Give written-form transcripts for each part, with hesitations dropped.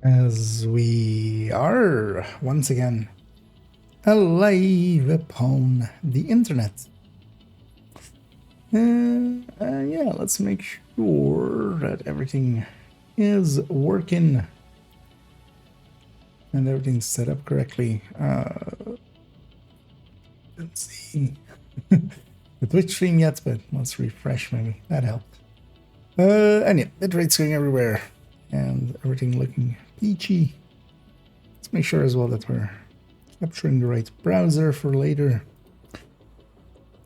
As we are once again alive upon the internet. Yeah, let's make sure that everything is working and everything's set up correctly. Let's see. The Twitch stream yet, but let's refresh maybe. That helped. And yeah, bitrate's going everywhere and everything looking peachy. Let's make sure as well that we're capturing the right browser for later.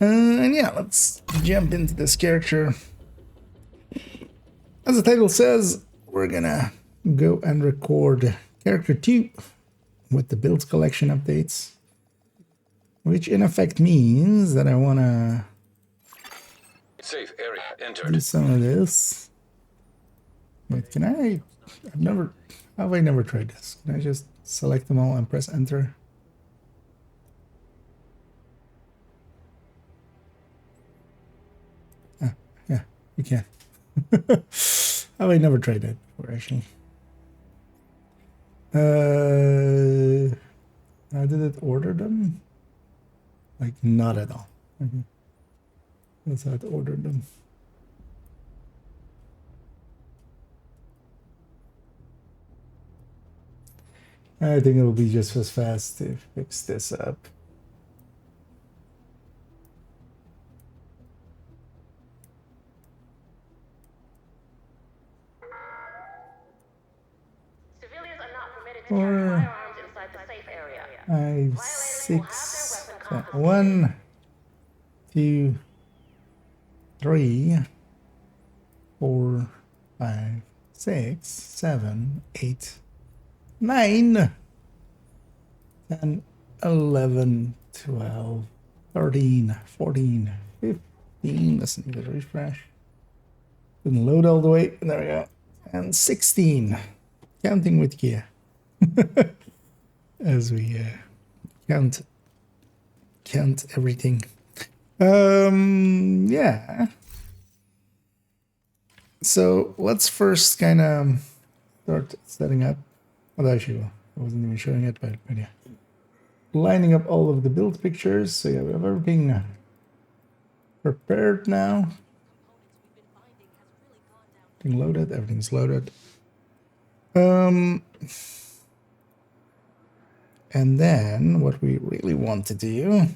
And yeah, let's jump into this character. As the title says, we're gonna go and record character 2 with the build collection updates, which in effect means that I wanna safe area entered. do some of this. Wait, can I? Have I never tried this? Can I just select them all and press enter? Yeah, you can. Have I never tried that before, actually? How did it order them? Like, not at all. Okay. That's how it ordered them. I think it'll be just as fast to fix this up. Civilians are not permitted to carry firearms inside the safe area. 5, 6, 1, 2, 3, 4, 5, 6, 7, 8, 9, 10, 11, 12, 13, 14, 15. Let's need a refresh. Didn't load all the way. There we go. And 16. Counting with Kia. As we count everything. Yeah. So let's first kind of start setting up. Well, actually, I wasn't even showing it, but yeah. Lining up all of the build pictures. So yeah, we have everything prepared now. Everything loaded. Everything's loaded. And then what we really want to do,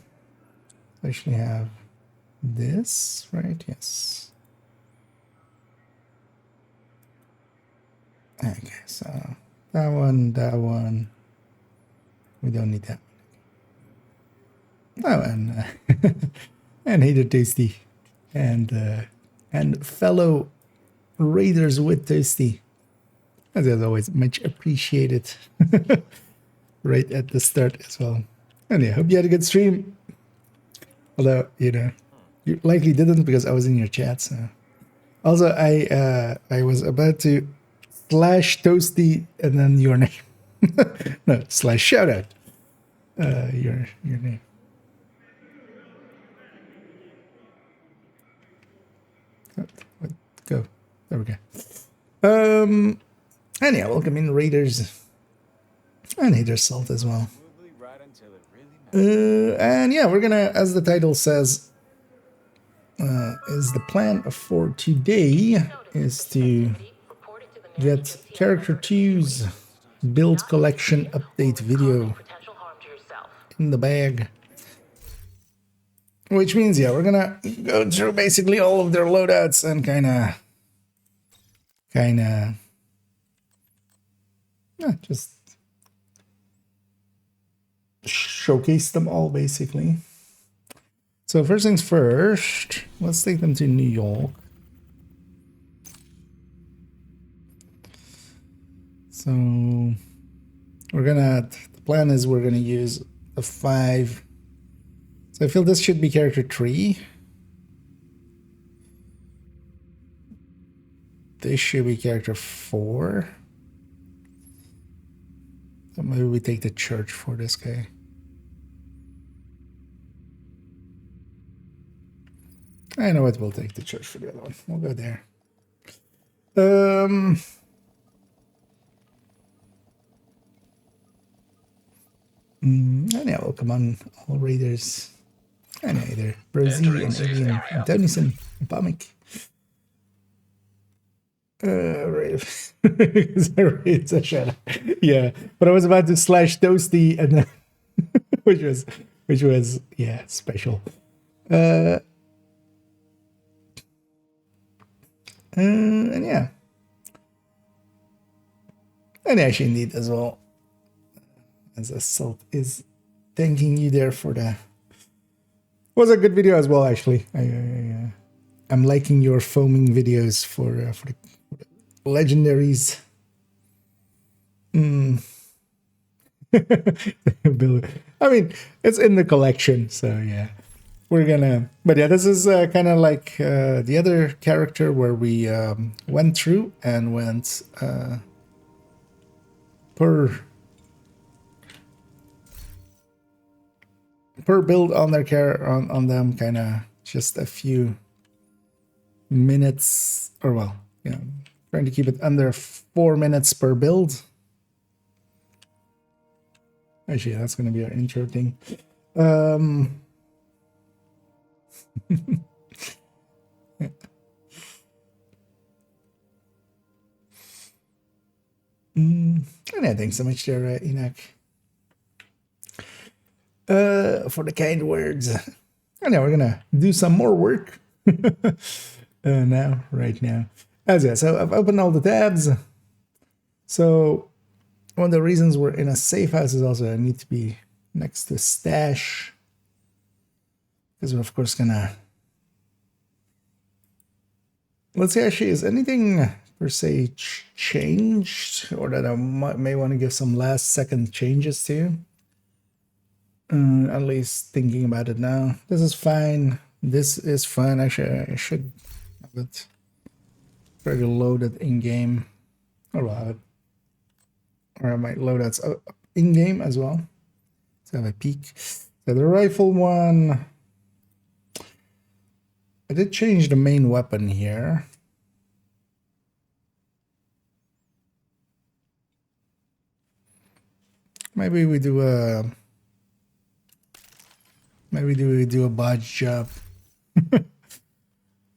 actually have this, right? Yes. Okay, so that one. We don't need that one. Oh, and and Hater Tasty, and fellow raiders with Tasty. As always, much appreciated. Right at the start as well. And yeah, hope you had a good stream. Although, you likely didn't because I was in your chat. So also, I was about to slash Toasty and then your name. No, slash shout out. Your name. Go. There we go. Anyhow, welcome in Raiders. And Hater Salt as well. And yeah, we're gonna, as the title says, is the plan for today is to get character 2's build collection update video in the bag. Which means, yeah, we're gonna go through basically all of their loadouts and just showcase them all basically. So first things first, let's take them to New York. So the plan is we're gonna use a 5. So I feel this should be character 3. This should be character 4. So maybe we take the church for this guy. I know what, we'll take the church for the other one. We'll go there. And yeah, welcome on all raiders. And either Rosie Entering and safe Alien area. and Tennyson and Pamic. It's a shadow. Yeah, but I was about to slash Toasty, and then, which was yeah special. And yeah, and actually indeed as well as Assault is thanking you there for the was a good video as well. Actually, I'm liking your foaming videos for the legendaries. I mean, it's in the collection, so yeah. We're gonna, but yeah, this is kind of like the other character where we went through and went per build on their on them, kind of just a few minutes, or well, yeah, trying to keep it under 4 minutes per build. Actually, that's gonna be our intro thing. And yeah, thanks so much there, Enoch, for the kind words. And yeah, we're gonna do some more work right now. As yeah, so I've opened all the tabs. So one of the reasons we're in a safe house is also I need to be next to stash, because we're of course gonna. Let's see, actually, is anything per se changed, or that I may want to give some last second changes to? At least thinking about it now. This is fine. This is fine. Actually, I should have it pretty loaded in game. Or I'll have it. Or I might load that in game as well. Let's have a peek. So the rifle one. I did change the main weapon here. Maybe we do a. Maybe we do a bodge job.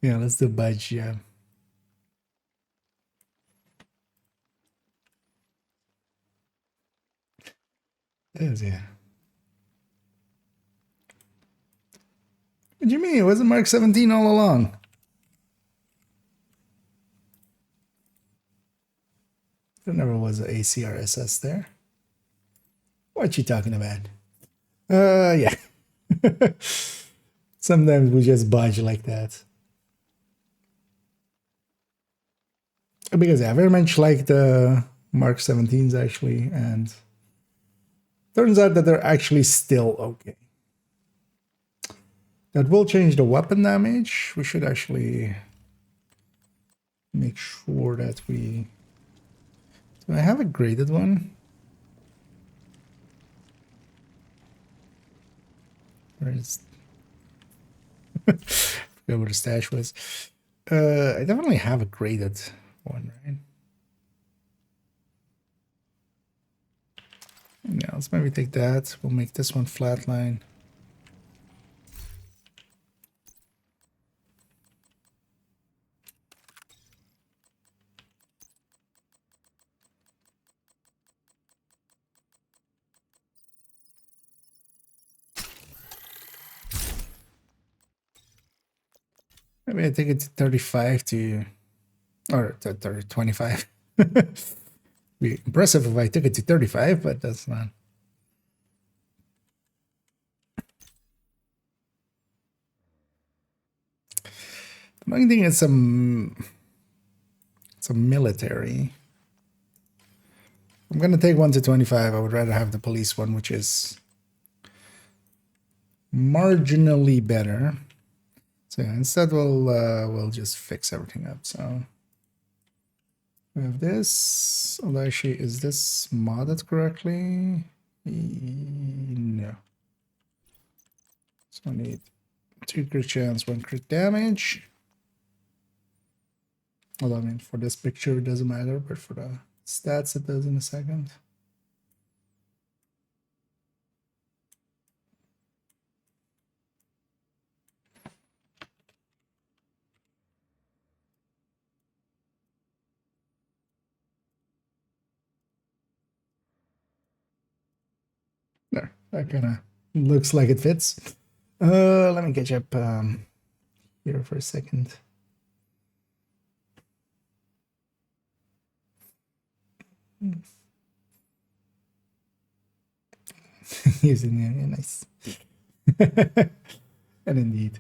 Yeah, let's do a bodge job. Yes, yeah. What do you mean? It wasn't Mark 17 all along? There never was an ACRSS there. What you talking about? Yeah. Sometimes we just budge like that. Because I very much like the Mark 17s actually, and turns out that they're actually still okay. That will change the weapon damage. We should actually make sure that we... Do I have a graded one? Where is... I forgot where the stash was. I definitely have a graded one, right? Yeah, let's maybe take that. We'll make this one flatline. Maybe I take it to 35 to, or 25. Be impressive if I took it to 35, but that's not. The only thing is some military. I'm gonna take one to 25. I would rather have the police one, which is marginally better. So yeah, instead we'll just fix everything up. So we have this. Although actually, is this modded correctly? No. So I need 2 crit chance, 1 crit damage. Although I mean for this picture it doesn't matter, but for the stats it does in a second. that kind of looks like it fits. Let me catch up here for a second. Using it, nice. And indeed,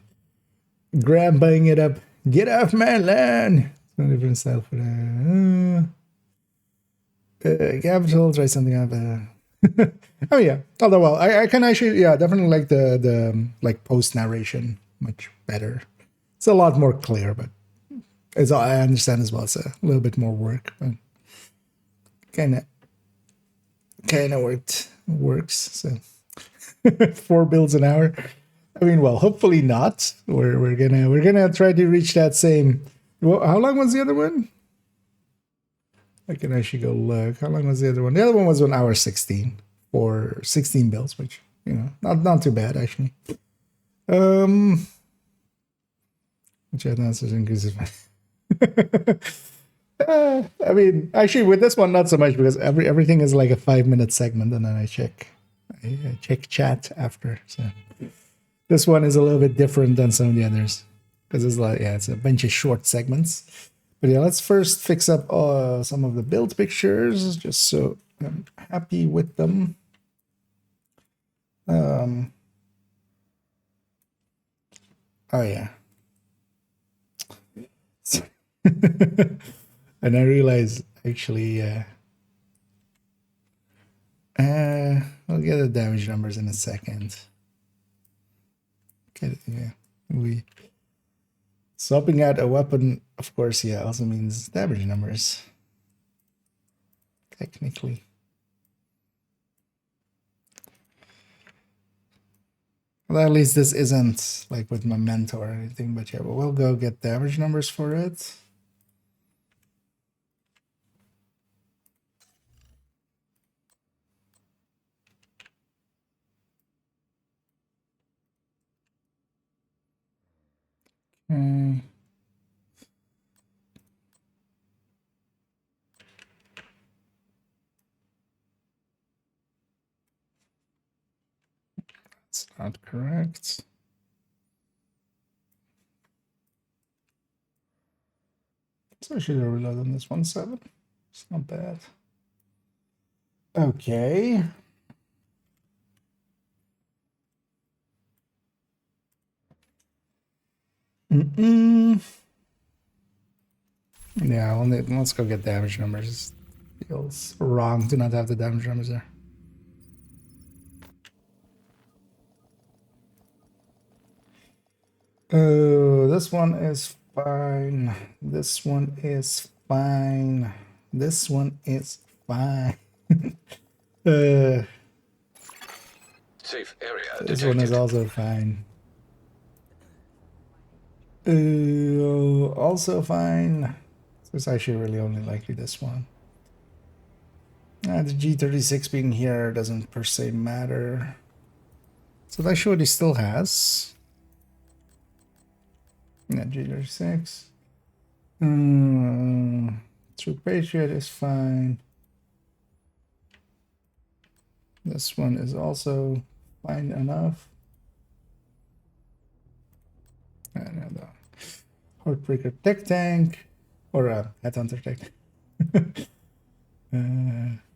Graham buying it up. Get off my lawn. It's no different style for the capital. Try something out. Oh yeah. Although, well, I can actually, yeah, definitely like the like post narration much better. It's a lot more clear, but as I understand as well, it's a little bit more work, but kind of works. So 4 builds an hour. I mean, well, hopefully not. We're gonna try to reach that same. Well, how long was the other one? I can actually go look. How long was the other one? The other one was 1 hour 16 for 16 builds, which not too bad actually. Which answers increases. I mean, actually, with this one, not so much because everything is like a 5-minute segment, and then I check chat after. So this one is a little bit different than some of the others because it's like it's a bunch of short segments. But yeah, let's first fix up some of the build pictures just so I'm happy with them. Oh yeah. And I realize actually we'll get the damage numbers in a second. Okay, yeah. Swapping out a weapon, of course, yeah, also means damage numbers. Technically. Well, at least this isn't like with Memento or anything, but yeah, we'll go get damage numbers for it. Okay. That's not correct. So I should have reloaded on this 1.7. It's not bad. Okay. Yeah, let's go get damage numbers. Feels wrong to not have the damage numbers there. Oh, this one is fine. This one is fine. This one is fine. Safe area This detected. one is also fine. Also fine. So it's actually really only likely this one. The G36 being here doesn't per se matter. So that sure he still has. Yeah, G36. True Patriot is fine. This one is also fine enough. And Heartbreaker Tech Tank, or a Headhunter Tech.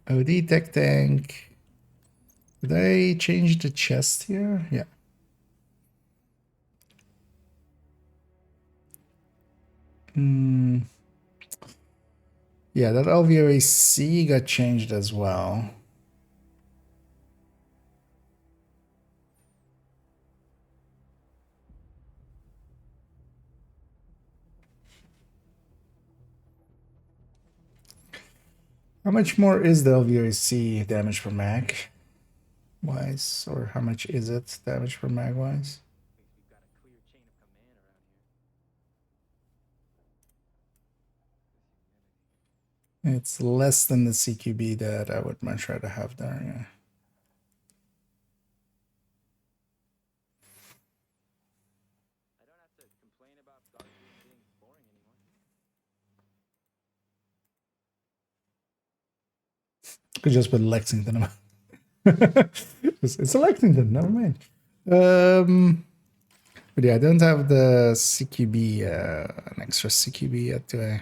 OD Tech Tank. Did I change the chest here? Yeah. Yeah, that LVOAC got changed as well. How much more is the LVOAC damage per mag wise? Or how much is it damage per mag wise? It's less than the CQB that I would much rather have there, yeah. Could just put Lexington. It's selecting them. Never mind. But yeah, I don't have the CQB, an extra CQB yet, do I?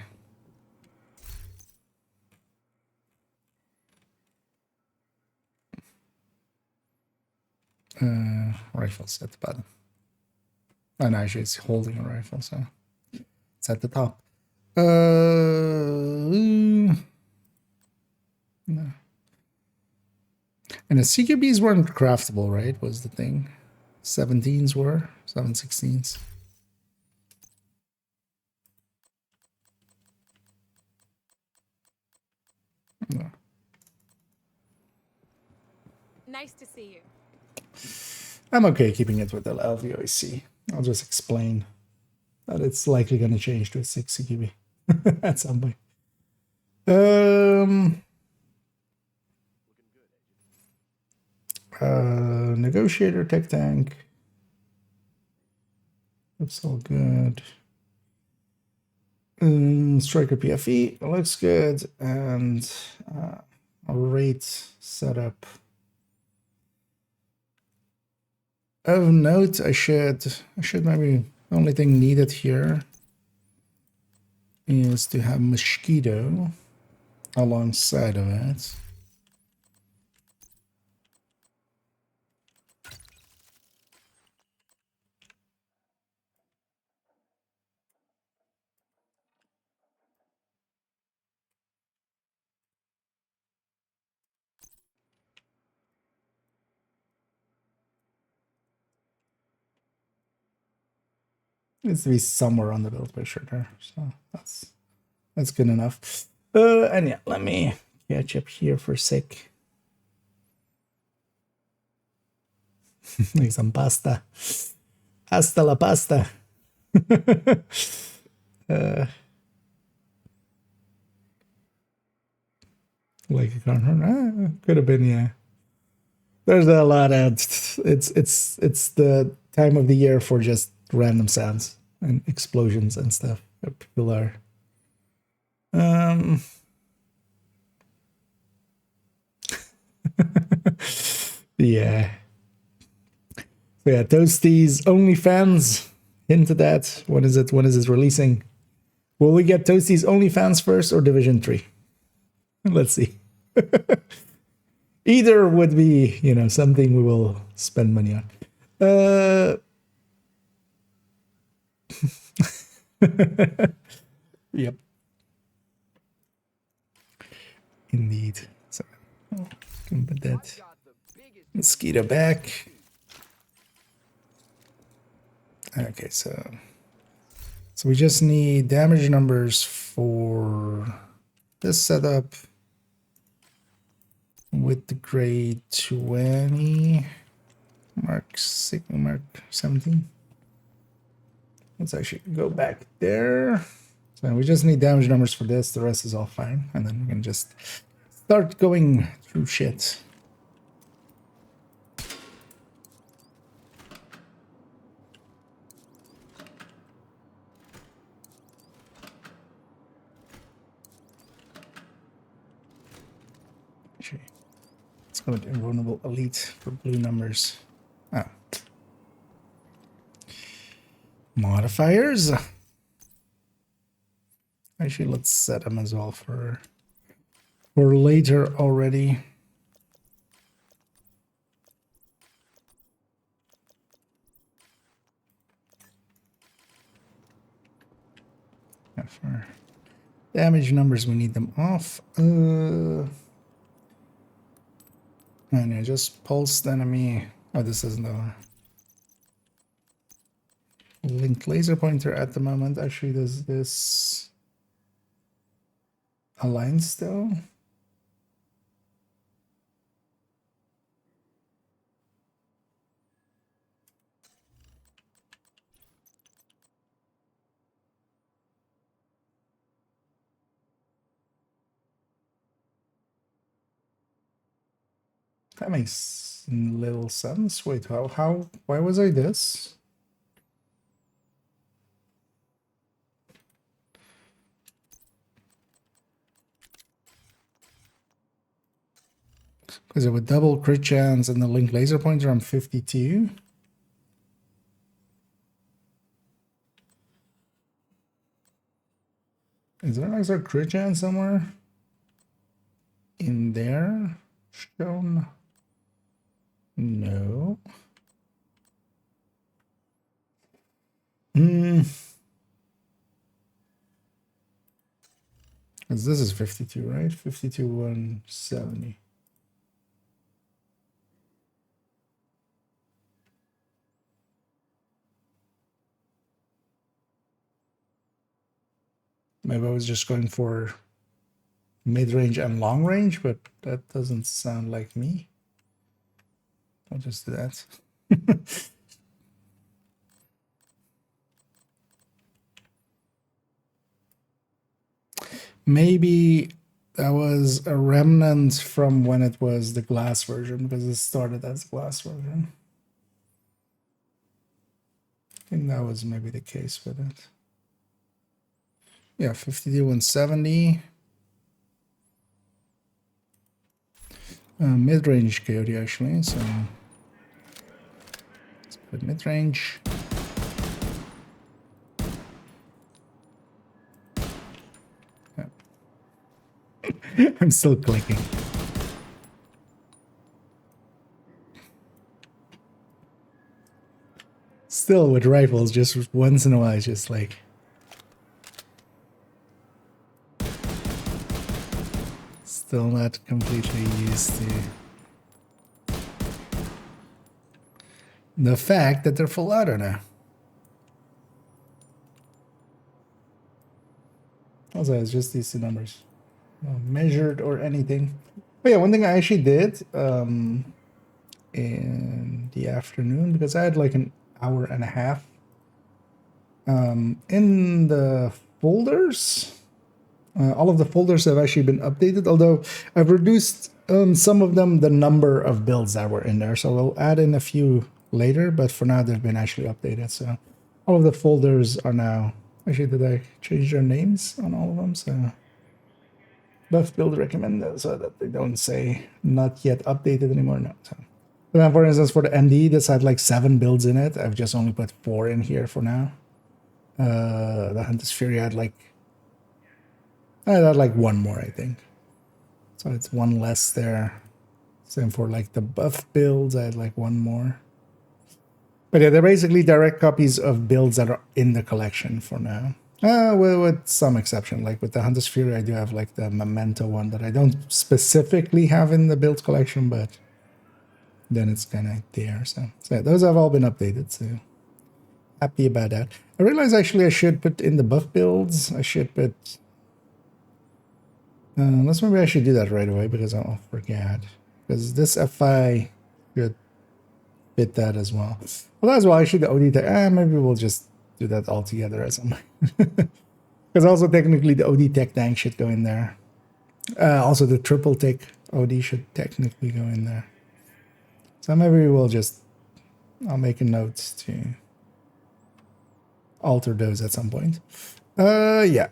Rifles at the bottom. Oh, no, actually, it's holding a rifle, so it's at the top. No. And the CQBs weren't craftable, right? Was the thing. 17s were, 716s. No. Nice to see you. I'm okay keeping it with the LVOC. I'll just explain that it's likely going to change to a 6 CQB at some point. Negotiator tech tank. Looks all good. Striker PFE looks good, and a rate setup. Of note, I should maybe the only thing needed here is to have mosquito alongside of it. Needs to be somewhere on the build picture there, so that's good enough. And yeah, let me catch up here for a sec. Make some pasta. Hasta la pasta. Like a corn. Could have been, yeah. There's a lot of it's the time of the year for just random sounds and explosions and stuff that people are. Yeah. So yeah, Toasty's OnlyFans. Hint at that. When is it? When is it releasing? Will we get Toasty's OnlyFans first or Division 3? Let's see. Either would be, you know, something we will spend money on. Yep. Indeed. So, can put that mosquito back. Okay, so we just need damage numbers for this setup with the grade 20, mark 17. Let's actually go back there. So we just need damage numbers for this. The rest is all fine. And then we can just start going through shit. Actually, let's go with invulnerable elite for blue numbers. Oh. Modifiers. Actually, let's set them as well for later already. Yeah, for damage numbers, we need them off. And yeah, just pulsed enemy. Oh, this isn't the linked laser pointer at the moment. Actually, does this align still? That makes little sense. Wait, why was I this? Because it with double crit chance and the link laser pointer, I'm 52. Is there like a crit chance somewhere in there shown? No. Because this is 52, right? 52, 170. Maybe I was just going for mid-range and long range, but that doesn't sound like me. I'll just do that. Maybe that was a remnant from when it was the glass version, because it started as glass version. I think that was maybe the case with it. Yeah, 52, 170. Mid-range coyote actually, so let's put mid-range. Yeah. I'm still clicking. Still with rifles, just once in a while, it's just like still not completely used to the fact that they're full auto now. Also, it's just these two numbers. Not measured or anything. But yeah, one thing I actually did in the afternoon, because I had like an hour and a half in the folders. All of the folders have actually been updated, although I've reduced some of them the number of builds that were in there. So we'll add in a few later, but for now they've been actually updated. So all of the folders are now, actually did I change their names on all of them? So buff build recommended, so that they don't say not yet updated anymore. No. So, but then for instance, for the MD, this had like 7 builds in it. I've just only put 4 in here for now. The Hunter's Fury had like, I had like 1 more, I think. So it's 1 less there. Same for like the buff builds, I had like 1 more. But yeah, they're basically direct copies of builds that are in the collection for now. Well, with some exception, like with the Hunter's Fury, I do have like the Memento one that I don't specifically have in the build collection, but then it's kind of there. So yeah, those have all been updated, so happy about that. I realize actually I should put in the buff builds, I should put... let's maybe I should do that right away because I'll forget. Because this FI should fit that as well. Well, as well, actually the OD tech, maybe we'll just do that all together as I'm... Because also technically the OD tech tank should go in there. Also the triple tech OD should technically go in there. So maybe we'll just... I'll make a note to alter those at some point. Yeah.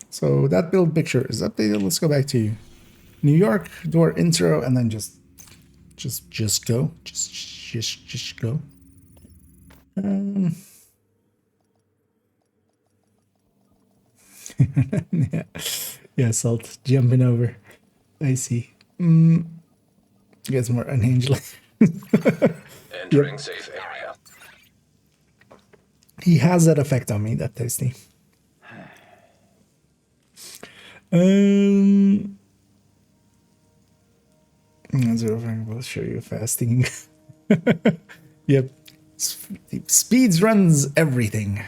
So that build picture is updated. Let's go back to New York, do our intro, and then just go. Just go. Yeah. Yeah, Salt jumping over. I see. Gets more unhinged. Entering safe area. He has that effect on me, that tasty. We'll show you fasting. Yep. Speeds runs everything.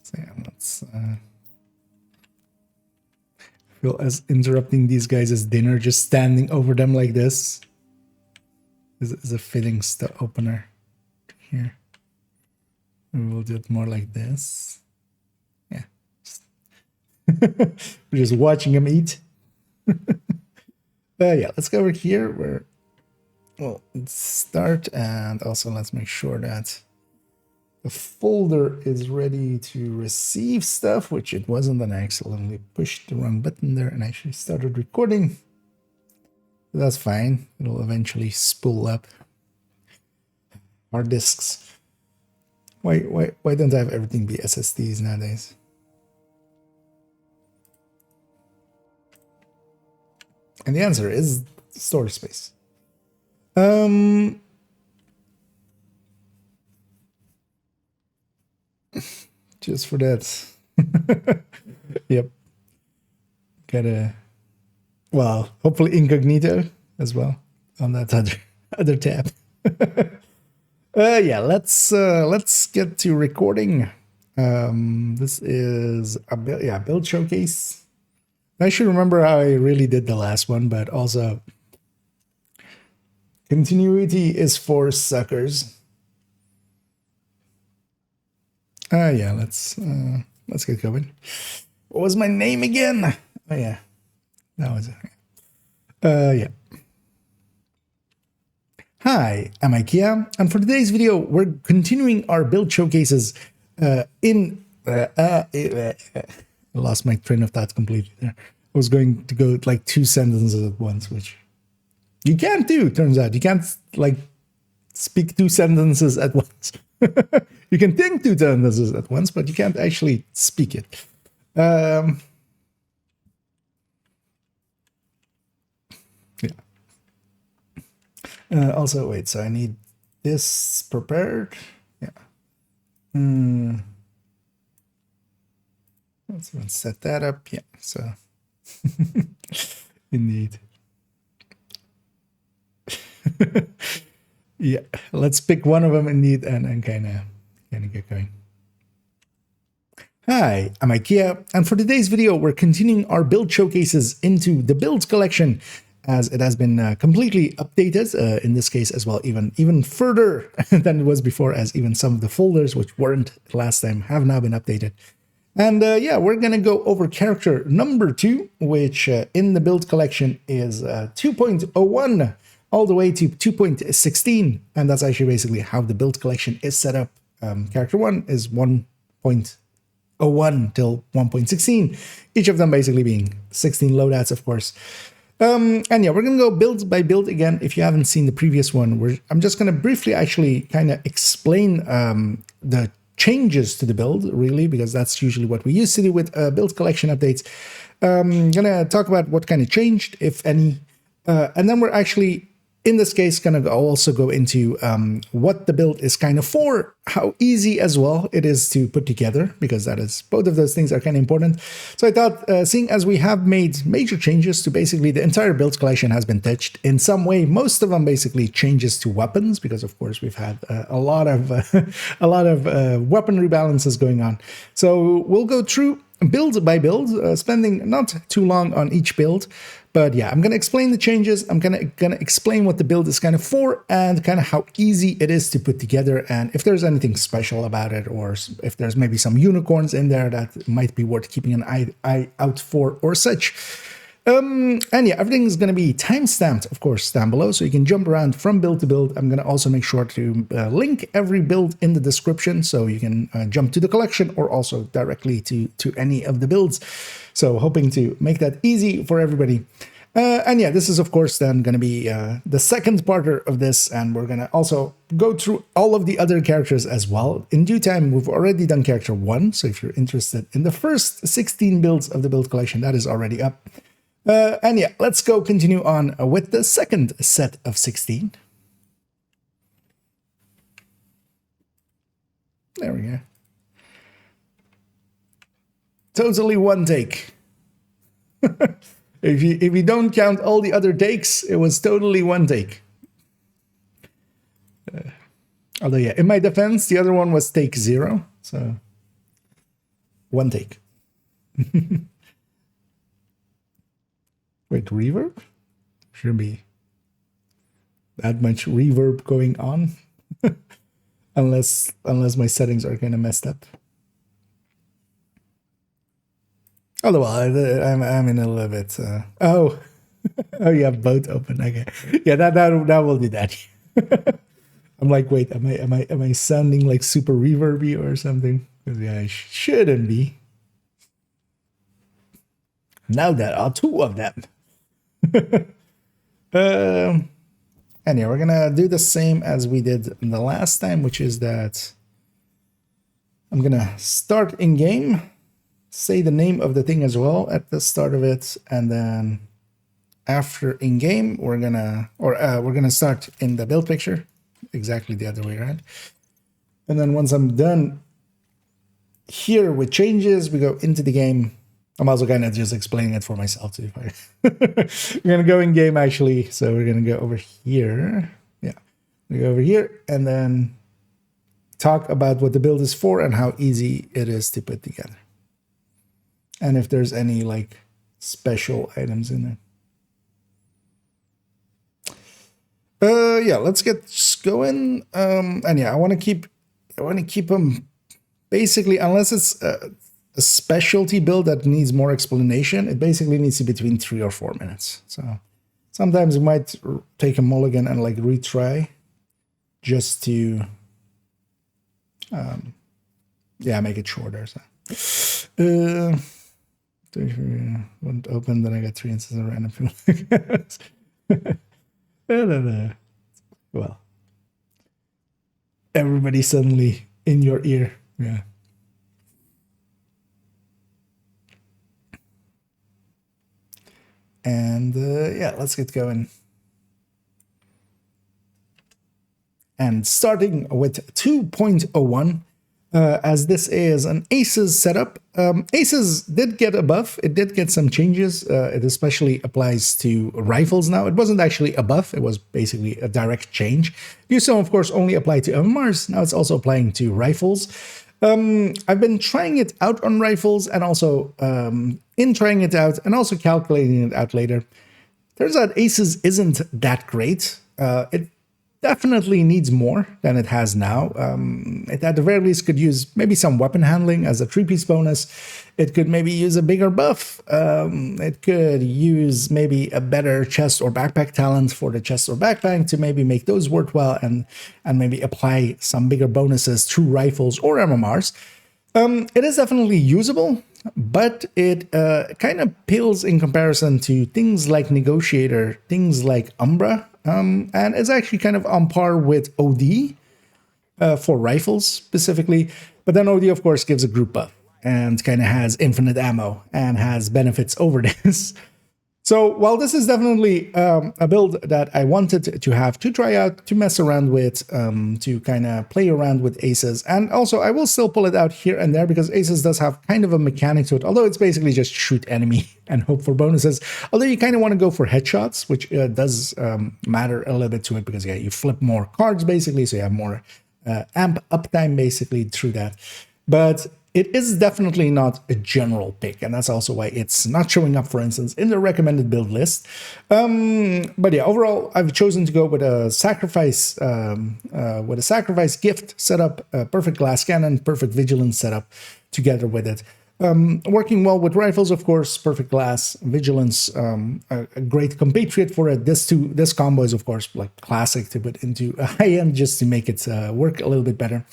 So yeah, let's feel as interrupting these guys as dinner, just standing over them like this is a fitting opener here. And we'll do it more like this. Yeah. We're just watching him eat. Yeah, let's go over here where we'll start, and also let's make sure that the folder is ready to receive stuff, which it wasn't, and I accidentally pushed the wrong button there and actually started recording. That's fine. It'll eventually spool up. Hard disks. Why don't I have everything be SSDs nowadays? And the answer is storage space. Just for that. Yep. Gotta, well, hopefully incognito as well on that other tab. Yeah, let's get to recording. This is a build showcase. I should remember how I really did the last one, but also continuity is for suckers. Yeah, let's get going. What was my name again? Oh yeah, that was it. Yeah. Hi, I'm IKEA, and for today's video, we're continuing our build showcases I lost my train of thought completely there. I was going to go like 2 sentences at once, which you can't do, turns out. You can't like speak 2 sentences at once. You can think 2 sentences at once, but you can't actually speak it. Yeah. Also, wait, so I need this prepared. Yeah. Let's set that up. Yeah, so indeed. Yeah, let's pick one of them indeed and kind of get going. Hi, I'm IKEA, and for today's video, we're continuing our build showcases into the builds collection, as it has been completely updated, in this case as well, even further than it was before, as even some of the folders which weren't last time have now been updated. And yeah, we're going to go over character number 2, which in the build collection is 2.01 all the way to 2.16, and that's actually basically how the build collection is set up. Character 1 is 1.01 till 1.16, each of them basically being 16 loadouts, of course. And yeah, we're going to go build by build again. If you haven't seen the previous one, I'm just going to briefly actually kind of explain the changes to the build, really, because that's usually what we used to do with build collection updates. I'm going to talk about what kind of changed, if any, and then we're actually, in this case, going to also go into what the build is kind of for, how easy as well it is to put together, because that is, both of those things are kind of important. So I thought, seeing as we have made major changes to basically the entire build collection has been touched in some way, most of them basically changes to weapons, because of course we've had a lot of weapon rebalances going on. So we'll go through build by build, spending not too long on each build. But yeah, I'm going to explain the changes. I'm going to explain what the build is kind of for, and kind of how easy it is to put together, and if there's anything special about it, or if there's maybe some unicorns in there that might be worth keeping an eye out for or such. And yeah, everything is going to be time-stamped, of course, down below, so you can jump around from build to build. I'm going to also make sure to link every build in the description, so you can jump to the collection or also directly to any of the builds. So hoping to make that easy for everybody. And yeah, this is of course then going to be the second part of this, and we're going to also go through all of the other characters as well. In due time, we've already done character 1, so if you're interested in the first 16 builds of the build collection, that is already up. And yeah, let's go continue on with the second set of 16. There we go. Totally one take. If you don't count all the other takes, it was totally one take. Although yeah, in my defense, the other one was take 0, so one take. Wait, reverb? Shouldn't be that much reverb going on, unless my settings are kind of messed up. Although I'm in a little bit. Oh, you have both open. Okay, yeah, that will do that. I'm like, wait, am I sounding like super reverby or something? Because yeah, I shouldn't be. Now there are two of them. And yeah, we're gonna do the same as we did the last time, which is that I'm gonna start in game, say the name of the thing as well at the start of it, and then after in game we're gonna start in the build picture, exactly the other way around. And then once I'm done here with changes, we go into the game. I'm also kind of just explaining it for myself too. We're gonna go in game actually, so we're gonna go over here. Yeah, we go over here and then talk about what the build is for and how easy it is to put together, and if there's any like special items in there. Yeah, let's get going. And yeah, I want to keep them basically, unless it's a specialty build that needs more explanation, it basically needs to be between 3 or 4 minutes. So sometimes you might take a mulligan and like retry just to make it shorter. So wouldn't open, then I got 3 instances of random people. Well, everybody suddenly in your ear. Yeah. And yeah, let's get going. And starting with 2.01, as this is an Aces setup. Aces did get a buff. It did get some changes. It especially applies to rifles now. It wasn't actually a buff. It was basically a direct change. It used to, of course, only apply to MMRs. Now it's also applying to rifles. I've been trying it out on rifles and also in trying it out and also calculating it out later. Turns out Aces isn't that great. It definitely needs more than it has now. It at the very least could use maybe some weapon handling as a 3-piece bonus. It could maybe use a bigger buff. It could use maybe a better chest or backpack talent for the chest or backpack to maybe make those worthwhile and maybe apply some bigger bonuses to rifles or MMRs. It is definitely usable, but it kind of pales in comparison to things like Negotiator, things like Umbra, and it's actually kind of on par with OD for rifles specifically. But then OD, of course, gives a group buff and kind of has infinite ammo and has benefits over this. So while this is definitely a build that I wanted to have to try out, to mess around with, to kind of play around with Aces, and also I will still pull it out here and there because Aces does have kind of a mechanic to it, although it's basically just shoot enemy and hope for bonuses. Although you kind of want to go for headshots, which does matter a little bit to it because yeah, you flip more cards basically, so you have more amp uptime basically through that. But it is definitely not a general pick, and that's also why it's not showing up, for instance, in the recommended build list. But yeah, overall, I've chosen to go with a sacrifice gift setup, perfect glass cannon, perfect vigilance setup together with it. Working well with rifles, of course, perfect glass, vigilance, a great compatriot for it. This combo is, of course, like classic to put into a high end just to make it work a little bit better.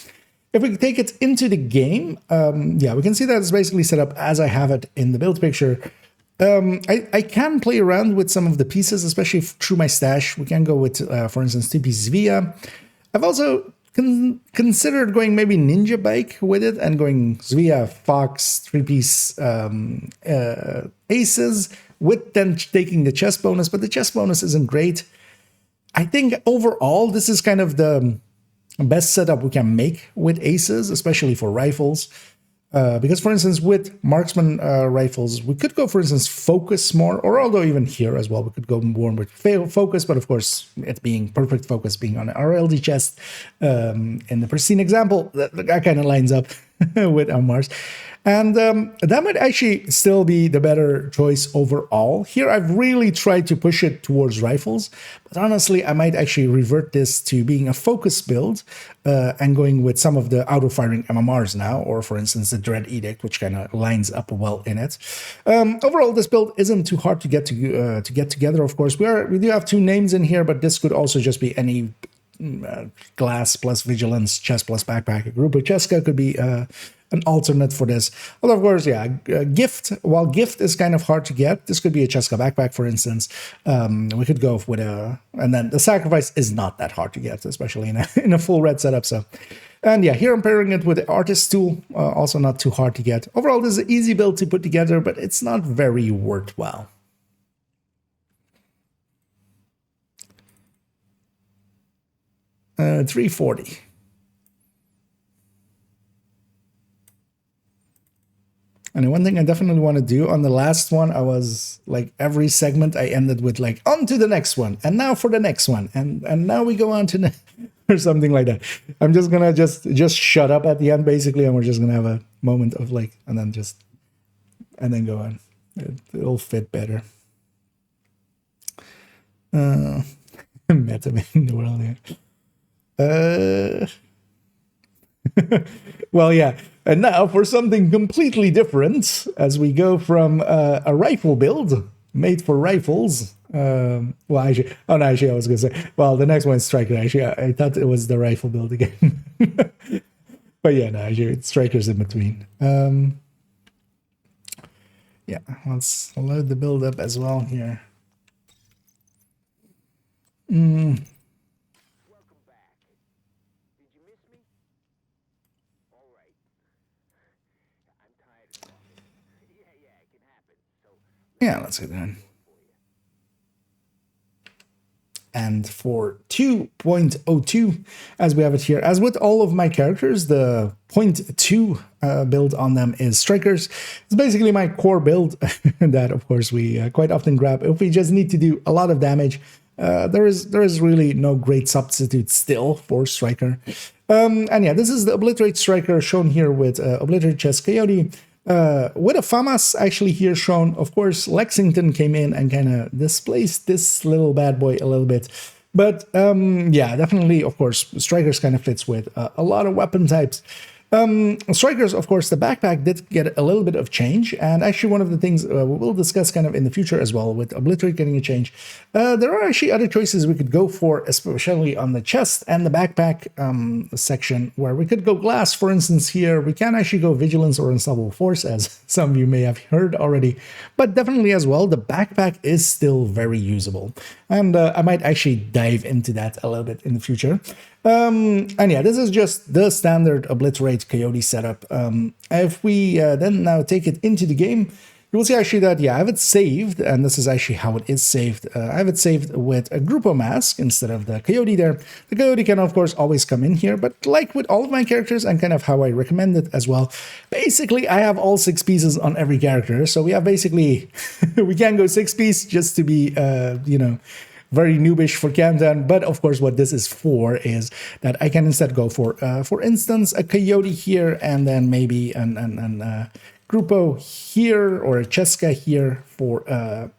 If we take it into the game, yeah, we can see that it's basically set up as I have it in the build picture. I can play around with some of the pieces, especially through my stash. We can go with, for instance, 2-piece Zvia. I've also considered going maybe Ninja Bike with it and going Zvia, Fox, 3-piece Aces, with then taking the chest bonus, but the chest bonus isn't great. I think overall, this is kind of the best setup we can make with Aces, especially for rifles. Because, for instance, with marksman rifles, we could go, for instance, focus more, or although even here as well, we could go more with focus, but of course, it being perfect focus being on our LD chest in the pristine example, that kind of lines up with our Mars. And that might actually still be the better choice overall. Here, I've really tried to push it towards rifles, but honestly, I might actually revert this to being a focus build and going with some of the auto-firing MMRs now, or for instance, the Dread Edict, which kind of lines up well in it. Overall, this build isn't too hard to get together, of course. We do have 2 names in here, but this could also just be any glass plus vigilance, chest plus backpack. A group of Cheska could be an alternate for this. Although, of course, yeah, gift. While gift is kind of hard to get, this could be a Cheska backpack, for instance. We could go with a, and then the sacrifice is not that hard to get, especially in a full red setup. So, and yeah, here I'm pairing it with the artist tool, also not too hard to get. Overall, this is an easy build to put together, but it's not very worthwhile. $340. And one thing I definitely want to do on the last one, I was like every segment I ended with like on to the next one, and now for the next one, and now we go on to or something like that. I'm just gonna just shut up at the end basically, and we're just gonna have a moment of like, and then go on. It'll fit better. Meta in the world here. Well, yeah. And now for something completely different, as we go from a rifle build made for rifles. Well, actually, I was going to say, well, the next one is Striker. Actually, I thought it was the rifle build again. But yeah, no, actually, it's Strikers in between. Yeah, let's load the build up as well here. Yeah, let's get that. And for 2.02, as we have it here, as with all of my characters, the 0.2 build on them is Strikers. It's basically my core build that, of course, we quite often grab if we just need to do a lot of damage. There is really no great substitute still for Striker. And yeah, this is the Obliterate Striker shown here with Obliterate Chest Coyote. With a FAMAS actually here shown. Of course, Lexington came in and kind of displaced this little bad boy a little bit. But yeah, definitely, of course, Strikers kind of fits with a lot of weapon types. Strikers, of course, the backpack did get a little bit of change, and actually one of the things we will discuss kind of in the future as well with Obliterate getting a change. There are actually other choices we could go for, especially on the chest and the backpack section, where we could go glass, for instance. Here we can actually go vigilance or unstoppable force, as some of you may have heard already, but definitely as well the backpack is still very usable, and I might actually dive into that a little bit in the future. And yeah, this is just the standard Obliterate Coyote setup. If we then now take it into the game, you will see actually that, yeah, I have it saved, and this is actually how it is saved. I have it saved with a Grupo mask instead of the Coyote there. The Coyote can, of course, always come in here, but like with all of my characters and kind of how I recommend it as well, basically I have all 6 pieces on every character. So we have basically, we can go 6 piece just to be, you know, very noobish for Countdown, but of course what this is for is that I can instead go for instance, a Coyote here, and then maybe an Grupo here, or a Cheska here for a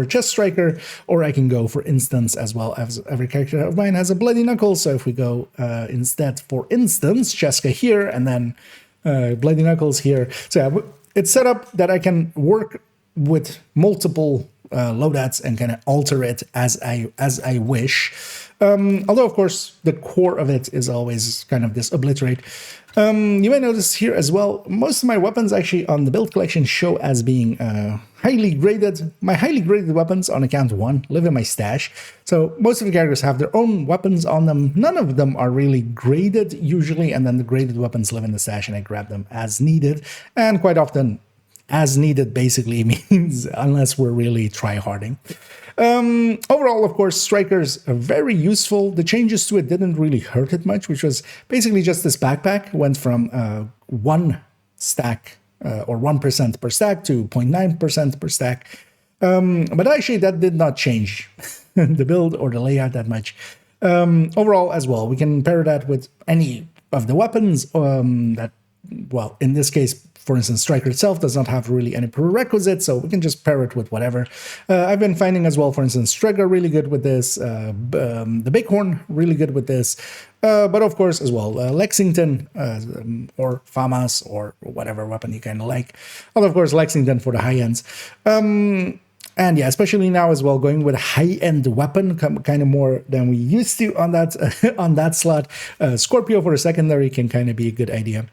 Chest Striker, or I can go for instance as well, as every character of mine has a Bloody Knuckle. So if we go instead for instance, Cheska here, and then Bloody Knuckles here. So yeah, it's set up that I can work with multiple loadouts and kind of alter it as I wish. Although, of course, the core of it is always kind of this Obliterate. You may notice here as well, most of my weapons actually on the build collection show as being highly graded. My highly graded weapons on account 1 live in my stash. So most of the characters have their own weapons on them. None of them are really graded usually, and then the graded weapons live in the stash and I grab them as needed. And quite often, as needed basically means unless we're really try-harding. Overall, of course, Strikers are very useful. The changes to it didn't really hurt it much, which was basically just this backpack went from 1 stack or 1% per stack to 0.9% per stack. But actually that did not change the build or the layout that much. Overall as well, we can pair that with any of the weapons that, well, in this case, for instance, Striker itself does not have really any prerequisites, so we can just pair it with whatever. I've been finding as well, for instance, Striker really good with this, the Bighorn really good with this, but of course as well, Lexington or FAMAS or whatever weapon you kind of like. Well, of course, Lexington for the high ends. And yeah, especially now as well, going with a high-end weapon, kind of more than we used to on that on that slot. Scorpio for a secondary can kind of be a good idea.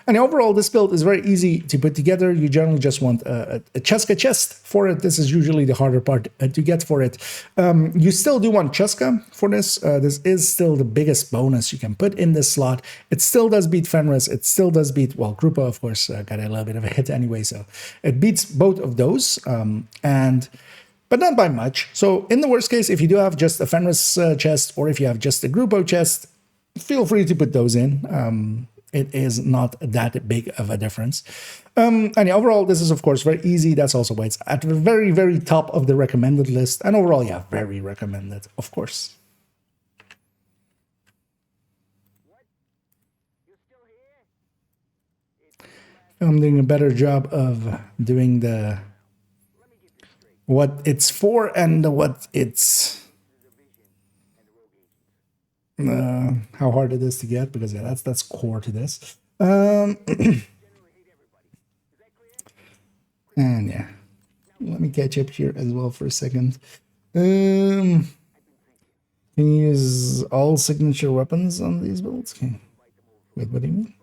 And overall, this build is very easy to put together. You generally just want a Cheska chest for it. This is usually the harder part to get for it. You still do want Cheska for this. This is still the biggest bonus you can put in this slot. It still does beat Fenris. It still does beat, well, Grupo, of course, got a little bit of a hit anyway. So it beats both of those. But not by much. So in the worst case, if you do have just a Fenris chest or if you have just a Grupo chest, feel free to put those in. It is not that big of a difference. And yeah, overall, this is, of course, very easy. That's also why it's at the very, very top of the recommended list. And overall, yeah, very recommended, of course. I'm doing a better job of doing the what it's for and what it's how hard it is to get, because yeah, that's core to this. And yeah, let me catch up here as well for a second. Can you use all signature weapons on these builds? Okay. Wait, what do you mean?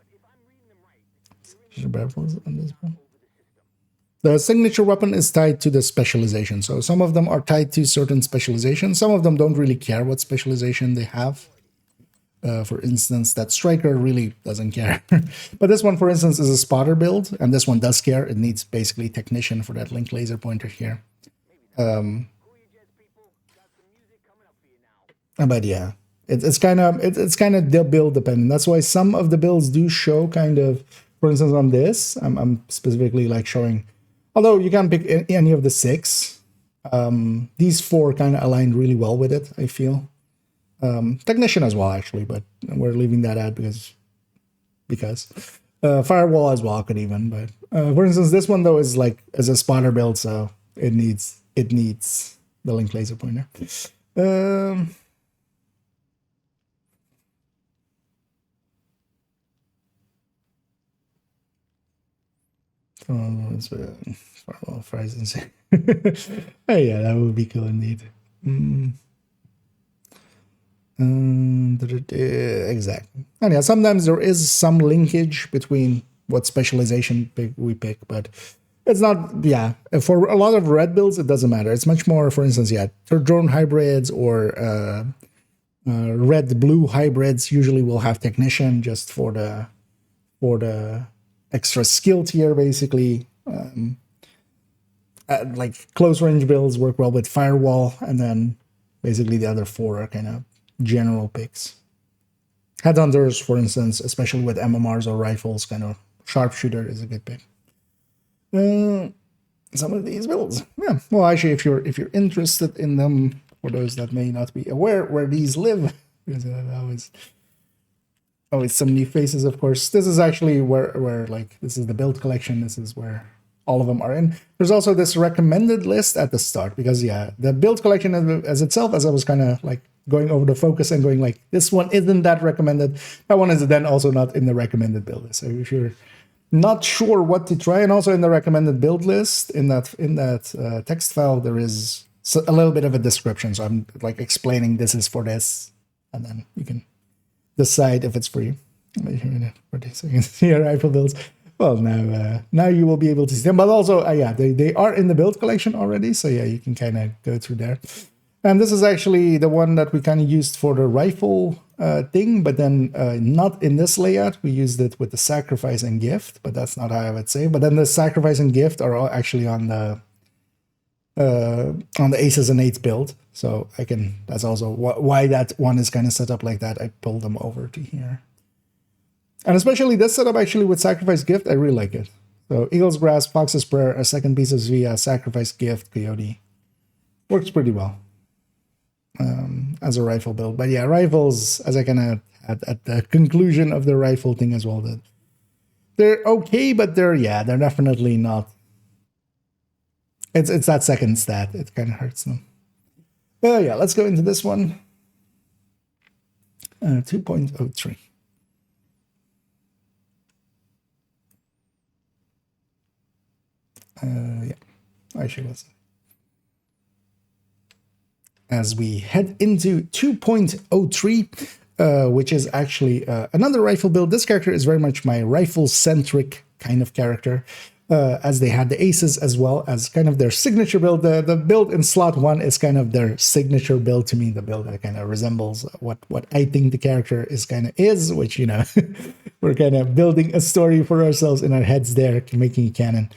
Signature weapons on this build? The signature weapon is tied to the specialization. So some of them are tied to certain specializations. Some of them don't really care what specialization they have. For instance, that striker really doesn't care. But this one, for instance, is a spotter build, and this one does care. It needs basically technician for that link laser pointer here. But yeah, it's kind of the build dependent. That's why some of the builds do show kind of, for instance, on this, I'm specifically like showing, although you can pick any of the 6, these 4 kind of aligned really well with it, I feel. Technician as well, actually, but we're leaving that out because firewall as well could even. But for instance, this one though is like as a spotter build, so it needs the link laser pointer. Firewall fries. Oh yeah, that would be cool indeed. Exactly. And yeah, sometimes there is some linkage between what specialization we pick, but it's not, yeah, for a lot of red builds, it doesn't matter. It's much more, for instance, yeah, for drone hybrids or red-blue hybrids usually will have technician just for the extra skill tier, basically. Like close range builds work well with firewall, and then basically the other 4 are kind of general picks. Headhunters, for instance, especially with MMRs or rifles, kind of sharpshooter is a good pick. Some of these builds, yeah. Well, actually, if you're interested in them, for those that may not be aware where these live, because always some new faces, of course. This is actually where like this is the build collection. This is where all of them are in. There's also this recommended list at the start, because yeah, the build collection as itself, as I was kind of like going over the focus and going like, this one isn't that recommended. That one is then also not in the recommended build list. So if you're not sure what to try, and also in the recommended build list, in that text file, there is a little bit of a description. So I'm like explaining this is for this, and then you can decide if it's for you. For this, so you can see your rifle builds. Well, now you will be able to see them, but also, yeah, they are in the build collection already, so yeah, you can kind of go through there. And this is actually the one that we kind of used for the rifle thing, but then not in this layout. We used it with the sacrifice and gift, but that's not how I would say. But then the sacrifice and gift are all actually on the aces and eights build, so that's also why that one is kind of set up like that. I pulled them over to here. And especially this setup, actually, with Sacrifice Gift, I really like it. So Eagle's Grasp, Fox's Prayer, a second piece of Zvia, Sacrifice Gift, Coyote. Works pretty well as a rifle build. But yeah, rifles, as I kind of had at the conclusion of the rifle thing as well, that they're okay, but they're definitely not. It's that second stat. It kind of hurts them. Yeah, let's go into this one. 2.03. Yeah, actually, let's see. as we head into 2.03, which is actually another rifle build. This character is very much my rifle-centric kind of character, as they had the aces as well as kind of their signature build. The build in slot 1 is kind of their signature build to me, the build that kind of resembles what I think the character is, which, you know, we're kind of building a story for ourselves in our heads there, making it canon.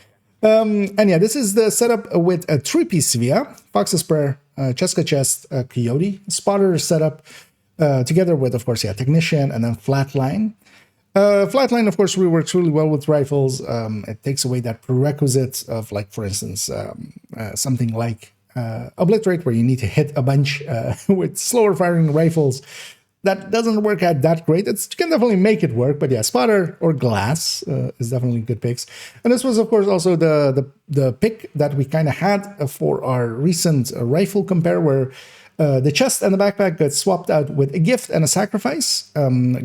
And yeah, this is the setup with a 3-piece Via, Fox's Prayer, Cheska Chest, Coyote, Spotter setup, together with, of course, yeah, Technician, and then Flatline. Flatline, of course, works really well with rifles. It takes away that prerequisite of, like, for instance, something like Obliterate, where you need to hit a bunch with slower firing rifles. That doesn't work out that great. You can definitely make it work, but yeah, Spotter or Glass is definitely good picks. And this was, of course, also the pick that we kind of had for our recent rifle compare, where the chest and the backpack got swapped out with a gift and a sacrifice,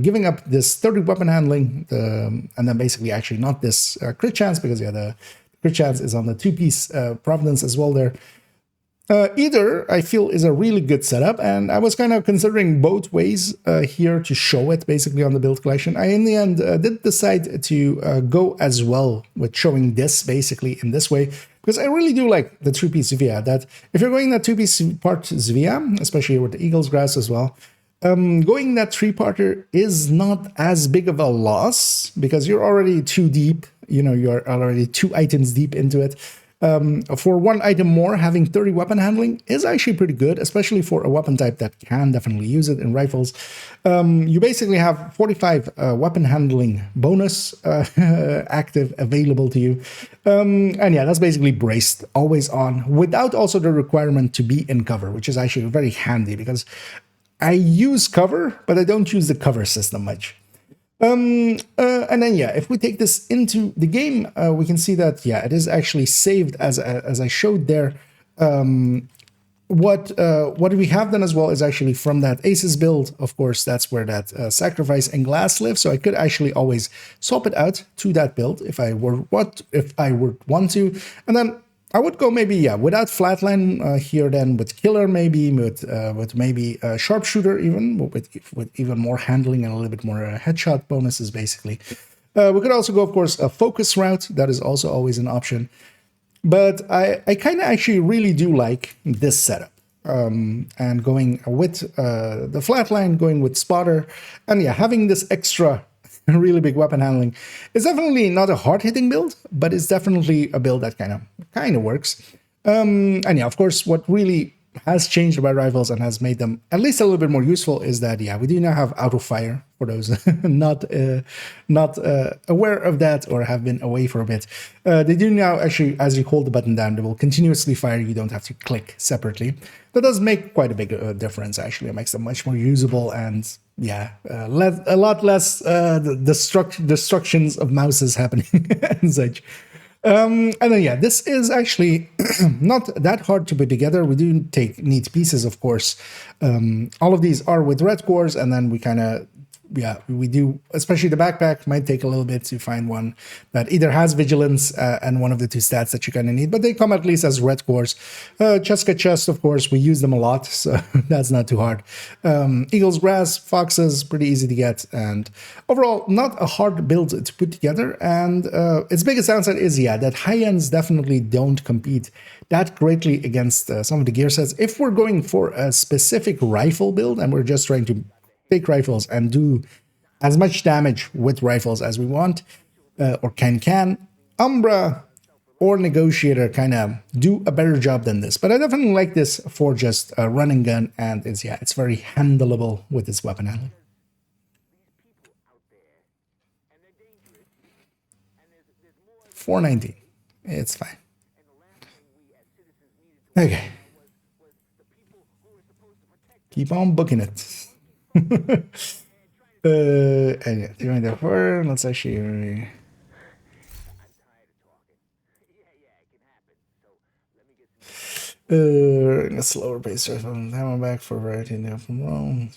giving up this 30 weapon handling, and then basically actually not this crit chance, because yeah, the crit chance is on the 2-piece Providence as well there. Either, I feel, is a really good setup, and I was kind of considering both ways here to show it basically on the build collection. I, in the end, did decide to go as well with showing this basically in this way, because I really do like the 3-piece Zvia. That if you're going that 2-piece part Zvia, especially with the Eagle's Grass as well, going that 3-parter is not as big of a loss, because you're already too deep, you know, you're already 2 items deep into it. For 1 item more, having 30 weapon handling is actually pretty good, especially for a weapon type that can definitely use it in rifles. You basically have 45 weapon handling bonus active available to you. And yeah, that's basically braced, always on, without also the requirement to be in cover, which is actually very handy, because I use cover, but I don't use the cover system much. And then yeah, if we take this into the game, we can see that yeah, it is actually saved as I showed there. What we have done as well is actually from that Aces build. Of course, that's where that sacrifice and glass live. So I could actually always swap it out to that build if I would want to, and then I would go maybe, yeah, without Flatline here, then with Killer, maybe with maybe Sharpshooter, even with even more handling and a little bit more headshot bonuses, basically. We could also go, of course, a Focus route. That is also always an option. But I kind of actually really do like this setup. And going with the Flatline, going with Spotter, and yeah, having this extra really big weapon handling is definitely not a hard-hitting build, but it's definitely a build that kind of works. And yeah, of course, what really has changed about rifles and has made them at least a little bit more useful is that yeah, we do now have auto fire for those not aware of that or have been away for a bit. They do now actually, as you hold the button down, they will continuously fire. You don't have to click separately. That does make quite a big difference. Actually, it makes them much more usable, and yeah, a lot less destructions of mouses happening and such. And then yeah, this is actually not that hard to put together. We do need pieces, of course. All of these are with red cores, and then we kind of, yeah, we do, especially the backpack might take a little bit to find one that either has vigilance and one of the 2 stats that you kind of need, but they come at least as red cores. Cheska Chest, of course, we use them a lot, so that's not too hard. Eagle's Grass, Foxes, pretty easy to get, and overall, not a hard build to put together. And its biggest downside is, yeah, that high ends definitely don't compete that greatly against some of the gear sets. If we're going for a specific rifle build and we're just trying to take rifles and do as much damage with rifles as we want, or can, Umbra or Negotiator kind of do a better job than this. But I definitely like this for just a run and gun, and it's very handleable with its weapon handling. $4.19. It's fine. Okay. Keep on booking it. And yeah, 394. Let's actually. In a slower pace, I'm back for variety now from Rome.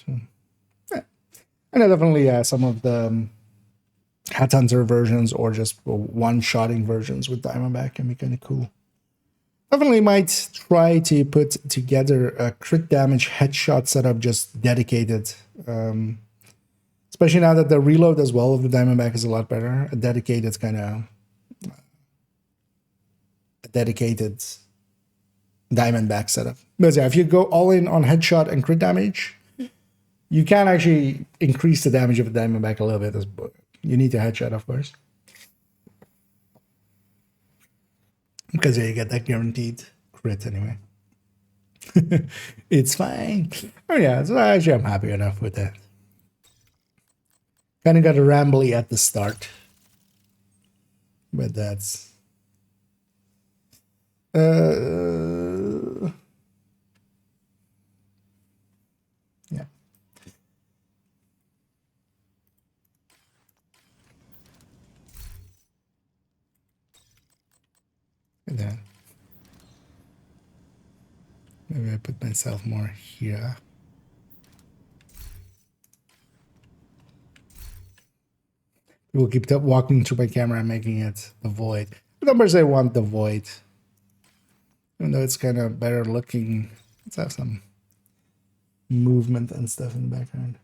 Yeah. And definitely some of the Hat Hunter versions or just one-shotting versions with Diamondback can be kind of cool. Definitely might try to put together a crit damage headshot setup just dedicated. Especially now that the reload as well of the Diamondback is a lot better. A dedicated Diamondback setup. Because yeah, if you go all in on headshot and crit damage, you can actually increase the damage of the Diamondback a little bit. You need the headshot, of course. Because yeah, you get that guaranteed crit anyway. It's fine. Oh yeah, so actually I'm happy enough with that. Kind of got a rambly at the start. But that's... yeah. And then maybe I put myself more here. People keep walking through my camera and making it the void. The numbers I want the void. Even though it's kind of better looking. Let's have some movement and stuff in the background.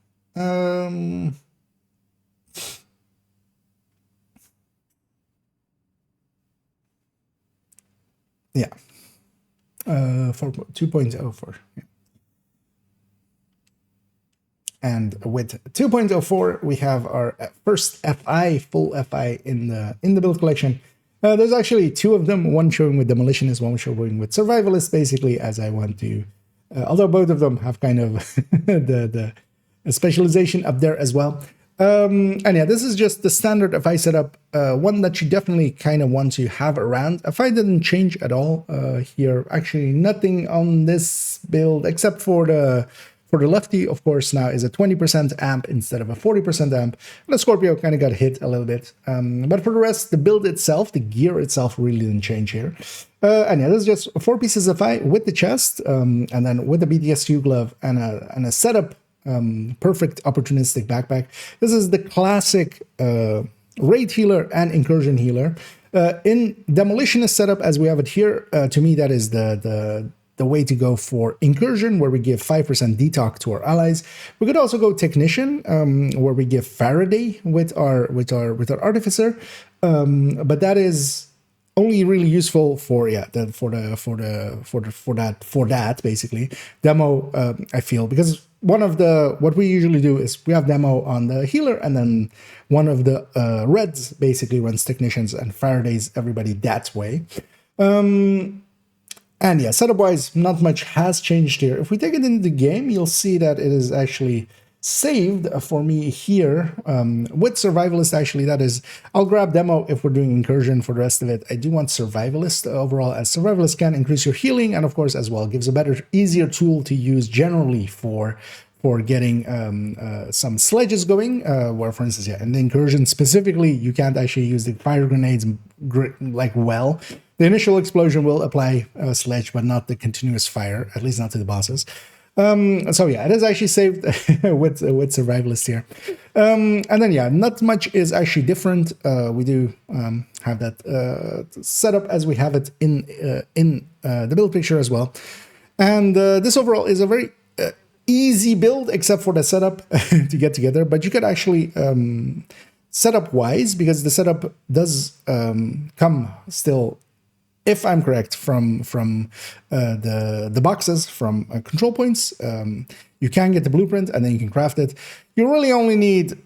Yeah. 2.04. Yeah. And with 2.04, we have our first FI, full FI in the build collection. There's actually two of them, one showing with Demolitionist, one showing with Survivalist, basically, as I want to, although both of them have kind of the specialization up there as well. And yeah, this is just the standard FI setup, one that you definitely kind of want to have around. FI didn't change at all here. Actually, nothing on this build except for the lefty, of course, now is a 20% amp instead of a 40% amp. And the Scorpio kind of got hit a little bit. But for the rest, the build itself, the gear itself really didn't change here. And yeah, this is just 4 pieces of FI with the chest, and then with the BTS2 glove and a setup, perfect opportunistic backpack. This is the classic raid healer and incursion healer. In Demolitionist setup, as we have it here, to me, that is the way to go for incursion, where we give 5% detox to our allies. We could also go technician, where we give Faraday with our artificer, but that is only really useful for that basically demo. I feel, because what we usually do is we have demo on the healer, and then one of the reds basically runs technicians, and Faraday's everybody that way. And yeah, setup-wise, not much has changed here. If we take it into the game, you'll see that it is actually saved for me here with Survivalist. Actually, that is, I'll grab Demo if we're doing Incursion. For the rest of it, I do want Survivalist overall, as Survivalist can increase your healing, and of course, as well, gives a better, easier tool to use generally for getting some sledges going, where, for instance, yeah, in the Incursion specifically, you can't actually use the fire grenades like well. The initial explosion will apply a sledge, but not the continuous fire, at least not to the bosses. So yeah, it is actually saved with Survivalist here. And then yeah, not much is actually different. We do have that setup as we have it in the build picture as well. And this overall is a very easy build, except for the setup to get together. But you could actually setup wise, because the setup does come still, if I'm correct, from the boxes, from control points. You can get the blueprint and then you can craft it. You really only need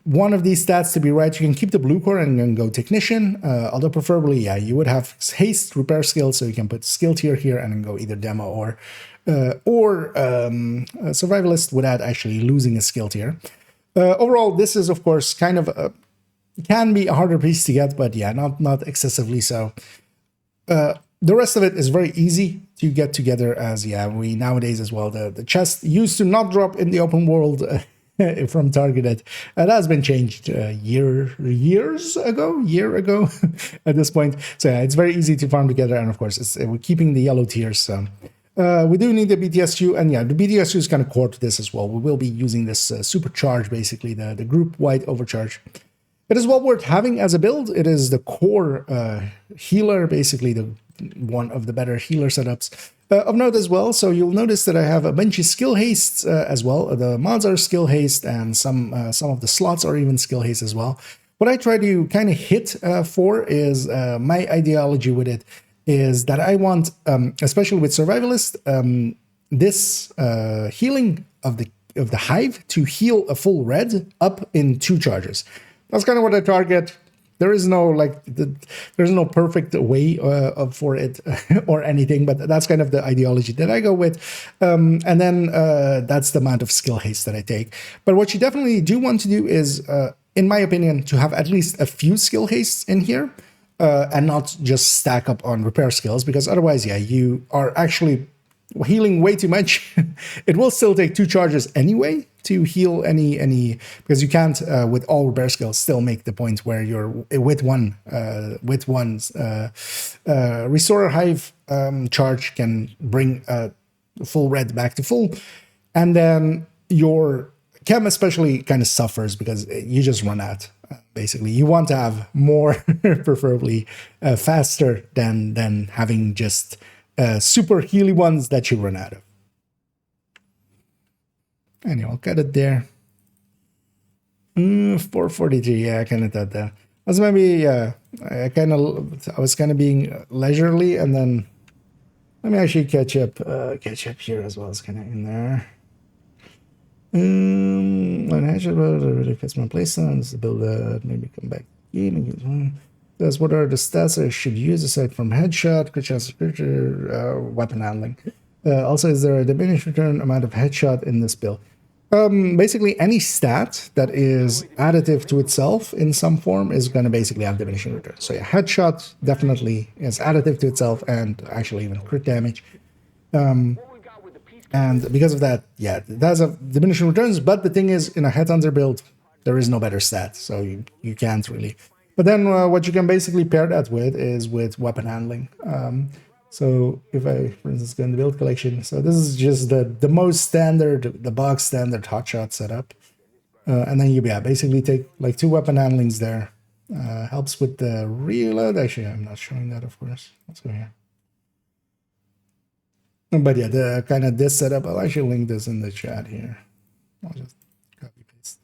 one of these stats to be right. You can keep the blue core and then go technician, although preferably, yeah, you would have haste, repair skill, so you can put skill tier here and then go either demo or survivalist without actually losing a skill tier. Overall, this is of course kind of can be a harder piece to get, but yeah, not excessively so. The rest of it is very easy to get together, as yeah, we nowadays as well, the chest used to not drop in the open world from targeted. That has been changed year ago at this point. So yeah, it's very easy to farm together, and of course we're keeping the yellow tiers. So we do need the BTS2, and yeah, the BTS2 is kind of core to this as well. We will be using this supercharge, basically the group-wide overcharge. It is well worth having as a build. It is the core healer, basically the one of the better healer setups. Of note as well, so you'll notice that I have a bunch of skill hastes as well. The mods are skill haste, and some of the slots are even skill haste as well. What I try to kind of hit for is my ideology with it is that I want, especially with survivalist, this healing of the hive to heal a full red up in 2 charges. That's kind of what I target. There is no there's no perfect way for it or anything, but that's kind of the ideology that I go with. And then that's the amount of skill haste that I take. But what you definitely do want to do is, in my opinion, to have at least a few skill hastes in here and not just stack up on repair skills, because otherwise, yeah, you are actually healing way too much. It will still take 2 charges anyway to heal any because you can't with all repair skills still make the point where you're with one Restorer Hive charge can bring full red back to full, and then your chem especially kind of suffers because you just run out. Basically, you want to have more, preferably faster than having just super healy ones that you run out of. Anyway, I'll cut it there. 443. Yeah, I kind of thought that. That's maybe. I was kind of being leisurely, and then let me actually catch up here as well. It's kind of in there. When I should really fix my placements to build maybe come back in. That's what are the stats I should use aside from headshot, crit chance, weapon handling. Also, is there a diminished return amount of headshot in this build? Basically, any stat that is additive to itself in some form is going to basically have diminishing return. So yeah, headshot definitely is additive to itself, and actually even crit damage. And because of that, yeah, it has a diminishing returns. But the thing is, in a Headhunter build, there is no better stat, so you can't really. But then what you can basically pair that with is with weapon handling. So if I, for instance, go in the build collection, so this is just the most standard, the box standard hotshot setup. And then you basically take like 2 weapon handlings there. Helps with the reload. Actually, I'm not showing that, of course. Let's go here. But yeah, the kind of this setup, I'll actually link this in the chat here. I'll just copy paste.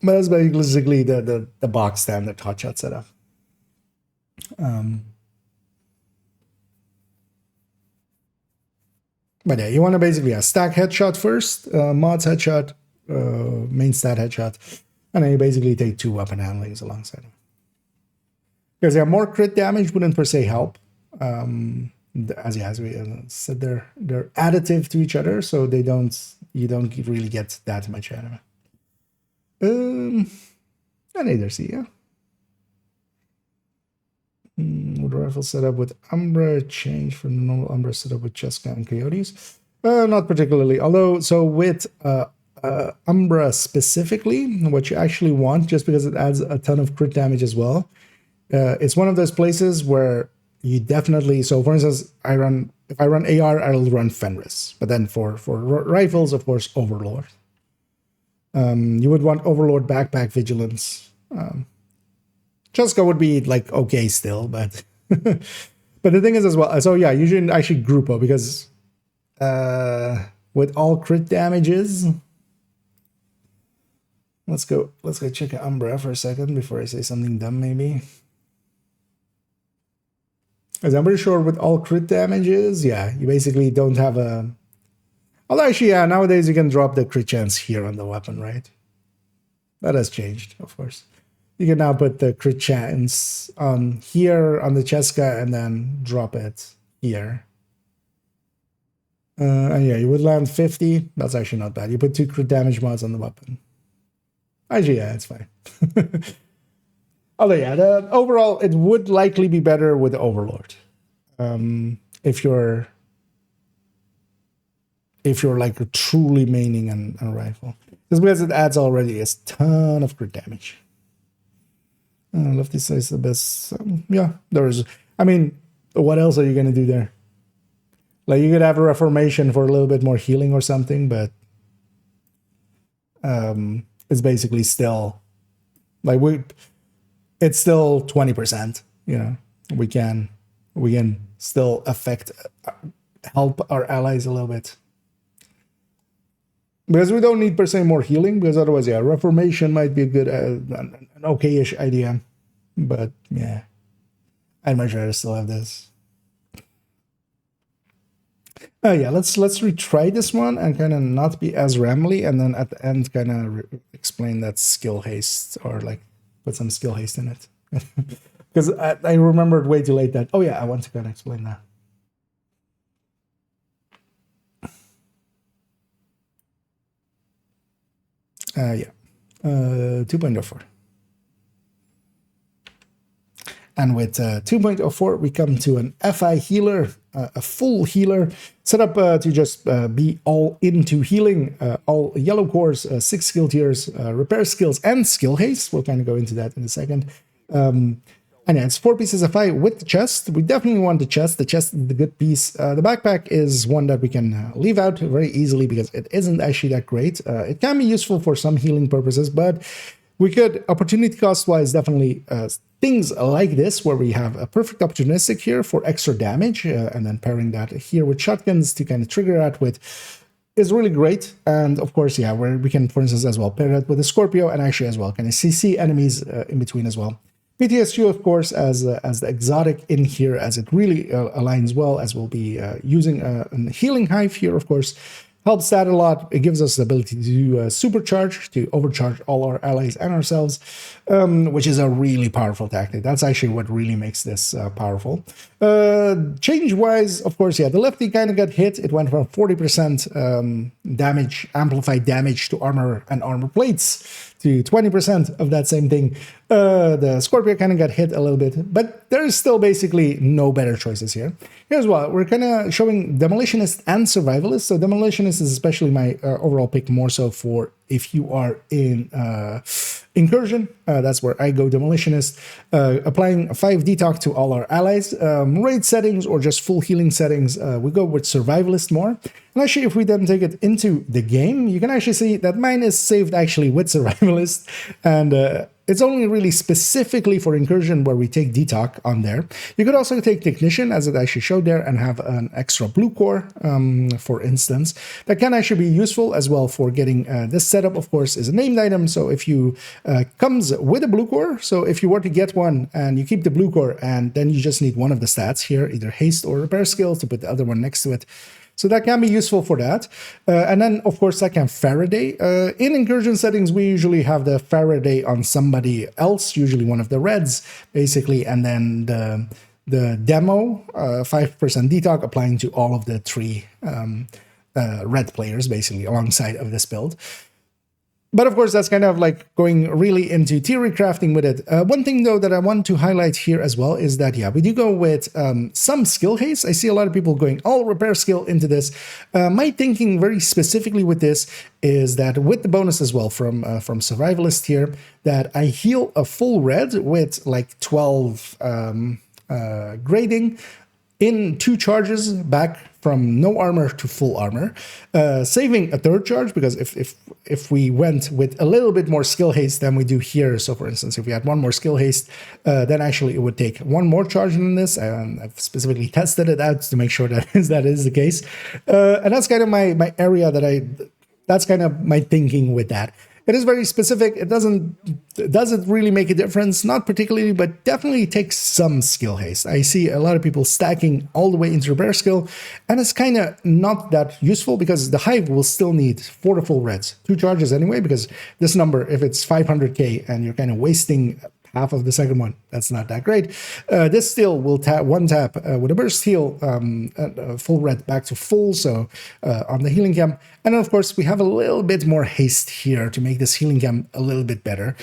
But that's basically the box standard hotshot setup. But yeah, you want to basically stack headshot first, mods headshot, main stat headshot, and then you basically take 2 weapon handlings alongside them. Because yeah, more crit damage wouldn't per se help. As we said, they're additive to each other, so you don't really get that much out of it. I neither see, yeah. Would rifle setup with Umbra change from the normal Umbra setup with Cheska and Coyotes? Not particularly. Although, so with Umbra specifically, what you actually want, just because it adds a ton of crit damage as well, it's one of those places where you definitely. So, for instance, if I run AR, I'll run Fenris. But then for rifles, of course, Overlord. You would want Overlord backpack vigilance. Cheska would be like okay still, but but the thing is as well. So yeah, you shouldn't actually group up because with all crit damages. Let's go check Umbra for a second before I say something dumb maybe. Because I'm pretty sure with all crit damages, yeah, you basically don't have a. Although actually, yeah, nowadays you can drop the crit chance here on the weapon, right? That has changed, of course. You can now put the crit chance on here on the Cheska and then drop it here. And yeah, you would land 50. That's actually not bad. You put 2 crit damage mods on the weapon. Actually, yeah, it's fine. Although, yeah, overall, it would likely be better with Overlord. If you're like truly maining a rifle. Just because it adds already a ton of crit damage. Lefty says the best. Yeah, there's. I mean, what else are you going to do there? Like, you could have a Reformation for a little bit more healing or something, but it's basically still like it's still 20%. We can still help our allies a little bit. Because we don't need per se more healing, because otherwise, yeah, Reformation might be a good, an okay-ish idea. But yeah, I'd much rather still have this. Oh yeah, let's retry this one and kind of not be as rambly, and then at the end kind of explain that skill haste, or like put some skill haste in it. Because I remembered way too late that, oh yeah, I want to kind of explain that. Yeah, 2.04. And with 2.04, we come to an FI healer, a full healer, set up to just be all into healing, all yellow cores, 6 skill tiers, repair skills, and skill haste. We'll kind of go into that in a second. And yeah, it's 4 pieces of FI with the chest. We definitely want the chest. The chest is the good piece. The backpack is one that we can leave out very easily because it isn't actually that great. It can be useful for some healing purposes, but we could, opportunity cost-wise, definitely things like this, where we have a perfect opportunistic here for extra damage, and then pairing that here with shotguns to kind of trigger that with, is really great. And of course, yeah, where we can, for instance, as well, pair that with a Scorpio, and actually as well, kind of CC enemies in between as well. PTSU, of course, as the exotic in here, as it really aligns well, as we'll be using a healing hive here, of course. Helps that a lot. It gives us the ability to do supercharge, to overcharge all our allies and ourselves, which is a really powerful tactic. That's actually what really makes this powerful. Change-wise, of course, yeah, the lefty kind of got hit. It went from 40% damage, amplified damage to armor and armor plates, to 20% of that same thing. The Scorpio kind of got hit a little bit, but there is still basically no better choices here. Here's what we're kind of showing: Demolitionist and Survivalist. So Demolitionist is especially my overall pick, more so for if you are in Incursion. That's where I go Demolitionist. Applying 5 detox to all our allies. Raid settings or just full healing settings, we go with Survivalist more. And actually, if we then take it into the game, you can actually see that mine is saved actually with Survivalist. And it's only really specifically for Incursion where we take detox on there. You could also take Technician, as it actually showed there, and have an extra blue core, for instance. That can actually be useful as well for getting this setup, of course, is a named item. So if you comes with a blue core, so if you were to get one and you keep the blue core, and then you just need one of the stats here, either haste or repair skills, to put the other one next to it. So that can be useful for that. And then, of course, that can Faraday. In Incursion settings, we usually have the Faraday on somebody else, usually one of the reds, basically. And then the demo, 5% detox, applying to all of the 3 red players, basically, alongside of this build. But of course, that's kind of like going really into theory crafting with it. One thing, though, that I want to highlight here as well is that, yeah, we do go with some skill haste. I see a lot of people going all repair skill into this. My thinking very specifically with this is that with the bonus as well from Survivalist here, that I heal a full red with like 12 grading in 2 charges back from no armor to full armor, saving a 3rd charge, because if we went with a little bit more skill haste than we do here, so for instance, if we had 1 more skill haste, then actually it would take 1 more charge than this, and I've specifically tested it out to make sure that is the case. And that's kind of my area that's kind of my thinking with that. It is very specific. It doesn't really make a difference, not particularly, but definitely takes some skill haste. I see a lot of people stacking all the way into repair skill, and it's kind of not that useful because the hive will still need 4 to full reds, 2 charges anyway, because this number, if it's 500k and you're kind of wasting half of the second one, that's not that great. This still will one tap with a burst heal, full red back to full, so on the healing chem. And then of course we have a little bit more haste here to make this healing chem a little bit better.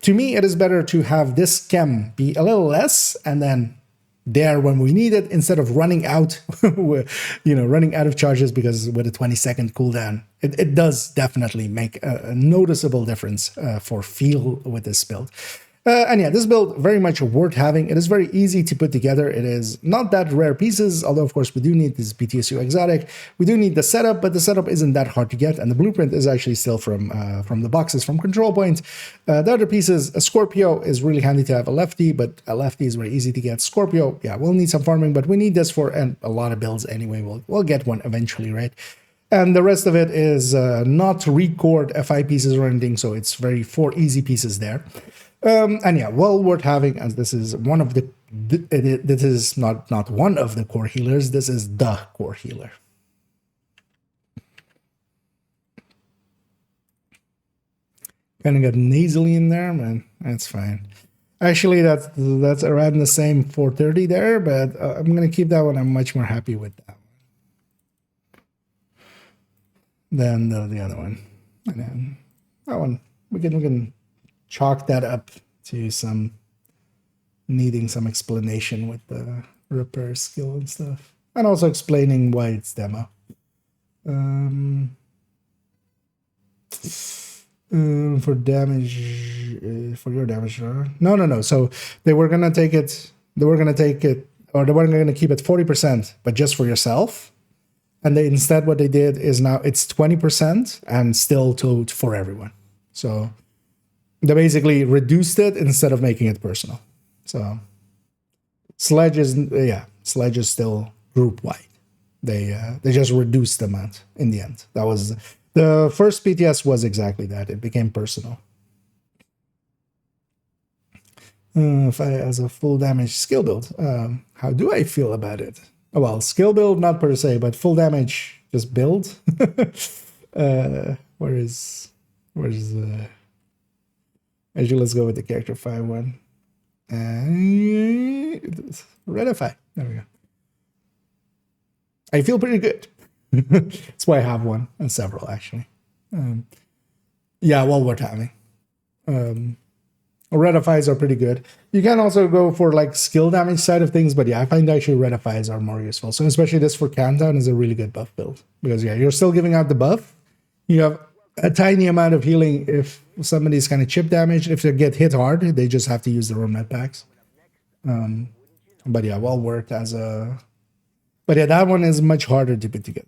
To me, it is better to have this chem be a little less and then there when we need it, instead of running out, running out of charges, because with a 20-second cooldown, it does definitely make a noticeable difference for feel with this build. And yeah, this build very much worth having. It is very easy to put together. It is not that rare pieces, although of course we do need this PTSU exotic. We do need the setup, but the setup isn't that hard to get, and the blueprint is actually still from the boxes from Control Point. The other pieces, a Scorpio is really handy to have a lefty, but a lefty is very easy to get. Scorpio, yeah, we'll need some farming, but we need this for and a lot of builds anyway. We'll get one eventually, right? And the rest of it is not record FI pieces or anything, so it's very 4 easy pieces there. And yeah, well worth having, as this is one of the, this is not one of the core healers, this is the core healer. Kind of got nasally in there, man, that's fine. Actually, that's around the same 430 there, but I'm going to keep that one. I'm much more happy with that one than the other one. And then that one, we can chalk that up to some needing some explanation with the repair skill and stuff, and also explaining why it's demo. For damage, for your damage, no. So they were gonna take it, or they were gonna keep it 40%, but just for yourself. And they instead, what they did is now it's 20% and still for everyone. So they basically reduced it instead of making it personal. So Sledge is still group wide. They just reduced the amount in the end. That was the first PTS was exactly that. It became personal. If I as a full damage skill build, how do I feel about it? Oh, well, skill build not per se, but full damage just build. Where's actually, let's go with the character 5-1. Redify. There we go. I feel pretty good. That's why I have one and several actually. Yeah, well worth having. Redifies are pretty good. You can also go for like skill damage side of things, but yeah, I find actually Redifies are more useful. So especially this for Countdown is a really good buff build because yeah, you're still giving out the buff. You have a tiny amount of healing if somebody's kind of chip damaged. If they get hit hard, they just have to use their own med packs. But yeah, well worth as a. But yeah, that one is much harder to put together.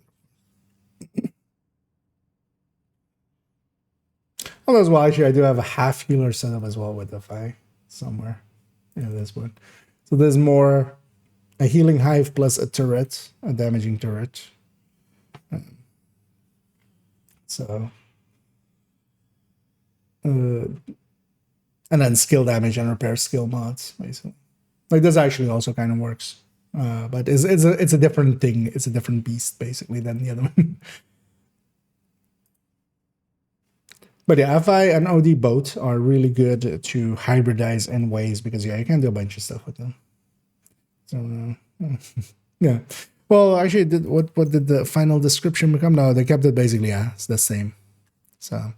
Although as well, actually, I do have a half healer setup as well with the Fi somewhere. Yeah, this one. So there's more a healing hive plus a turret, a damaging turret. And then skill damage and repair skill mods, basically. Like this actually also kind of works, but it's a different thing. It's a different beast basically than the other one. But yeah, FI and OD both are really good to hybridize in ways because yeah, you can do a bunch of stuff with them. So yeah. Well, actually, what did the final description become? No, they kept it basically it's the same. So.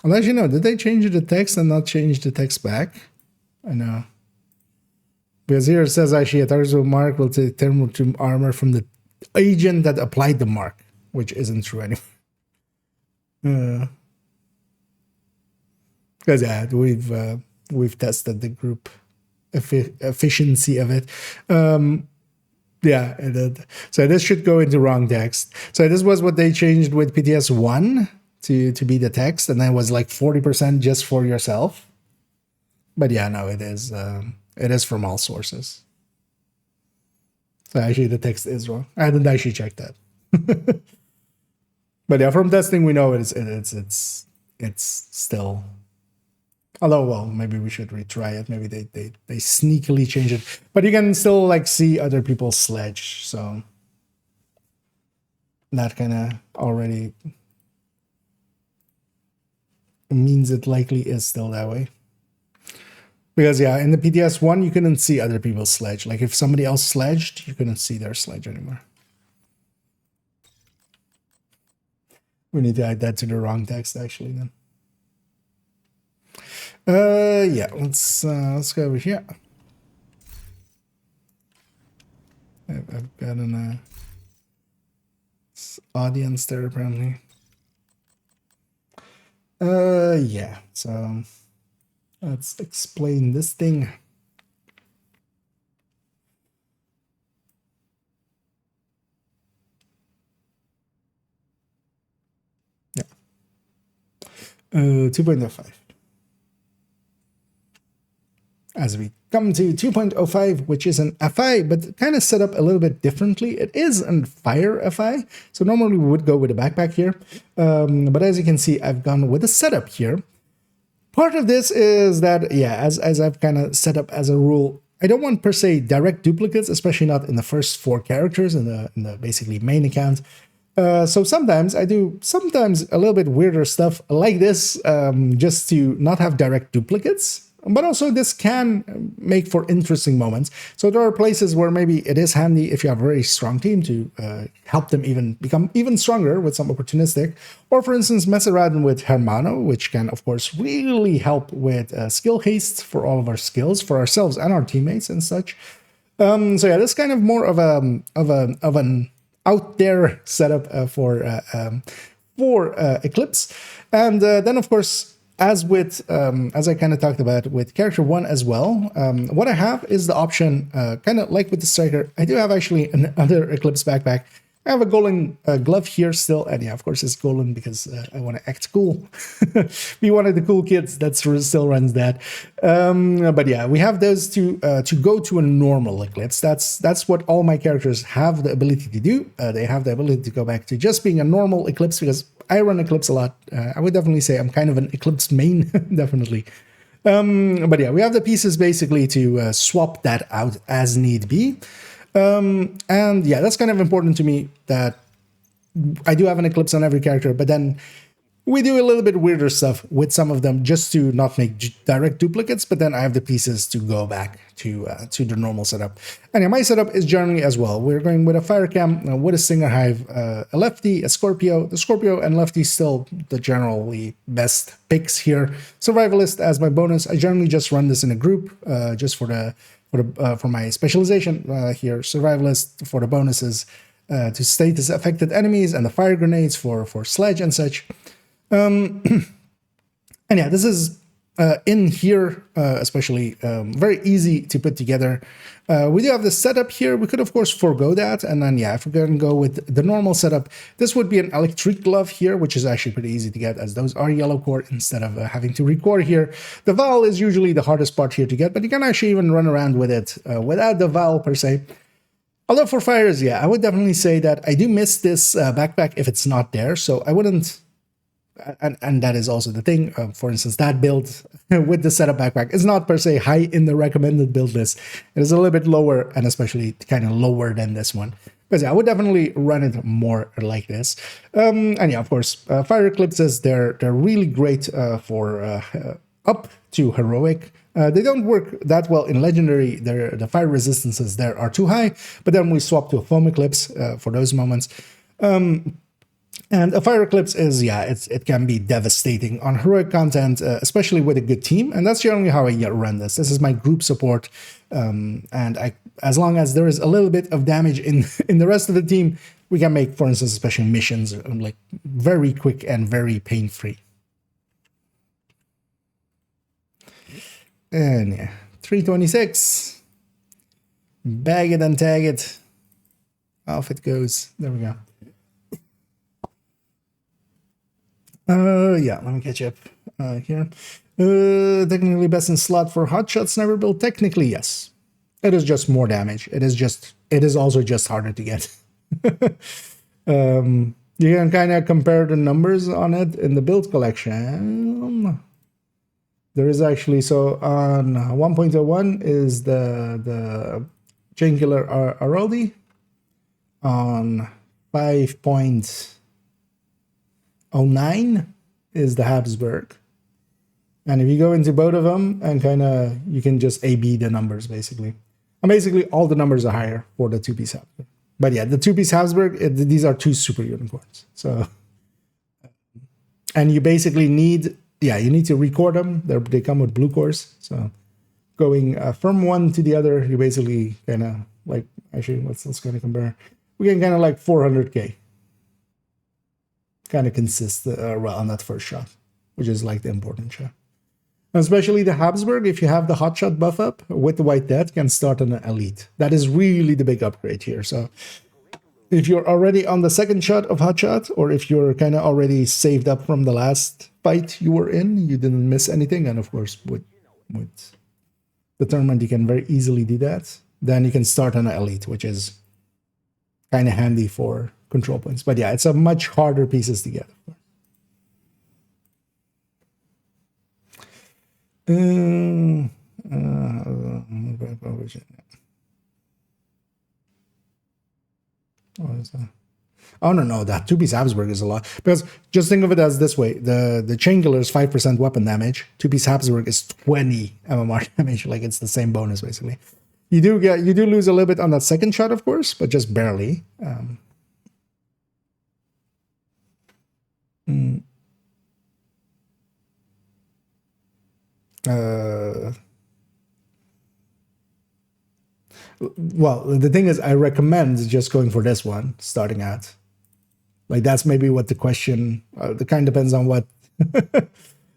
Unless you know, did they change the text and not change the text back? I know. Because here it says actually a target mark will take thermal armor from the agent that applied the mark, which isn't true anymore. Because yeah, we've tested the group efficiency of it. Yeah, so this should go into wrong text. So this was what they changed with PTS 1 to be the text, and then it was like 40% just for yourself. But yeah, no, it is from all sources. So actually the text is wrong. I didn't actually check that. But yeah, from testing we know it's still. Although, well, maybe we should retry it. Maybe they sneakily change it. But you can still like see other people's sledge. So that kind of already means it likely is still that way. Because yeah, in the PTS 1, you couldn't see other people's sledge. Like if somebody else sledged, you couldn't see their sledge anymore. We need to add that to the wrong text actually then. Yeah, let's go over here. I've got an audience there apparently. Yeah, so let's explain this thing. Yeah. 2.05. As we come to 2.05, which is an FI, but kind of set up a little bit differently. It is a fire FI, so normally we would go with a backpack here. But as you can see, I've gone with a setup here. Part of this is that, yeah, as I've kind of set up as a rule, I don't want per se direct duplicates, especially not in the first 4 characters in the basically main account. So sometimes I do a little bit weirder stuff like this, just to not have direct duplicates. But also this can make for interesting moments. So there are places where maybe it is handy if you have a very strong team to help them become even stronger with some opportunistic. Or for instance, mess around with Hermano, which can of course really help with skill haste for all of our skills, for ourselves and our teammates and such. So yeah, this is kind of more of an out there setup for Eclipse. And then of course, as I kind of talked about with character 1 as well, what I have is the option, kind of like with the striker, I do have actually another Eclipse backpack. I have a golden glove here still, and yeah, of course it's golden because I want to act cool. Be one of the cool kids that still runs that. But yeah, we have those to go to a normal Eclipse. That's what all my characters have the ability to do. They have the ability to go back to just being a normal Eclipse because I run Eclipse a lot. I would definitely say I'm kind of an Eclipse main, definitely. But yeah, we have the pieces basically to swap that out as need be. And yeah, that's kind of important to me that I do have an Eclipse on every character, but then we do a little bit weirder stuff with some of them just to not make direct duplicates, but then I have the pieces to go back to the normal setup. And yeah, my setup is generally as well. We're going with a Fire Cam, with a Stinger Hive, a Lefty, a Scorpio. The Scorpio and Lefty still the generally best picks here. Survivalist as my bonus. I generally just run this in a group, just for my specialization here. Survivalist for the bonuses to status affected enemies, and the fire grenades for sledge and such. And yeah, this is in here, especially very easy to put together. We do have the setup here. We could of course forego that, and then yeah, if we're going to go with the normal setup, this would be an electric glove here, which is actually pretty easy to get as those are yellow core instead of having to record here. The Val is usually the hardest part here to get, but you can actually even run around with it without the Val per se. Although for fires, yeah, I would definitely say that I do miss this backpack if it's not there, so I wouldn't. And that is also the thing. For instance, that build with the setup backpack is not per se high in the recommended build list. It is a little bit lower, and especially kind of lower than this one. But yeah, I would definitely run it more like this. And yeah, of course, fire eclipses, they're really great for up to heroic. They don't work that well in legendary. The fire resistances there are too high. But then we swap to a foam eclipse for those moments. And a fire eclipse is, yeah, it can be devastating on heroic content, especially with a good team. And that's generally how I run this. This is my group support. And as long as there is a little bit of damage in the rest of the team, we can make, for instance, special missions like very quick and very pain-free. And yeah, 326. Bag it and tag it. Off it goes. There we go. Yeah, let me catch up here. Technically best in slot for hotshots never built. Technically, yes. It is just more damage. It is also just harder to get. You can kind of compare the numbers on it in the build collection. There is actually, so on 1.01 is the Chainkiller Araldi. On 5.09 is the Habsburg. And if you go into both of them and kind of, you can just A-B the numbers basically. And basically all the numbers are higher for the two-piece Habsburg. But yeah, the two-piece Habsburg, these are two super unicorns. So, and you basically need, you need to record them. They come with blue cores. So going from one to the other, you basically kind of like, actually, let's kind of compare. We can kind of like 400K. kind of consist on that first shot, which is like the important shot. Especially the Habsburg, if you have the hotshot buff up with the White Death, can start on an elite. That is really the big upgrade here. So if you're already on the second shot of hotshot, or if you're kind of already saved up from the last fight you were in, you didn't miss anything, and of course with Determined you can very easily do that, then you can start on an elite, which is kind of handy for control points. But yeah, it's a much harder pieces to get. What is that? Oh no, that 2-piece Habsburg is a lot. Because just think of it as this way: the Chain Killer is 5% weapon damage. 2-piece Habsburg is 20 MMR damage. Like it's the same bonus basically. You do lose a little bit on that second shot, of course, but just barely. Well, the thing is, I recommend just going for this one, starting out. Like that's maybe what the question. It kind of depends on what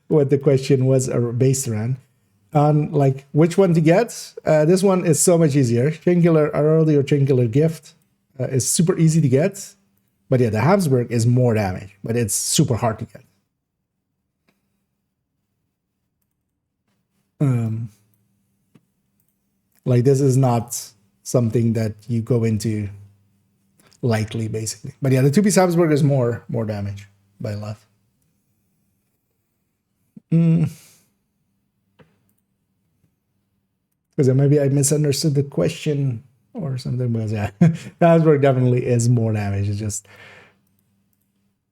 what the question was based around. On like which one to get. This one is so much easier. Chain Killer, our earlier Chain Killer gift is super easy to get, but yeah, the Habsburg is more damage, but it's super hard to get. Like this is not something that you go into lightly, basically. But yeah, the 2-piece Habsburg is more damage by a lot. Because maybe I misunderstood the question or something. But yeah, the Habsburg definitely is more damage. It's just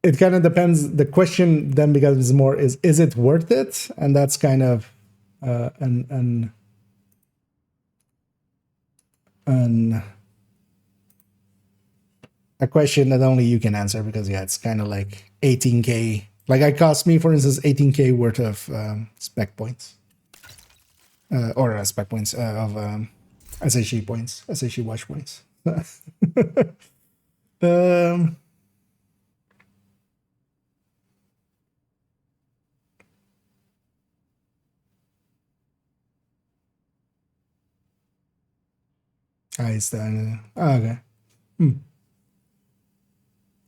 it kind of depends. The question then becomes more is it worth it? And that's kind of an a question that only you can answer, because yeah, it's kind of like 18k. Like it cost me, for instance, 18k worth of spec points, or spec points of SHE points, SHE watch points. I stand. Okay.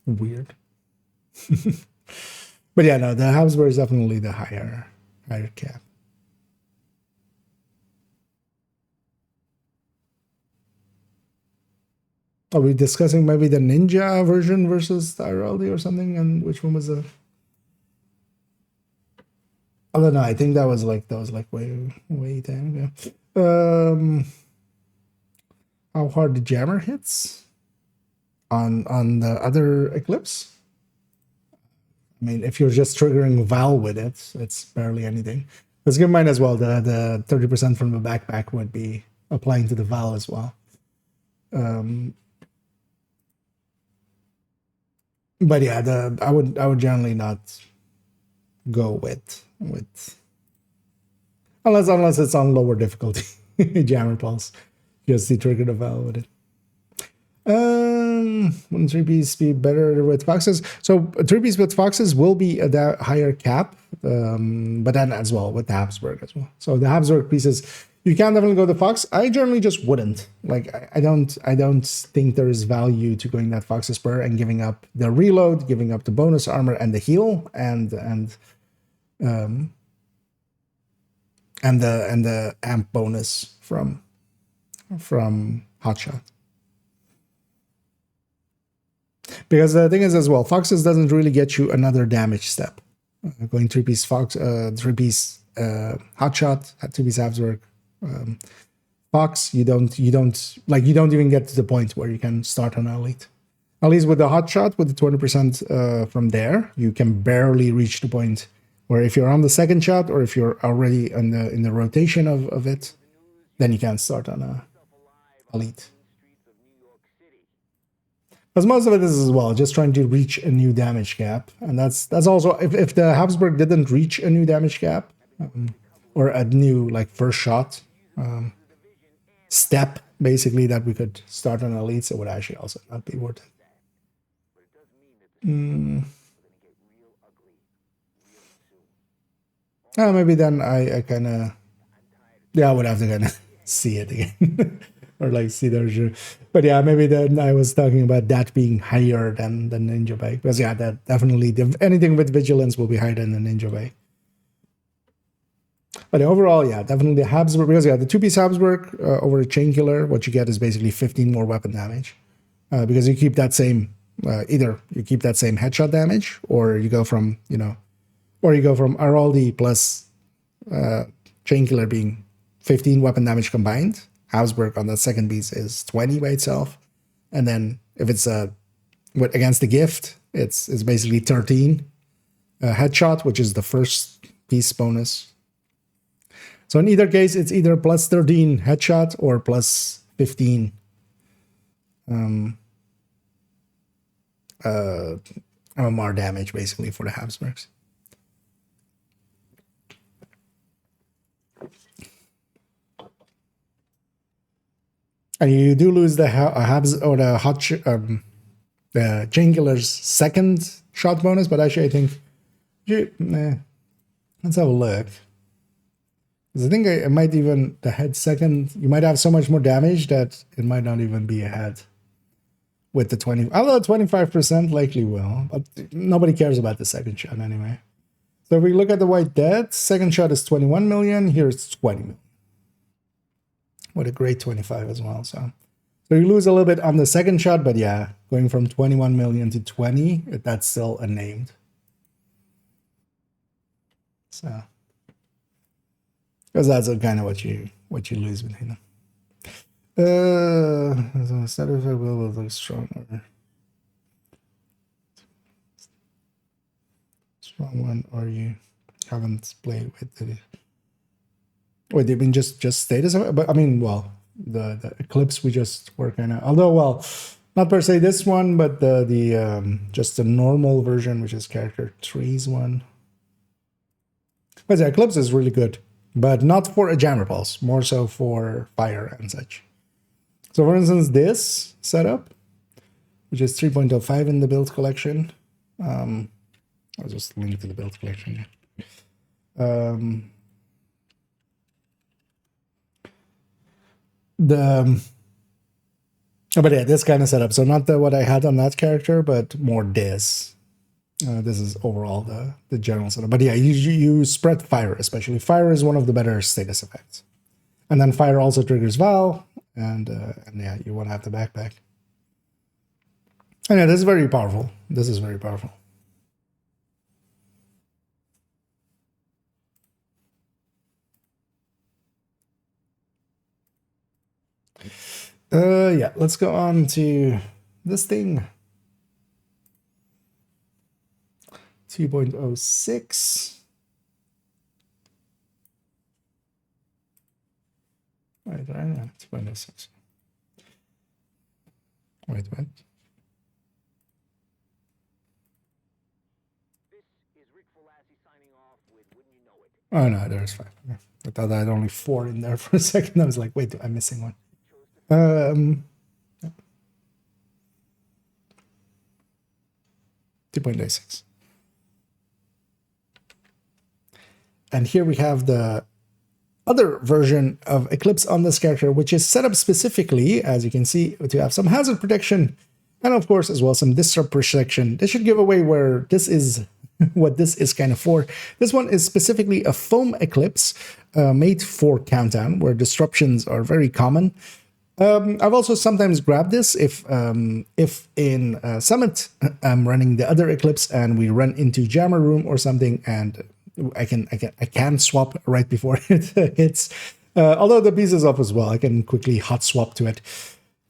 Weird. But yeah, no, the Habsburg is definitely the higher cap. Are we discussing maybe the Ninja version versus the Iraldi or something? And which one was the? I don't know. I think that was like way time ago. How hard the jammer hits on the other Eclipse. I mean, if you're just triggering Val with it, it's barely anything. Let's keep in mind as well, the 30% from the backpack would be applying to the Val as well. But yeah, I would generally not go with unless it's on lower difficulty jammer pulse. Just to trigger the Val with it. Wouldn't 3-piece be better with Foxes? So 3-piece with Foxes will be a higher cap, but then as well with the Habsburg as well. So the Habsburg pieces, you can definitely go the Fox. I generally just wouldn't. Like I don't think there is value to going that Fox's spur and giving up the reload, giving up the bonus armor and the heal, and the amp bonus from Hotshot. Because the thing is as well, Foxes doesn't really get you another damage step. Going 3-piece Fox, 3-piece Hotshot, 2-piece Habsburg, Fox, you don't even get to the point where you can start on elite. At least with the Hotshot, with the 20% from there, you can barely reach the point where if you're on the second shot or if you're already in the rotation of it, then you can start on a elite. Because most of it is as well just trying to reach a new damage cap, and that's also if the Habsburg didn't reach a new damage cap or a new like first shot step basically that we could start on elites, it would actually also not be worth it. Maybe then I kind of, yeah, I would have to kind of see it again. Or like see the original. But yeah, maybe then I was talking about that being higher than the Ninja Bike. Because yeah, that definitely, anything with vigilance will be higher than the Ninja Bike. But overall, yeah, definitely Habsburg. Because yeah, the two-piece Habsburg over a Chain Killer, what you get is basically 15 more weapon damage. Because you keep that same, either you keep that same headshot damage, or you go from, or you go from Araldi plus Chain Killer being 15 weapon damage combined. Habsburg on that second piece is 20 by itself. And then if it's against the gift, it's basically 13 headshot, which is the first piece bonus. So in either case, it's either plus 13 headshot or plus 15 MMR damage, basically, for the Habsburgs. And you do lose the Habs or the the Chain Killer's second shot bonus, but actually I think, let's have a look. Because I think it might even, the head second, you might have so much more damage that it might not even be a head with the 20, although 25% likely will, but nobody cares about the second shot anyway. So if we look at the White Death, second shot is 21 million, here it's 20 million. With a great 25 as well, so you lose a little bit on the second shot, but yeah, going from 21 million to 20, that's still unnamed. So, because that's kind of what you lose with him. Instead of a will look stronger. Strong one, or you haven't played with the. Wait, you mean just status? But I mean, well, the Eclipse we just were kind of, although, well, not per se this one, but the just the normal version, which is character trees one. But the Eclipse is really good, but not for a Jammer Pulse, more so for fire and such. So for instance, this setup, which is 3.05 in the build collection. I'll just link to the build collection. But yeah, this kind of setup. So not what I had on that character, but more this. This is overall the general setup. But yeah, you spread fire, especially. Fire is one of the better status effects. And then fire also triggers Val, and yeah, you want to have the backpack. And yeah, this is very powerful. This is very powerful. Yeah, let's go on to this thing. 2.06. Right, 2.06. Wait. This is Rick Falassi signing off with Wouldn't You Know It. Oh no, there's 5. I thought I had only 4 in there for a second. I was like, wait, I'm missing one. 2.96. And here we have the other version of Eclipse on this character, which is set up specifically, as you can see, to have some hazard protection, and of course, as well, some disrupt protection. This should give away where this is, what this is kind of for. This one is specifically a foam Eclipse made for Countdown, where disruptions are very common. I've also sometimes grabbed this if in Summit I'm running the other Eclipse and we run into Jammer Room or something, and I can swap right before it hits. Although the piece is up as well, I can quickly hot swap to it.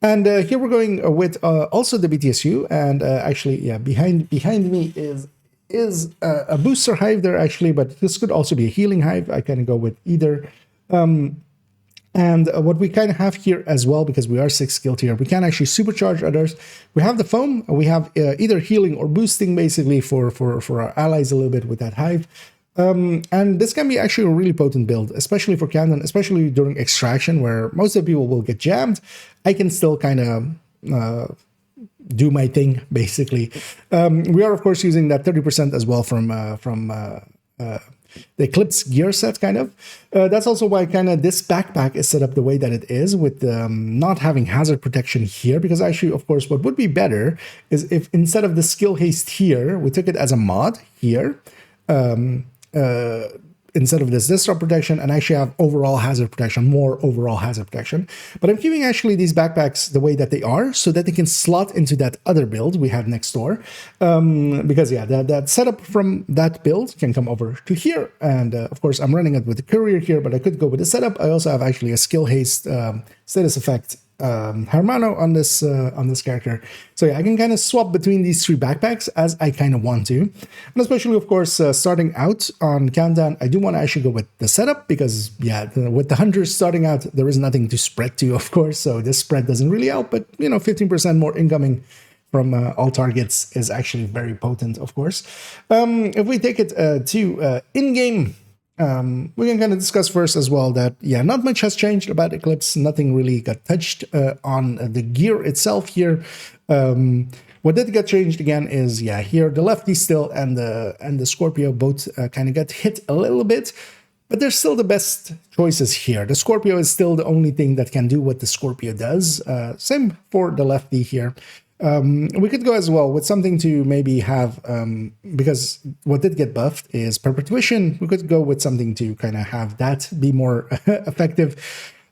And here we're going with also the BTSU, and actually, yeah, behind me is a booster hive there actually, but this could also be a healing hive. I kind of go with either. And what we kind of have here as well, because we are 6 skill tier, we can actually supercharge others. We have the foam, we have either healing or boosting basically for our allies a little bit with that hive. And this can be actually a really potent build, especially for Countdown, especially during extraction, where most of the people will get jammed. I can still kind of do my thing, basically. We are, of course, using that 30% as well from the Eclipse gear set, kind of. That's also why kind of this backpack is set up the way that it is, with not having hazard protection here, because actually, of course, what would be better is if instead of the skill haste here, we took it as a mod here, instead of this disrupt protection, and actually have overall hazard protection, more overall hazard protection. But I'm keeping actually these backpacks the way that they are, so that they can slot into that other build we have next door. Because yeah, that setup from that build can come over to here. And of course, I'm running it with the courier here, but I could go with the setup. I also have actually a skill haste status effect Hermano on this character. So yeah, I can kind of swap between these three backpacks as I kind of want to. And especially, of course, starting out on Countdown, I do want to actually go with the setup because, yeah, with the Hunters starting out, there is nothing to spread to, of course. So this spread doesn't really help, but, 15% more incoming from all targets is actually very potent, of course. If we take it to in-game, we can kind of discuss first as well that, yeah, not much has changed about Eclipse. Nothing really got touched on the gear itself here. What did get changed again is, yeah, here the Lefty still and the Scorpio both kind of got hit a little bit, but they're still the best choices here. The Scorpio is still the only thing that can do what the Scorpio does. Same for the Lefty here. We could go as well with something to maybe have, because what did get buffed is Perpetuation. We could go with something to kind of have that be more effective.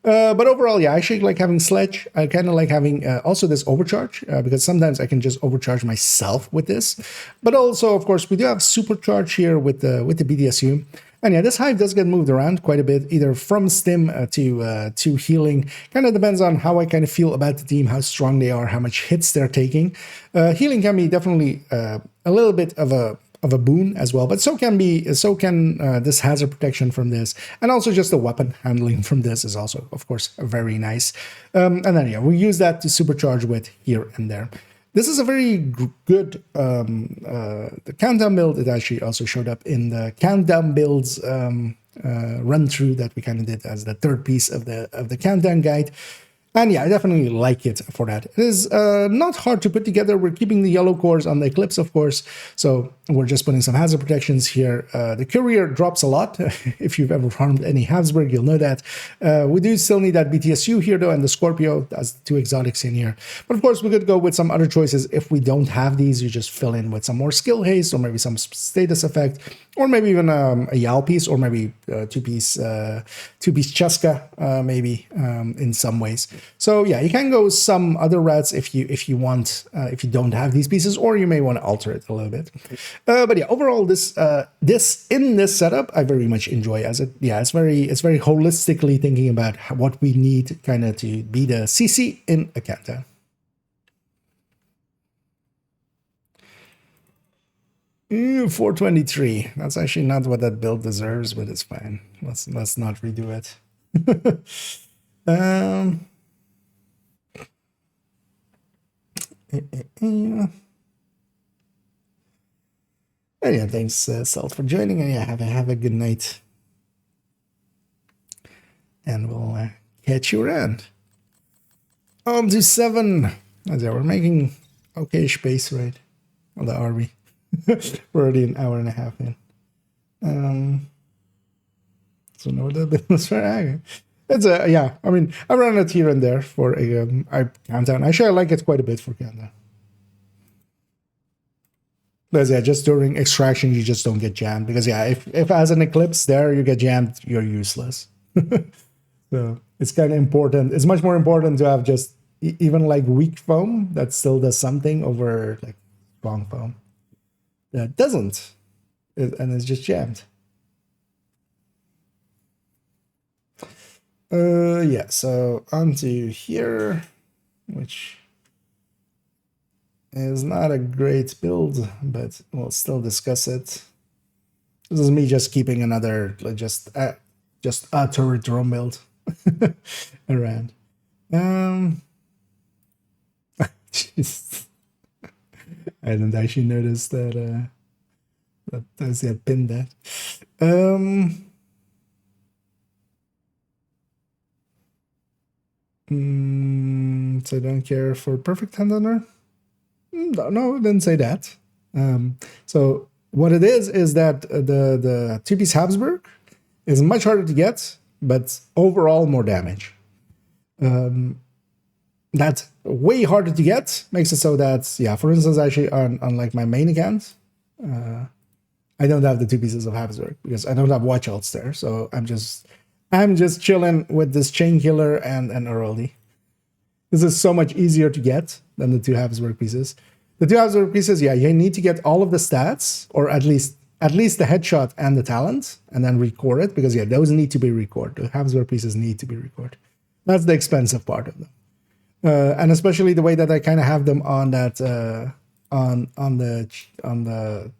But overall, yeah, I actually like having Sledge. I kind of like having also this Overcharge, because sometimes I can just overcharge myself with this. But also, of course, we do have Supercharge here with the BDSU. And yeah, this Hive does get moved around quite a bit, either from stim to healing. Kind of depends on how I kind of feel about the team, how strong they are, how much hits they're taking. Healing can be definitely a little bit of a boon as well, but so can this hazard protection from this, and also just the weapon handling from this is also, of course, very nice. And then yeah, we use that to supercharge with here and there. This is a very good the countdown build. It actually also showed up in the countdown builds run through that we kind of did as the third piece of the countdown guide. And yeah, I definitely like it for that. It is not hard to put together. We're keeping the yellow cores on the Eclipse, of course. So we're just putting some hazard protections here. The Courier drops a lot. If you've ever farmed any Habsburg, you'll know that. We do still need that BTSU here, though, and the Scorpio as two exotics in here. But of course, we could go with some other choices. If we don't have these, you just fill in with some more skill haste, or maybe some status effect, or maybe even a Yao piece, or maybe two-piece Cheska, maybe in some ways. So yeah, you can go some other routes if you want, if you don't have these pieces, or you may want to alter it a little bit. But yeah, overall, this setup I very much enjoy, as it's very holistically thinking about what we need kind of to be the CC in a countdown. Ooh, 423. That's actually not what that build deserves, but it's fine. Let's not redo it. And yeah, thanks, Salt, for joining. And yeah, have a good night. And we'll catch you around. On to 7. Yeah, we're making okay space, right? Well, are we? We're already an hour and a half in. So no, the business for it's yeah. I mean, I run it here and there for a countdown. Actually, I like it quite a bit for countdown. But yeah, just during extraction, you just don't get jammed, because yeah, if as an Eclipse there you get jammed, you're useless. So it's kind of important. It's much more important to have just even like weak foam that still does something over like strong foam that doesn't, and it's just jammed. Yeah, so onto here, which is not a great build, but we'll still discuss it. This is me just keeping another, like, just a turret drone build around. Jeez. I didn't actually notice that that I pinned that. So I don't care for perfect hand honor. No, I didn't say that. So What it is that the two-piece Habsburg is much harder to get, but overall more damage. That's way harder to get, makes it so that, yeah, for instance, actually on like my main account, I don't have the two pieces of Habsburg because I don't have watch outs there. So I'm just chilling with this Chain Killer and Early. This is so much easier to get than the two Habsburg pieces. The two Habsburg pieces, yeah, you need to get all of the stats, or at least the headshot and the talent, and then record it, because yeah, those need to be recorded. The Habsburg pieces need to be recorded. That's the expensive part of them. And especially the way that I kind of have them on that on the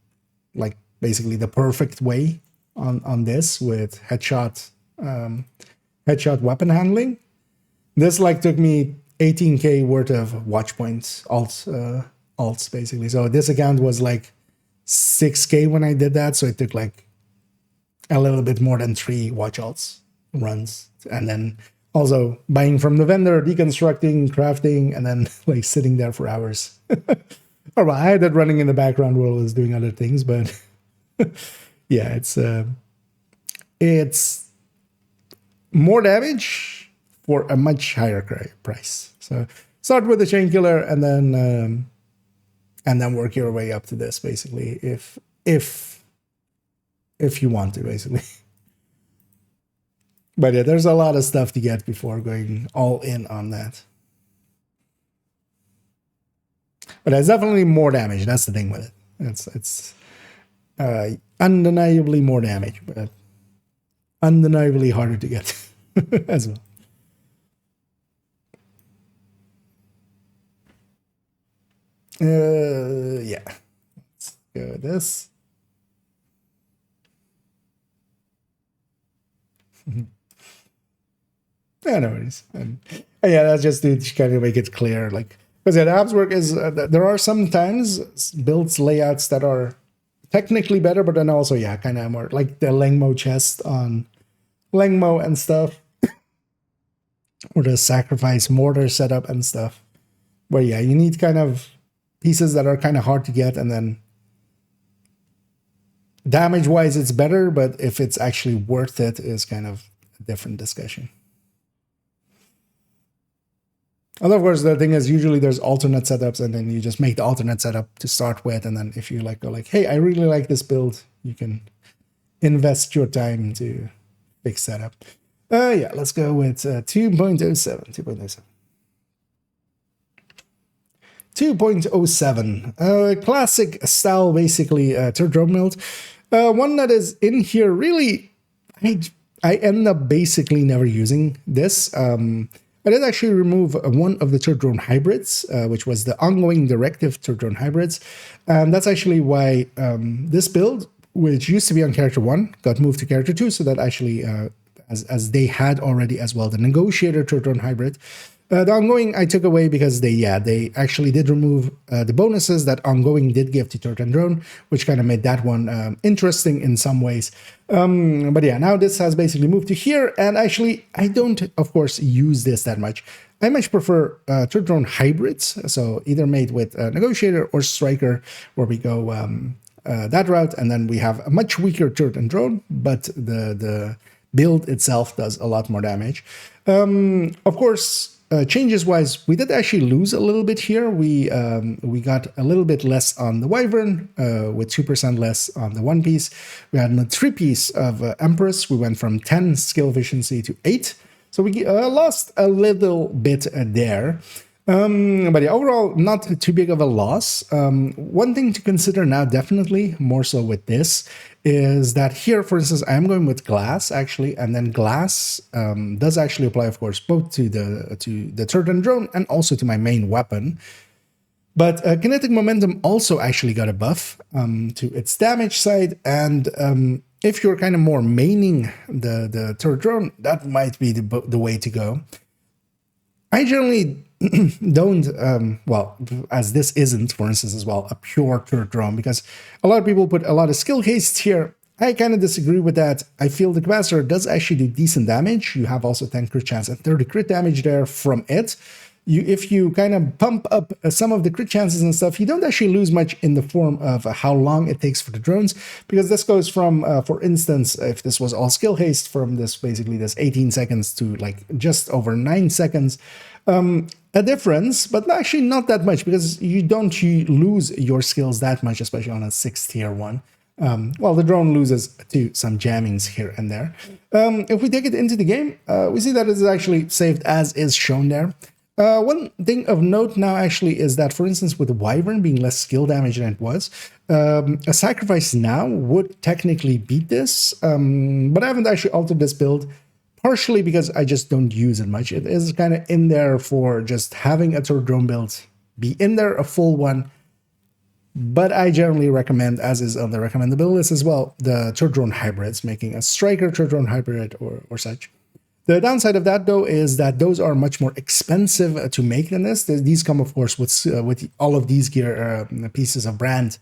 like basically the perfect way on this with headshot weapon handling. This like took me 18k worth of watch points alts basically. So this account was like 6k when I did that, so it took like a little bit more than 3 watch alts runs, and then also buying from the vendor, deconstructing, crafting, and then like sitting there for hours. Or well, I had that running in the background while I was doing other things, but yeah, it's more damage for a much higher price. So start with the Chain Killer and then work your way up to this, basically, if you want to, basically. But yeah, there's a lot of stuff to get before going all in on that. But it's definitely more damage. That's the thing with it. It's undeniably more damage, but undeniably harder to get as well. Yeah. Let's go with this. Yeah, no worries. And yeah, that's just to kind of make it clear. Like, because yeah, the Habsburg is, there are sometimes builds layouts that are technically better, but then also, yeah, kind of more like the Lengmo chest on Lengmo and stuff, or the Sacrifice Mortar setup and stuff, where yeah, you need kind of pieces that are kind of hard to get, and then damage-wise it's better, but if it's actually worth it is kind of a different discussion. Although, of course, the thing is, usually there's alternate setups, and then you just make the alternate setup to start with, and then if you like go like, hey, I really like this build, you can invest your time to fix that up. Yeah, let's go with 2.07. 2.07. Classic style, basically, turret drone build. One that is in here, really, I end up basically never using this. I did actually remove one of the turret drone hybrids, which was the ongoing directive turret drone hybrids. And that's actually why this build, which used to be on character 1, got moved to character 2, so that actually, as they had already as well, the negotiator turret drone hybrid. The ongoing I took away because they actually did remove the bonuses that ongoing did give to turret and drone, which kind of made that one interesting in some ways. But yeah, now this has basically moved to here, and actually I don't, of course, use this that much. I much prefer turret drone hybrids, so either made with negotiator or striker, where we go that route, and then we have a much weaker turret and drone, but the build itself does a lot more damage. Of course, changes wise, we did actually lose a little bit here. We got a little bit less on the Wyvern, with 2% less on the one piece. We had a 3-piece of Empress. We went from 10 skill efficiency to 8. So we lost a little bit there. But yeah, overall, not too big of a loss. One thing to consider now, definitely more so with this, is that here, for instance, I am going with glass actually, and then glass does actually apply, of course, both to the turret and drone and also to my main weapon. But kinetic momentum also actually got a buff to its damage side, and if you're kind of more maining the turret drone, that might be the way to go. I generally don't, well, as this isn't, for instance, as well, a pure turret drone, because a lot of people put a lot of skill hastes here. I kind of disagree with that. I feel the capacitor does actually do decent damage. You have also 10 crit chance and 30 crit damage there from it. if you kind of pump up some of the crit chances and stuff, you don't actually lose much in the form of how long it takes for the drones, because this goes from, for instance, if this was all skill haste, from this basically this 18 seconds to like just over 9 seconds. A difference, but actually not that much, because you don't lose your skills that much, especially on a 6 tier one. Well, the drone loses to some jammings here and there. If we take it into the game, we see that it is actually saved as is shown there. One thing of note now actually is that, for instance, with the Wyvern being less skill damage than it was, a sacrifice now would technically beat this, but I haven't actually altered this build, partially because I just don't use it much. It is kind of in there for just having a turret drone build be in there, a full one. But I generally recommend, as is on the recommendable list as well, the turret drone hybrids, making a striker turret drone hybrid or such. The downside of that, though, is that those are much more expensive to make than this. These come, of course, with all of these gear pieces of brand.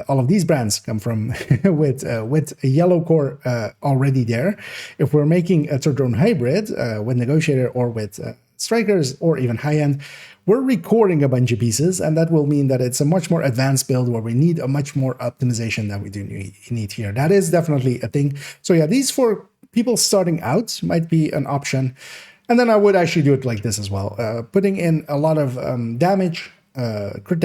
All of these brands come from with a yellow core already there. If we're making a turret drone hybrid with negotiator or with strikers or even high end, we're recording a bunch of pieces, and that will mean that it's a much more advanced build where we need a much more optimization than we do need here. That is definitely a thing. So yeah, these for people starting out might be an option. And then I would actually do it like this as well, putting in a lot of damage, crit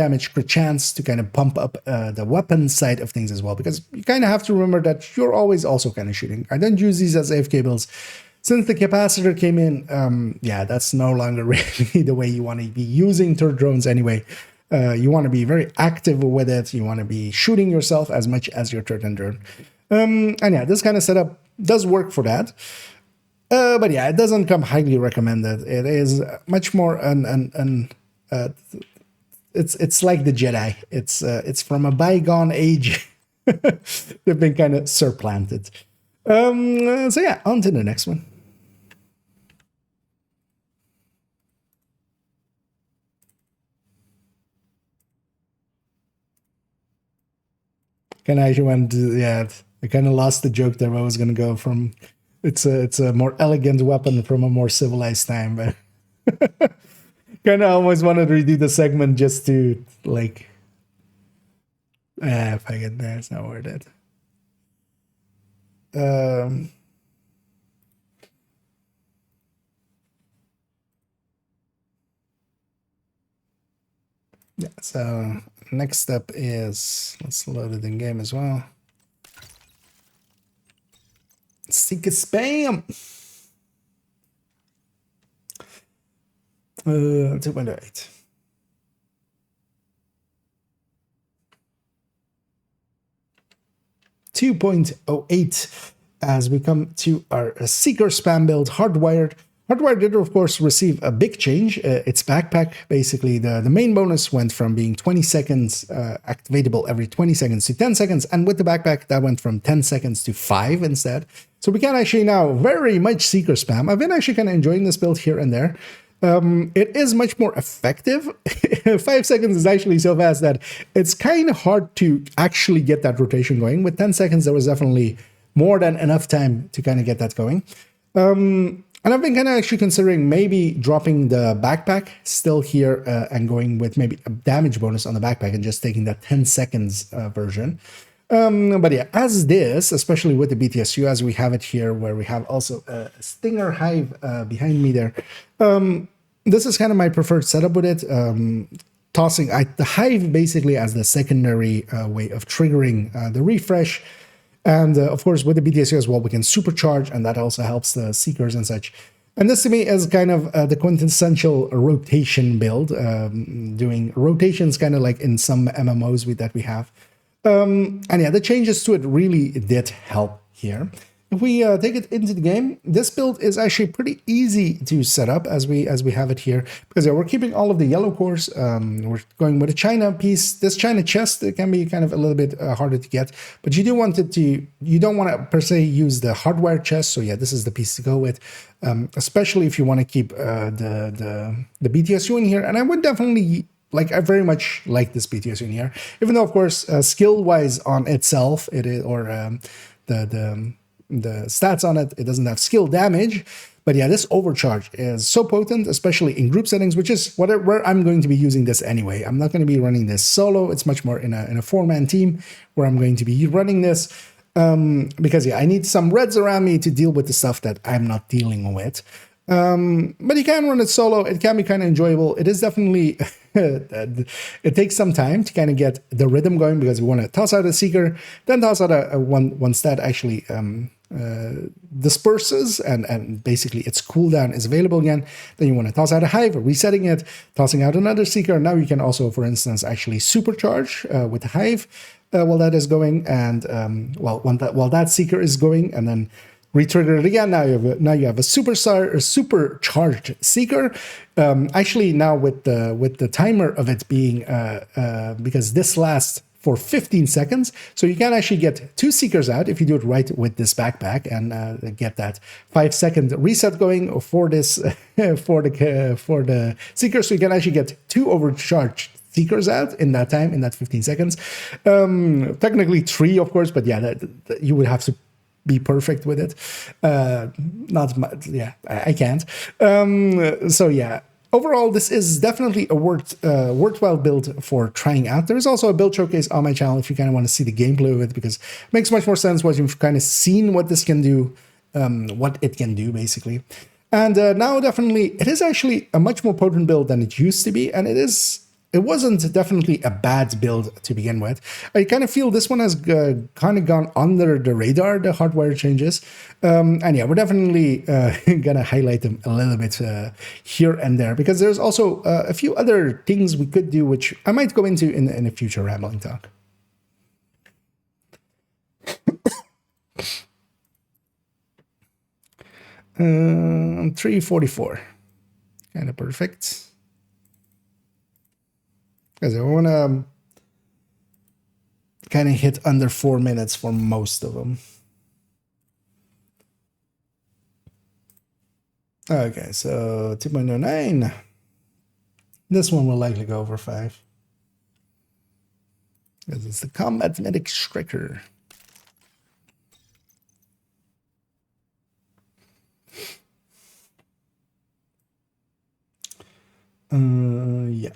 chance to kind of pump up the weapon side of things as well, because you kind of have to remember that you're always also kind of shooting. I don't use these as AFK builds. Since the capacitor came in, yeah, that's no longer really the way you want to be using turret drones anyway. You want to be very active with it. You want to be shooting yourself as much as your turret and drone. And yeah, this kind of setup does work for that. But yeah, it doesn't come highly recommended. It is much more it's like the Jedi. It's from a bygone age. They've been kind of supplanted. So yeah, on to the next one. Kind of actually went, yeah, I kind of lost the joke there. I was going to go from, it's a more elegant weapon from a more civilized time, but kind of almost wanted to redo the segment just to like, if I get there, it's not worth it. Yeah, so next step is, let's load it in game as well. Seek a spam. 2.8. As we come to our Seeker spam build, Hardwired. Hardwired did, of course, receive a big change. Its backpack, basically, the main bonus went from being 20 seconds activatable every 20 seconds to 10 seconds. And with the backpack, that went from 10 seconds to 5 instead. So we can actually now very much Seeker spam. I've been actually kind of enjoying this build here and there. It is much more effective. 5 seconds is actually so fast that it's kind of hard to actually get that rotation going. With 10 seconds, there was definitely more than enough time to kind of get that going. And I've been kind of actually considering maybe dropping the backpack still here and going with maybe a damage bonus on the backpack and just taking that 10 seconds version. But yeah, as this, especially with the BTSU, as we have it here, where we have also a Stinger Hive behind me there, this is kind of my preferred setup with it. Tossing the Hive basically as the secondary way of triggering the refresh. And of course, with the BTSU as well, we can supercharge, and that also helps the Seekers and such. And this to me is kind of the quintessential rotation build, doing rotations kind of like in some MMOs that we have. And yeah, the changes to it really did help here. If we take it into the game, this build is actually pretty easy to set up as we have it here, because yeah, we're keeping all of the yellow cores. We're going with a China piece. This China chest, it can be kind of a little bit harder to get, but you do want it to. You don't want to per se use the hardware chest. So yeah, this is the piece to go with, especially if you want to keep the BTSU in here. And I would definitely. I very much like this BTSU in here, even though, of course, skill-wise on itself, it is, or the stats on it, it doesn't have skill damage, But yeah, this overcharge is so potent, especially in group settings, which is where I'm going to be using this anyway. I'm not going to be running this solo. It's much more in a 4-man team where I'm going to be running this. Because yeah, I need some reds around me to deal with the stuff that I'm not dealing with. But you can run it solo. It can be kind of enjoyable. It is definitely, it takes some time to kind of get the rhythm going, because we want to toss out a Seeker, then toss out a once that actually disperses and basically its cooldown is available again. Then you want to toss out a Hive, resetting it, tossing out another Seeker. Now you can also, for instance, actually supercharge with the Hive while that is going, and while that Seeker is going, and then retrigger it again. Now you have a supercharged Seeker. Actually, now with the timer of it being because this lasts for 15 seconds, so you can actually get 2 Seekers out if you do it right with this backpack, and get that 5-second reset going for this for the Seeker. So you can actually get 2 overcharged Seekers out in that time, in that 15 seconds. Technically 3, of course, but yeah, that you would have to be perfect with it. Not much, yeah, I can't. So yeah, overall, this is definitely a worthwhile build for trying out. There's also a build showcase on my channel if you kind of want to see the gameplay of it, because it makes much more sense once you've kind of seen what this can do, what it can do basically. And now definitely, it is actually a much more potent build than it used to be, and it wasn't definitely a bad build to begin with. I kind of feel this one has kind of gone under the radar, the hardware changes. And yeah, we're definitely going to highlight them a little bit here and there, because there's also a few other things we could do, which I might go into in a future rambling talk. Um, 344. Kind of perfect. Because I want to kind of hit under 4 minutes for most of them. Okay, so 2.09. This one will likely go over 5. Because it's the Combat Medic Striker. Yeah.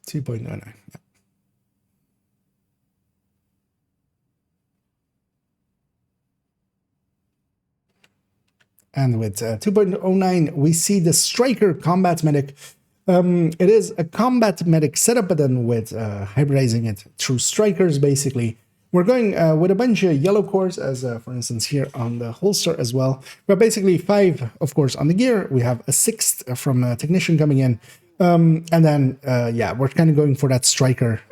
2.09. Yeah. And with 2.09, we see the Striker Combat Medic. It is a Combat Medic setup, but then with hybridizing it through Strikers, basically. We're going with a bunch of yellow cores, as for instance here on the holster as well. But basically 5, of course, on the gear. We have a 6th from a Technician coming in. And then, yeah, we're kind of going for that Striker,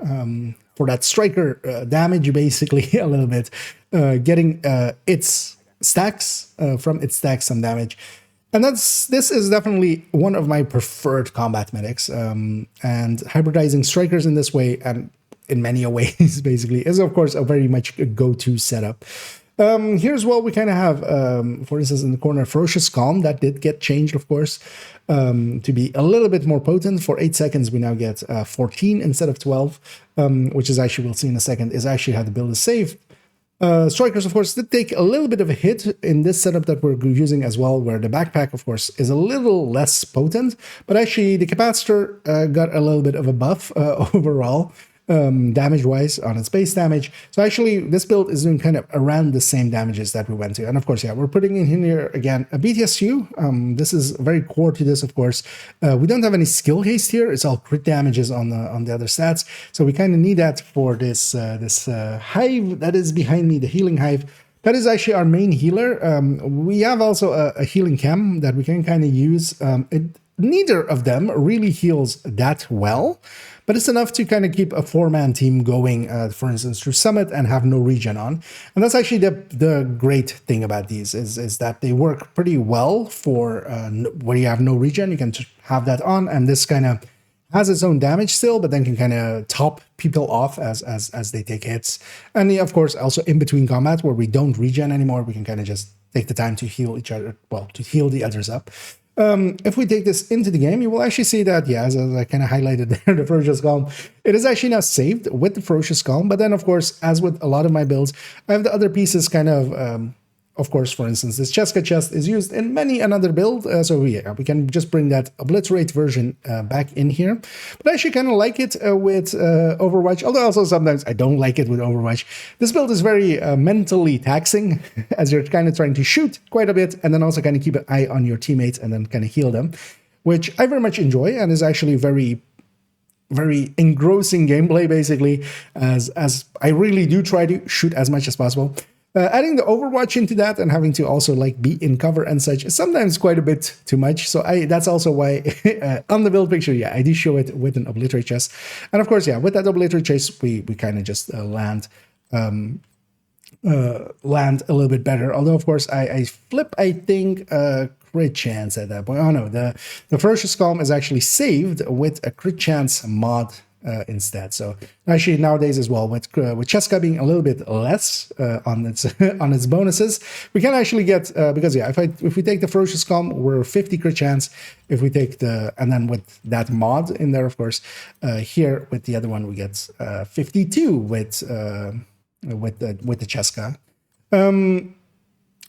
damage, basically, a little bit. Getting its stacks, from its stacks, some damage. And this is definitely one of my preferred combat medics. And hybridizing Strikers in this way, and in many ways, basically, is of course a very much a go-to setup. Here's what we kind of have, for instance, in the corner, Ferocious Calm. That did get changed, of course, to be a little bit more potent. For 8 seconds, we now get 14 instead of 12, which is actually, we'll see in a second, is actually how the build is saved. Strikers, of course, did take a little bit of a hit in this setup that we're using as well, where the backpack, of course, is a little less potent, but actually the capacitor got a little bit of a buff overall, damage-wise on its base damage. So actually, this build is doing kind of around the same damages that we went to. And of course, yeah, we're putting in here, again, a BTSU. This is very core to this, of course. We don't have any skill haste here. It's all crit damages on the other stats. So we kind of need that for this hive that is behind me, the healing hive. That is actually our main healer. We have also a healing chem that we can kind of use. Neither of them really heals that well, but it's enough to kind of keep a 4-man team going, for instance, through Summit and have no regen on. And that's actually the great thing about these, is that they work pretty well for where you have no regen. You can just have that on, and this kind of has its own damage still, but then can kind of top people off as they take hits. And of course, also in between combat, where we don't regen anymore, we can kind of just take the time to heal each other, well, to heal the others up. If we take this into the game, you will actually see that, yeah, as I kind of highlighted there, the Ferocious Calm, it is actually now saved with the Ferocious Calm. But then, of course, as with a lot of my builds, I have the other pieces kind of course, for instance, this Cheska chest is used in many another build. So yeah, we can just bring that Obliterate version back in here. But I actually kind of like it with Overwatch, although also sometimes I don't like it with Overwatch. This build is very mentally taxing as you're kind of trying to shoot quite a bit and then also kind of keep an eye on your teammates and then kind of heal them, which I very much enjoy and is actually very engrossing gameplay, basically, as I really do try to shoot as much as possible. Adding the Overwatch into that and having to also like be in cover and such is sometimes quite a bit too much. So that's also why on the build picture, yeah, I do show it with an Obliterate chest. And of course, yeah, with that Obliterate chest, we kind of just land a little bit better. Although, of course, I flip, I think, crit chance at that point. Oh no, the Ferocious Calm is actually saved with a crit chance mod instead. So actually nowadays as well, with Cheska being a little bit less on its on its bonuses, we can actually get because yeah, if we take the Ferocious Calm, we're 50 crit chance. If we take and then with that mod in there, of course, here with the other one we get 52 with the Cheska.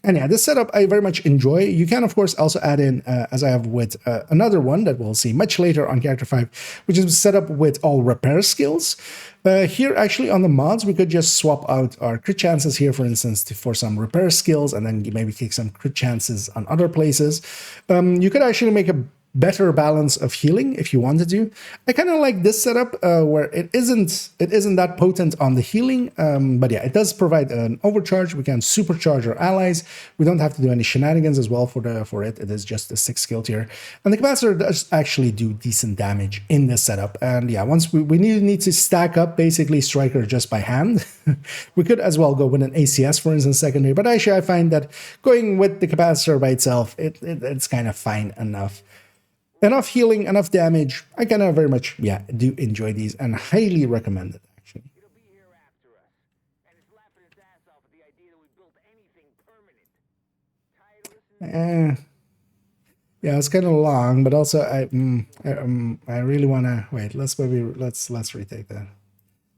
And yeah, this setup I very much enjoy. You can, of course, also add in, as I have with another one that we'll see much later on Character 5, which is set up with all repair skills. Here, actually, on the mods, we could just swap out our crit chances here, for instance, for some repair skills, and then maybe take some crit chances on other places. You could actually make a better balance of healing if you wanted to. I kind of like this setup where it isn't that potent on the healing, but yeah, it does provide an overcharge. We can supercharge our allies. We don't have to do any shenanigans as well for it. It is just a 6 skill tier, and the capacitor does actually do decent damage in this setup. And yeah, once we need to stack up basically Striker just by hand. We could as well go with an ACS, for instance, secondary, but actually I find that going with the capacitor by itself, it's kind of fine enough. Enough healing, enough damage. I kind of very much, yeah, do enjoy these and highly recommend it, actually. It'll be here after us, and it's laughing its ass off at the idea that we built anything permanent. Tired of listening? Yeah, it's kind of long, but also I really want to wait. Let's retake that.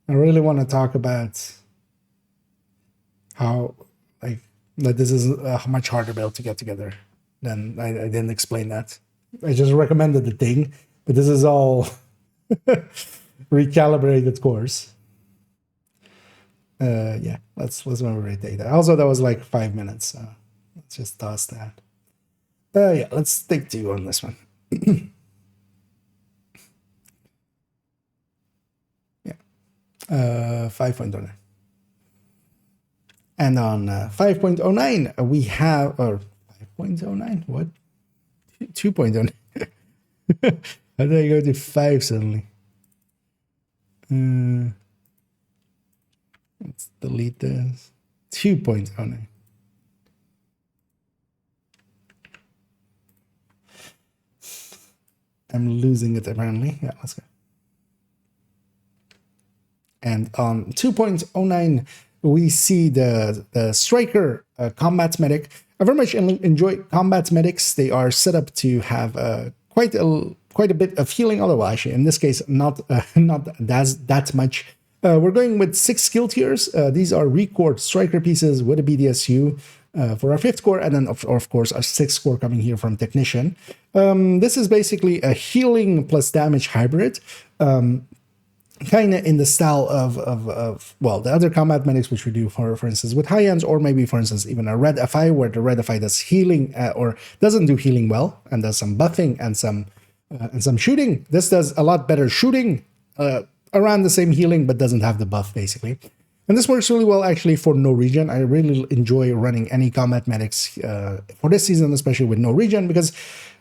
I really want to talk about how like that this is a much harder build to get together than I didn't explain that. I just recommended the thing, but this is all recalibrated course. Yeah, let's retake that. Also, that was like 5 minutes, so let's just toss that. Yeah, let's take 2 on this one. Yeah, 5.09. And on 5.09, we have, or 5.09, what? 2.09. How did I go to 5 suddenly? Let's delete this. 2.09. I'm losing it apparently. Yeah, let's go. And on 2.09, we see the Striker Combat Medic. I very much enjoy Combat Medics. They are set up to have quite a bit of healing, although actually in this case not that much. We're going with 6 skill tiers. These are Record Striker pieces with a BDSU for our 5th core, and then of course our 6th core coming here from Technician. This is basically a healing plus damage hybrid. Kind of in the style of well, the other combat medics which we do for instance with high ends, or maybe for instance even a red FI, where the red FI does healing or doesn't do healing well and does some buffing and some shooting. This does a lot better shooting, around the same healing, but doesn't have the buff basically. And this works really well actually for no regen. I really enjoy running any combat medics for this season, especially with no regen, because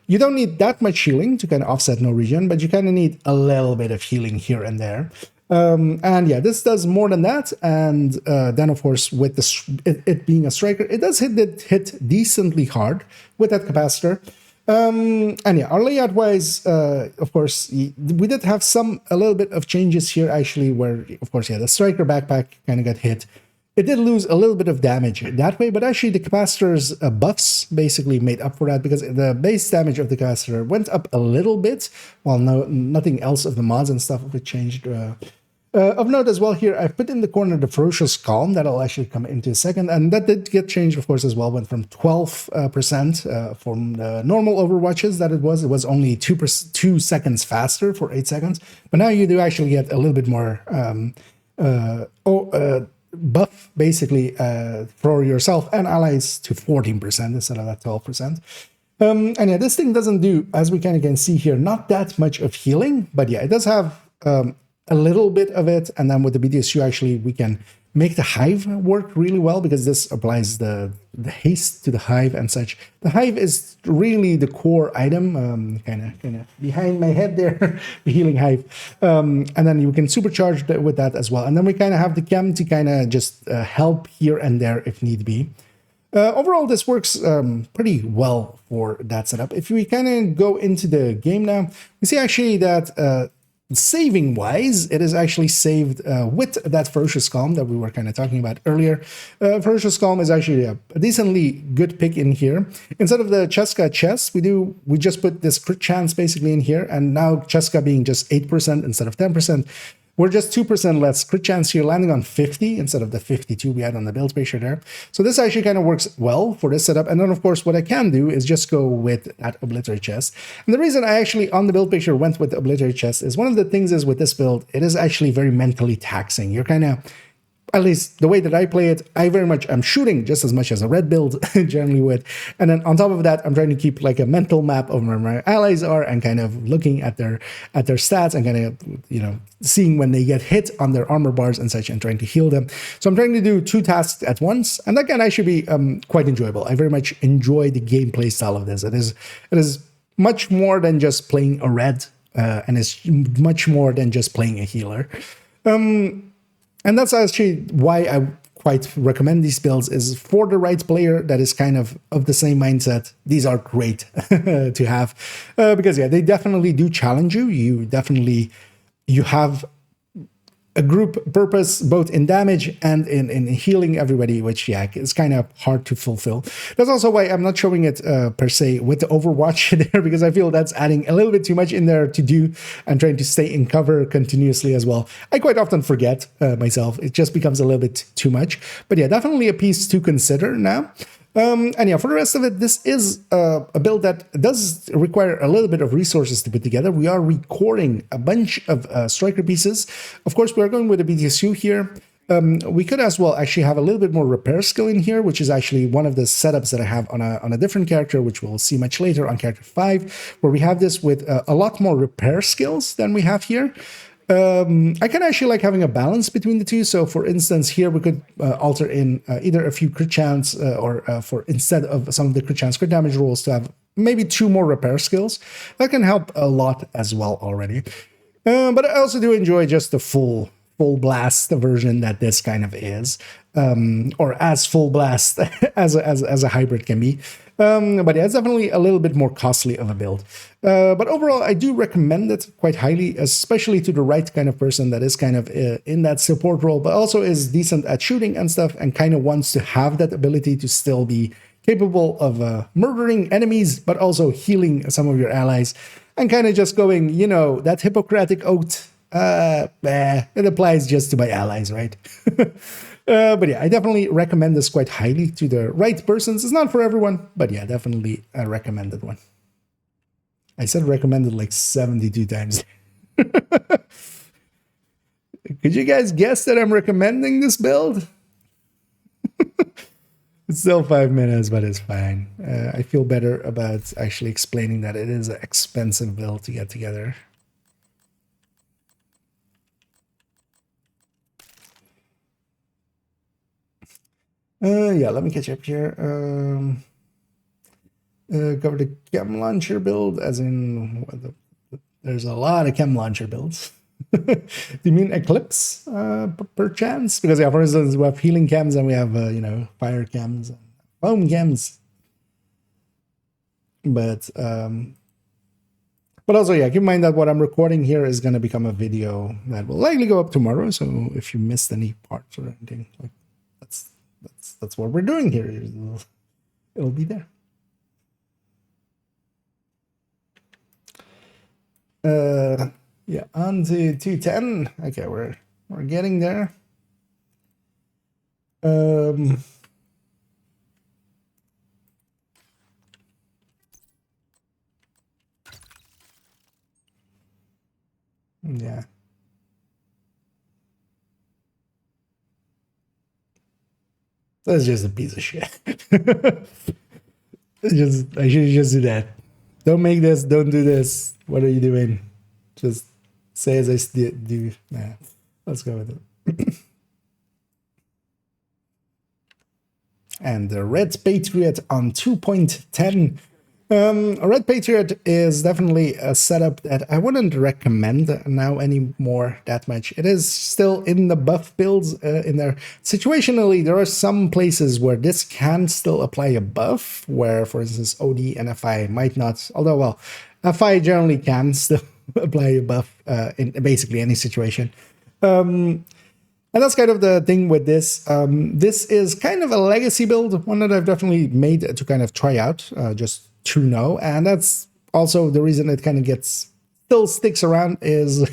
you don't need that much healing to kind of offset no regen, but you kind of need a little bit of healing here and there. And yeah, this does more than that. And then, of course, with it being a Striker, it does hit decently hard with that capacitor. And yeah, our layout-wise, of course, we did have a little bit of changes here, actually, where, of course, yeah, the Striker backpack kind of got hit. it did lose a little bit of damage that way, but actually the capacitor's buffs basically made up for that, because the base damage of the capacitor went up a little bit, while nothing else of the mods and stuff would changed. Of note as well here, I've put in the corner the Ferocious Calm, that'll actually come into a second, and that did get changed, of course, as well. Went from 12% from the normal Overwatches that it was only 2 seconds faster for 8 seconds, but now you do actually get a little bit more buff, basically, for yourself and allies to 14% instead of that 12%. And yeah, this thing doesn't do, as we kind of can see here, not that much of healing, but yeah, it does have a little bit of it. And then with the BDSU, actually, we can make the hive work really well, because this applies the haste to the hive and such. The hive is really the core item, kind of behind my head there, the healing hive. And then you can supercharge with that as well. And then we kind of have the chem to kind of just help here and there if need be. Overall, this works pretty well for that setup. If we kind of go into the game now, we see actually that saving wise, it is actually saved with that Ferocious Calm that we were kind of talking about earlier. Ferocious Calm is actually a decently good pick in here. Instead of the Cheska chest, we just put this crit chance basically in here, and now Cheska being just 8% instead of 10%. We're just 2% less crit chance here, landing on 50 instead of the 52 we had on the build picture there. So this actually kind of works well for this setup. And then, of course, what I can do is just go with that Obliterate chest. And the reason I actually, on the build picture, went with the Obliterate chest is one of the things is with this build, it is actually very mentally taxing. You're kind of, at least the way that I play it, I very much am shooting just as much as a red build generally would. And then on top of that, I'm trying to keep like a mental map of where my allies are and kind of looking at their stats and kind of, seeing when they get hit on their armor bars and such and trying to heal them. So I'm trying to do 2 tasks at once, and that can actually be quite enjoyable. I very much enjoy the gameplay style of this. It is much more than just playing a red, and it's much more than just playing a healer. And that's actually why I quite recommend these builds, is for the right player that is kind of the same mindset. These are great to have, because yeah, they definitely do challenge you. You have a group purpose both in damage and in healing everybody, which yeah, is kind of hard to fulfill. That's also why I'm not showing it per se with the Overwatch there, because I feel that's adding a little bit too much in there to do and trying to stay in cover continuously as well. I quite often forget myself. It just becomes a little bit too much. But yeah, definitely a piece to consider now. And yeah, for the rest of it, this is a build that does require a little bit of resources to put together. We are recording a bunch of striker pieces. Of course, we are going with a BTSU here. We could as well actually have a little bit more repair skill in here, which is actually one of the setups that I have on a different character, which we'll see much later on character 5, where we have this with a lot more repair skills than we have here. I can actually like having a balance between the two. So for instance, here we could alter in either a few crit chance or for instead of some of the crit chance crit damage rolls to have maybe 2 more repair skills. That can help a lot as well already. But I also do enjoy just the full blast version that this kind of is, or as full blast as a hybrid can be. But yeah, it's definitely a little bit more costly of a build. But overall, I do recommend it quite highly, especially to the right kind of person that is kind of in that support role, but also is decent at shooting and stuff and kind of wants to have that ability to still be capable of murdering enemies, but also healing some of your allies and kind of just going, that Hippocratic oath, it applies just to my allies, right? But yeah, I definitely recommend this quite highly to the right persons. It's not for everyone, but yeah, definitely a recommended one. I said recommended like 72 times. Could you guys guess that I'm recommending this build? It's still 5 minutes, but it's fine. I feel better about actually explaining that it is an expensive build to get together. Yeah, let me catch up here. Cover the chem launcher build, as in there's a lot of chem launcher builds. Do you mean Eclipse, perchance? Because yeah, for instance, we have healing chems and we have fire chems, and foam chems. But also yeah, keep in mind that what I'm recording here is going to become a video that will likely go up tomorrow. So if you missed any parts or anything, that's what we're doing here. It'll be there. Yeah, on to 210. Okay, we're getting there. Yeah. That's just a piece of shit. I should just do that. Don't make this, don't do this. What are you doing? Just say as I do. Nah, let's go with it. And the Red Patriot on 2.10. A Red Patriot is definitely a setup that I wouldn't recommend now anymore that much. It is still in the buff builds in there. Situationally, there are some places where this can still apply a buff, where, for instance, OD and FI might not, although, well, FI generally can still apply a buff in basically any situation. And that's kind of the thing with this. This is kind of a legacy build, one that I've definitely made to kind of try out, just to know. And that's also the reason it kind of still sticks around is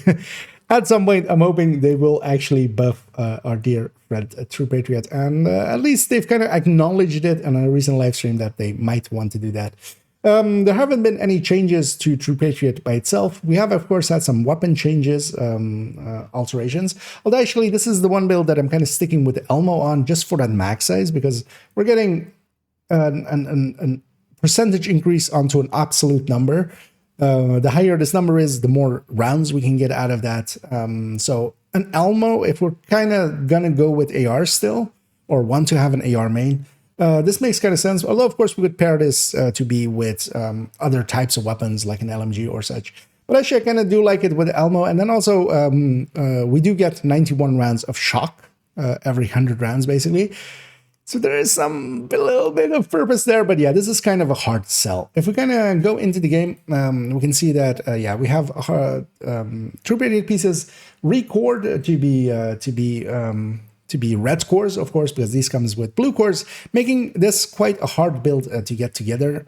at some point, I'm hoping they will actually buff our dear Red True Patriot. And at least they've kind of acknowledged it in a recent live stream that they might want to do that. There haven't been any changes to True Patriot by itself. We have, of course, had some weapon changes, alterations. Although, actually, this is the one build that I'm kind of sticking with Elmo on just for that max size, because we're getting an percentage increase onto an absolute number. The higher this number is, the more rounds we can get out of that. So an Elmo, if we're kind of going to go with AR still, or want to have an AR main, this makes kind of sense. Although, of course, we could pair this to be with other types of weapons like an LMG or such. But actually, I kind of do like it with Elmo. And then also, we do get 91 rounds of shock every 100 rounds, basically. So there is a little bit of purpose there. But yeah, this is kind of a hard sell. If we kind of go into the game, we can see that, yeah, we have True Patriot pieces record to be red cores, of course, because these comes with blue cores, making this quite a hard build to get together.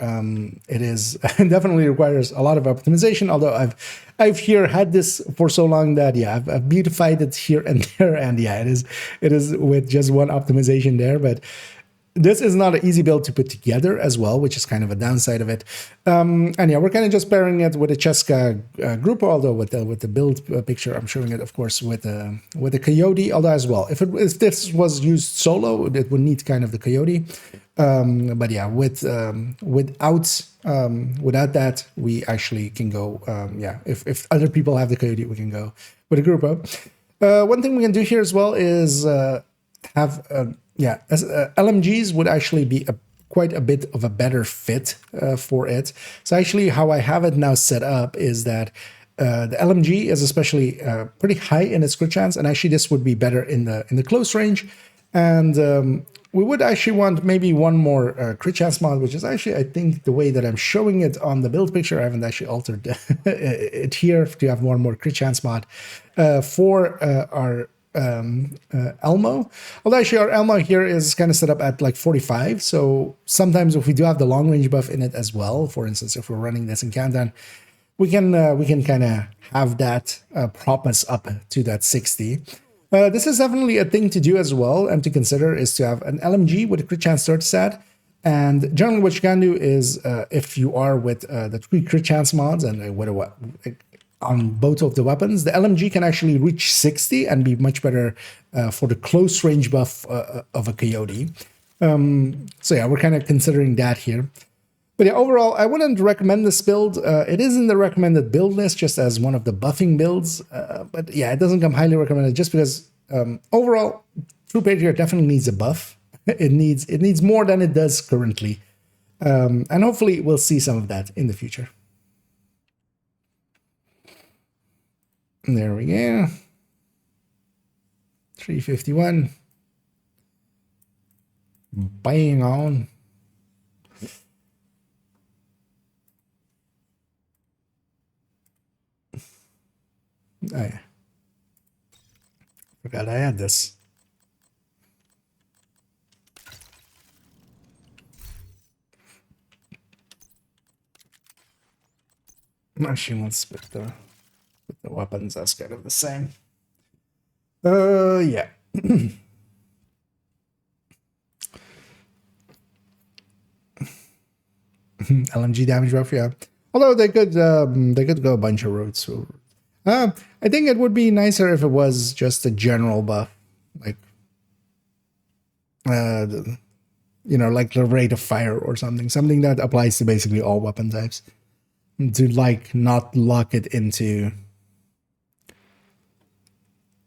It is definitely requires a lot of optimization, although I've here had this for so long that, yeah, I've beautified it here and there, and yeah, it is with just one optimization there, but this is not an easy build to put together as well, which is kind of a downside of it. And yeah, we're kind of just pairing it with a Cheska group, although with the build picture, I'm showing it, of course, with a Coyote, although as well. If this was used solo, it would need kind of the Coyote. But yeah, without that, we actually can go, yeah, if other people have the Coyote, we can go with a group up. One thing we can do here as well is have... yeah, as LMGs would actually be quite a bit of a better fit for it. So actually how I have it now set up is that the LMG is especially pretty high in its crit chance, and actually this would be better in the close range. And we would actually want maybe one more crit chance mod, which is actually, I think, the way that I'm showing it on the build picture. I haven't actually altered it here to have one more crit chance mod for our Elmo. Although actually our Elmo here is kind of set up at like 45, so sometimes if we do have the long range buff in it as well, for instance, if we're running this in countdown, we can kind of have that prop us up to that 60. This is definitely a thing to do as well, and to consider is to have an LMG with a crit chance 30 stat. And generally what you can do is if you are with the 3 crit chance mods and on both of the weapons, the LMG can actually reach 60 and be much better for the close range buff of a Coyote. So yeah, we're kind of considering that here. But yeah, overall, I wouldn't recommend this build. It is in the recommended build list just as one of the buffing builds. But yeah, it doesn't come highly recommended just because overall, True Patriot definitely needs a buff. It needs more than it does currently. And hopefully we'll see some of that in the future. There we go. 351. Bang on. Oh yeah. Forgot I had this. Machines with the weapons, that's kind of the same. Yeah. LMG damage buff, yeah. Although they could go a bunch of routes. So, I think it would be nicer if it was just a general buff, like like the rate of fire or something that applies to basically all weapon types. To like not lock it into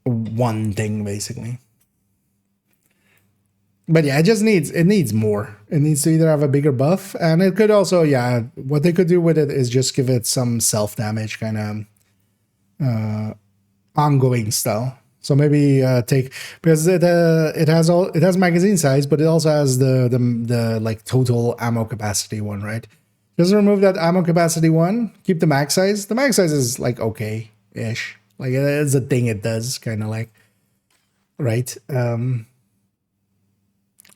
one thing basically. But yeah, it needs more. It needs to either have a bigger buff, and it could also, yeah, what they could do with it is just give it some self damage kind of ongoing style. So maybe take, because it has magazine size, but it also has the like total ammo capacity one, right? Just remove that ammo capacity one, keep the mag size. The mag size is like okay-ish. Like it's a thing it does, kind of like, right?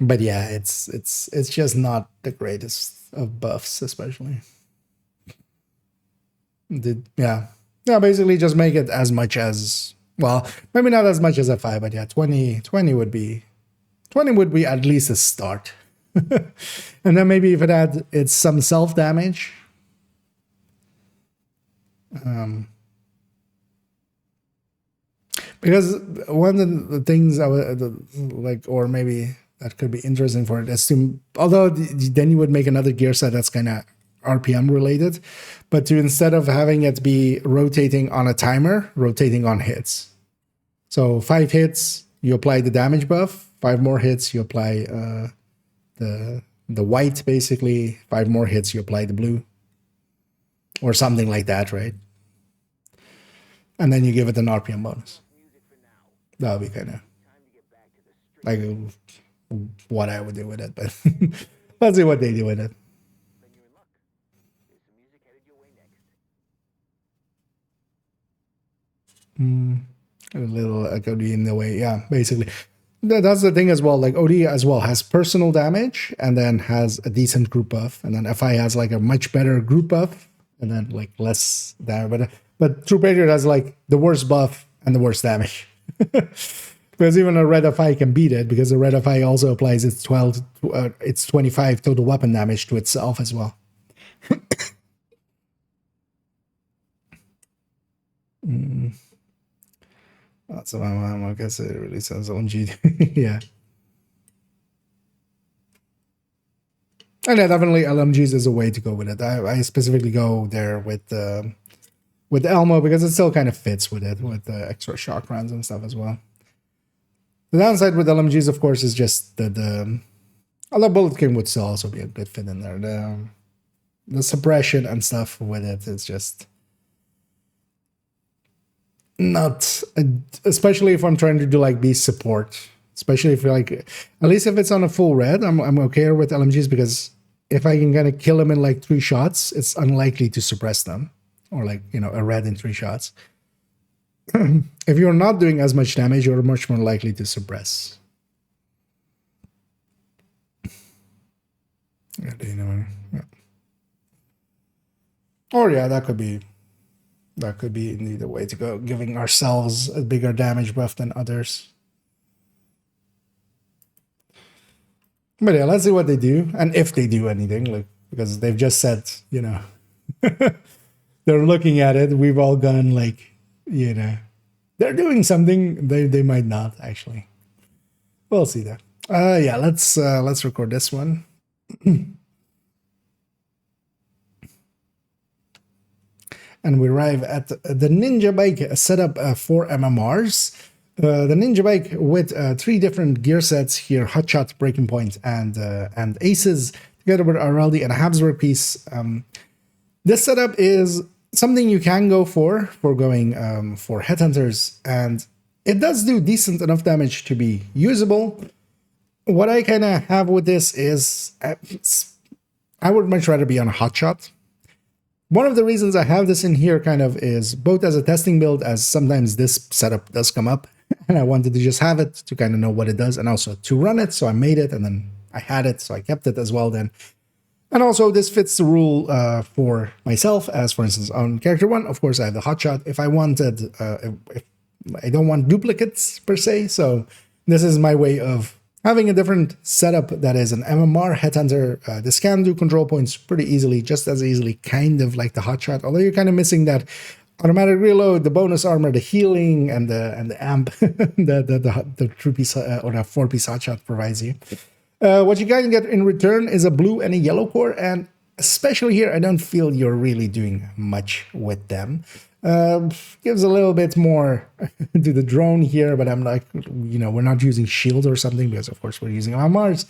But yeah, it's just not the greatest of buffs, especially. Yeah, basically just make it as much as, well, maybe not as much as a 5, but yeah, 20 would be at least a start. And then maybe if it's some self damage. Because one of the things I would like, or maybe that could be interesting for it, is to, although then you would make another gear set that's kind of RPM related, but to, instead of having it be rotating on a timer, rotating on hits. So 5 hits, you apply the damage buff. 5 more hits, you apply the white, basically. 5 more hits, you apply the blue, or something like that, right? And then you give it an RPM bonus. That would be kind of like what I would do with it, but let's see what they do with it. A little OD in the way, yeah, basically. That's the thing as well. Like OD as well has personal damage and then has a decent group buff, and then FI has like a much better group buff and then like less damage. But True Patriot has like the worst buff and the worst damage. Because even a red FI can beat it, because the red FI also applies its 25 total weapon damage to itself as well. So I guess it really sounds ONG. Yeah. And yeah, definitely LMGs is a way to go with it. I specifically go there with Elmo because it still kind of fits with it, with the extra shock rounds and stuff as well. The downside with LMGs, of course, is just the although Bullet King would still also be a good fit in there. The suppression and stuff with it is just not, especially if I'm trying to do like beast support. Especially if you're like, at least if it's on a full red, I'm okay with LMGs, because if I can kind of kill them in like 3 shots, it's unlikely to suppress them, or like, a red in 3 shots. If you're not doing as much damage, you're much more likely to suppress. Yeah, yeah. Or yeah, that could be indeed a way to go, giving ourselves a bigger damage buff than others. But yeah, let's see what they do, and if they do anything, like, because they've just said, they're looking at it. We've all gone like, they're doing something. They might not actually. We'll see that. Yeah, let's record this one. And we arrive at the Ninja Bike setup for MMRs. The Ninja Bike with 3 different gear sets here: Hotshot, Breaking Point, and Aces, together with Araldi and a Habsburg piece. This setup is something you can go for going for Headhunters, and it does do decent enough damage to be usable. What I kind of have with this is I would much rather be on a Hotshot. One of the reasons I have this in here kind of is both as a testing build, as sometimes this setup does come up, and I wanted to just have it to kind of know what it does, and also to run it, so I made it, and then I had it, so I kept it as well then. And also, this fits the rule for myself, as for instance, on character 1, of course, I have the hotshot. If I wanted, if I don't want duplicates per se, so this is my way of having a different setup that is an MMR Headhunter. This can do control points pretty easily, just as easily, kind of like the hotshot, although you're kind of missing that automatic reload, the bonus armor, the healing, and the amp the 3-piece or the 4-piece hotshot provides you. What you can get in return is a blue and a yellow core, and especially here, I don't feel you're really doing much with them. Gives a little bit more to the drone here, but I'm like, we're not using shield or something because, of course, we're using MMRs.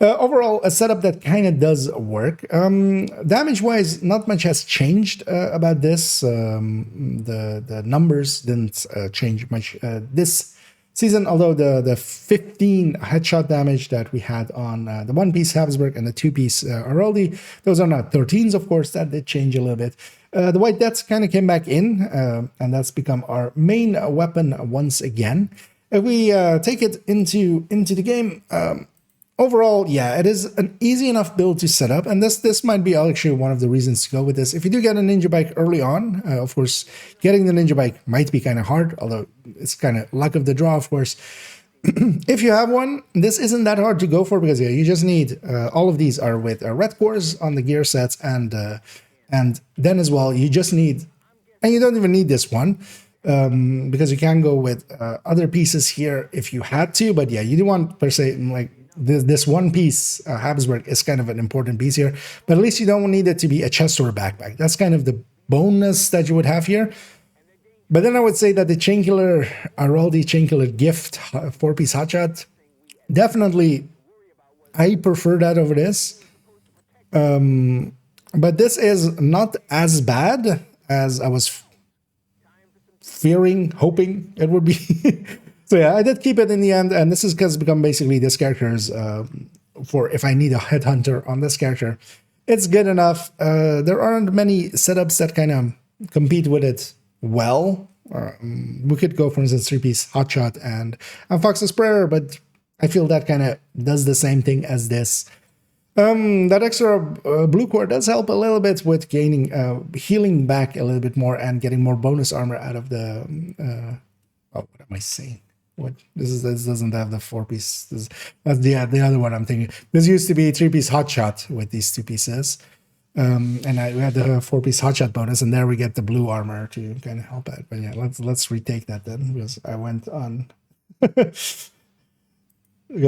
Overall, a setup that kind of does work. Damage-wise, not much has changed about this. The numbers didn't change much this season, although the 15 headshot damage that we had on the 1-piece Habsburg and the 2-piece Araldi, those are not 13s, of course. That did change a little bit. The White Deaths kind of came back in, and that's become our main weapon once again. If we take it into the game, overall, yeah, it is an easy enough build to set up, and this might be actually one of the reasons to go with this. If you do get a ninja bike early on, of course, getting the ninja bike might be kind of hard, although it's kind of luck of the draw, of course. If you have one, this isn't that hard to go for because, yeah, you just need, all of these are with red cores on the gear sets, and then as well, you just need, and you don't even need this one, because you can go with other pieces here if you had to, but yeah, you do want, per se, like, this 1-piece Habsburg is kind of an important piece here, but at least you don't need it to be a chest or a backpack. That's kind of the bonus that you would have here. But then I would say that the Chainkiller, Araldi Chainkiller Gift 4-piece hotshot, definitely I prefer that over this. But this is not as bad as I was fearing, hoping it would be. So yeah, I did keep it in the end, and this is because it's become basically this character's, for if I need a headhunter on this character, it's good enough. There aren't many setups that kind of compete with it well. We could go, for instance, 3-piece hotshot and Fox's Prayer, but I feel that kind of does the same thing as this. That extra blue core does help a little bit with gaining, healing back a little bit more and getting more bonus armor out of the, what am I saying? What this doesn't have the 4-piece. That's the other one I'm thinking. This used to be 3-piece hotshot with these 2 pieces, and we had the 4-piece hotshot bonus, and there we get the blue armor to kind of help out. But yeah, let's retake that then, because I went on. Because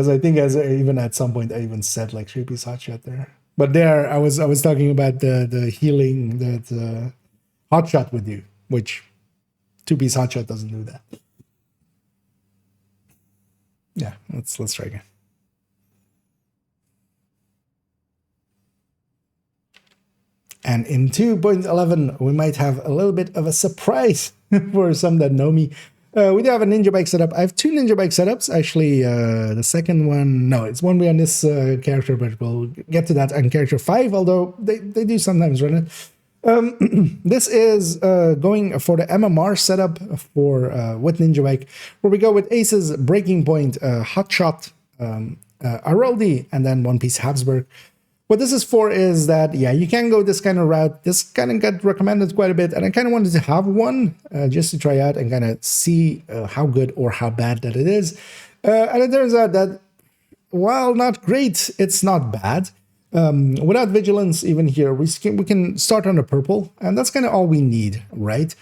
I think even at some point I even said like 3-piece hotshot there. But there I was talking about the healing that hotshot would do, which 2-piece hotshot doesn't do that. Yeah, let's try again. And in 2.11, we might have a little bit of a surprise for some that know me. We do have a ninja bike setup. I have 2 ninja bike setups. Actually, the second one, no, it's one way on this character, but we'll get to that on character 5, although they do sometimes run it. This is going for the MMR setup for with Ninja Bike, where we go with Ace's Breaking Point, Hotshot, Araldi, and then 1-piece Habsburg. What this is for is that, yeah, you can go this kind of route. This kind of got recommended quite a bit, and I kind of wanted to have one just to try out and kind of see how good or how bad that it is. And it turns out that while not great, it's not bad. Without vigilance, even here, we can start on a purple, and that's kind of all we need, right?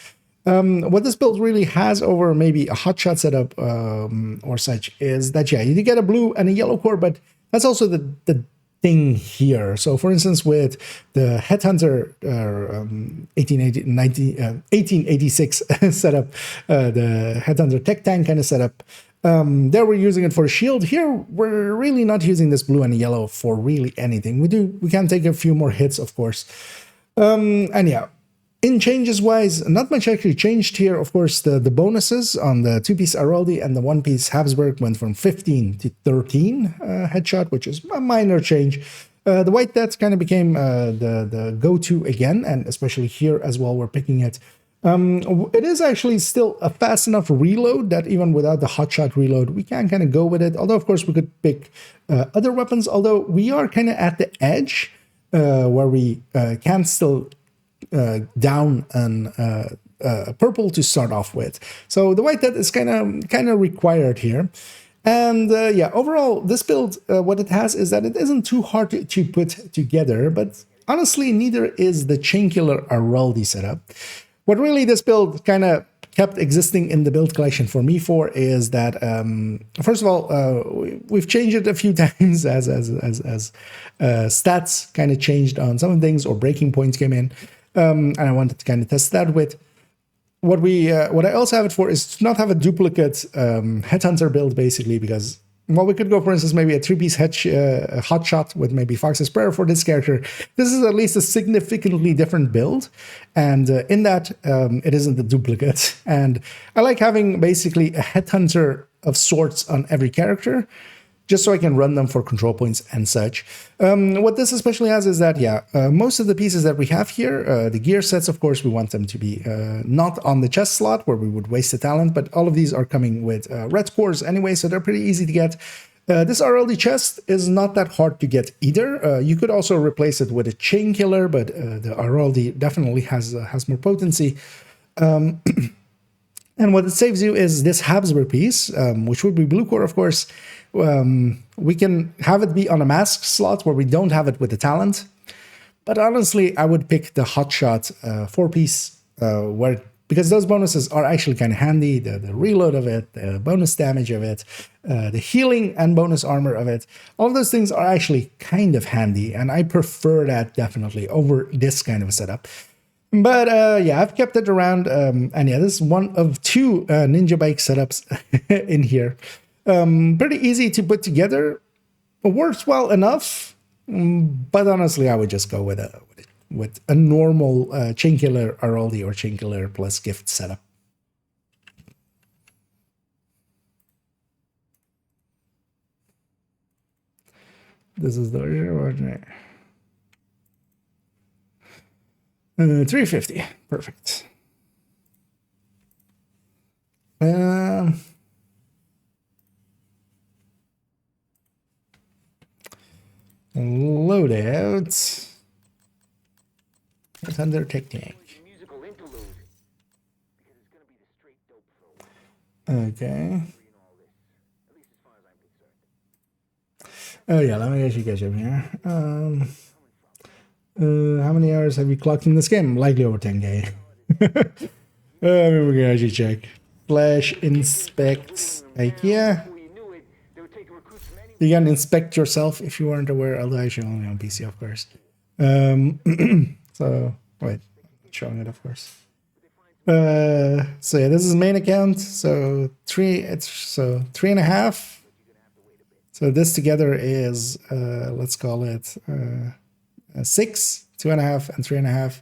What this build really has over maybe a hotshot setup or such is that, yeah, you get a blue and a yellow core, but that's also the thing here. So, for instance, with the Headhunter 1886 setup, the Headhunter Tech Tank kind of setup, there we're using it for a shield. Here we're really not using this blue and yellow for really anything. We can take a few more hits, of course. And yeah, in changes wise, not much actually changed here. Of course, the bonuses on the 2-piece Araldi and the 1-piece Habsburg went from 15 to 13 headshot, which is a minor change. The White Deaths kind of became the go-to again, and especially here as well, we're picking it. It is actually still a fast enough reload that even without the hotshot reload, we can kind of go with it. Although, of course, we could pick other weapons, although we are kind of at the edge. where we can still down a purple to start off with. So the white death is kind of required here. And yeah, overall, this build, what it has is that it isn't too hard to put together, but honestly, neither is the Chainkiller Araldi setup. What really this build kind of kept existing in the build collection for me for is that, first of all, we've changed it a few times as stats kind of changed on some things or breaking points came in. And I wanted to kind of test that with what I also have it for is to not have a duplicate Headhunter build, basically, because we could go, for instance, maybe a 3-piece hotshot with maybe Fox's Prayer for this character. This is at least a significantly different build, and in that, it isn't a duplicate. And I like having basically a Headhunter of sorts on every character, just so I can run them for control points and such. What this especially has is that, yeah, most of the pieces that we have here, the gear sets, of course, we want them to be not on the chest slot where we would waste the talent, but all of these are coming with red cores anyway, so they're pretty easy to get. This RLD chest is not that hard to get either. You could also replace it with a Chainkiller, but the RLD definitely has more potency. And what it saves you is this Habsburg piece, which would be blue core, of course. We can have it be on a mask slot where we don't have it with the talent. But honestly, I would pick the Hotshot 4-piece, because those bonuses are actually kind of handy. The reload of it, the bonus damage of it, the healing and bonus armor of it. All of those things are actually kind of handy, and I prefer that definitely over this kind of a setup. But yeah, I've kept it around, and yeah, this is one of 2 Ninja Bike setups in here. Pretty easy to put together, works well enough, but honestly, I would just go with a normal Chainkiller Araldi or Chainkiller plus gift setup. This is the 350, perfect. Loadout. It's under Tech Tank. Musical interlude, because it's going to be the straight dope film. Okay. At least as far as I'm concerned. Oh yeah, let me actually catch up here. How many hours have you clocked in this game? Likely over 10K. I mean, we can actually check. Flash inspect IKEA. Before you knew it, they were taking recruits from anywhere. You can inspect yourself if you weren't aware, although actually only on PC, of course. So, wait, showing it, of course. So yeah, this is main account. So 3.5. So this together is, let's call it 6, 2.5, and 3.5,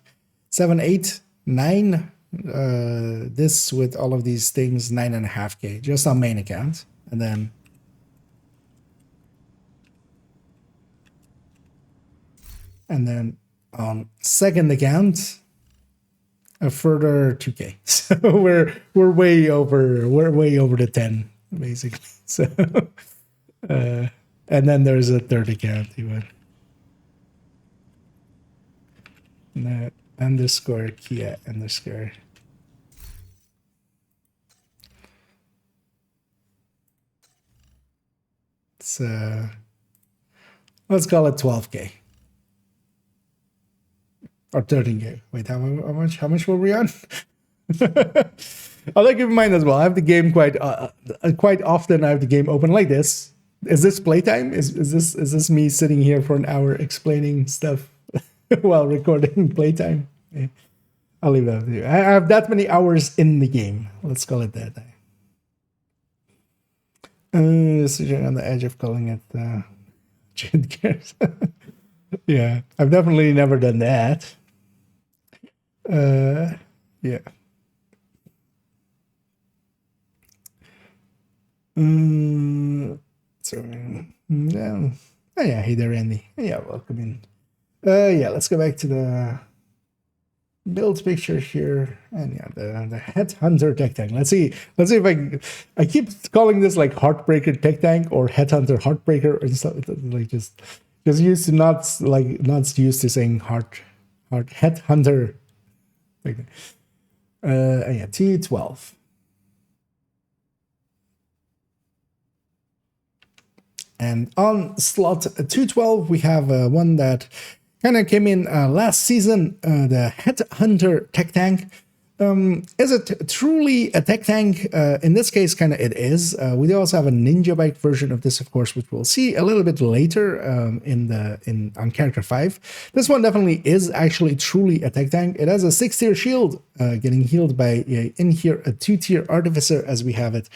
7, 8, 9. This with all of these things, 9.5K just on main account, and then on second account a further 2K. So we're way over the 10 basically. So and then there's a third account even. Underscore Kia underscore. So let's call it 12K. Or 13K. Wait, how much were we on? I'll keep in mind as well. I have the game quite often. I have the game open like this. Is this playtime? Is this me sitting here for an hour explaining stuff while recording playtime? Yeah. I'll leave that with you. I have that many hours in the game. Let's call it that. Sitting on the edge of calling it Jade Cares. Yeah, I've definitely never done that. Yeah. So yeah. Oh yeah, hey there, Andy. Yeah, welcome in. Yeah, let's go back to the build picture here, and yeah, the Headhunter Tech Tank. Let's see if I keep calling this like Heartbreaker Tech Tank or Headhunter Heartbreaker or stuff. Like just Just used to not used to saying heart headhunter. Like, yeah, T12. And on slot 212, we have one that kind of came in last season, the Headhunter Tech Tank. Is it truly a tech tank? In this case, kind of it is. We do also have a ninja bike version of this, of course, which we'll see a little bit later on character 5. This one definitely is actually truly a tech tank. It has a 6-tier shield, getting healed by in here a 2-tier artificer as we have it.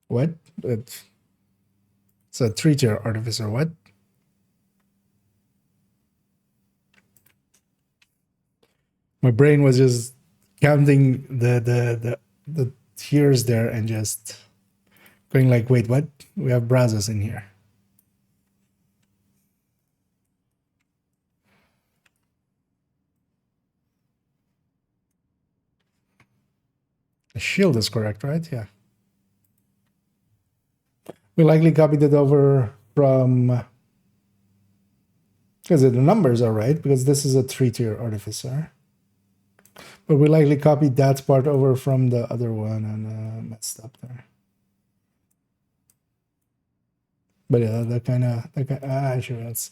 What? It's a 3-tier artificer. What? My brain was just counting the tiers there and just going like, wait, what? We have Brazos in here. The shield is correct, right? Yeah. We likely copied it over from, because the numbers are right, because this is a 3-tier artificer. But we likely copied that part over from the other one and messed up there. But yeah, that kind of, sure, let's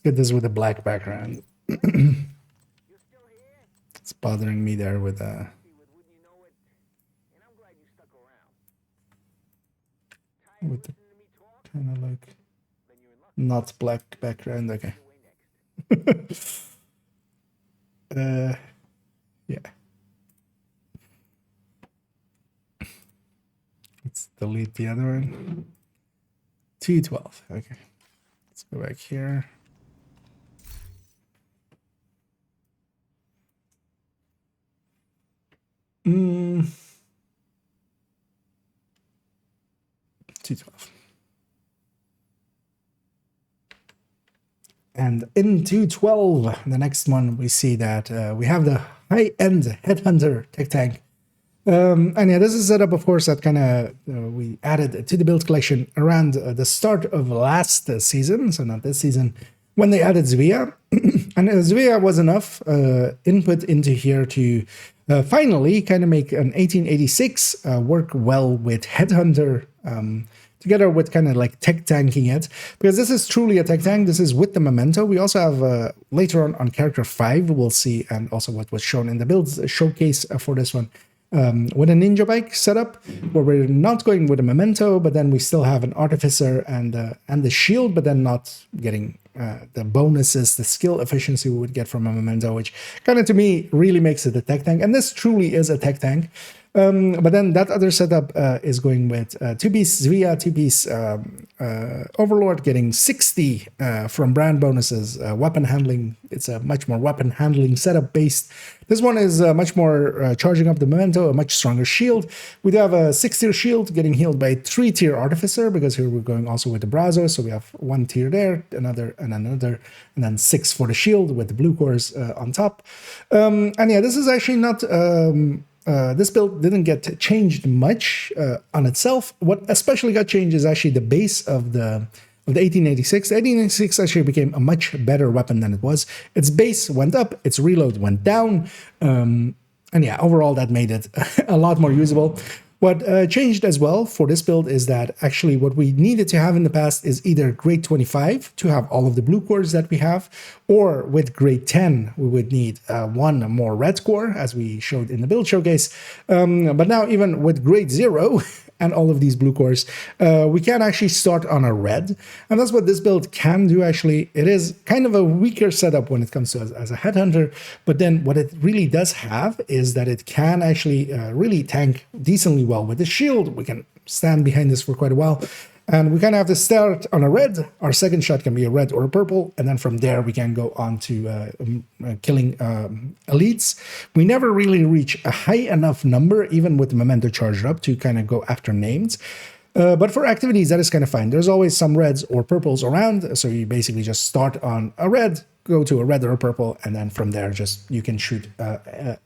get this with a black background. It's bothering me there with with the kind of like not black background. Okay. Yeah. Let's delete the other one. T12. Okay. Let's go back here. T12. And in 212, the next one, we see that we have the high-end Headhunter Tech Tank. And yeah, this is set up, of course, that kind of we added to the build collection around the start of last season, so not this season, when they added Zvia. And Zvia was enough input into here to finally kind of make an 1886 work well with Headhunter, together with kind of like tech tanking it, because this is truly a tech tank. This is with the memento. We also have later on character 5, we'll see, and also what was shown in the builds showcase for this one, with a ninja bike setup, where we're not going with a memento, but then we still have an artificer and the shield, but then not getting the bonuses, the skill efficiency we would get from a memento, which kind of to me really makes it a tech tank. And this truly is a tech tank. But then that other setup is going with 2-piece Zvia, 2-piece Overlord, getting 60 from brand bonuses, weapon handling. It's a much more weapon handling setup based. This one is much more charging up the memento, a much stronger shield. We do have a 6-tier shield getting healed by 3-tier artificer, because here we're going also with the Brazos. So we have 1 tier there, another, and then 6 for the shield with the blue cores on top. And yeah, this is actually not... this build didn't get changed much on itself. What especially got changed is actually the base of the 1886. The 1886 actually became a much better weapon than it was. Its base went up, its reload went down, and yeah, overall that made it a lot more usable. What changed as well for this build is that actually what we needed to have in the past is either grade 25 to have all of the blue cores that we have, or with grade 10 we would need 1 more red core, as we showed in the build showcase. But now even with grade 0 and all of these blue cores, we can actually start on a red. And that's what this build can do actually. It is kind of a weaker setup when it comes to as a Headhunter, but then what it really does have is that it can actually really tank decently well with the shield. We can stand behind this for quite a while. And we kind of have to start on a red. Our second shot can be a red or a purple. And then from there, we can go on to killing elites. We never really reach a high enough number, even with the memento charged up, to kind of go after names. But for activities, that is kind of fine. There's always some reds or purples around. So you basically just start on a red, go to a red or a purple, and then from there, just you can shoot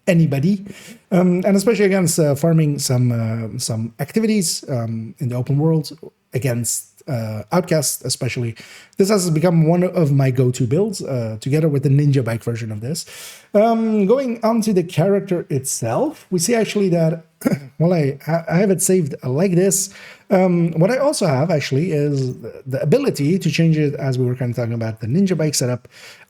anybody. And especially against farming some activities in the open world, against Outcast especially. This has become one of my go-to builds, together with the Ninja Bike version of this. Going on to the character itself, we see actually that, well, I have it saved like this. What I also have actually is the ability to change it, as we were kind of talking about the Ninja Bike setup.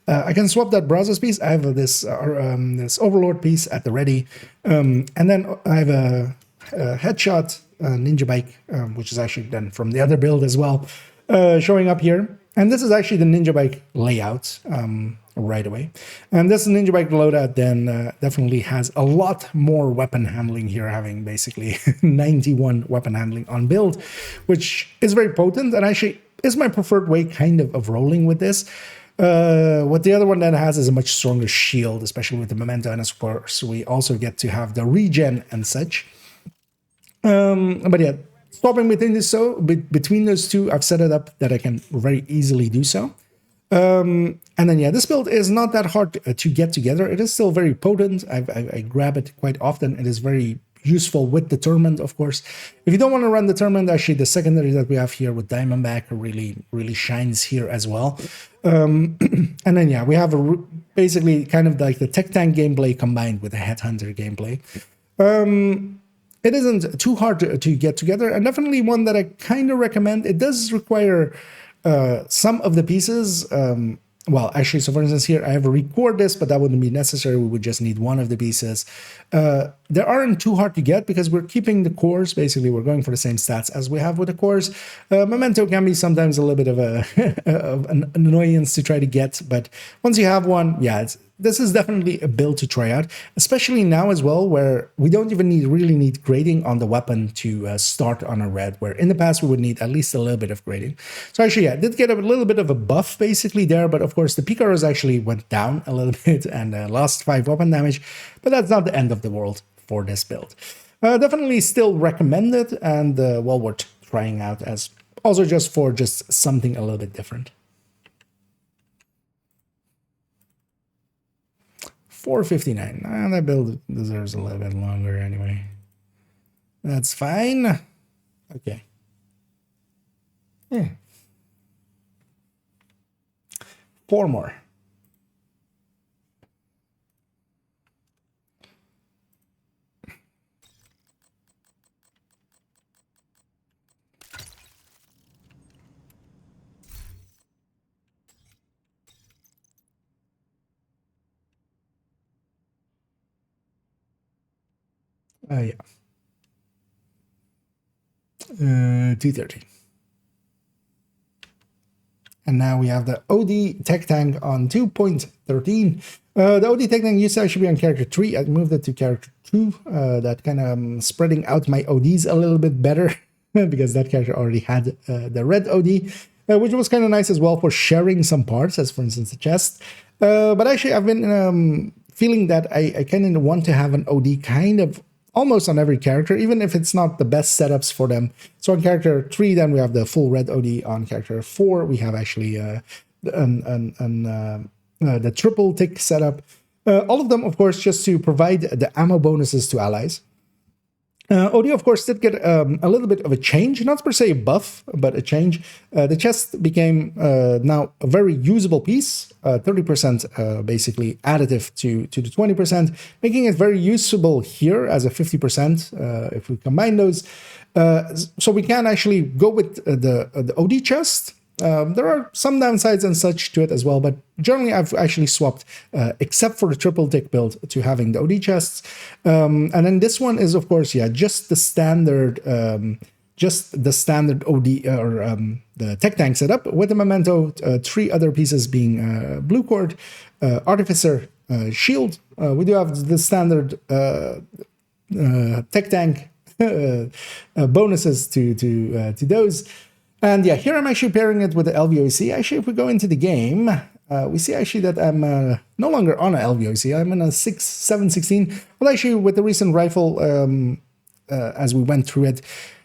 I can swap that Brazos piece. I have this Overlord piece at the ready. And then I have a headshot Ninja Bike, which is actually then from the other build as well, showing up here. And this is actually the Ninja Bike layout right away. And this Ninja Bike loadout then definitely has a lot more weapon handling here, having basically 91 weapon handling on build, which is very potent and actually is my preferred way kind of rolling with this. What the other one then has is a much stronger shield, especially with the memento, and of course we also get to have the regen and such. But yeah, swapping between those two, I've set it up that I can very easily do so. And then yeah, this build is not that hard to get together. It is still very potent. I grab it quite often. It is very useful with Determined, of course. If you don't want to run Determined, actually the secondary that we have here with Diamondback really shines here as well. And then yeah, we have basically kind of like the Tech Tank gameplay combined with the Headhunter gameplay. It isn't too hard to get together, and definitely one that I kind of recommend. It does require some of the pieces. Well, actually, so for instance here, I have a record this, but that wouldn't be necessary. We would just need one of the pieces. They aren't too hard to get because we're keeping the cores. Basically, we're going for the same stats as we have with the cores. Memento can be sometimes a little bit of an annoyance to try to get, but once you have one, yeah, this is definitely a build to try out, especially now as well, where we don't even really need grading on the weapon to start on a red, where in the past we would need at least a little bit of grading. So actually, yeah, I did get a little bit of a buff basically there, but of course the Picaros actually went down a little bit and lost 5 weapon damage, but that's not the end of the world for this build. Definitely still recommended and well worth trying out, as also just for something a little bit different. 459. That build deserves a little bit longer anyway. That's fine. Okay. Yeah. 4 more. Yeah. 230. And now we have the OD Tech Tank on 2.13. The OD Tech Tank used to actually be on character 3. I moved it to character 2. That kind of spreading out my ODs a little bit better because that character already had the red OD, which was kind of nice as well for sharing some parts, as for instance the chest. But actually I've been feeling that I kind of want to have an OD kind of almost on every character, even if it's not the best setups for them. So on character 3, then we have the full red OD. On character 4, we have actually the triple tick setup. All of them, of course, just to provide the ammo bonuses to allies. OD, of course, did get a little bit of a change, not per se a buff, but a change. The chest became now a very usable piece, 30% basically additive to the 20%, making it very usable here as a 50% if we combine those. So we can actually go with the OD chest. There are some downsides and such to it as well, but generally I've actually swapped, except for the triple tick build, to having the OD chests. And then this one is, of course, yeah, just the standard OD or the Tech Tank setup with the memento, 3 other pieces being blue cord, artificer, shield. We do have the standard Tech Tank bonuses to those. And yeah, here I'm actually pairing it with the LVOC. Actually, if we go into the game, we see actually that I'm no longer on a LVOC. I'm in a 716. Well, actually, with the recent rifle, as we went through it,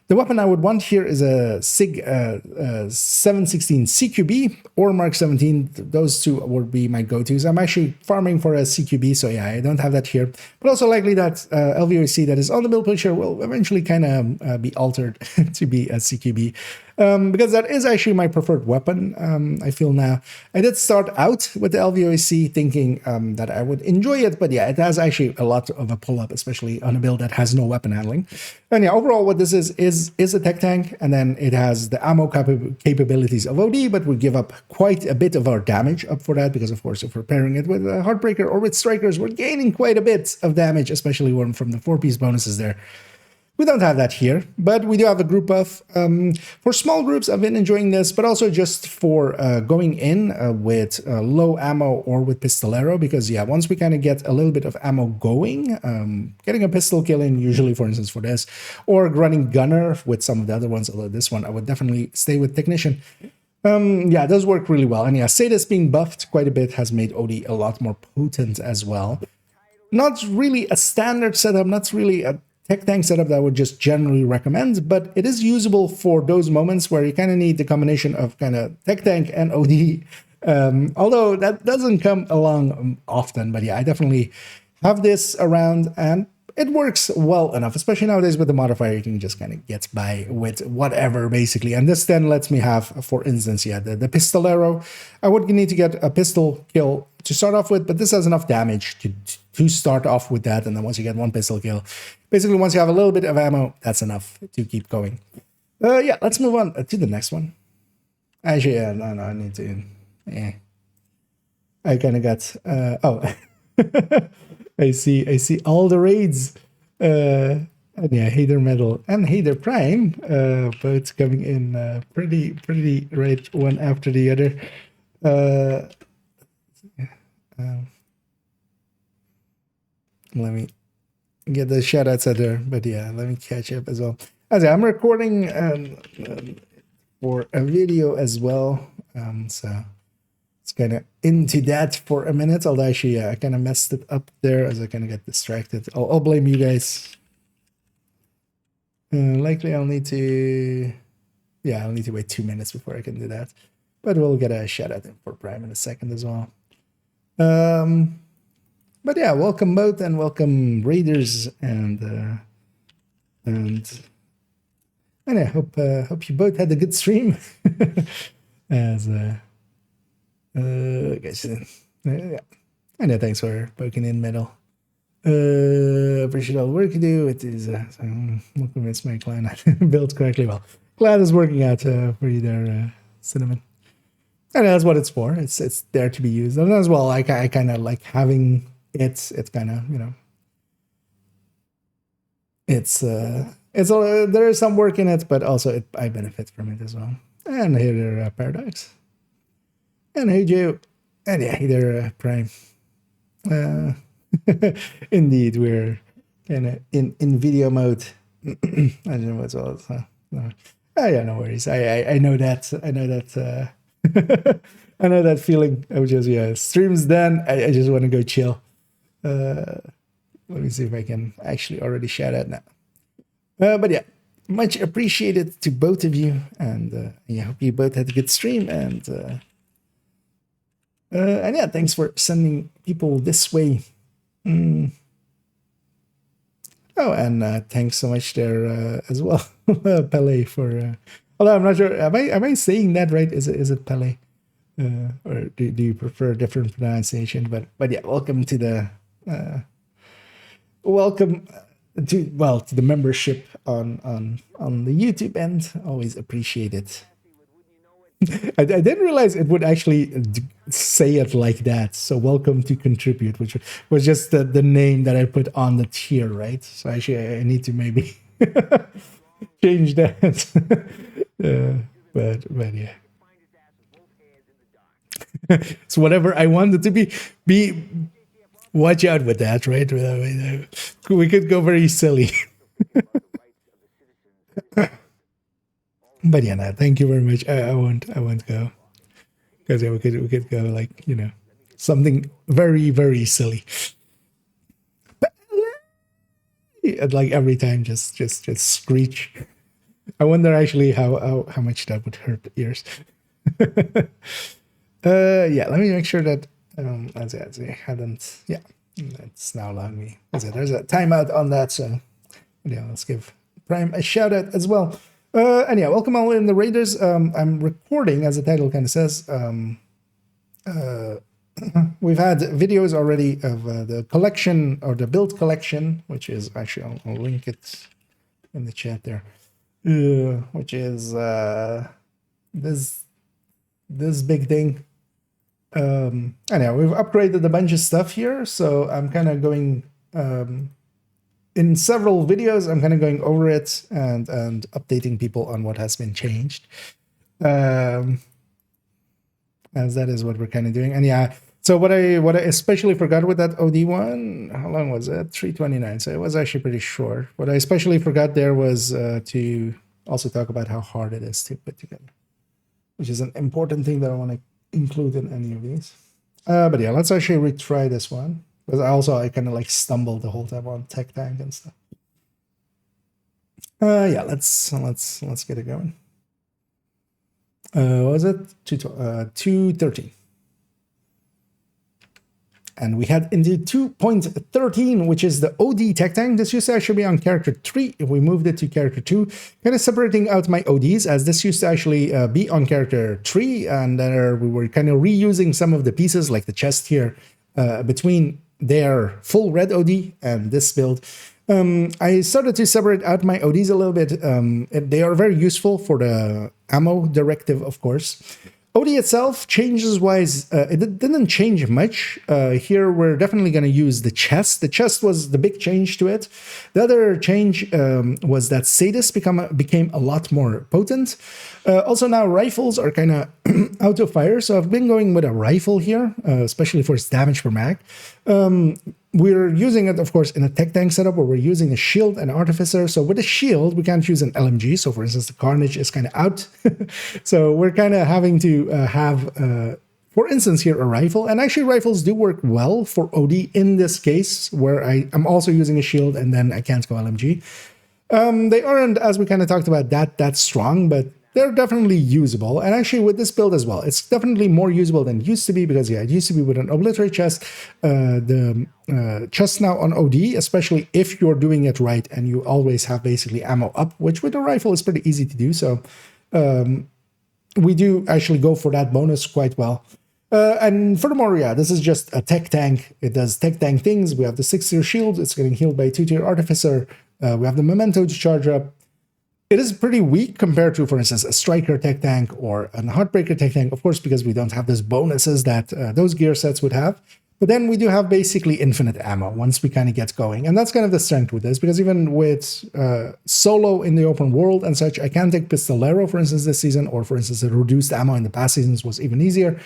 the weapon I would want here is a SIG 716 CQB or Mark 17. Those two would be my go-tos. I'm actually farming for a CQB, so yeah, I don't have that here. But also likely that LVOC that is on the build picture will eventually kind of be altered to be a CQB. because that is actually my preferred weapon. I feel now. I did start out with the LVOC thinking that I would enjoy it, but yeah, it has actually a lot of a pull-up, especially on a build that has no weapon handling. And yeah, overall what this is a tech tank, and then it has the ammo capabilities of OD, but we give up quite a bit of our damage up for that, because of course if we're pairing it with a Heartbreaker or with Strikers, we're gaining quite a bit of damage, especially from the 4-piece bonuses there. We don't have that here, but we do have a group buff. For small groups, I've been enjoying this, but also just for going in with low ammo or with Pistolero, because yeah, once we kind of get a little bit of ammo going, getting a pistol kill in, usually for instance for this, or running Gunner with some of the other ones, although this one I would definitely stay with Technician. Yeah, it does work really well. And yeah, Sadis being buffed quite a bit has made OD a lot more potent as well. Not really a standard setup, not really a tech tank setup that I would just generally recommend, but it is usable for those moments where you kind of need the combination of kind of tech tank and OD. Although that doesn't come along often, but yeah, I definitely have this around and it works well enough, especially nowadays with the modifier. You can just kind of get by with whatever, basically. And this then lets me have, for instance, yeah, the Pistolero. I would need to get a pistol kill to start off with, but this has enough damage to start off with that. And then once you get one pistol kill, basically once you have a little bit of ammo, that's enough to keep going. Yeah, let's move on to the next one. Actually, yeah, no, I need to... Yeah. I kind of got... oh... I see all the raids. And yeah, Hader Metal and Hader Prime, both coming in pretty right one after the other. Let me get the shout outs out there, but yeah, let me catch up as well. As I'm recording for a video as well, so it's kind of into that for a minute, although actually, yeah, I kind of messed it up there as I kind of got distracted. I'll blame you guys. Likely I'll need to... Yeah, I'll need to wait 2 minutes before I can do that. But we'll get a shout out for Prime in a second as well. But yeah, welcome both and welcome Raiders and I hope you both had a good stream. As guys, yeah. And thanks for poking in Metal. Appreciate all the work you do. It is we'll convince my clan built correctly. Well, glad it's working out for you there, Cinnamon. And that's what it's for. It's there to be used. And as well, I kind of like having it. It's kind of, you know, it's there is some work in it, but also I benefit from it as well. And here they're Paradox. And hey Joe, and yeah, either Prime. Indeed, we're kind of in video mode. I don't know what's all. No. Yeah, no worries. I know that. I know that. I know that feeling. I was just streams done. I just want to go chill. Let me see if I can actually already shout out now. But yeah, much appreciated to both of you, and yeah, hope you both had a good stream and yeah, thanks for sending people this way. Oh, and thanks so much there as well, Pele, for. Although I'm not sure, am I saying that right? Is it Pele, or do you prefer a different pronunciation? But yeah, welcome to the the membership on the YouTube end. Always appreciate it. I didn't realize it would actually say it like that. So welcome to contribute, which was just the name that I put on the tier, right? So actually I need to maybe change that. But yeah. So whatever I wanted to be watch out with that, right? We could go very silly. But yeah, no, thank you very much. I won't go, because yeah, we could go like, you know, something very, very silly. But, like every time, just screech. I wonder actually how much that would hurt the ears. Yeah, let me make sure that as I hadn't. Yeah, it's now allowing me. There's a timeout on that, so yeah, let's give Prime a shout out as well. Anyhow, welcome all in the Raiders. I'm recording, as the title kind of says. We've had videos already of the collection, or the build collection, which is actually, I'll link it in the chat there, which is this big thing. Anyhow, we've upgraded a bunch of stuff here, so I'm kind of going in several videos. I'm kind of going over it and updating people on what has been changed, as that is what we're kind of doing. And yeah, so what I especially forgot with that OD one, how long was it? 329. So it was actually pretty short. What I especially forgot there was to also talk about how hard it is to put together, which is an important thing that I want to include in any of these. But yeah, let's actually retry this one, because I kind of like stumbled the whole time on tech tank and stuff. Yeah, let's get it going. What was it? 213. And we head into 2.13, which is the OD tech tank. This used to actually be on character 3. If we moved it to character 2, kind of separating out my ODs, as this used to actually be on character 3, and we were kind of reusing some of the pieces, like the chest here, between their full red OD and this build. I started to separate out my ODs a little bit. They are very useful for the ammo directive, of course. OD itself, changes-wise, it didn't change much. Here, we're definitely going to use the chest. The chest was the big change to it. The other change was that Sadist became a lot more potent. Also, now rifles are kind of out of fire, so I've been going with a rifle here, especially for its damage per mag. We're using it, of course, in a tech tank setup where we're using a shield and artificer. So with a shield, we can't use an LMG. So for instance, the Carnage is kind of out. So we're kind of having to have, for instance, here a rifle. And actually, rifles do work well for OD in this case, where I'm also using a shield and then I can't go LMG. They aren't, as we kind of talked about, that strong, but they're definitely usable. And actually with this build as well, it's definitely more usable than it used to be, because yeah, it used to be with an obliterate chest. The chest now on OD, especially if you're doing it right and you always have basically ammo up, which with a rifle is pretty easy to do. So we do actually go for that bonus quite well. And furthermore, yeah, this is just a tech tank. It does tech tank things. We have the 6-tier shield. It's getting healed by a 2-tier artificer. We have the memento to charge up. It is pretty weak compared to, for instance, a striker tech tank or a heartbreaker tech tank, of course, because we don't have those bonuses that those gear sets would have. But then we do have basically infinite ammo once we kind of get going. And that's kind of the strength with this, because even with solo in the open world and such, I can take Pistolero, for instance, this season, or for instance, the reduced ammo in the past seasons was even easier.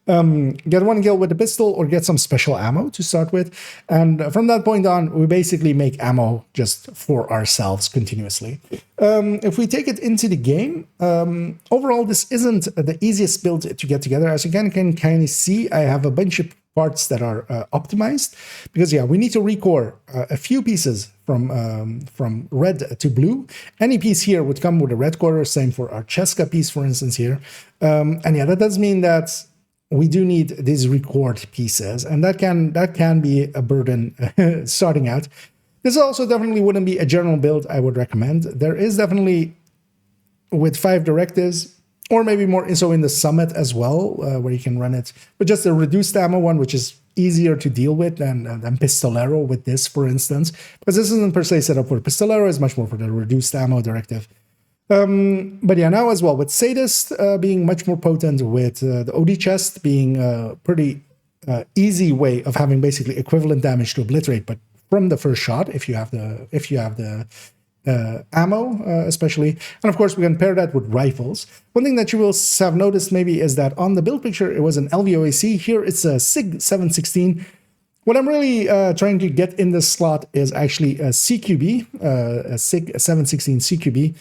Get one kill with the pistol or get some special ammo to start with. And from that point on, we basically make ammo just for ourselves continuously. If we take it into the game, overall, this isn't the easiest build to get together. As you can kind of see, I have a bunch of parts that are optimized, because yeah, we need to recore a few pieces from red to blue. Any piece here would come with a red quarter, same for our Cheska piece, for instance, here. And yeah, that does mean that we do need these record pieces, and that can be a burden starting out. This also definitely wouldn't be a general build I would recommend. There is definitely, with 5 directives, or maybe more so in the summit as well, where you can run it, but just a reduced ammo one, which is easier to deal with than Pistolero with this, for instance, because this isn't per se set up for Pistolero, it's much more for the reduced ammo directive. But yeah, now as well, with Sadist being much more potent, with the OD chest being a pretty easy way of having basically equivalent damage to obliterate, but from the first shot, if you have the ammo, especially. And of course, we can pair that with rifles. One thing that you will have noticed maybe is that on the build picture, it was an LVOAC. Here, it's a SIG 716. What I'm really trying to get in this slot is actually a CQB, a SIG 716 CQB.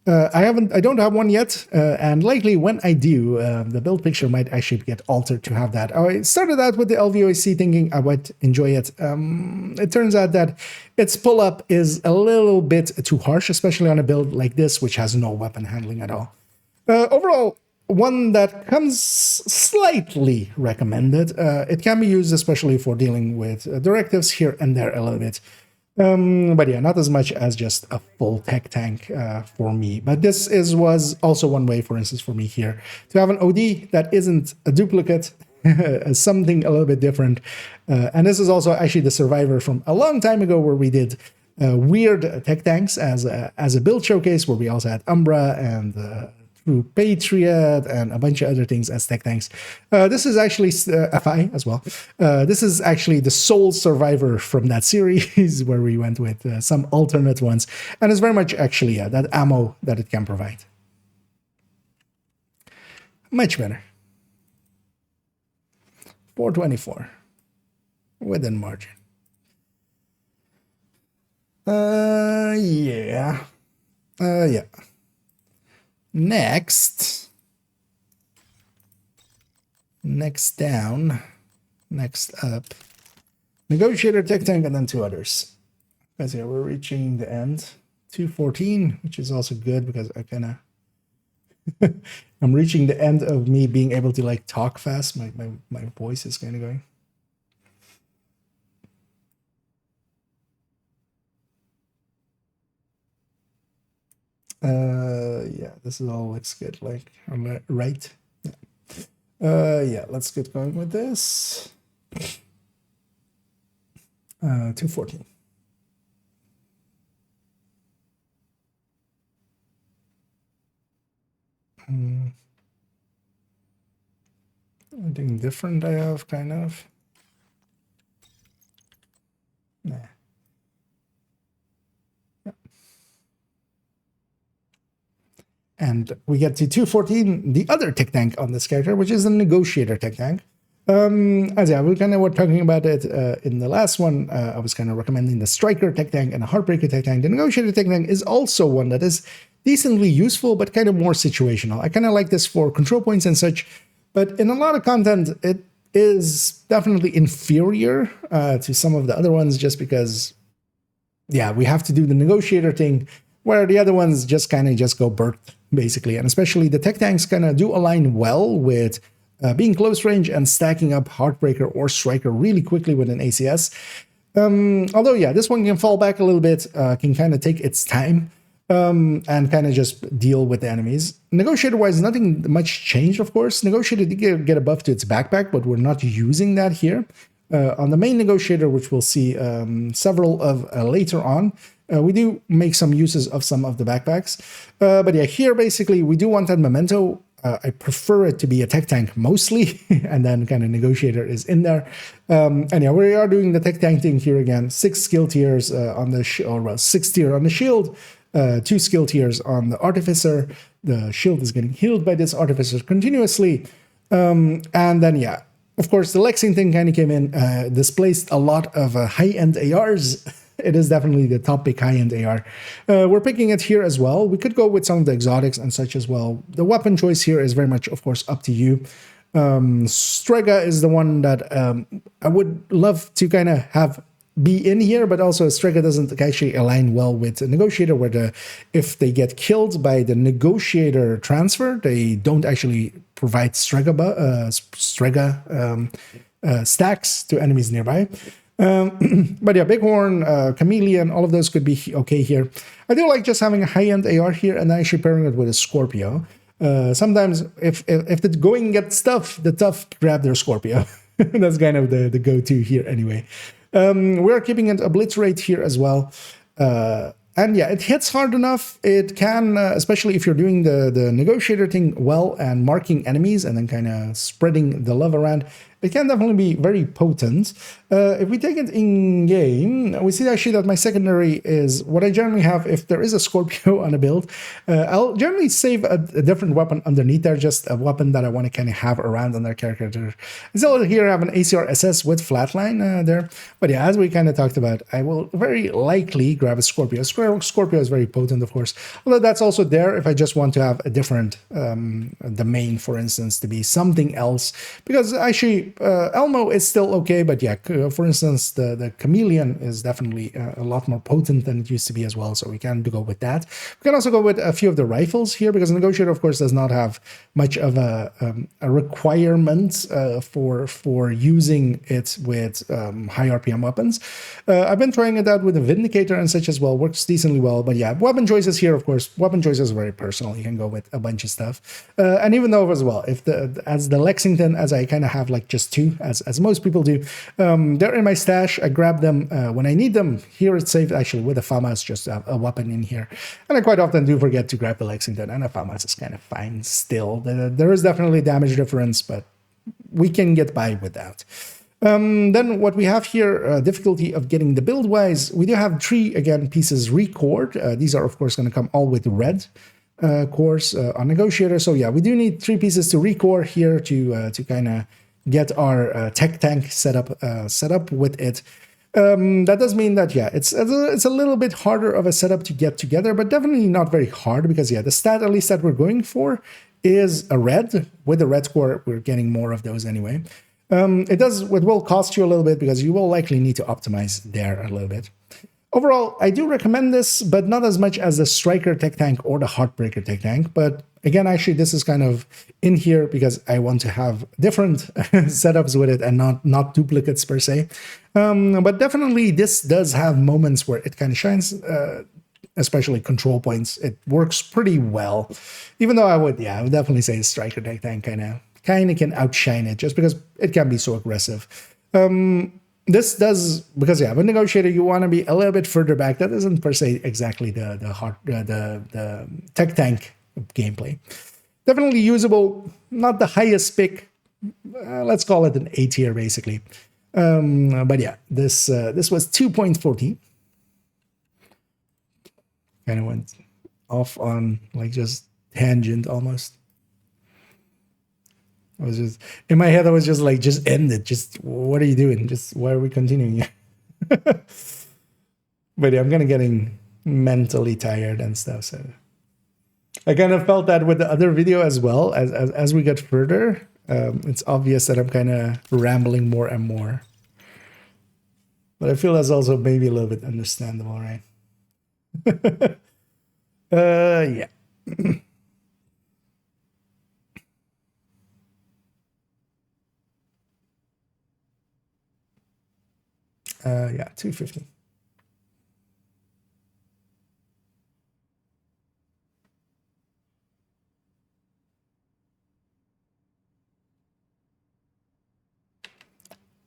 I don't have one yet, and likely when I do, the build picture might actually get altered to have that. I started out with the LVOC thinking I would enjoy it. It turns out that its pull-up is a little bit too harsh, especially on a build like this, which has no weapon handling at all. Overall, one that comes slightly recommended. It can be used especially for dealing with directives here and there a little bit. But yeah, not as much as just a full tech tank for me. But this was also one way, for instance, for me here to have an OD that isn't a duplicate, something a little bit different. And this is also actually the survivor from a long time ago where we did weird tech tanks as a build showcase, where we also had Umbra and True Patriot and a bunch of other things as tech tanks. This is actually FI as well. This is actually the sole survivor from that series where we went with some alternate ones. And it's very much actually that ammo that it can provide. Much better. 424 within margin. Yeah. Next down, next up, Negotiator, Tech Tank, and then two others. Guys, yeah, we're reaching the end. 214, which is also good because I kind of I'm reaching the end of me being able to like talk fast. My voice is kind of going. Yeah, this is all looks good. Like, right? Yeah. Yeah, let's get going with this. 214. Anything different I have, kind of? Nah. And we get to 214, the other tech tank on this character, which is the Negotiator tech tank. As yeah, we kind of were talking about it in the last one. I was kind of recommending the Striker tech tank and the Heartbreaker tech tank. The Negotiator tech tank is also one that is decently useful, but kind of more situational. I kind of like this for control points and such, but in a lot of content, it is definitely inferior to some of the other ones, just because, yeah, we have to do the Negotiator thing, where the other ones just kind of just go birth, basically. And especially the tech tanks kind of do align well with being close range and stacking up Heartbreaker or Striker really quickly with an ACS. Although, yeah, this one can fall back a little bit, can kind of take its time and kind of just deal with the enemies. Negotiator-wise, nothing much changed, of course. Negotiator did get a buff to its backpack, but we're not using that here. On the main Negotiator, which we'll see several of later on, we do make some uses of some of the backpacks. But yeah, here basically we do want that memento. I prefer it to be a tech tank mostly, and then kind of Negotiator is in there. And yeah, we are doing the tech tank thing here again. 6 skill tiers on the 6 tier on the shield, 2 skill tiers on the Artificer. The shield is getting healed by this Artificer continuously. And then yeah, of course the Lexing thing kind of came in, displaced a lot of high-end ARs. It is definitely the top pick high-end AR. We're picking it here as well. We could go with some of the exotics and such as well. The weapon choice here is very much, of course, up to you. Strega is the one that I would love to kind of have be in here, but also Strega doesn't actually align well with the Negotiator, where if they get killed by the Negotiator transfer, they don't actually provide Strega stacks to enemies nearby. But yeah, Bighorn, Chameleon, all of those could be okay here. I do like just having a high-end AR here and actually pairing it with a Scorpio. Sometimes if the going gets tough, the tough grab their Scorpio. That's kind of the go-to here anyway. We're keeping it obliterate here as well. And yeah, it hits hard enough. It can, especially if you're doing the Negotiator thing well and marking enemies and then kind of spreading the love around, it can definitely be very potent. If we take it in game, we see actually that my secondary is what I generally have. If there is a Scorpio on a build, I'll generally save a different weapon underneath there, just a weapon that I want to kind of have around on their character. So here I have an ACR SS with flatline there. But yeah, as we kind of talked about, I will very likely grab a Scorpio. Scorpio is very potent, of course. Although that's also there if I just want to have a different domain, for instance, to be something else. Because actually, actually, Elmo is still okay, but yeah, for instance, the Chameleon is definitely a lot more potent than it used to be as well, so we can go with that. We can also go with a few of the rifles here, because Negotiator, of course, does not have much of a requirement for using it with high RPM weapons. I've been trying it out with the Vindicator and such as well, works decently well, but yeah, weapon choices here, of course, weapon choices are very personal. You can go with a bunch of stuff, and even though as well, if as the Lexington, as I kind of have like just two, as most people do, they're in my stash. I grab them when I need them. Here it's safe actually with a FAMAS, just a weapon in here, and I quite often do forget to grab the Lexington, and a FAMAS is kind of fine still. There is definitely damage difference, but we can get by with that. Then what we have here, difficulty of getting the build wise, we do have 3 again pieces record. These are of course going to come all with red cores on Negotiator. So yeah, we do need 3 pieces to recore here to kind of get our tech tank set up with it. That does mean that yeah, it's a little bit harder of a setup to get together, but definitely not very hard, because yeah, the stat at least that we're going for is a red. With the red core, we're getting more of those anyway. It will cost you a little bit, because you will likely need to optimize there a little bit. Overall, I do recommend this, but not as much as the Striker Tech Tank or the Heartbreaker Tech Tank. But again, actually, this is kind of in here because I want to have different setups with it and not duplicates per se. But definitely, this does have moments where it kind of shines, especially control points. It works pretty well, even though I would definitely say the Striker Tech Tank kind of can outshine it just because it can be so aggressive. This does, because yeah, with Negotiator you want to be a little bit further back. That isn't per se exactly the tech tank gameplay. Definitely usable, not the highest pick. Let's call it an A tier basically. But yeah, this was 2.40. Kind of went off on like just tangent almost. I was just in my head. I was just like, just end it. Just what are you doing? Just why are we continuing? But yeah, I'm kind of getting mentally tired and stuff. So I kind of felt that with the other video as well. As we get further, it's obvious that I'm kind of rambling more and more. But I feel that's also maybe a little bit understandable, right? Yeah. Yeah, 250.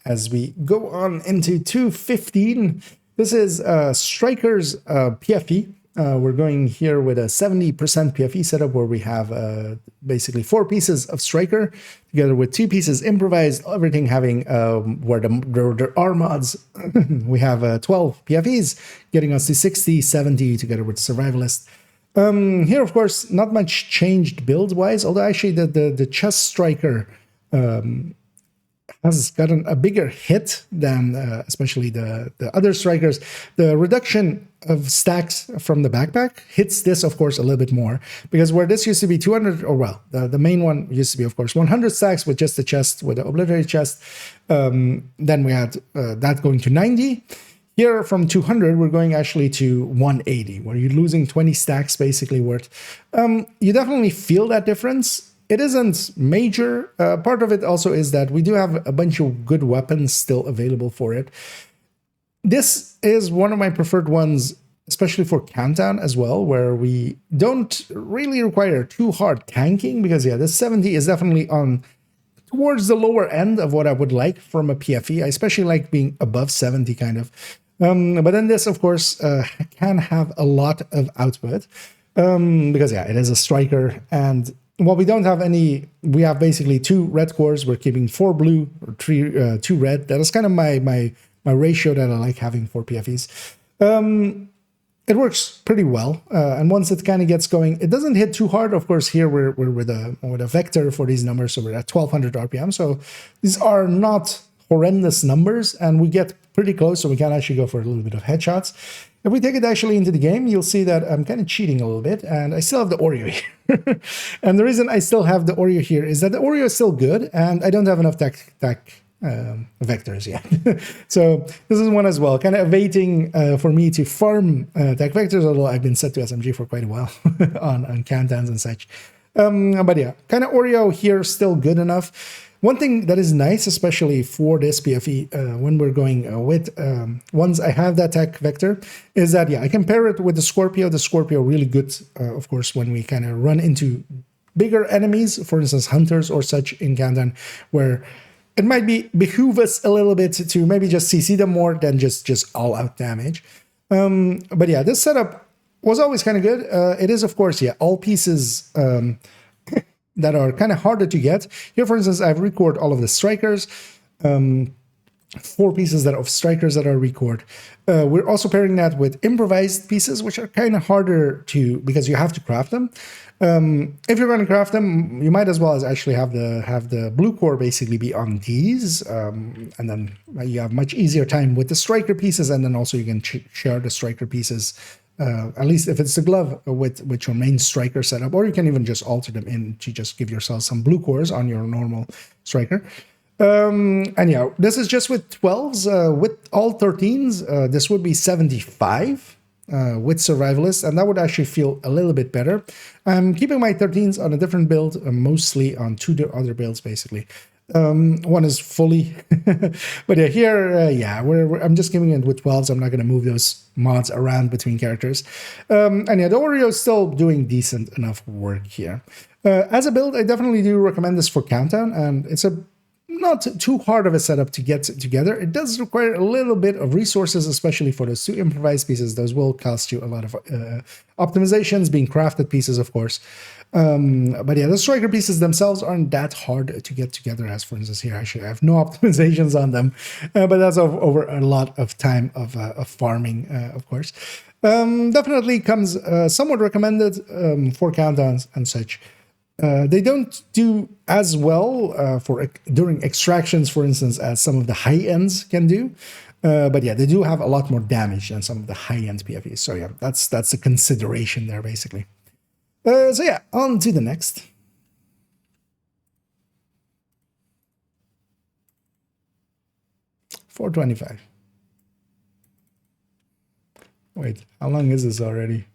As we go on into 215, this is Striker's PFE. We're going here with a 70% PFE setup where we have basically 4 pieces of Striker together with 2 pieces improvised, everything having where there are mods. We have 12 PFEs getting us to 60, 70 together with Survivalist. Here, of course, not much changed build-wise, although actually the chest Striker has gotten a bigger hit than especially the other Strikers. The reduction of stacks from the backpack hits this, of course, a little bit more, because where this used to be 200, or well, the main one used to be, of course, 100 stacks with just the chest, with the obliterated chest. Then we had that going to 90. Here from 200, we're going actually to 180, where you're losing 20 stacks basically worth. You definitely feel that difference. It isn't major. Part of it also is that we do have a bunch of good weapons still available for it. This is one of my preferred ones, especially for Countdown as well, where we don't really require too hard tanking, because yeah, this 70 is definitely on towards the lower end of what I would like from a PFE. I especially like being above 70 kind of. But then this, of course, can have a lot of output, because yeah, it is a Striker. And while we don't have any, we have basically 2 red cores. We're keeping 4 blue or 2 red. That is kind of my ratio that I like having for PFEs. It works pretty well, and once it kind of gets going, it doesn't hit too hard. Of course, here we're with a vector for these numbers, so we're at 1200 RPM. So these are not horrendous numbers, and we get pretty close, so we can actually go for a little bit of headshots. If we take it actually into the game, you'll see that I'm kind of cheating a little bit, and I still have the Oreo here. And the reason I still have the Oreo here is that the Oreo is still good, and I don't have enough tech vectors yet. So this is one as well, kind of waiting for me to farm tech vectors, although I've been set to SMG for quite a while on countdowns and such. But yeah, kind of Oreo here still good enough. One thing that is nice, especially for this PFE, when we're going with, once I have that tech vector, is that, yeah, I can pair it with the Scorpio. The Scorpio really good, of course, when we kind of run into bigger enemies, for instance, hunters or such in Countdown, where it might behoove us a little bit to maybe just CC them more than just all-out damage. But yeah, this setup was always kind of good. It is, of course, yeah, all pieces that are kind of harder to get. Here, for instance, I've recorded all of the strikers, 4 pieces of strikers that are record. We're also pairing that with improvised pieces, which are kind of harder to, because you have to craft them. If you're going to craft them, you might as well as actually have the blue core basically be on these, and then you have much easier time with the striker pieces, and then also you can share the striker pieces. At least if it's the glove with your main striker setup, or you can even just alter them in to just give yourself some blue cores on your normal striker. And yeah, this is just with 12s. With all 13s, this would be 75 with survivalists, and that would actually feel a little bit better. I'm keeping my 13s on a different build, mostly on 2 other builds, basically. One is fully, but yeah, here, yeah, I'm just giving it with 12s. I'm not going to move those mods around between characters. And yeah, the Oreo is still doing decent enough work here. As a build, I definitely do recommend this for Countdown, and it's not too hard of a setup to get together. It does require a little bit of resources, especially for those 2 improvised pieces. Those will cost you a lot of optimizations, being crafted pieces, of course. But yeah, the striker pieces themselves aren't that hard to get together, as for instance here, actually I have no optimizations on them, but that's over a lot of time of farming, of course. Definitely comes somewhat recommended for countdowns and such. They don't do as well during extractions, for instance, as some of the high ends can do. But yeah, they do have a lot more damage than some of the high end PFEs. So yeah, that's a consideration there, basically. So yeah, on to the next. $4.25. Wait, how long is this already?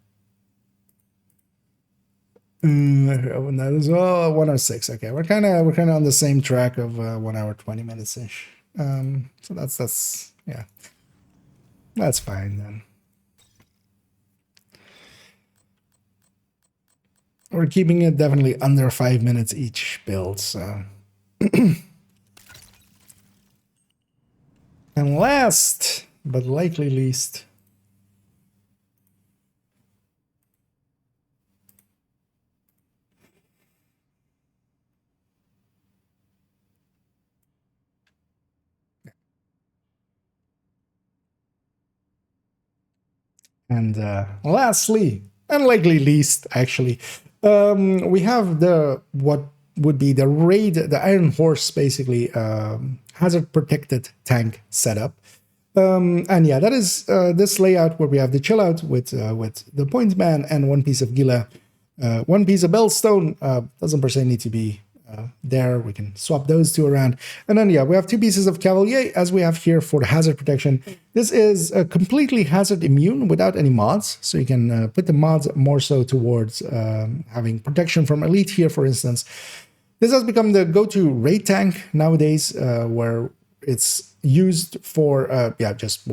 That is 106. Okay, we're kind of on the same track of 1 hour 20 minutes ish. So that's yeah, that's fine then. We're keeping it definitely under 5 minutes each build, so. And last, but likely least, and lastly, and likely least, actually, we have what would be the raid, the Iron Horse, basically, hazard protected tank setup. And yeah, that is this layout where we have the chill out with the point man and 1 piece of Gila, 1 piece of Bellstone. Doesn't per se need to be there. We can swap those 2 around. And then yeah, we have 2 pieces of Cavalier as we have here for the hazard protection. This is completely hazard immune without any mods. So you can put the mods more so towards having protection from elite here, for instance. This has become the go-to raid tank nowadays, where it's used for just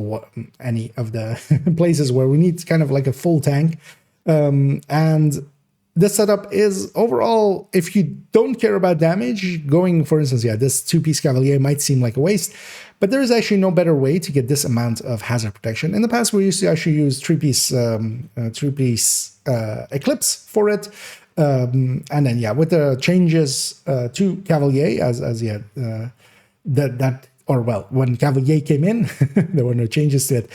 any of the places where we need kind of like a full tank. And this setup is overall, if you don't care about damage, going, for instance, yeah, this 2-piece Cavalier might seem like a waste, but there is actually no better way to get this amount of hazard protection. In the past, we used to actually use 3-piece Eclipse for it. And then, yeah, with the changes to Cavalier, when Cavalier came in, there were no changes to it.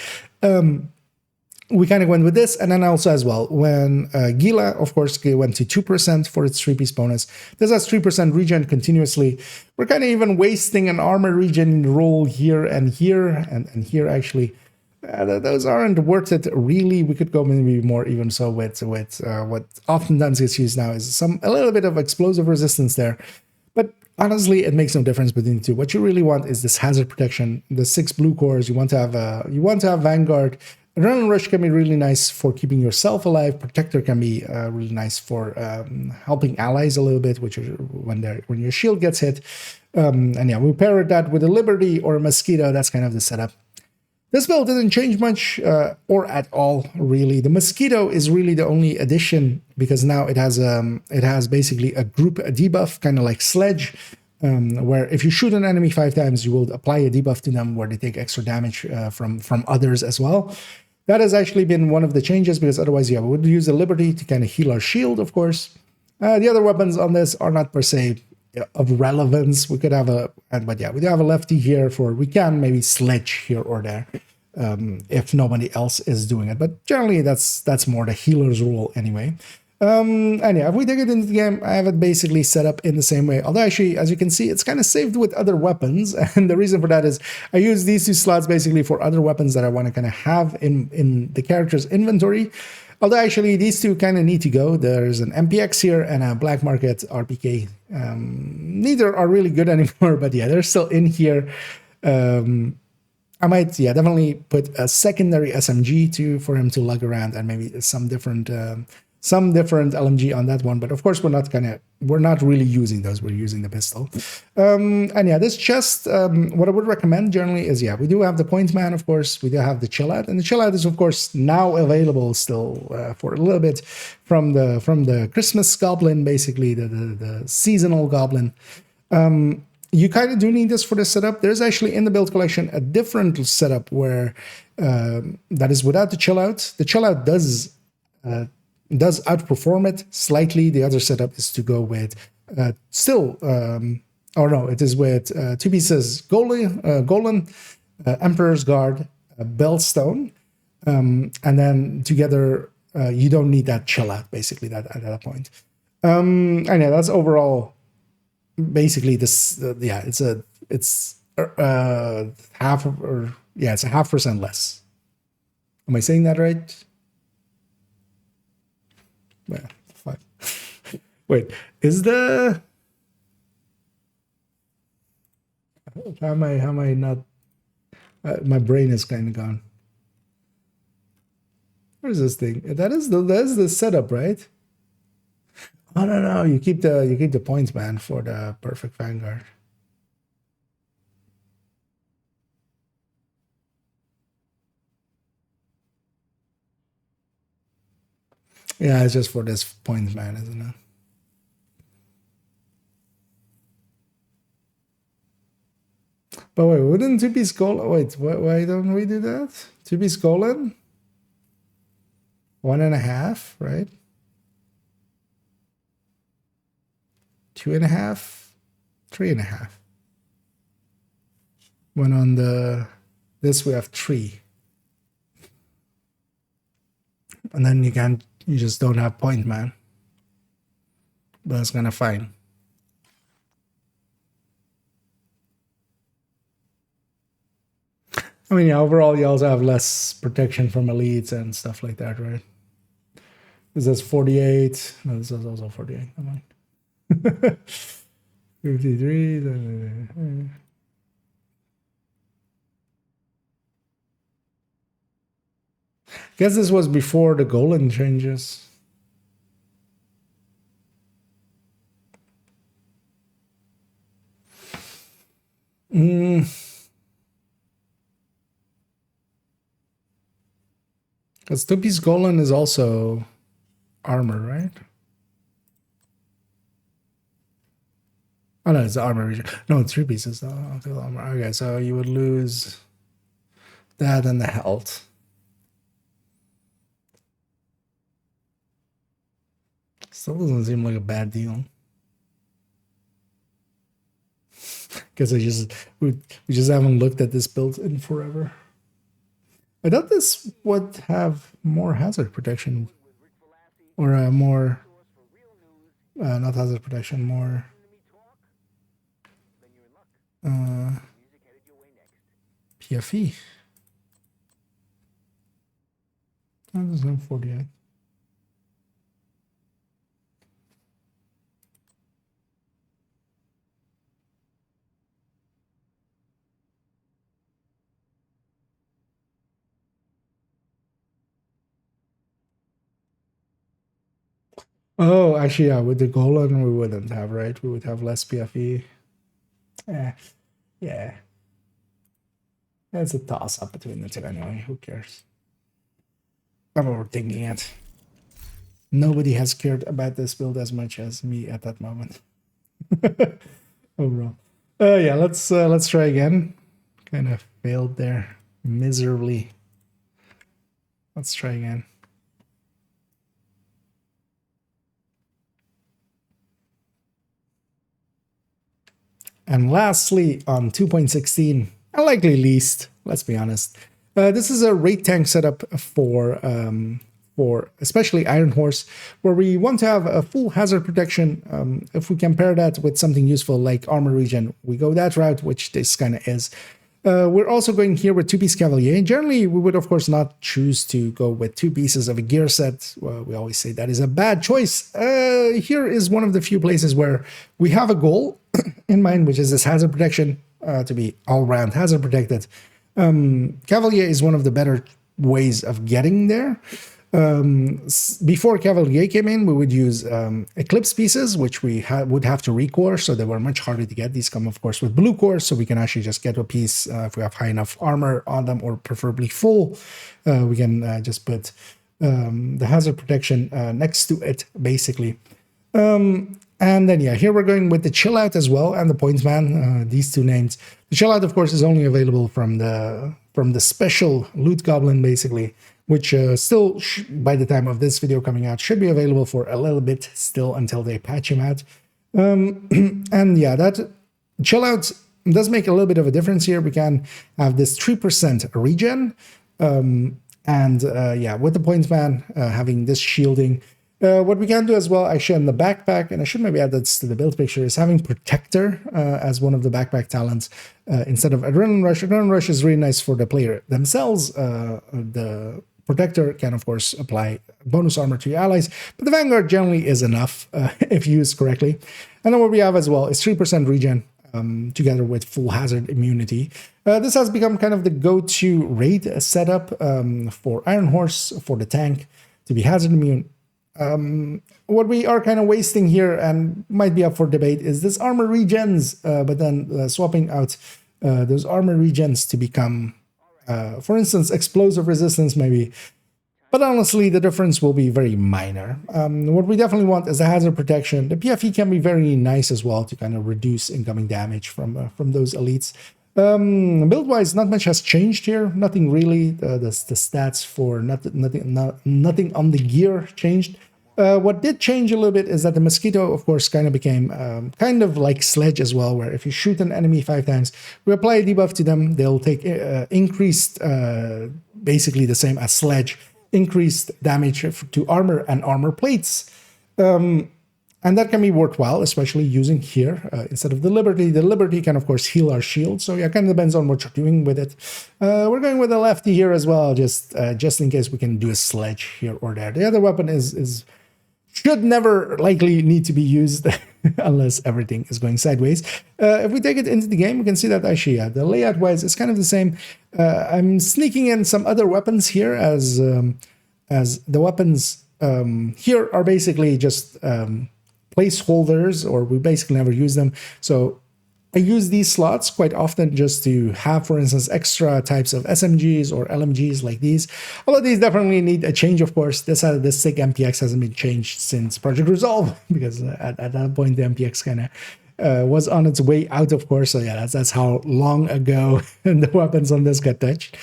We kind of went with this, and then also as well, when Gila, of course, went to 2% for its 3-piece bonus. This has 3% regen continuously. We're kind of even wasting an armor regen roll here and here, and here actually. those aren't worth it really. We could go maybe more even so with what oftentimes gets used now is a little bit of explosive resistance there. But honestly, it makes no difference between the two. What you really want is this hazard protection, the 6 blue cores. You want to have Vanguard. Adrenaline Rush can be really nice for keeping yourself alive. Protector can be really nice for helping allies a little bit, which is when your shield gets hit. And yeah, we pair that with a Liberty or a Mosquito. That's kind of the setup. This build didn't change much or at all, really. The Mosquito is really the only addition because now it has basically a group debuff, kind of like Sledge, where if you shoot an enemy 5 times, you will apply a debuff to them where they take extra damage from others as well. That has actually been one of the changes because otherwise, yeah, we would use the Liberty to kind of heal our shield, of course. The other weapons on this are not per se of relevance. We could have but yeah, we do have a lefty here we can maybe Sledge here or there if nobody else is doing it. But generally, that's more the healer's role anyway. And yeah, if we take it into the game, I have it basically set up in the same way. Although actually, as you can see, it's kind of saved with other weapons. And the reason for that is I use these 2 slots basically for other weapons that I want to kind of have in the character's inventory. Although actually these 2 kind of need to go. There's an MPX here and a Black Market RPK. Neither are really good anymore, but yeah, they're still in here. I might, definitely put a secondary SMG for him to lug around and maybe some different LMG on that one. But of course, we're not really using those. We're using the pistol. And yeah, this chest, what I would recommend generally is, we do have the Point Man, of course. We do have the Chill Out. And the Chill Out is, of course, now available still for a little bit from the Christmas Goblin, basically, the seasonal Goblin. You kind of do need this for the setup. There's actually in the build collection a different setup where that is without the Chill Out. The Chill Out does outperform it slightly. The other setup is to go with it is with 2 pieces Golem, Emperor's Guard, Bellstone, and then together you don't need that Chill Out basically at that point. And yeah, that's overall basically this. It's half or it's a 0.5% less. Am I saying that right? Yeah, fine. Wait, is the how am I not? My brain is kind of gone. Where's this thing? That's the setup, right? Oh no, you keep the points, man, for the perfect Vanguard. Yeah, it's just for this points, man, isn't it? But wait, wouldn't 2-piece Golem? Wait, why don't we do that? 2-piece Golem? 1.5, right? 2.5, 3.5. When on this we have 3. And then you just don't have point, man. But that's kind of fine. I mean, yeah, overall, you also have less protection from elites and stuff like that, right? This is 48. No, this is also 48. Come on. 53. Guess this was before the Golem changes. Because 2-piece Golem is also armor, right? Oh no, it's armor region. No, 3 pieces though. Armor. Okay, so you would lose that and the health. Still doesn't seem like a bad deal. Because we just haven't looked at this build in forever. I thought this would have more hazard protection, or more, not hazard protection, more PFE. There's no 48. Oh, actually, yeah, with the Golan, we wouldn't have, right? We would have less PFE. Yeah. It's a toss-up between the two anyway. Who cares? I'm overthinking it. Nobody has cared about this build as much as me at that moment. Overall. Yeah, let's try again. Kind of failed there miserably. Let's try again. And lastly, on 2.16, and likely least, let's be honest, this is a raid tank setup for especially Iron Horse, where we want to have a full hazard protection. If we compare that with something useful like armor regen, we go that route, which this kind of is. We're also going here with 2-piece Cavalier. Generally, we would, of course, not choose to go with 2 pieces of a gear set. Well, we always say that is a bad choice. Here is one of the few places where we have a goal in mind, which is this hazard protection, to be all-round hazard protected. Cavalier is one of the better ways of getting there. Before Cavalier came in, we would use Eclipse pieces, which we would have to recore, so they were much harder to get. These come, of course, with blue cores, so we can actually just get a piece if we have high enough armor on them, or preferably full. We can just put the hazard protection next to it, basically. And then, yeah, here we're going with the Chill Out as well, and the Pointsman, these two names. The Chill Out, of course, is only available from the special Loot Goblin, basically, which still, by the time of this video coming out, should be available for a little bit still until they patch him out. And yeah, that Chill Out does make a little bit of a difference here. We can have this 3% regen, and yeah, with the Pointsman having this shielding. What we can do as well, actually, in the backpack, and I should maybe add this to the build picture, is having Protector as one of the backpack talents instead of Adrenaline Rush. Adrenaline Rush is really nice for the player themselves. The Protector can, of course, apply bonus armor to your allies, but the Vanguard generally is enough if used correctly. And then what we have as well is 3% regen together with full hazard immunity. This has become kind of the go-to raid setup for Iron Horse, for the tank, to be hazard immune. What we are kind of wasting here, and might be up for debate, is this armor regens, but then swapping out those armor regens to become, for instance, explosive resistance maybe. But honestly, the difference will be very minor. What we definitely want is the hazard protection. The PFE can be very nice as well to kind of reduce incoming damage from those elites. Build-wise, not much has changed here. Nothing really. The stats for nothing on the gear changed. What did change a little bit is that the Mosquito, of course, kind of became kind of like Sledge as well, where if you shoot an enemy 5 times, we apply a debuff to them, they'll take increased, basically the same as Sledge, increased damage to armor and armor plates. And that can be worthwhile, especially using here instead of the Liberty. The Liberty can, of course, heal our shield. So yeah, kind of depends on what you're doing with it. We're going with a Lefty here as well, just in case we can do a Sledge here or there. The other weapon should never likely need to be used unless everything is going sideways. If we take it into the game, we can see that actually, yeah, the layout-wise is kind of the same. I'm sneaking in some other weapons here as the weapons here are basically just placeholders, or we basically never use them. So I use these slots quite often just to have, for instance, extra types of SMGs or LMGs like these. Although these definitely need a change, of course. This SIG MPX hasn't been changed since Project Resolve, because at that point the MPX kind of was on its way out, of course. So yeah, that's how long ago the weapons on this got touched.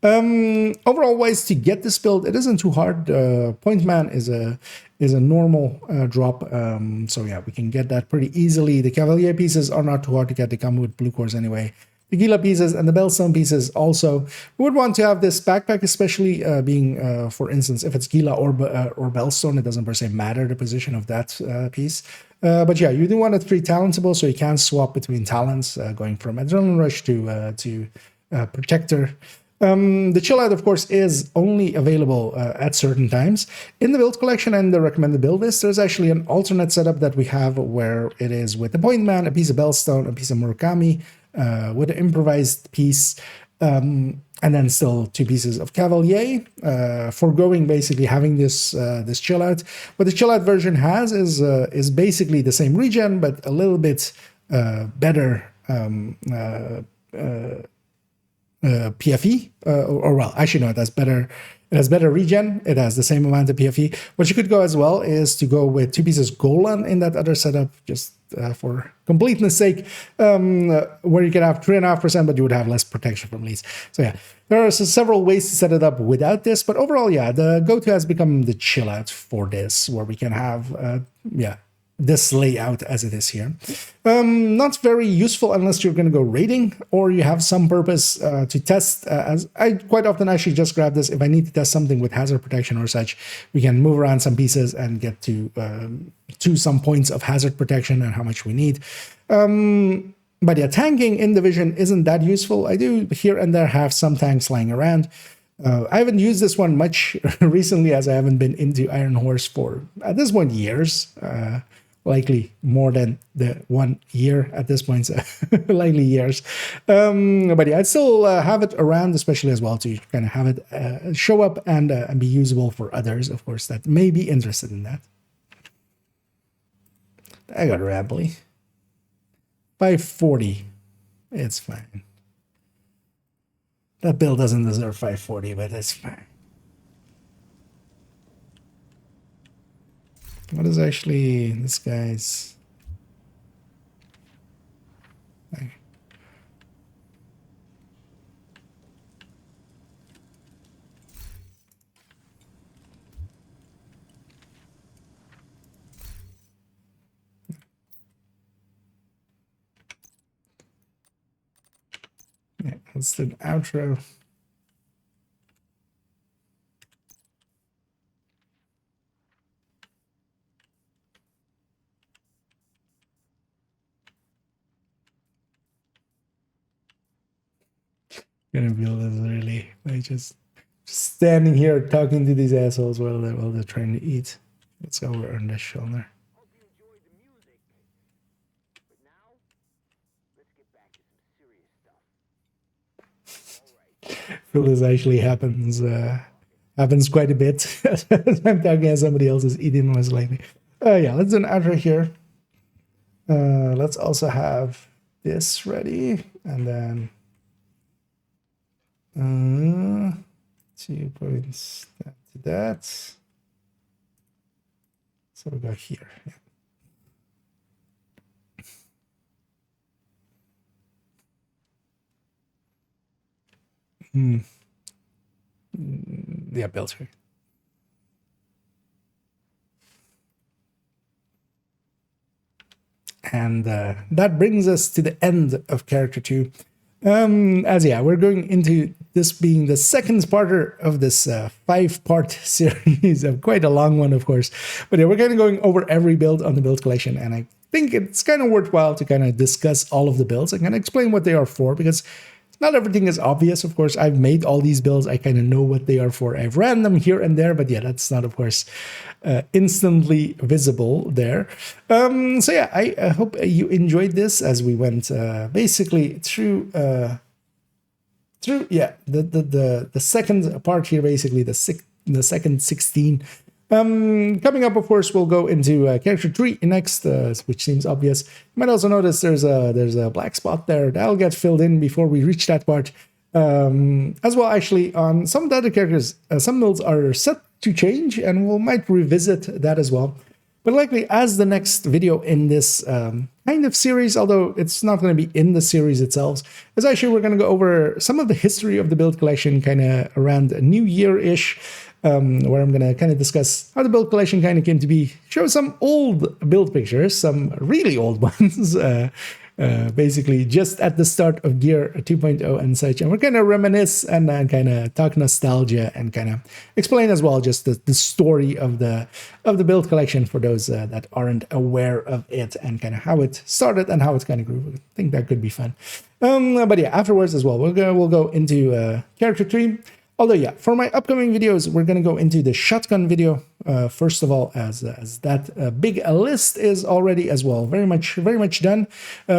Overall wise, to get this build, it isn't too hard. Pointman is a normal drop, so yeah, we can get that pretty easily. The Cavalier pieces are not too hard to get. They come with blue cores anyway. The Gila pieces and the Bellstone pieces also. We would want to have this backpack, especially being, for instance, if it's Gila or Bellstone, it doesn't per se matter the position of that piece. But yeah, you do want it pretty talentable, so you can swap between talents, going from Adrenaline Rush to Protector. The chill out, of course, is only available at certain times. In the build collection and the recommended build list, there's actually an alternate setup that we have where it is with a point man, a piece of bellstone, a piece of murakami, with an improvised piece, and then still 2 pieces of cavalier, foregoing basically having this this chill out. What the chill out version has is basically the same regen, but a little bit better PFE, or well, actually no, it has better. It has better regen. It has the same amount of PFE. What you could go as well is to go with 2 pieces Golan in that other setup, just for completeness sake, where you can have 3.5%, but you would have less protection from leads. So yeah, there are several ways to set it up without this, but overall, yeah, the go-to has become the chill out for this, where we can have, this layout as it is here. Not very useful unless you're going to go raiding or you have some purpose to test. As I quite often actually just grab this if I need to test something with hazard protection or such. We can move around some pieces and get to some points of hazard protection and how much we need. But yeah, tanking in Division isn't that useful. I do here and there have some tanks lying around. I haven't used this one much recently as I haven't been into Iron Horse for, at this point, years. Likely more than the 1 year at this point, so likely years. But yeah, I still have it around, especially as well to kind of have it show up and be usable for others, of course, that may be interested in that. I got rambly. 540. It's fine. That build doesn't deserve 540, but it's fine. What is actually this guy's? Yeah, let's do an outro. Gonna feel this really like just standing here talking to these assholes while they're trying to eat. Let's go over on this shoulder. Hope you enjoyed the music. But now, let's get back to some serious stuff. All right. Feel this actually happens quite a bit as I'm talking as somebody else is eating most likely. Yeah, let's do an outro here. Let's also have this ready, and then 2 points that to that. So we go here. Yeah. Yeah, build here. And that brings us to the end of Character 2. As yeah, we're going into this being the second parter of this 5-part series, of quite a long one, of course. But yeah, we're kind of going over every build on the build collection, and I think it's kind of worthwhile to kind of discuss all of the builds and kind of explain what they are for, because not everything is obvious. Of course, I've made all these builds. I kind of know what they are for. I've ran them here and there, but yeah, that's not, of course, instantly visible there. So yeah, I hope you enjoyed this as we went basically through the second part here, basically the second 16. Coming up, of course, we'll go into Character 3 next, which seems obvious. You might also notice there's a black spot there. That'll get filled in before we reach that part. As well, actually, on some of the other characters, some builds are set to change, and we might revisit that as well. But likely as the next video in this kind of series, although it's not going to be in the series itself, is actually we're going to go over some of the history of the build collection kind of around a New Year-ish, where I'm going to kind of discuss how the build collection kind of came to be, show some old build pictures, some really old ones, basically just at the start of Gear 2.0 and such. And we're going to reminisce and kind of talk nostalgia and kind of explain as well just the story of the build collection for those that aren't aware of it and kind of how it started and how it kind of grew. I think that could be fun. But yeah, afterwards as well, we'll go into character tree. Although, yeah, for my upcoming videos, we're going to go into the shotgun video, first of all, as that big list is already as well very much done.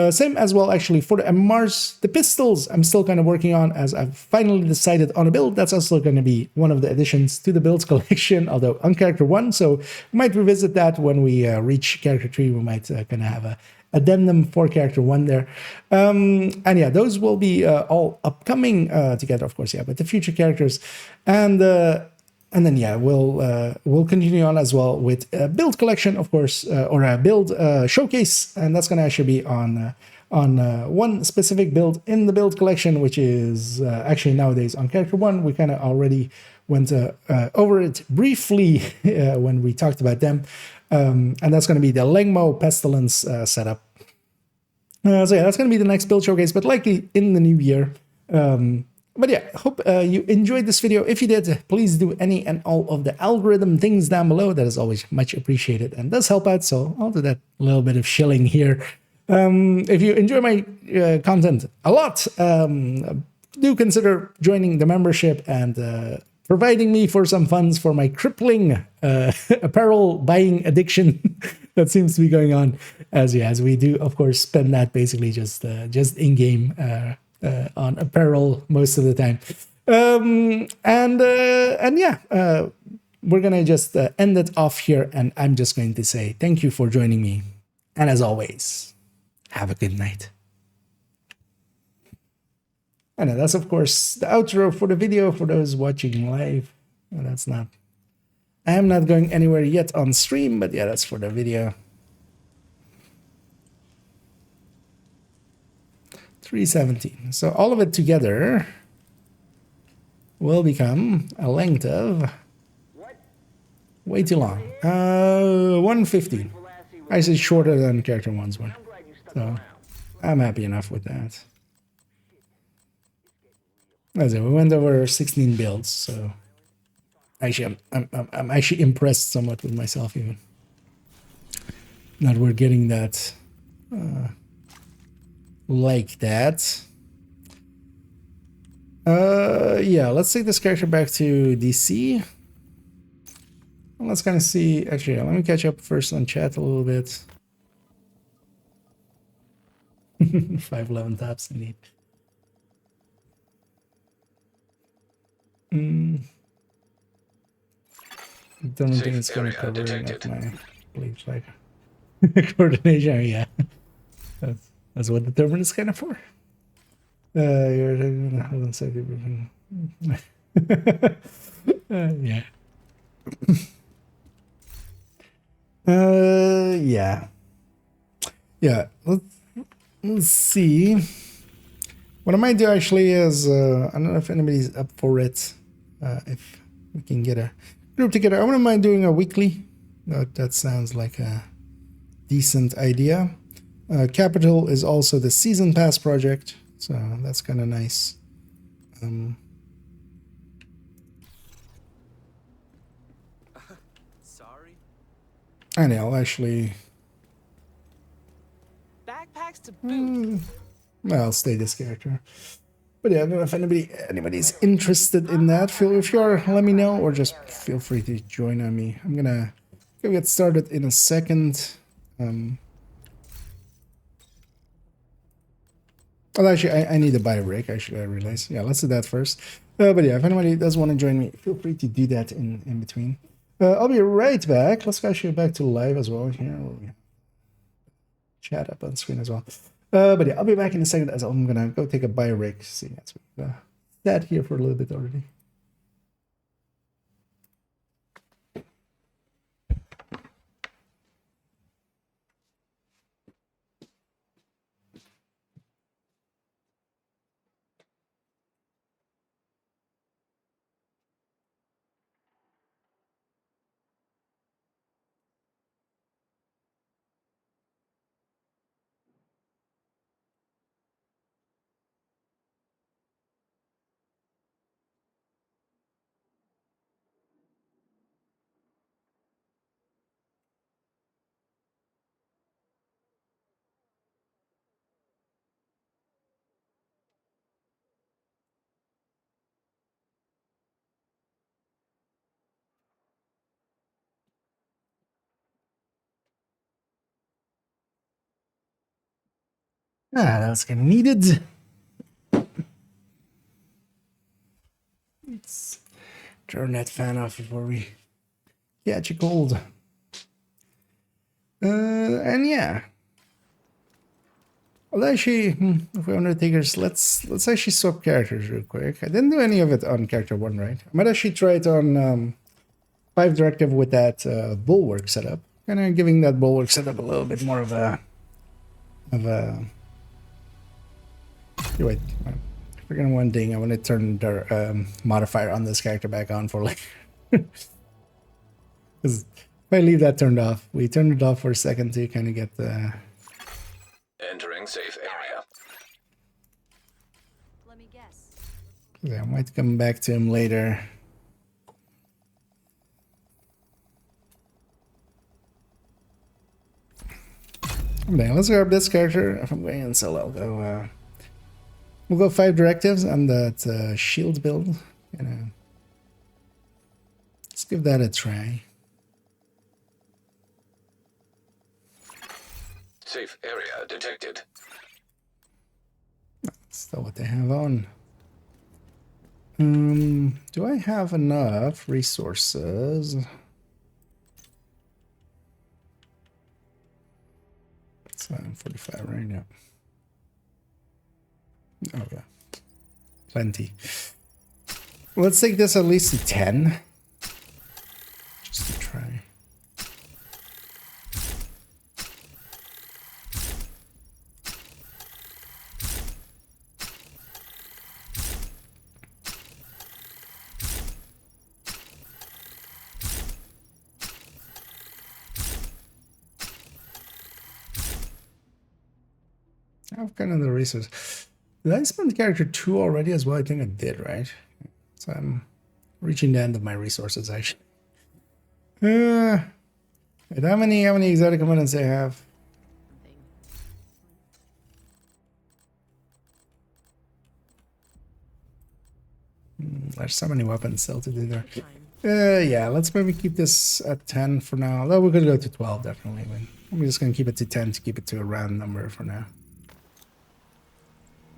Same as well, actually, for the MRs, the pistols, I'm still kind of working on, as I've finally decided on a build. That's also going to be one of the additions to the builds collection, although on character 1, so we might revisit that when we reach character 3. We might kind of have a addendum for character 1 there, and yeah, those will be all upcoming together, of course, yeah, but the future characters, and then yeah, we'll continue on as well with a build collection, of course, or a build showcase, and that's going to actually be on one specific build in the build collection, which is actually nowadays on character 1. We kind of already went over it briefly when we talked about them. And that's going to be the Lengmo Pestilence setup. So yeah, that's going to be the next build showcase, but likely in the new year. But yeah, hope you enjoyed this video. If you did, please do any and all of the algorithm things down below. That is always much appreciated and does help out. So I'll do that little bit of shilling here. If you enjoy my content a lot, do consider joining the membership and providing me for some funds for my crippling apparel buying addiction that seems to be going on, as we do, of course, spend that basically just in game on apparel most of the time. And yeah, we're gonna just end it off here, and I'm just going to say thank you for joining me, and as always, have a good night. And that's, of course, the outro for the video for those watching live. And I am not going anywhere yet on stream, but yeah, that's for the video. 317. So all of it together will become a length of way too long. 150. Actually shorter than character 1's one. So I'm happy enough with that. As we went over 16 builds, so actually I'm actually impressed somewhat with myself, even that we're getting that like that. Yeah, let's take this character back to DC. Let's kind of see. Actually, let me catch up first on chat a little bit. 511 taps indeed. Don't think it's going to cover enough my bleach like coordination. Yeah, that's what the turbine is kind of for. You're yeah. Yeah. Let's see. What I might do actually is I don't know if anybody's up for it. If we can get a group together, I wouldn't mind doing a weekly. That sounds like a decent idea. Capital is also the season pass project, so that's kind of nice. Sorry. And I'll actually. Backpacks to boot. I'll stay this character. But yeah, I don't know if anybody's interested in that. If you are, let me know, or just feel free to join on me. I'm gonna go get started in a second. Well, actually, I need to buy a break. Actually, I realize. Yeah, let's do that first. But yeah, if anybody does want to join me, feel free to do that in between. I'll be right back. Let's actually go back to live as well here. Chat up on screen as well. But yeah, I'll be back in a second as I'm gonna go take a bio break. See, that's sat here for a little bit already. that was kind of needed. Let's turn that fan off before we catch a cold. And yeah. Well, actually, if we're Undertakers, let's actually swap characters real quick. I didn't do any of it on character 1, right? I might actually try it on 5 directive with that bulwark setup. Kind of giving that bulwark setup a little bit more of a... Wait, I'm forgetting one thing. I want to turn the modifier on this character back on for like... Because if I leave that turned off, we turned it off for a second to kind of get the... Entering safe area. Let me guess. Yeah, I might come back to him later. Okay, let's grab this character. If I'm going in solo, I'll go... we'll go 5 directives on that shield build. Let's give that a try. Safe area detected. That's not what they have on. Do I have enough resources? It's 45 right now. Oh yeah, plenty. Let's take this at least to 10. Just to try. I've kind of the resource. Did I spend character 2 already as well? I think I did, right? So I'm reaching the end of my resources actually. Wait, how many exotic components I have? There's so many weapons still to do there. Yeah, let's maybe keep this at 10 for now. Although we could go to 12 definitely. But I'm just gonna keep it to 10 to keep it to a round number for now.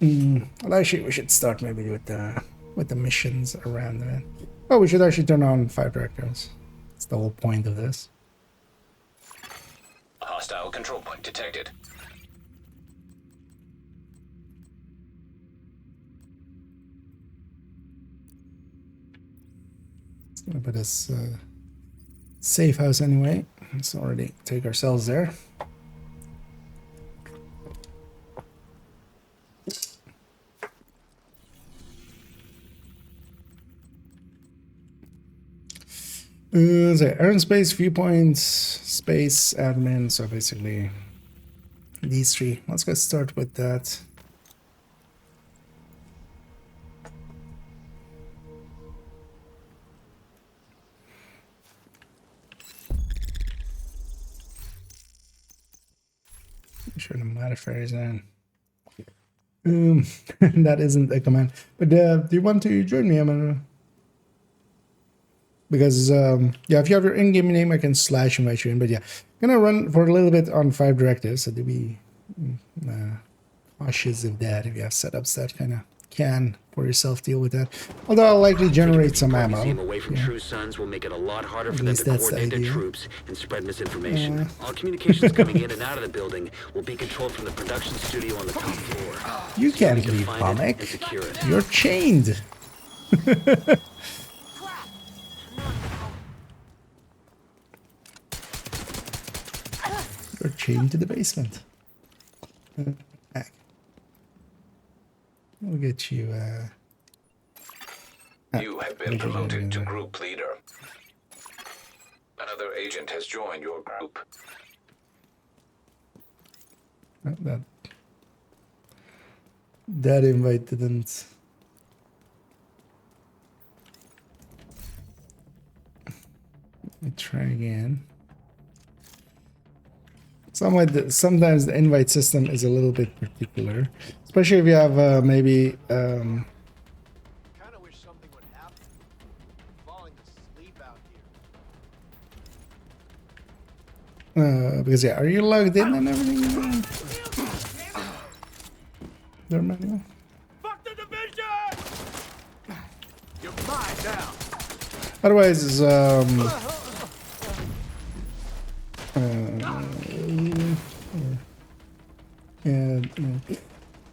Well, actually, we should start maybe with the missions around it. Oh, we should actually turn on 5 directives. That's the whole point of this. Hostile control point detected. It's gonna put us safe house anyway. Let's already take ourselves there. So earn space, viewpoints, space, admin. So basically these 3. Let's get start with that. Make sure the modifier is in. That isn't a command. But do you want to join me? I'm gonna... Because, yeah, if you have your in-game name, I can / invite you in. But yeah, I'm gonna run for a little bit on 5 directives. So do be cautious of that if you have setups that kind of can for yourself deal with that. Although I'll likely generate some ammo. Them away from Yeah. True Sons will make it a lot harder At for them least to that's the coordinate their idea. troops and spread misinformation. All communications coming in and out of the building will be controlled from the production studio on the top floor. You can't We can leave, find it and comic. secure it. You're chained. You're chained to the basement. Back. We'll get you. You have been promoted to group leader. Another agent has joined your group. That invite didn't. Let me try again. Sometimes the invite system is a little bit particular, especially if you have maybe. Kind of wish something would happen. I'm falling asleep out here. Because yeah, are you logged in and everything? their manual. Fuck the division! You're mine now. Otherwise, yeah.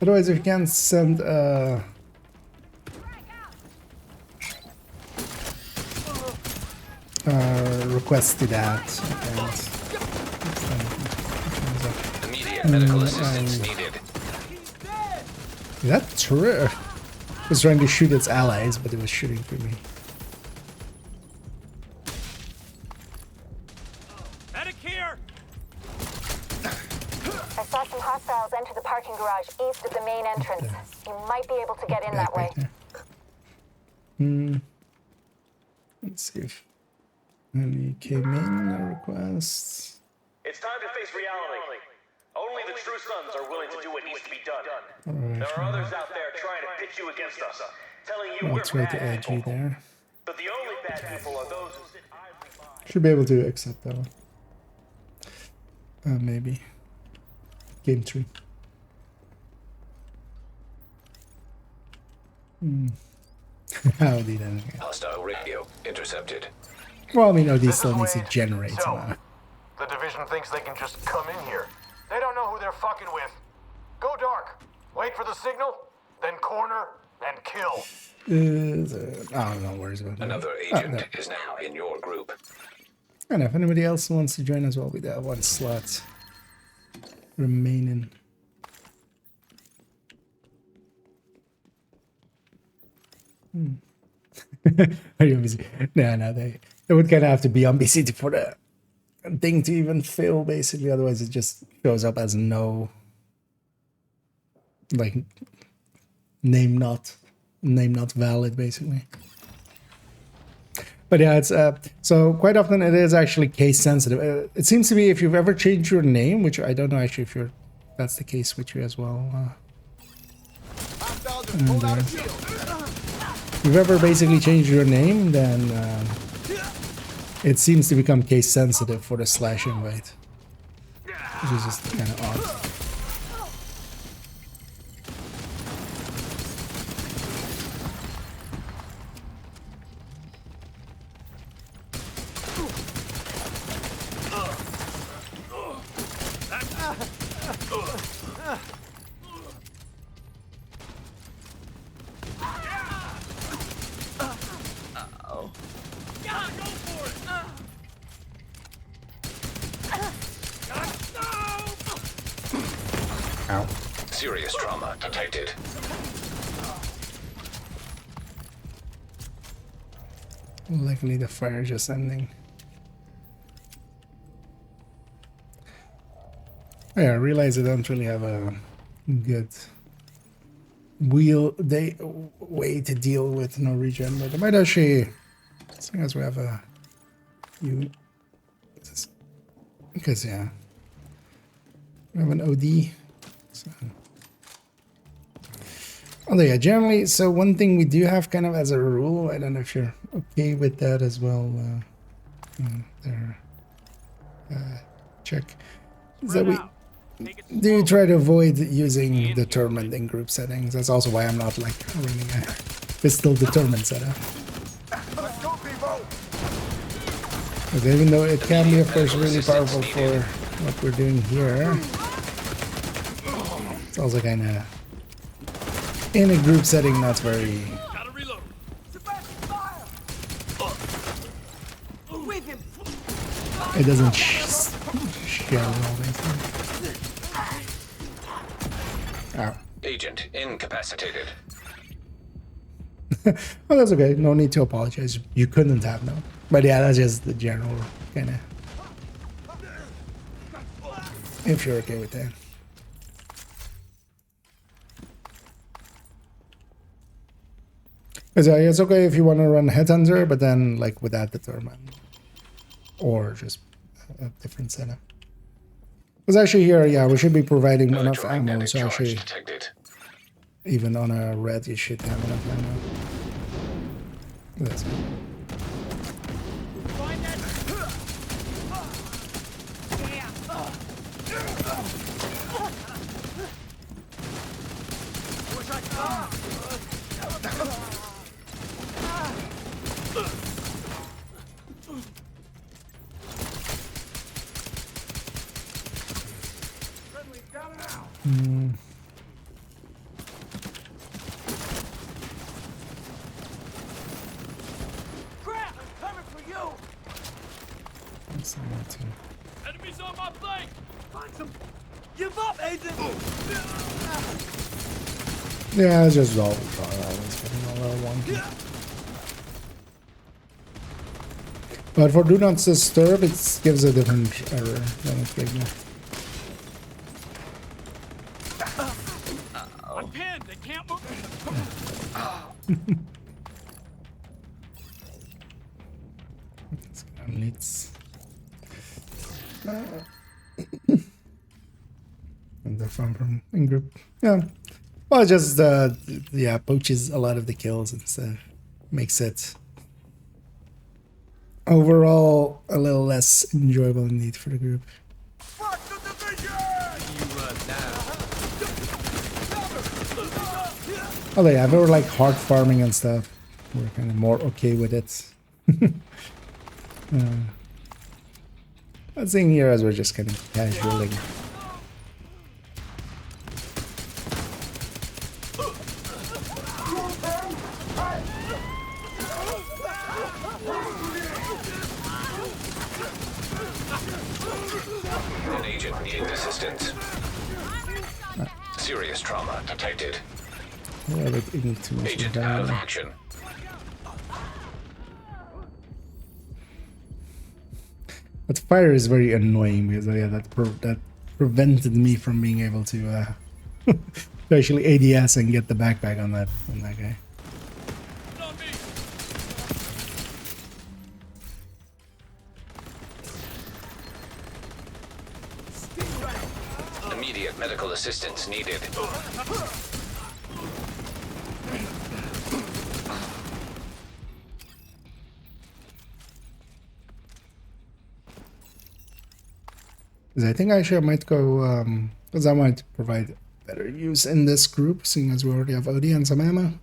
Otherwise, if you can send request to that. Immediate medical assistance needed. Is that true? It was trying to shoot its allies, but it was shooting for me. Medic here! I saw some hostiles enter the parking garage east of the main entrance. You might be able to get in that way. Let's see if any came in requests. It's time to face reality. Only the true sons are willing to do what needs to be done. Alright, There are others out there trying to pit you against us, telling you let's we're wait to bad edge you people. there. But the only bad people are those who sit idly by. Should be able to accept that one. Maybe. Game 3. Howdy then. Hostile radio intercepted. Well, I mean, these This still is needs to Wade. generate. So, the division thinks they can just come in here. They don't know who they're fucking with. Go dark. Wait for the signal, then corner, and kill. I don't know worries about that. Another agent is now in your group. And if anybody else wants to join as well, we got one slot remaining. Are you busy? No, they would kind of have to be on busy for the thing to even fail, basically. Otherwise, it just shows up as no, like, name not valid, basically. But yeah, it's so quite often it is actually case sensitive. It seems to be if you've ever changed your name, which I don't know actually if that's the case with you as well. If you've ever basically changed your name, then it seems to become case sensitive for the slash invite, which is just kind of odd. Ow. Serious trauma detected. Luckily the fire just ending. Oh, yeah, I realize I don't really have a good way to deal with no regen, but I might actually, as long as we have a few, because yeah, we have an OD. So. Although yeah, generally, so one thing we do have kind of as a rule, I don't know if you're okay with that as well, check, is that we do try to avoid using determined in group settings. That's also why I'm not like running a pistol determined setup. Let's go, people! Because even though it can be of course really powerful for what we're doing here, it's also kind of in a group setting not very. Gotta reload. It doesn't shell all things. Ow. Agent incapacitated. Well, that's okay. No need to apologize. You couldn't have known. But yeah, that's just the general kind of. If you're okay with that. So it's okay if you want to run Headhunter, but then like without the determined, or just a different setup. Because actually here, yeah, we should be providing enough ammo. Electromagnetic So charge actually, detected. even on a red, you should have enough ammo. That's it. Crap! I'm coming for you! That's not too. Enemies on my flank! Find some... Give up, agent! Yeah, it's just always getting a little wonky. But for do not disturb, it gives a different error than it gave me. I'm pinned! They can't move! It's kind of neat. And the fun from in group. Yeah. Well, just yeah, poaches a lot of the kills and stuff. Makes it overall a little less enjoyable indeed for the group. Fuck the division! Although yeah, if they were like hard farming and stuff, we're kind of more okay with it. But seeing here as we're just kind of casualing. An agent needing assistance. Serious trauma detected. Yeah, but it needs too much Agent out of of action. But fire is very annoying because yeah, that prevented me from being able to to actually ADS and get the backpack on that guy. Immediate medical assistance needed. Because I think actually I might go because I might provide better use in this group, seeing as we already have OD and some ammo.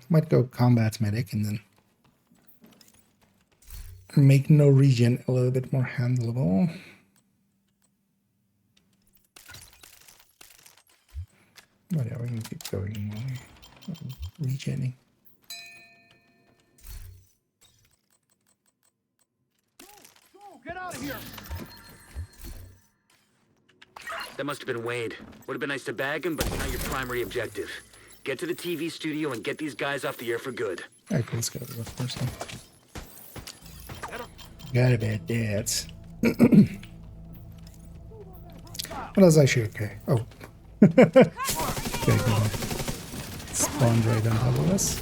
Might go combat medic and then make no region a little bit more handleable. But yeah, we can keep going while we're regening. Get out of here! That must have been Wade. Would have been nice to bag him, but it's not your primary objective. Get to the TV studio and get these guys off the air for good. Alright, cool, let's go to the first one. Got about that. Well, that's actually okay. Oh. Okay, good. Spawned right on top of us.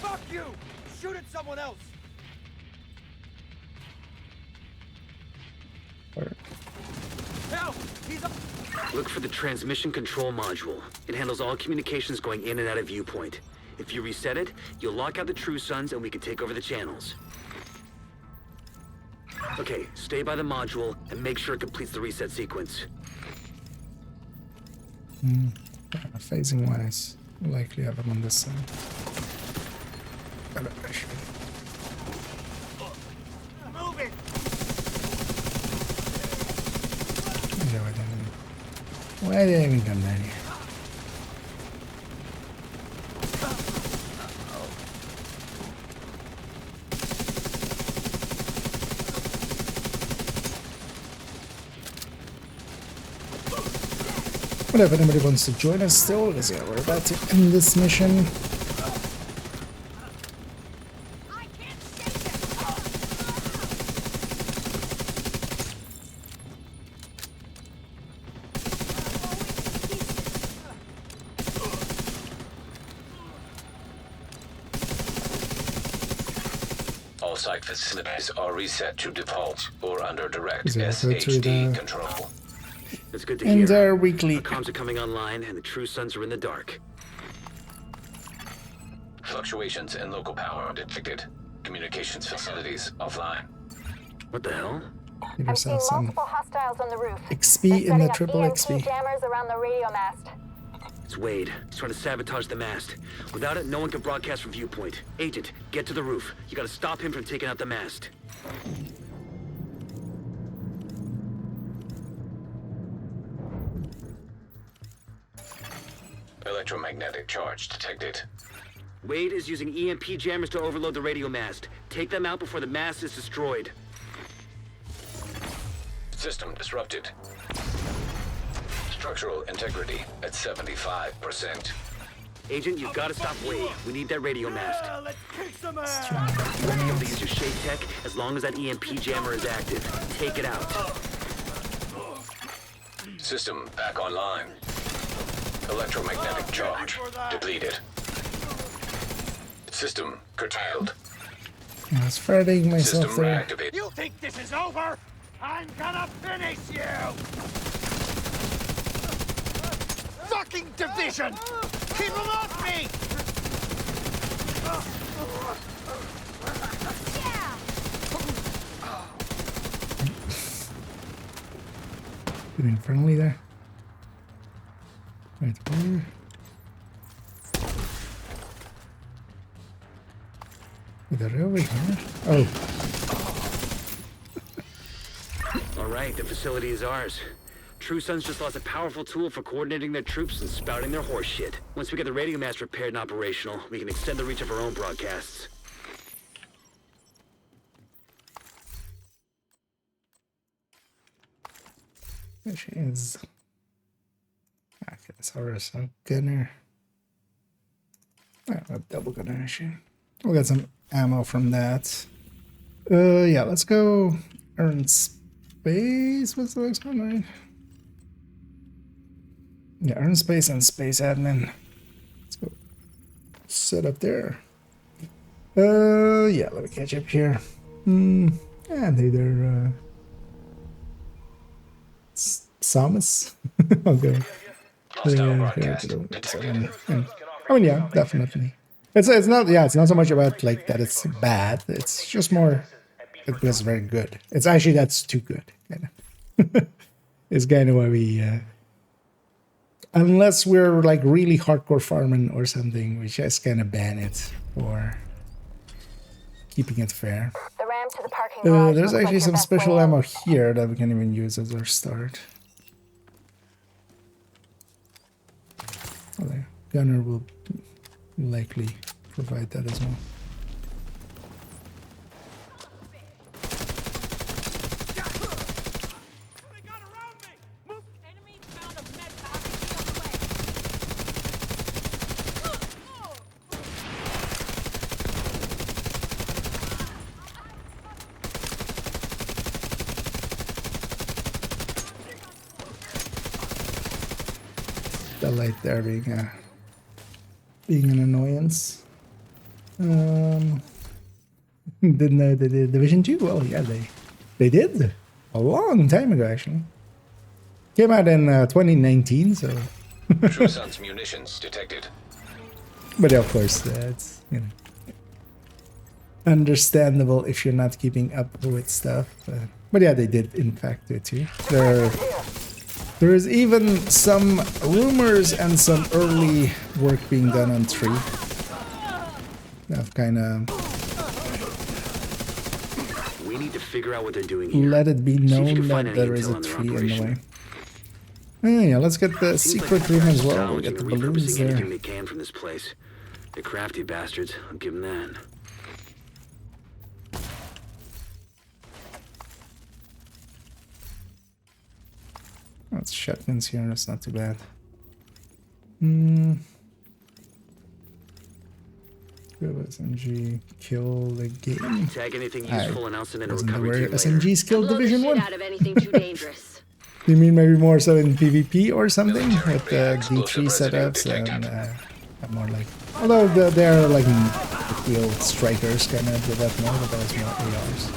Fuck you! Shoot at someone else! Help! He's up! Look for the transmission control module. It handles all communications going in and out of viewpoint. If you reset it, you'll lock out the True Sons and we can take over the channels. Okay, stay by the module and make sure it completes the reset sequence. Phasing wise, likely have them on this side. Actually. Move it! No, I didn't. Why did I even come down here? Well, if anybody wants to join us still, because yeah, we're about to end this mission. All site facilities are reset to default or under direct Is it referred to SHD the- control. That's good to And hear. our weekly. Our comms are coming online, and the true sons are in the dark. Fluctuations in local power detected. Communications facilities offline. What the hell? Give I'm seeing yourself some multiple hostiles on the roof. XP They're in setting the up triple EMP XP. jammers around the radio mast. It's Wade. He's trying to sabotage the mast. Without it, no one can broadcast from viewpoint. Agent, get to the roof. You gotta stop him from taking out the mast. Electromagnetic charge detected. Wade is using EMP jammers to overload the radio mast. Take them out before the mast is destroyed. System disrupted. Structural integrity at 75%. Agent, you've got to stop Wade. We need that radio mast. You won't be able to use your shade tech as long as that EMP jammer is active. Take it out. System back online. Electromagnetic charge depleted. System curtailed. I was farting myself System there. reactivated. You think this is over? I'm gonna finish you! Fucking division! Keep them off me! Being friendly there. Right there. They're over here. Oh, All right, the facility is ours. True Sons just lost a powerful tool for coordinating their troops and spouting their horse shit. Once we get the radio mast repaired and operational, we can extend the reach of our own broadcasts. there she is. Okay, that's our sub gunner. A double gunner issue. We'll get some ammo from that. Yeah, let's go earn space. What's the next one, right? Yeah, earn space and space admin. Let's go set up there. Yeah, let me catch up here. Yeah, they're Samus. I'll go. Hostile broadcast detected. I mean, yeah, definitely. It's not, yeah, it's not so much about like that it's bad. It's just more it was very good. It's actually that's too good. Kind of. It's kind of why we unless we're like really hardcore farming or something, we just kind of ban it for keeping it fair. The ramp to the parking garage There's looks like actually your some best special way in. ammo here that we can even use as our start. Well, the gunner will likely provide that as well. Enemy found a med pack on the way. The light there being an annoyance. Didn't know they did Division 2? Well, yeah, they did. A long time ago, actually. Came out in 2019, so... True Sons munitions detected. But of course, that's, you know... understandable if you're not keeping up with stuff. But yeah, they did, in fact, do it too. There is even some rumors and some early work being done on 3. I've kind of We need to figure out what they're doing here. let it be See if you known can find that any there is intel a on their 3 in the operation. way. Yeah, let's get the Seems like secret room as well. salvaging We'll get the and balloons repurposing anything there. they can from this place. They're crafty bastards. I'll give them that. That's shotguns here, that's not too bad. Go SMG, kill the game. Tag anything I useful and I'll send in a wasn't recovery aware team later. SMGs killed Division 1. out of anything too dangerous. You mean maybe more so in PvP or something? Military With explosive D3 residue setups and detected. more like... Although they're like field strikers kind of do that more, but that was more ARs.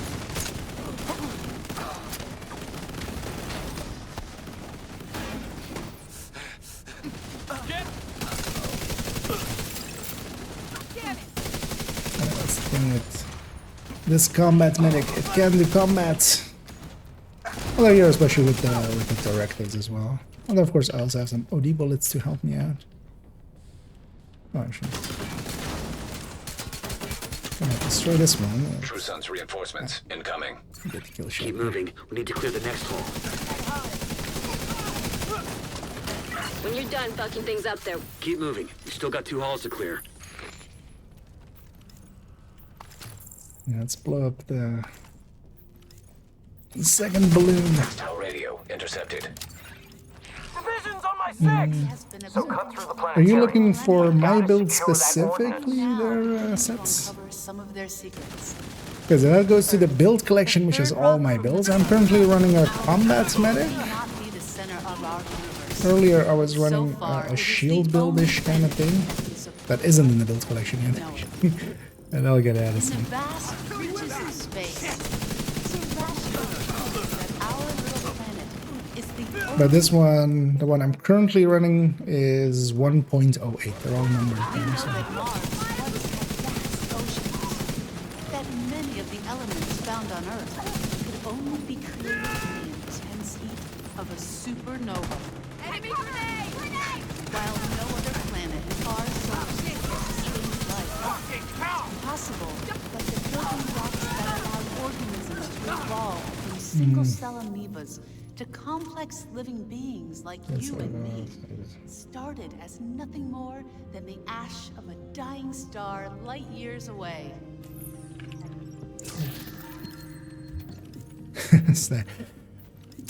That's the thing with this combat medic. It can do combat. Although here, especially with the directives as well. Although of course I also have some OD bullets to help me out. Oh, actually. Gonna destroy this one. True Sons reinforcements incoming. Get the kill shot. Keep moving. We need to clear the next hole. When you're done fucking things up there, Keep moving. We still got 2 halls to clear. Yeah, let's blow up the second balloon. Tau radio intercepted. Division's on my 6! So cut through the Are planetary. you looking for my Gotta build secure that specifically, their sets? Uncover some of their secrets. Because that goes to the build collection, which has all my builds. I'm currently running a combat medic. Not be the center of our universe. Earlier I was running a shield build-ish kind of thing. That isn't in the build collection yet. And I'll get added In the soon. vast reaches of space, it's irrational to think that our little planet is the But this one, the one I'm currently running, is 1.08. They're all numbered there, so. that Mars once had vast oceans, that many of the elements found on Earth could only be created in the intense heat of a supernova, Enemy grenade! Grenade! while no other planet in our solar system sustains life. It's possible that the building blocks that allow organisms to evolve from single-cell amoebas to complex living beings like you and me started as nothing more than the ash of a dying star light years away.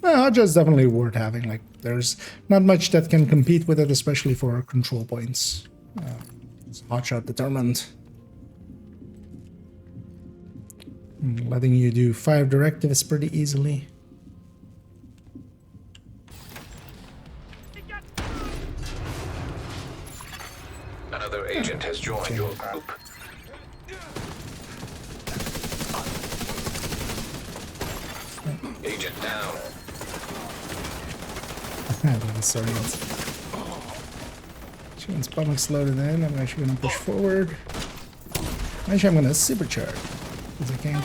Well, just definitely worth having. Like, there's not much that can compete with it, especially for control points. It's hotshot determined. Letting you do 5 directives pretty easily. Another agent has joined your group. Agent down. Once stomach's loaded in, I'm actually gonna push forward. Actually, I'm gonna supercharge. Because I can.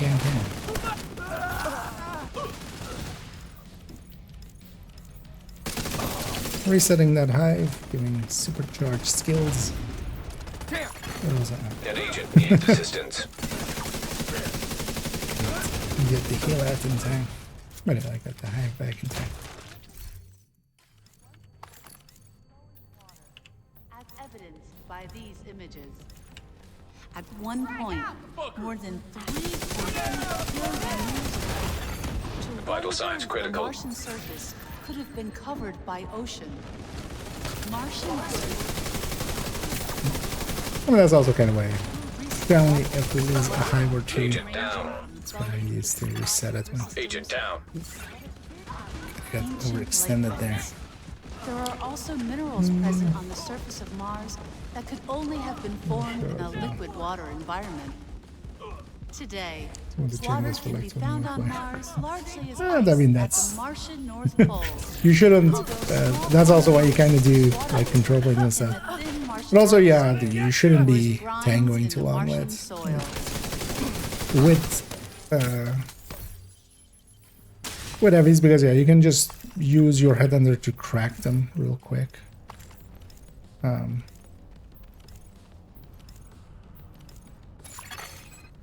Resetting that hive, giving supercharged skills. What was that? An agent needs assistance. Get the heal out in time. But I got the hive back in time. As evidenced by these images, at one point, more than 3.3 billion years ago, Vital signs the critical. Martian surface could have been covered by ocean. Martian I mean, that's also kind of way. Apparently, if we lose a hive or two, Agent down. that's what I use to reset it when Agent down. I got overextended there. There are also minerals present on the surface of Mars that could only have been formed in a liquid water environment. Today, Some of the water channels can were be like found 20 on away. Mars largely as I ice mean, at that's- the Martian North Pole. You shouldn't. That's also why you kind of do like control points and stuff. But also, yeah, you shouldn't be tangoing too long with heavies, because yeah, you can just use your head under to crack them real quick.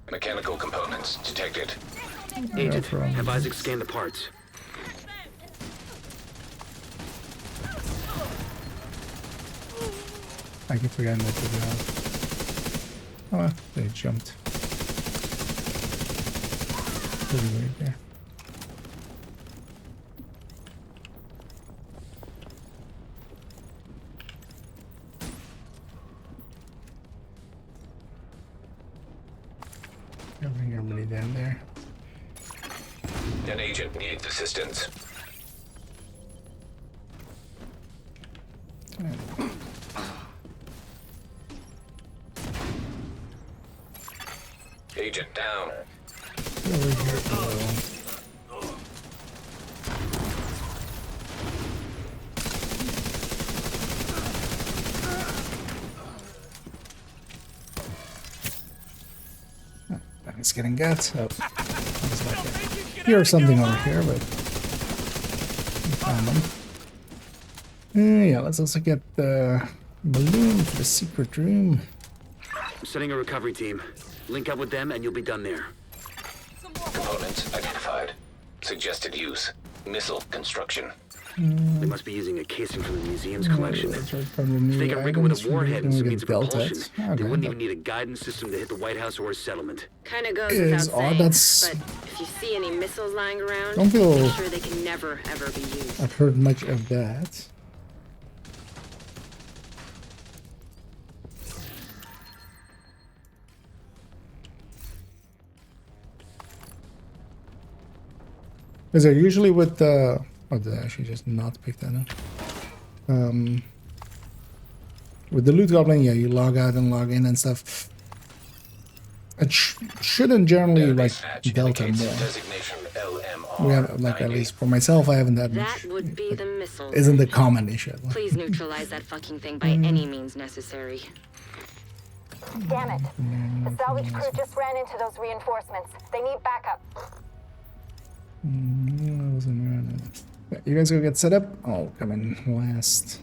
Mechanical components detected. Agent, from- have Isaac scan the parts. I keep forgetting that to do that. Oh, well, they jumped. Pretty weird there. Bring everybody down there. An agent needs assistance. Agent down. Over here below. It's getting got. Oh, it's back there. Here's something over here, but we found them. Yeah, let's also get the balloon for the secret room. I'm sending a recovery team. Link up with them and you'll be done there. Components identified. Suggested use. Missile construction. They must be using a casing from the museum's collection. That's right, from the If new they can rig it with items a warhead and from some the means of Delta. propulsion, Okay, they wouldn't that even need a guidance system to hit the White House or a settlement. Kinda goes is without odd. saying, That's- but if you see any missiles lying around, Don't feel- make sure they can never, ever be used. I've heard much of that. Is it usually with the... Oh, did I actually just not pick that up? With the loot goblin, yeah, you log out and log in and stuff. It shouldn't generally, like, Database delta indicates more. designation LMR We have, like, at 90. least for myself, I haven't had That much. would be the missiles. Isn't the common issue. Please neutralize that fucking thing by any means necessary. Damn it. The salvage crew just ran into those reinforcements. They need backup. Yeah, you guys go get set up. I'll come in last.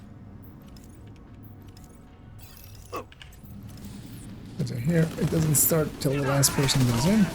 Because here, it doesn't start till the last person goes in.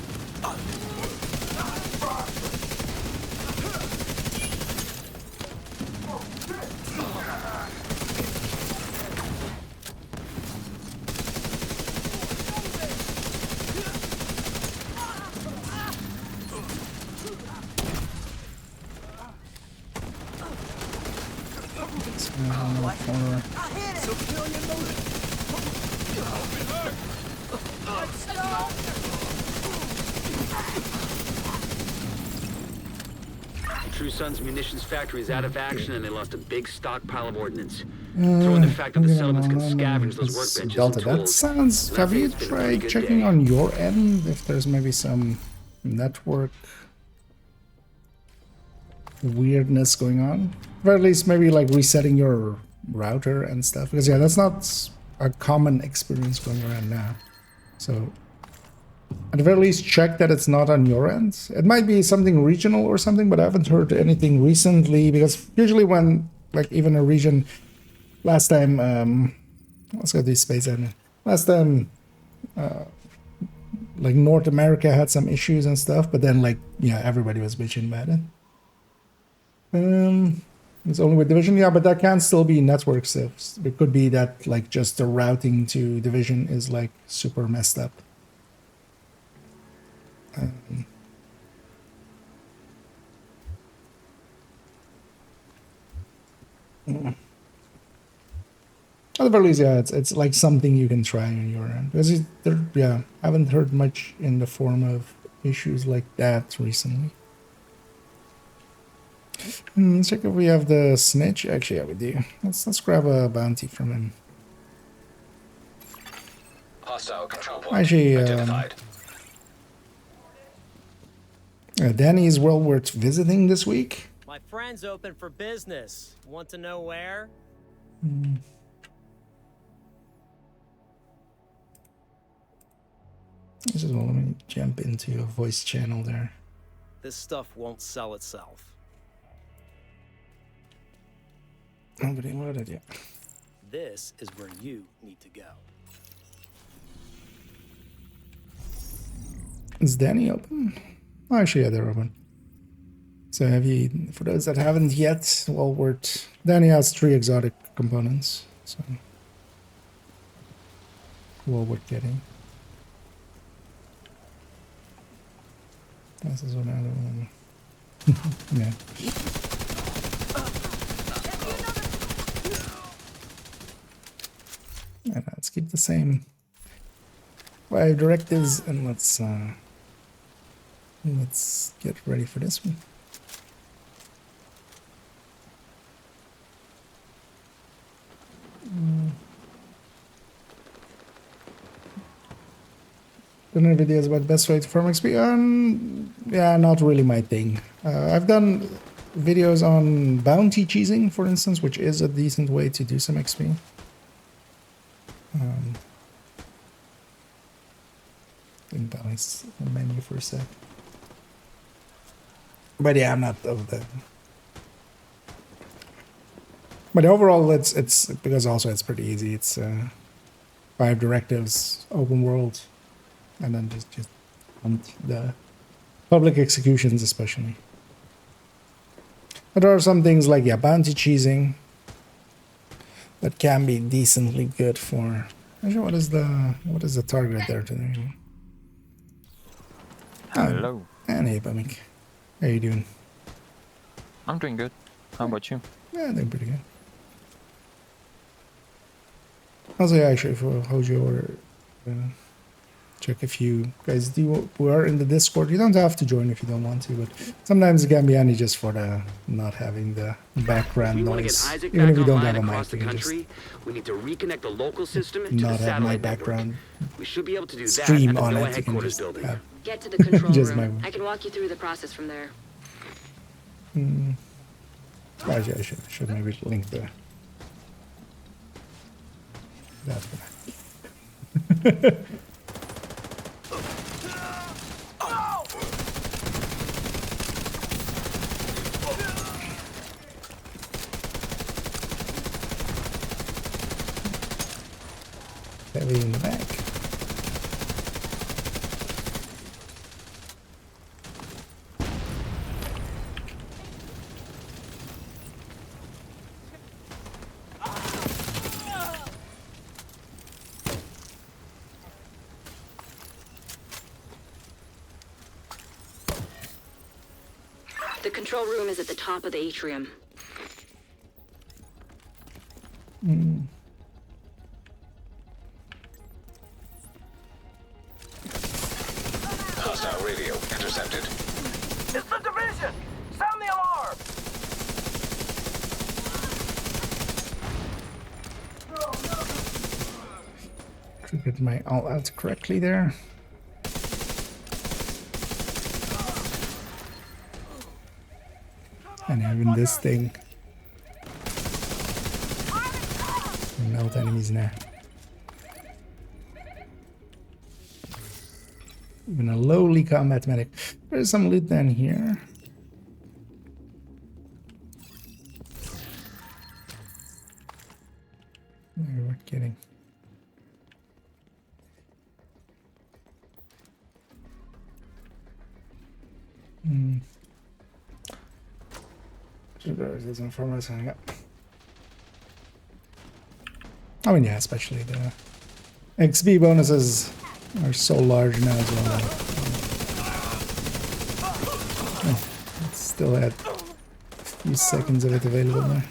True Sun's munitions factory is out of action and they lost a big stockpile of ordnance. Throw in the fact that the settlements can scavenge those workbenches Delta, and that tools. sounds... Have you It's been a pretty tried good checking day. on your end if there's maybe some network weirdness going on? Or at least maybe like resetting your router and stuff. Because yeah, that's not a common experience going around now. So at the very least, check that it's not on your end. It might be something regional or something, but I haven't heard anything recently. Because usually when, like, even a region... Last time, let's go to Space Island. Last time, like, North America had some issues and stuff, but then, like, yeah, everybody was bitching about it. It's only with Division, yeah, but that can still be network stuff. It could be that, like, just the routing to Division is, like, super messed up. At the very least, yeah, it's like something you can try on your end. Because yeah, I haven't heard much in the form of issues like that recently. Let's check if we have the snitch. Actually, yeah, we do. Let's grab a bounty from him. Hostile control point Actually, identified. Danny is well worth visiting this week. My friend's open for business. Want to know where? This is well, let me jump into a voice channel there. This stuff won't sell itself. Nobody loaded yet. This is where you need to go. Is Danny open? Oh, actually, yeah, they're open. So have you, for those that haven't yet, well worth. Danny has 3 exotic components, so well worth getting. This is another one. Yeah. And let's keep the same 5 directives and let's get ready for this one. Done videos about best way to farm XP. Yeah, not really my thing. I've done videos on bounty cheesing, for instance, which is a decent way to do some XP. Didn't balance the menu for a sec. But yeah, I'm not of the. But overall, it's because also it's pretty easy. It's 5 directives, open world, and then just hunt the public executions, especially. But there are some things like bounty cheesing that can be decently good for. Actually, what is the target there today? Hello. And hey, Bummick. How you doing? I'm doing good. How about you? Yeah, doing pretty good. Also, yeah, actually, for Hojo or check if you guys who are in the Discord. You don't have to join if you don't want to, but sometimes it can be handy just for the not having the background noise. Even if you don't have a mic, you can just we need to reconnect the local system to not the have my satellite background network. We should be able to do that stream at the on NOAA it. You can headquarters just building. have Get to the control just room. my. I can walk you through the process from there. Actually, I should maybe link the. That. Heavy in the back. The control room is at the top of the atrium. Hostile radio intercepted. It's the division! Sound the alarm! Triggered my all out correctly there. And having this thing. Melt enemies in there. Even a lowly combat medic. There's some loot down here. No, we're kidding. There's informers hanging up. I mean, yeah, especially the XP bonuses are so large now as well. Oh, it still had a few seconds of it available there.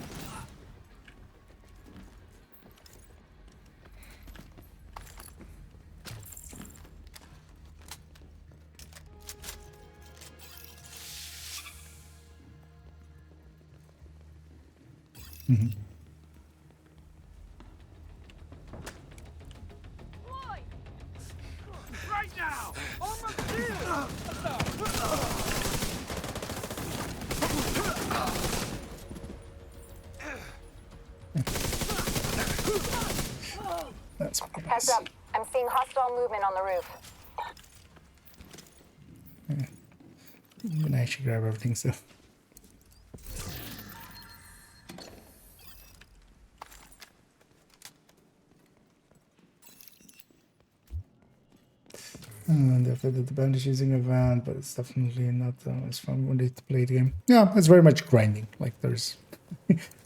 Right now! Almost here! That's Heads up. I'm seeing hostile movement on the roof. You can actually grab everything still. And after that, the bandage using a van, but it's definitely not as fun when they play the game. Yeah, it's very much grinding. Like there's,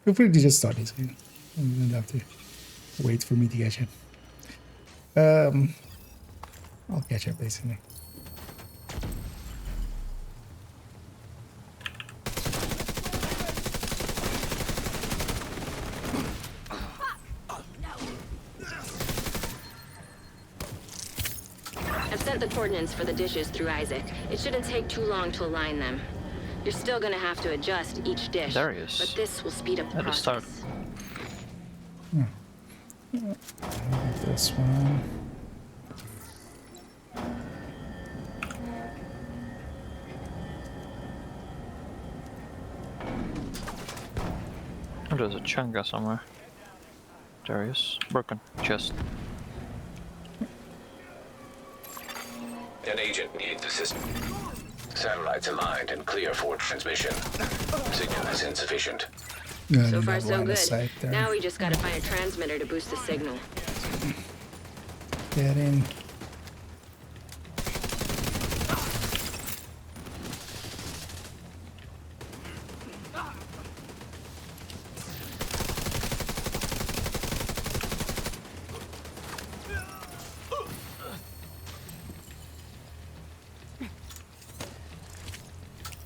feel free to just start this game. You don't have to wait for me to catch up. I'll catch up basically. I've sent the coordinates for the dishes through Isaac. It shouldn't take too long to align them. You're still gonna have to adjust each dish. There he is. But this will speed up the At the start. process. This one. Oh, there's a changa somewhere. There he is. Broken chest. An agent needs assistance. Satellites aligned and clear for transmission. Signal is insufficient. So far, so good. Now we just gotta find a transmitter to boost the signal. Get in.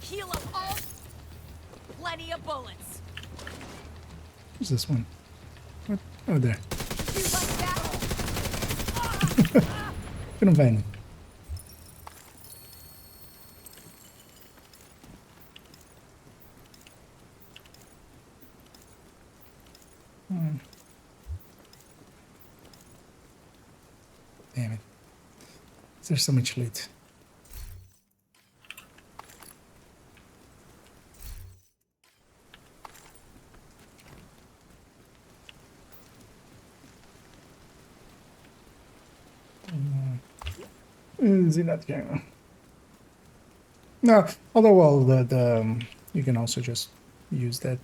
Heal up all. Plenty of bullets. Who's this one? What? Oh, there. You like that? Couldn't find him. Damn it. There's so much loot. Is he not here? No, although well, the you can also just use that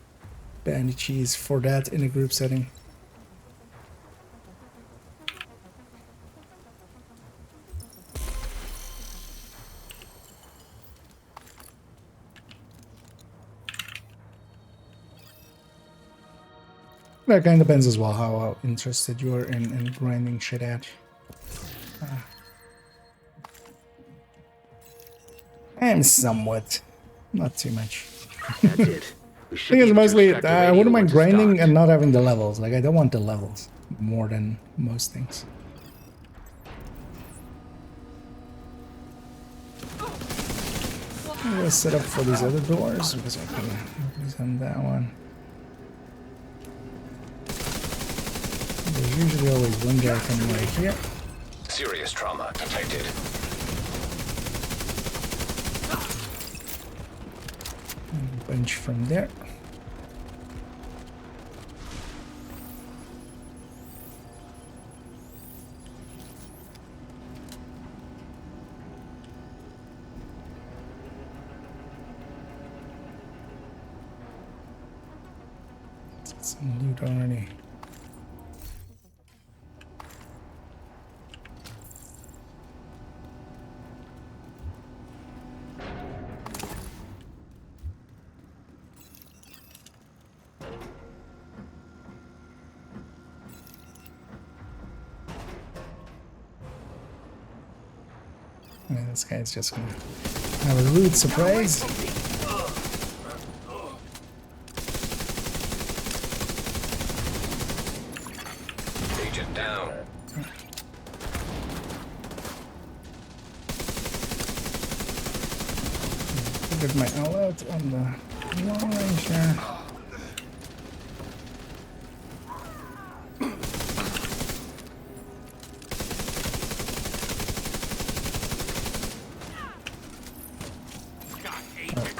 bandages for that in a group setting. That kind of depends as well how interested you are in grinding shit out. And somewhat, not too much. That's it. We I should think it's be able to mostly extract the I radio wouldn't mind once it's grinding docked. and not having the levels. Like I don't want the levels more than most things. I'm gonna set up for these other doors because I can open on that one. There's usually always one guy coming right here. Serious trauma detected. And a bunch from there. Some loot already. And this guy's just gonna have a rude surprise. Agent down. Get my all out on the long range here.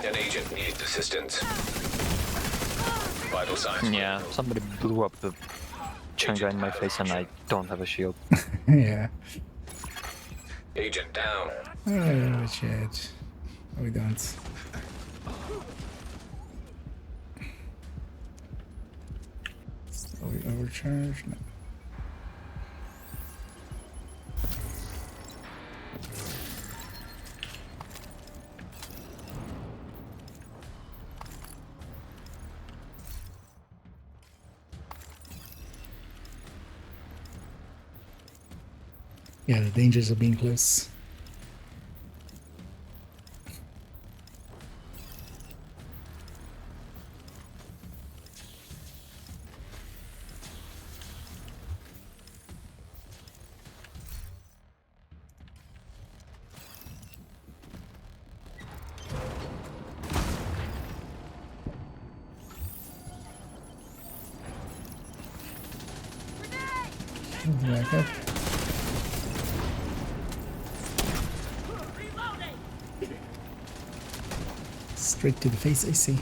An agent needs assistance. Vital signs. Yeah, somebody blew up the changa in my face and I don't have a shield. Yeah. Agent down. Oh shit. Oh, we don't. Are we overcharged? No. Yeah, the dangers of being close. Back up. Straight to the face, I see.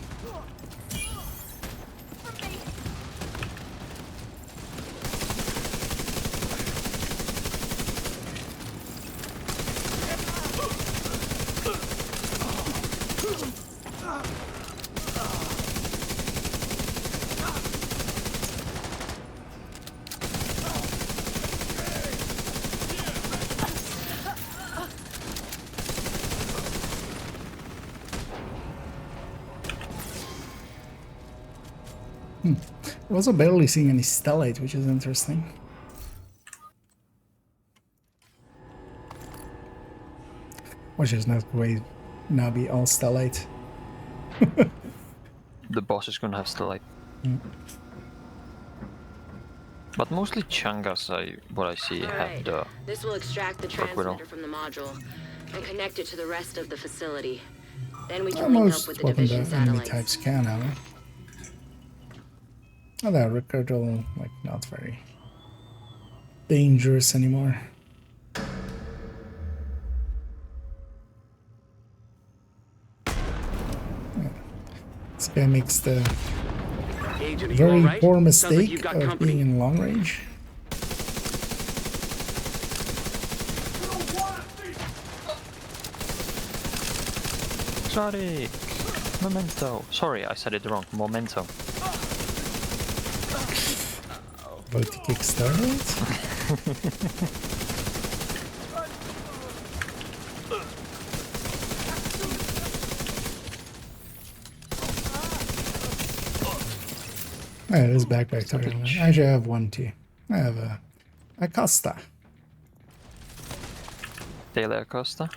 I'm also barely seeing any stellite, which is interesting. Which is not great. Now be all stellite. The boss is gonna have stellite. But mostly Changas, what I see, have the... This will extract the Dark Widow. transmitter from the module and connect it to the rest of the facility. Then we can link up Most with the weapon division the enemy satellites. types can have it. Oh, that recruital, like, not very dangerous anymore. This guy makes the Agent, are you very all right? poor Sounds like mistake you've got of company. being in long range. Sorry! Memento! Sorry, I said it wrong. Momento. About to kickstart it? Oh, it is backpack target. Actually, I have one too. I have a Costa. Daily Acosta.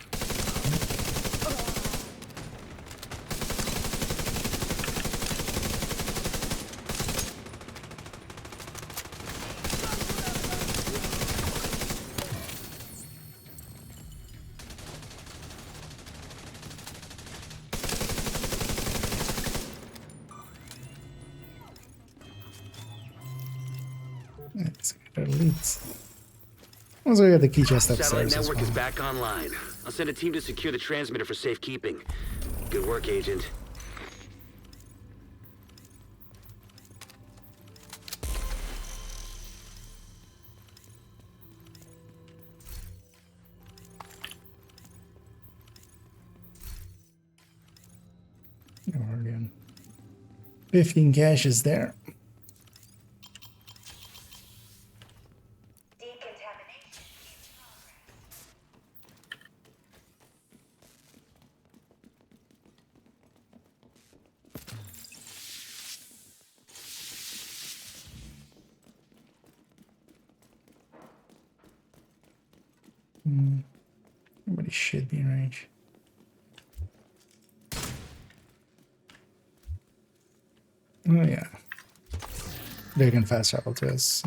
Let's get our leads. Also, we got the key chest Satellite upstairs as network is well. back online. I'll send a team to secure the transmitter for safekeeping. Good work, Agent. Already on 15 caches there. Everybody should be in range. Oh yeah. They can fast travel to us.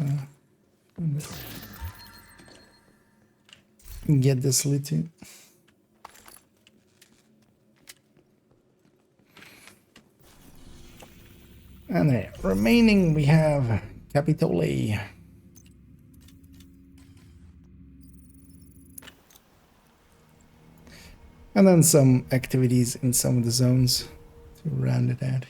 Get this loot too. And there, remaining we have Capitole. And then some activities in some of the zones to round it out.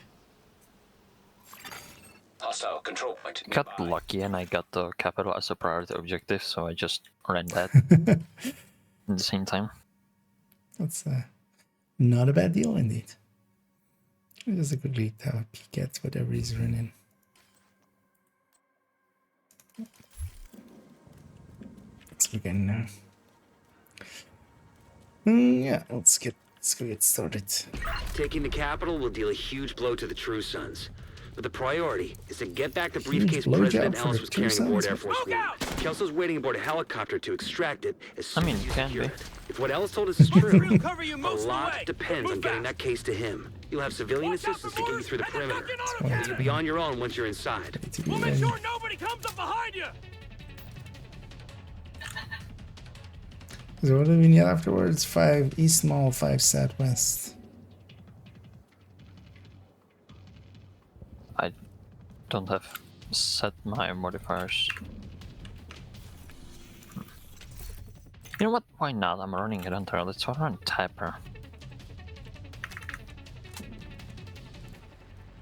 Hostile control point Got nearby. lucky and I got the capital as a priority objective, so I just ran that at the same time. That's not a bad deal indeed. It is a good lead to have a peek at whatever he's running. Let's begin now. Yeah, let's go get started. Taking the capital will deal a huge blow to the True Sons. But the priority is to get back the briefcase blowjob President for Ellis the was True carrying aboard Sons? Air Force One. Kelso's waiting aboard a helicopter to extract it as soon as you can secure be. it. If what Ellis told us is true, We'll cover you a most of the lot way. depends Move on getting fast. that case to him. You'll have civilian assistance to get you through the perimeter. Right. You'll be on your own once you're inside. To be We'll make in. sure nobody comes up behind you. So what do we need afterwards? 5 east mall, 5 southwest. I don't have set my modifiers. You know what? Why not? I'm running it until let's run Tapper.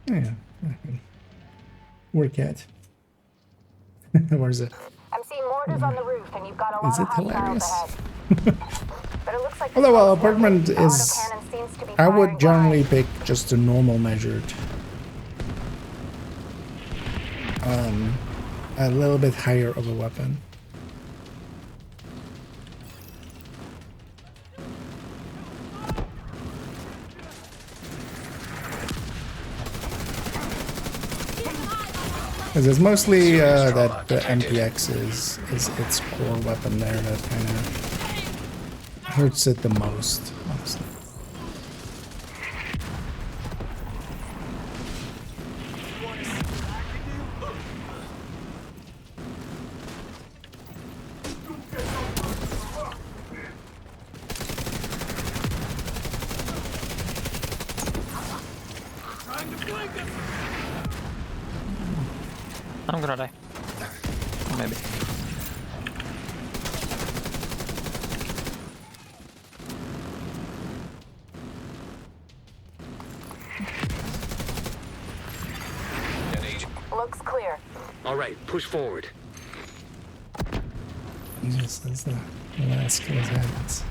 Yeah, okay. Work at. Where's it? I'm seeing mortars on the roof, and you've got a Is lot of it hilarious? hostiles ahead. But it looks like Although the apartment the is, autocannon seems to be I would firing generally wide. pick just a normal measured. A little bit higher of a weapon. Because it's mostly that the MPX is its core weapon there that kind of hurts it the most, honestly. I'm gonna die. Maybe. Looks clear. All right, push forward. Yes, that's the last kill happens.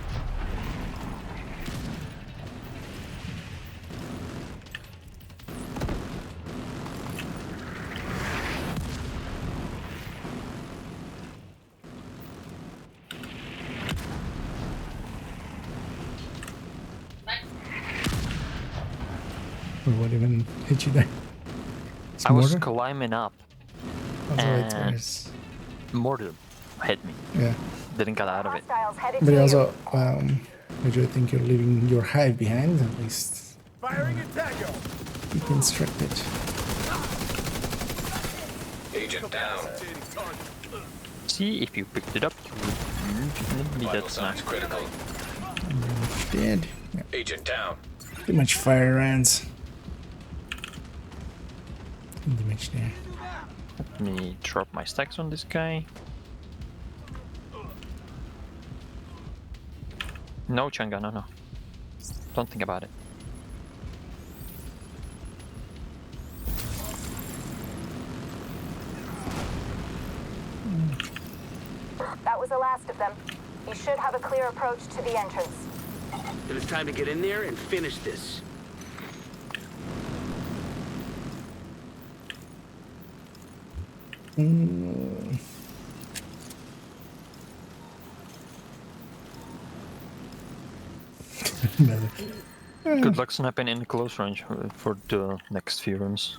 What even hit you there? It's I was mortar? climbing up. Oh, so it's and worse. mortar hit me. Yeah. Didn't get out of it. Hostiles headed But to you you. also, I do think you're leaving your hive behind, at least. Firing at Tango. Be constructed. Agent down. See, if you picked it up, you would be Vital dead signs smack. critical. Dead. Yeah. Agent down. Too much fire rounds. Damage there. Let me drop my stacks on this guy. No, Changa, no. Don't think about it. That was the last of them. You should have a clear approach to the entrance. Then it's time to get in there and finish this. Good luck sniping in close range for the next few runs.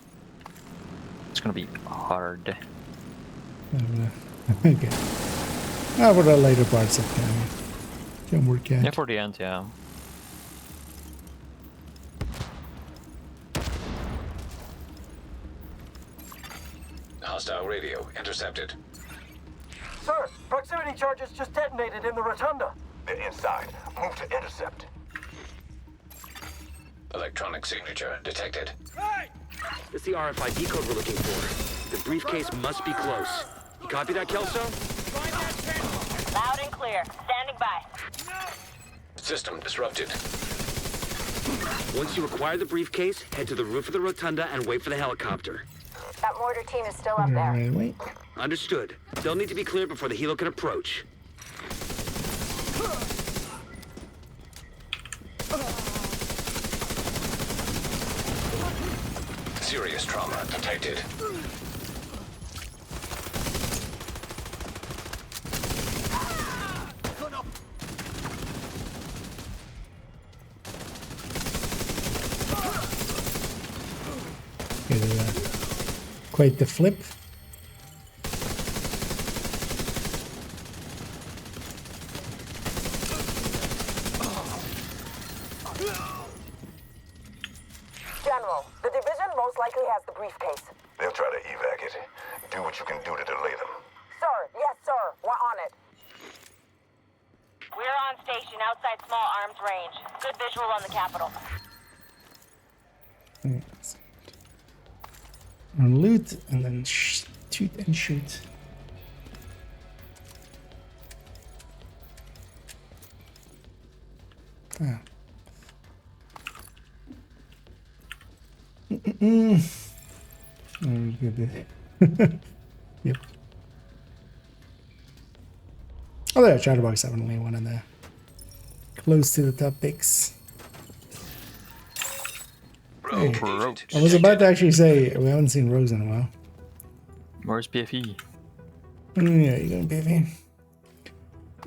It's gonna be hard. Okay. For the later parts of can work out. Yeah, for the end, yeah. Hostile radio intercepted. Sir, proximity charges just detonated in the rotunda. They're inside. Move to intercept. Electronic signature detected. It's the RFID code we're looking for. The briefcase must be close. You copy that, Kelso? Loud and clear. Standing by. System disrupted. Once you acquire the briefcase, head to the roof of the rotunda and wait for the helicopter. That mortar team is still up there. Right, wait. Understood. They'll need to be cleared before the helo can approach. Serious trauma detected. Quite the flip. General, the division most likely has the briefcase. They'll try to evac it. Do what you can do to delay them. Sir, yes, sir. We're on it. We're on station outside small arms range. Good visual on the capital. On loot and then shoot and shoot. Ah. Yep. Oh, there, Chatterbox definitely one in there. Close to the top picks. Hey, I was about to actually say we haven't seen Rose in a while. Where's BFE? Yeah, you're gonna BFE.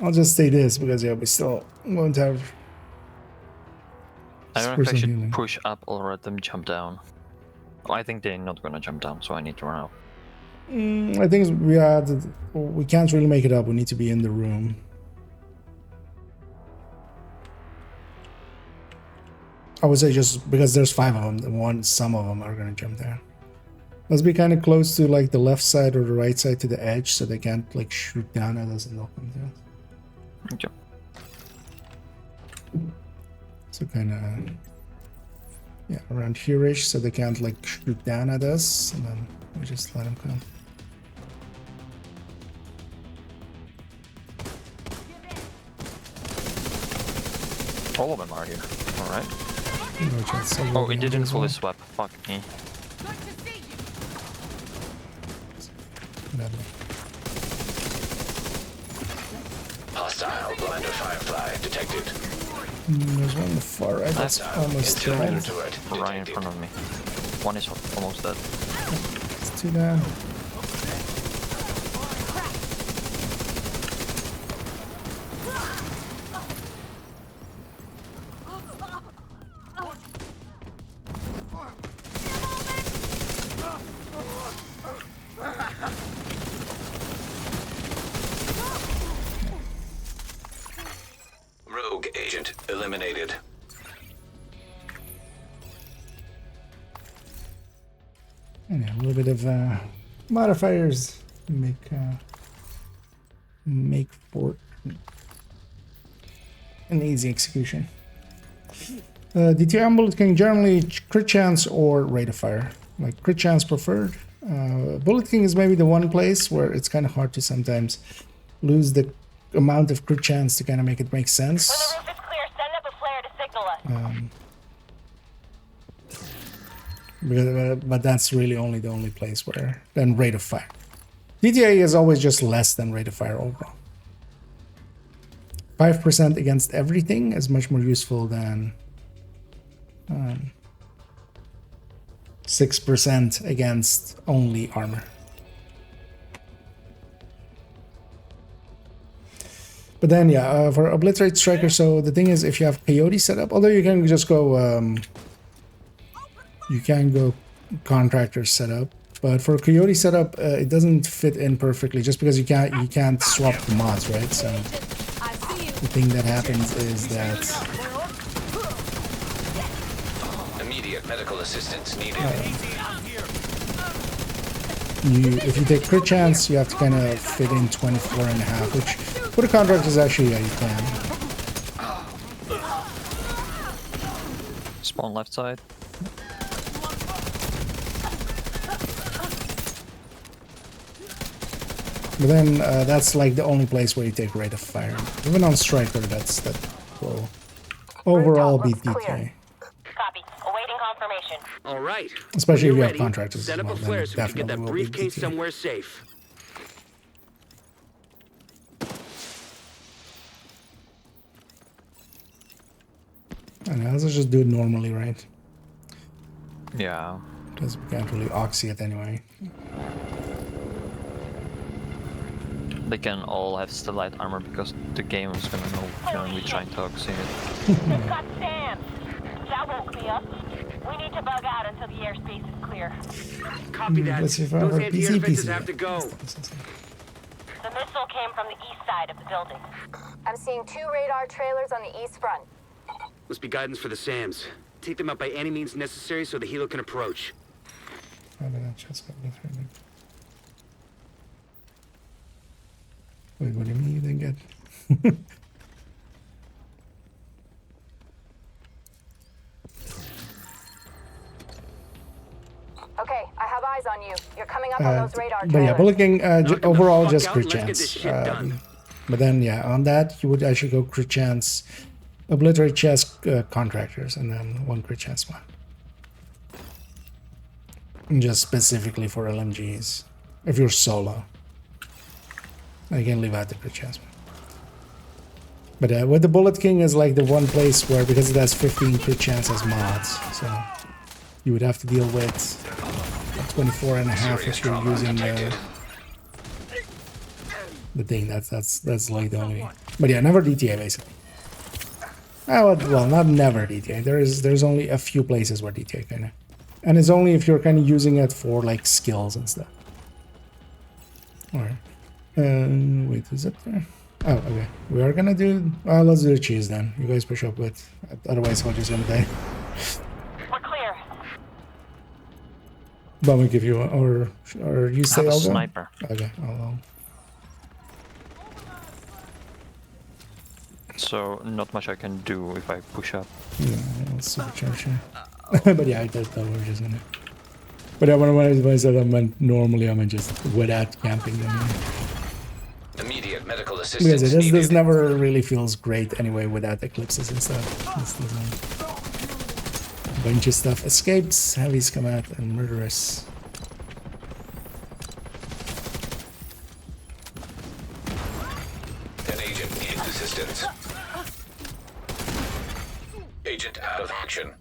I'll just say this because yeah, we still won't have. I don't know if I should healing. push up or let them jump down. Well, I think they're not gonna jump down, so I need to run out. I think we can't really make it up. We need to be in the room. I would say just because there's 5 of them, some of them are gonna jump there. Let's be kind of close to like the left side or the right side to the edge, so they can't like shoot down at us and open to us. Okay. So kind of, yeah, around here-ish, so they can't like shoot down at us, and then we just let them come. All of them are here. All right. Oh, it didn't fully swap. Fuck me. Hostile blinder firefly detected. There's one on the far right that's almost dead. Right in front of me. One is almost dead. It's 2 down. Rogue agent eliminated. Yeah, a little bit of modifiers make for an easy execution. DTM Bullet King generally crit chance or rate of fire. Like crit chance preferred. Bullet King is maybe the one place where it's kind of hard to sometimes lose the amount of crit chance to kind of make it make sense. When the roof is clear, send up a flare to signal us. But that's really only the only place where then rate of fire. DTA is always just less than rate of fire overall. 5% against everything is much more useful than 6% against only armor. But then, yeah, for Obliterate Striker, so the thing is, if you have Peyote set up, although you can just go, you can go Contractor setup, but for Coyote setup, it doesn't fit in perfectly, just because you can't swap the mods, right? So the thing that happens is that Immediate medical assistance needed. If you take crit chance, you have to kind of fit in 24.5, which for the contractors actually, yeah, you can. Spawn left side. But then that's like the only place where you take rate of fire. Even on Striker, that will overall beat DK. Copy. Awaiting confirmation. All right. Especially if you have ready, contractors set as up well, a flare then so we can get that definitely will beat briefcase DK. somewhere safe. I know, let's just do it normally, right? Yeah. Because we can't really oxy it anyway. They can all have still light armor because the game is gonna know when we try to oxy it. Just got Sam. That woke me up. We need to bug out until the airspace is clear. Copy that. Let's see if Those our anti-air PC defenses have to go. The missile came from the east side of the building. I'm seeing 2 radar trailers on the east front. Must be guidance for the SAMs. Take them out by any means necessary so the helo can approach. Wait, what do you mean you didn't get? Okay, I have eyes on you. You're coming up on those radar But trailers. yeah, Bullet King overall just out crit and let's get this chance. shit done. But then yeah, on that you would actually go crit chance, Obliterate chest contractors, and then 1 crit chance one. And just specifically for LMGs, if you're solo, I can leave out the crit chance one. But with the Bullet King is like the one place where, because it has 15 crit chance as mods, so you would have to deal with 24.5 if you're using the thing. That's like the only. But yeah, never DTA basically. Well, not never DTA. There's only a few places where DTA kind of, and it's only if you're kind of using it for like skills and stuff. Alright. Wait, who's up there? Oh, okay. We are gonna do... let's do the cheese then. You guys push up with... Otherwise, I'll just gonna die. We're clear. But we give you... Or you say I have a I'll go? sniper. Okay, I'll... So, not much I can do if I push up. Yeah, I'll supercharge here. But yeah, I thought we're just gonna... But yeah, when I said I meant normally, I meant just without camping them. Immediate medical assistance Because needed. this never really feels great anyway without eclipses and stuff. This doesn't... Bunch of stuff escapes, heavies come out, and murderous. An agent needs assistance. Agent out of action.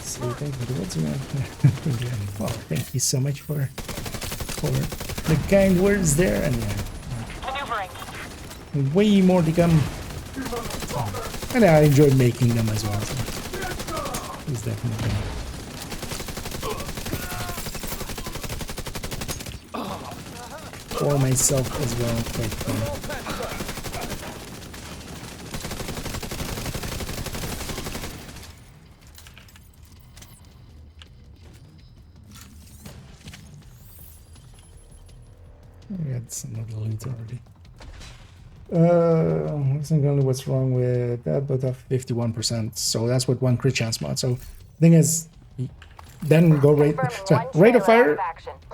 So what's around here? Well, thank you so much for the kind words there, and yeah, Maneuvering. way more to come. And I enjoyed making them as well. So it's definitely for myself as well. Quite fun. We had some of the loot already. I think only what's wrong with that, but of 51%. So that's what one crit chance mod. So thing is, then go rate of fire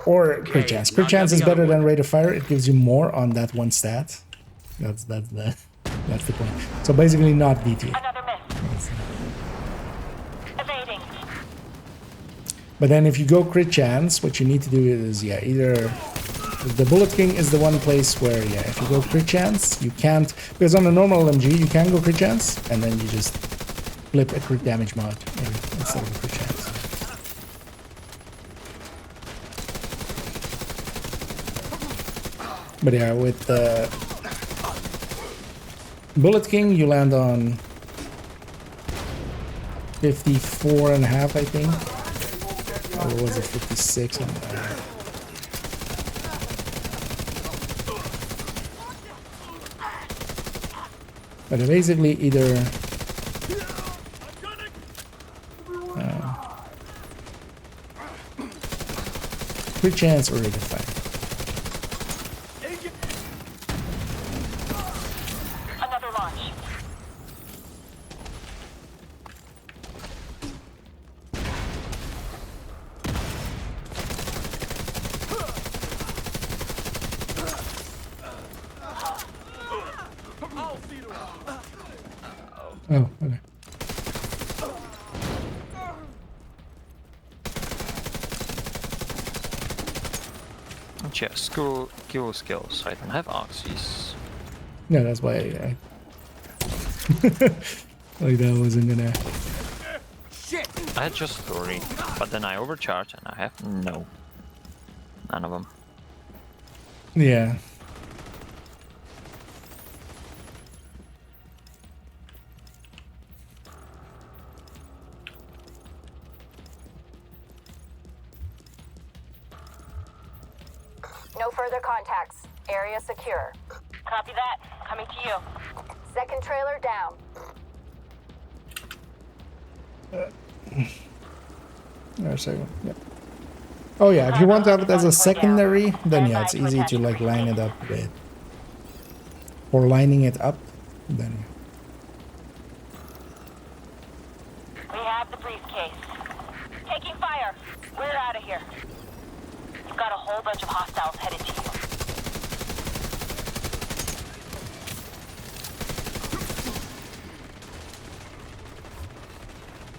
or crit chance. Crit chance is better than rate of fire. It gives you more on that one stat. That's the point. So basically, not DT. Another miss. Evading. But then if you go crit chance, what you need to do is either. The Bullet King is the one place where, if you go crit chance, you can't... Because on a normal LMG, you can go crit chance, and then you just flip a crit damage mod instead of a crit chance. But yeah, with the Bullet King, you land on 54.5, I think. Or was it 56? But basically either crit chance or rate of fire. Another launch. Oh, okay. Yeah, kill skills. I don't have oxys. Yeah, that's why I like that wasn't gonna. I had just 3, but then I overcharged and I have none of them. Yeah. No further contacts. Area secure. Copy that. Coming to you. Second trailer down. Second. Yeah. Oh yeah, if you want to have it as a secondary, then yeah, it's easy to like line it up with, or lining it up, then. We have the briefcase. Taking fire. We're out of here. You've got a whole bunch of hostiles headed to you.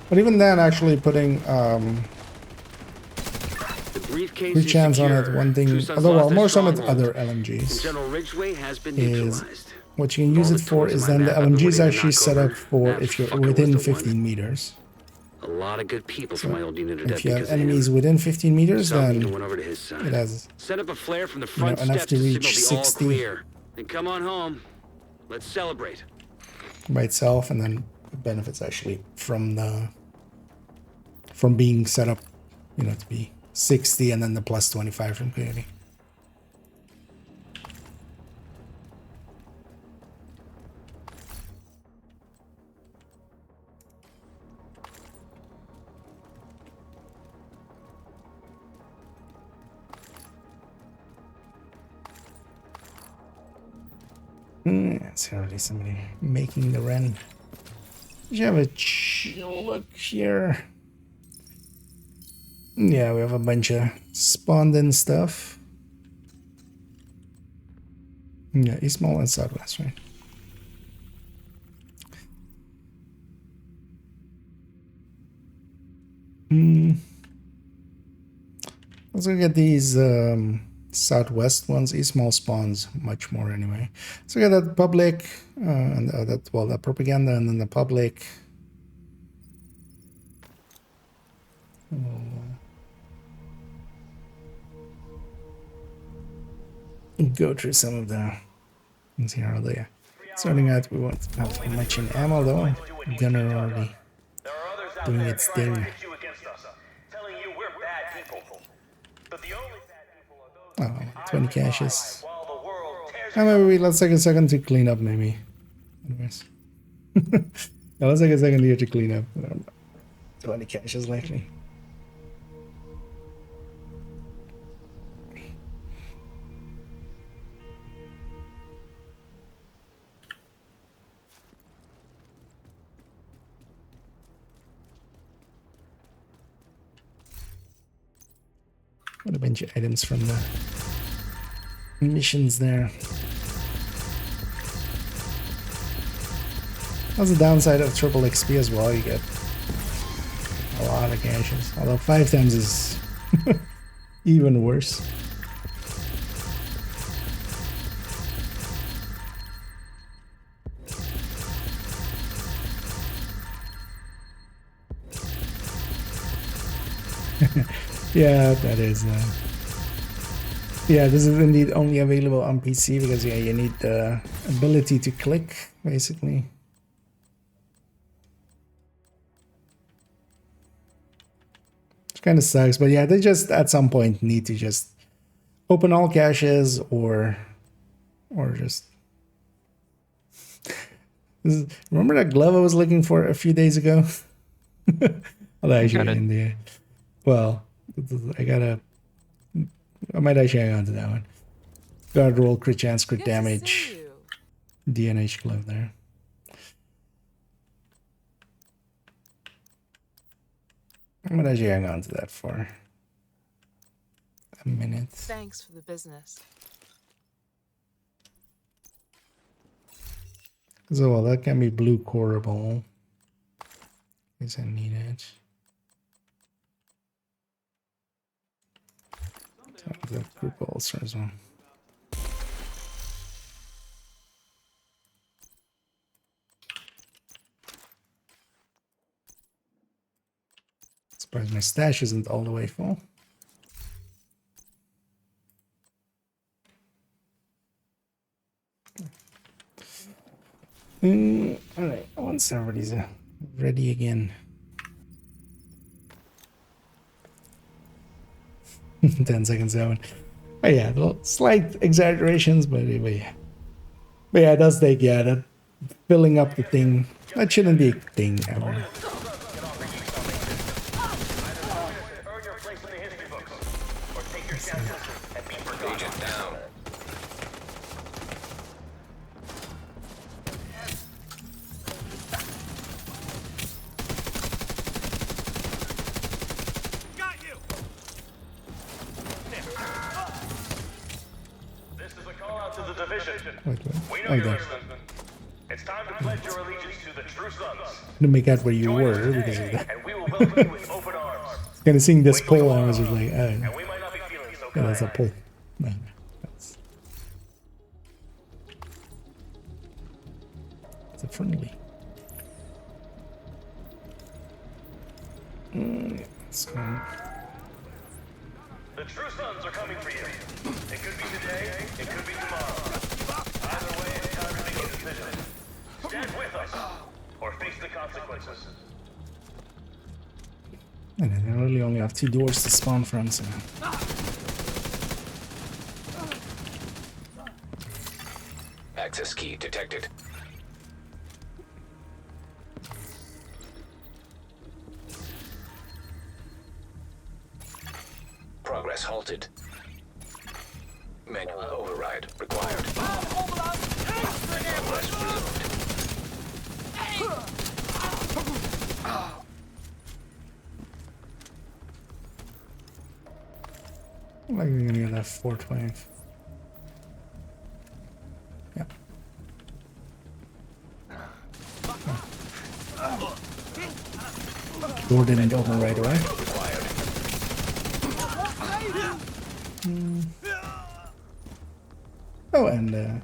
But even then, actually putting crit chance on it, one thing, although more so with other LMGs, is what you can use it for is then the LMG is actually set up for if you're within 15 meters. A lot of good people So from my old unit are dead if you have because of him. enemies within 15 meters, Some then even went over to his side. it has, Set up a flare from the you know, front enough steps to to reach signal the all 60 clear. And come on home. Let's celebrate. by itself, and then it benefits actually from being set up, you know, to be 60 and then the plus 25 from clearing. It's already somebody making the run. You have a look here. Yeah, we have a bunch of spawned in stuff. Yeah, East Mall and Southwest, right? Let's look at these Southwest ones. East Mall spawns much more anyway. So we got that public, and that propaganda, and then the public. Go through some of the things here earlier. Starting out, we won't have much in ammo though. Gunner already doing its thing. Oh, 20 caches. Maybe let's take a second to clean up, maybe. Anyways. Now let's take a second here to clean up. 20 caches likely. Got a bunch of items from the missions there. That's the downside of triple XP as well. You get a lot of caches. Although 5 times is even worse. Yeah, that is. Yeah, this is indeed only available on PC because yeah, you need the ability to click, basically. Which kind of sucks, but yeah, they just at some point need to just open all caches or just. Remember that glove I was looking for a few days ago? Well, actually, in the well. I might actually hang on to that one. Guard roll, crit chance, crit damage. DNH glove there. I might actually hang on to that for a minute. Thanks for the business. So well, that can be blue coreable. In case I need it. The group ulcer as well. Surprised my stash isn't all the way full. Alright, once everybody's ready again. 10 seconds out. Oh yeah, slight exaggerations, but yeah. But yeah, it does take, yeah, that filling up the thing. That shouldn't be a thing ever. Agent down. Wait. We know you're listening. It's time to pledge your allegiance to the true sons. To make out where you were because of that. And we will welcome you with open arms. Gonna sing this pull, and I was just like, oh, And we might not be feeling so yeah, that's a pull. No, it's a friendly. Let's go. The True Sons are coming for you. It could be today, it could be tomorrow. Either way, it's time to make a decision. Stand with us, or face the consequences. And I really only have 2 doors to spawn from, so... Access key detected. Progress halted. Manual override required. Progress resumed. Like we're gonna get that 412. Yep. Door didn't open right away. Oh, and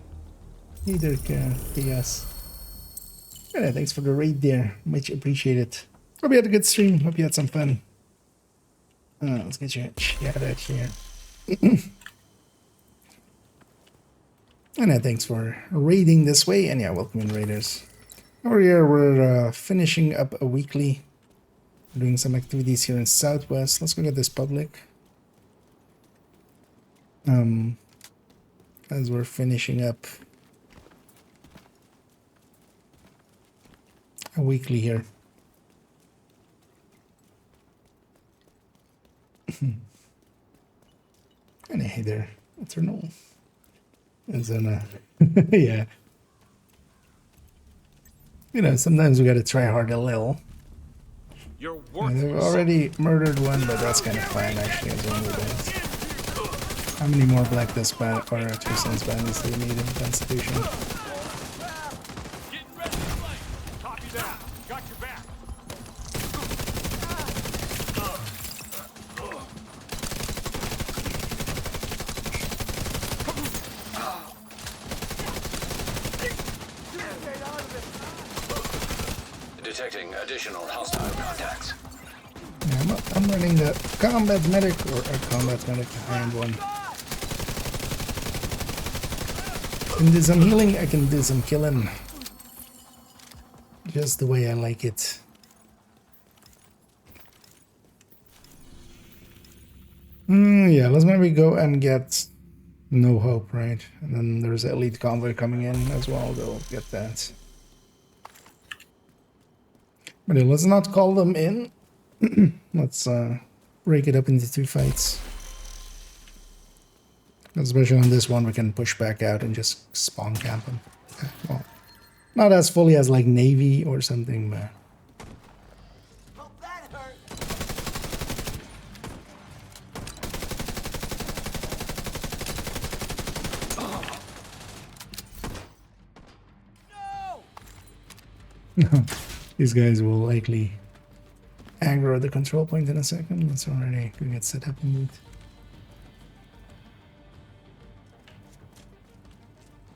neither can PS. Yeah, thanks for the raid there. Much appreciated. Hope you had a good stream. Hope you had some fun. Let's get your chat out here. And thanks for raiding this way. And yeah, welcome in, raiders. Over here, we're finishing up a weekly. We're doing some activities here in Southwest. Let's go get this public. As we're finishing up a weekly here. And hey there, Eternal. And then, yeah. You know, sometimes we gotta try hard a little. You're They've already murdered one, but that's kind of fine actually as one with it. How many more Black Death or True Sons bandits do we need in the Constitution? Copy that. Got your back. Detecting additional hostile contacts. Yeah, I'm running the combat medic or a combat medic behind one. Can do some healing, I can do some killing. Just the way I like it. Yeah, let's maybe go and get No Hope, right? And then there's Elite Convoy coming in as well, go get that. But yeah, let's not call them in. Let's break it up into 2 fights. Especially on this one, we can push back out and just spawn camp them. Well, not as fully as like Navy or something, but... These guys will likely aggro the control point in a second. Let's already get set up indeed.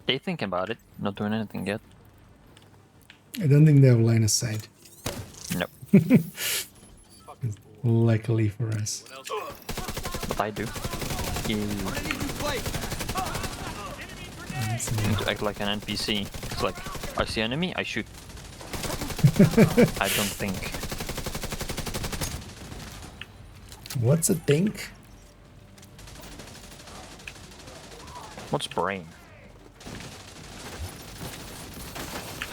They thinking about it, not doing anything yet. I don't think they have line of sight. Nope. Luckily for us. But I do. You need to act like an NPC. It's like, I see enemy, I shoot. I don't think. What's a think? What's brain?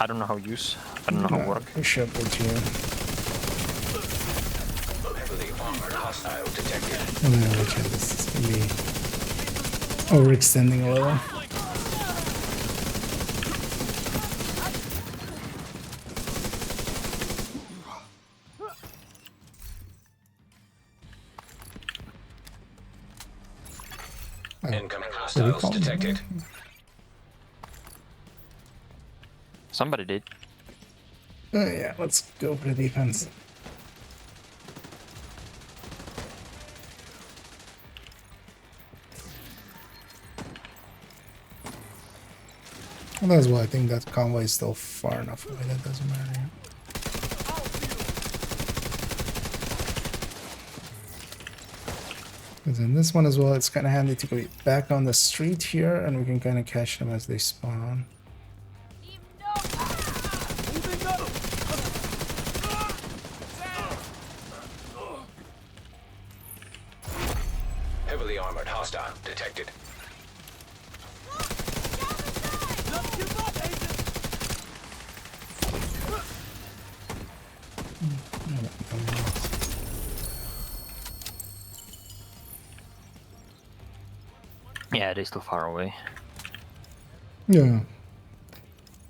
I don't know how use. I don't know how work. Push up with you. Heavily armored hostile detected. Oh no, which is this is gonna be overextending a little. Incoming hostiles detected. Somebody did. Oh yeah, let's go for the defense. Well, that's why I think that convoy is still far enough away that doesn't matter. Because in this one as well, it's kind of handy to go back on the street here, and we can kind of catch them as they spawn. Heavily armored hostile detected. Yeah, they're still far away. Yeah.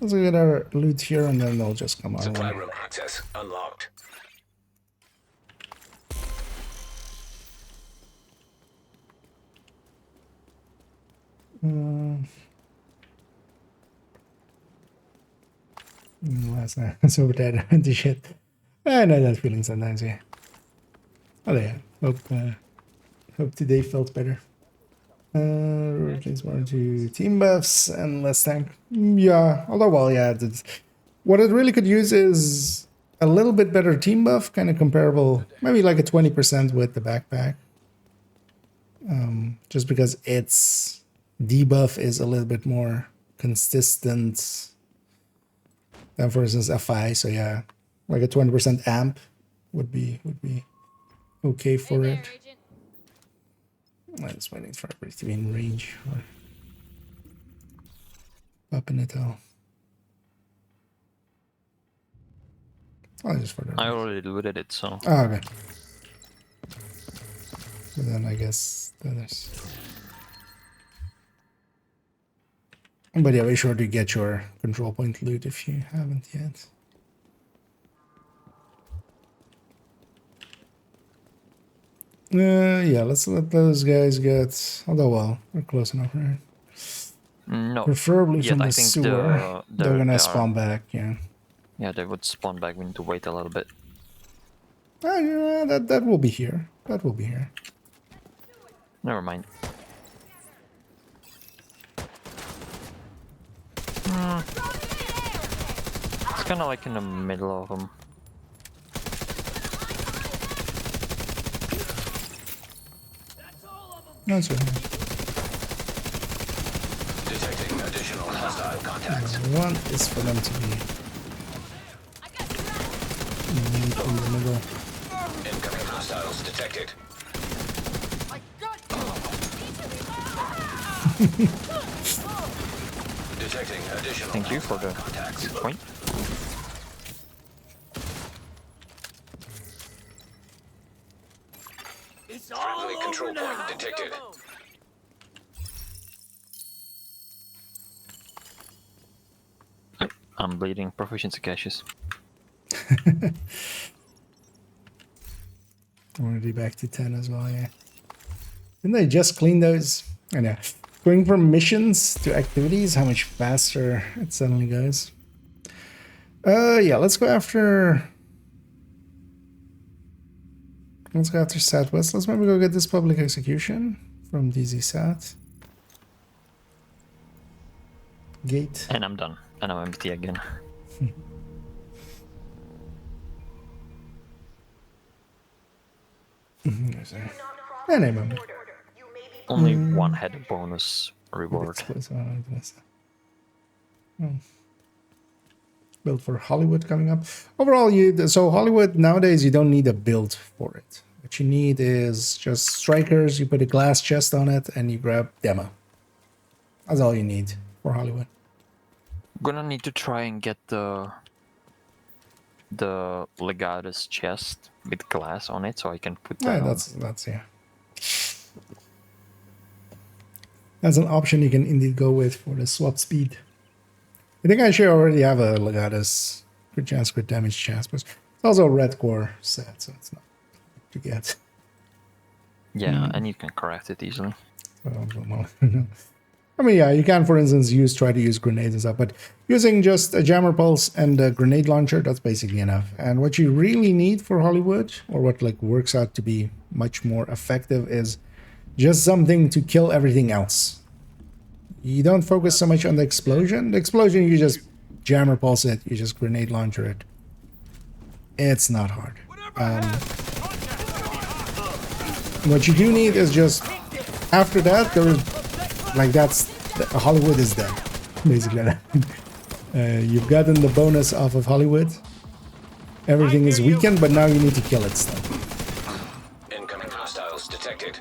Let's get our loot here, and then they'll just come our Supply way. room access unlocked. Last night, so bad the shit. I know that feeling sometimes, yeah. Oh yeah. Hope today felt better. Replace 1 or 2 team buffs and less tank. Yeah, although well, yeah. What it really could use is a little bit better team buff, kind of comparable, maybe like a 20% with the backpack. Just because its debuff is a little bit more consistent than, for instance, FI. So yeah, like a 20% amp would be okay for it. I'm just waiting for everybody to be in range or popping it all. Oh, just for the I already looted it, so. Oh, okay. But then I guess there's. But yeah, be sure to get your control point loot if you haven't yet. Yeah, let's let those guys get. Although, well, we're close enough, right? No. Preferably Yet from I the think sewer. They're gonna spawn back, yeah. Yeah, they would spawn back. We need to wait a little bit. Oh, yeah, that will be here. That will be here. Never mind. It's kind of like in the middle of them. That's right. Detecting additional hostile contacts. What I want is for them to be in the middle. Incoming hostiles detected. Detecting additional Thank you for the contacts. point. Friendly control point detected. I'm bleeding proficiency caches. Already back to 10 as well, yeah. Didn't they just clean those? I know. Going from missions to activities, how much faster it suddenly goes. Yeah, let's go after... Let's go after Southwest. Let's maybe go get this public execution from DZ South. Gate. And I'm done. And I'm empty again. Anyway. Only one had a bonus reward. Build for Hollywood coming up. Overall, so Hollywood nowadays you don't need a build for it. What you need is just strikers. You put a glass chest on it, and you grab demo. That's all you need for Hollywood. Gonna need to try and get the Legatus chest with glass on it, so I can put that. Yeah, that's yeah. That's an option you can indeed go with for the swap speed. I think I should already have a Legatus crit chance, crit damage chance, but it's also a red core set, so it's not to get. Yeah, and you can correct it easily. I mean, yeah, you can, for instance, try to use grenades and stuff, but using just a jammer pulse and a grenade launcher, that's basically enough. And what you really need for Hollywood, or what like works out to be much more effective, is just something to kill everything else. You don't focus so much on the explosion. The explosion, you just jammer pulse it, you just grenade launcher it. It's not hard. What you do need is just after that, Hollywood is dead, basically. You've gotten the bonus off of Hollywood. Everything is weakened, but now you need to kill it still. Incoming hostiles detected.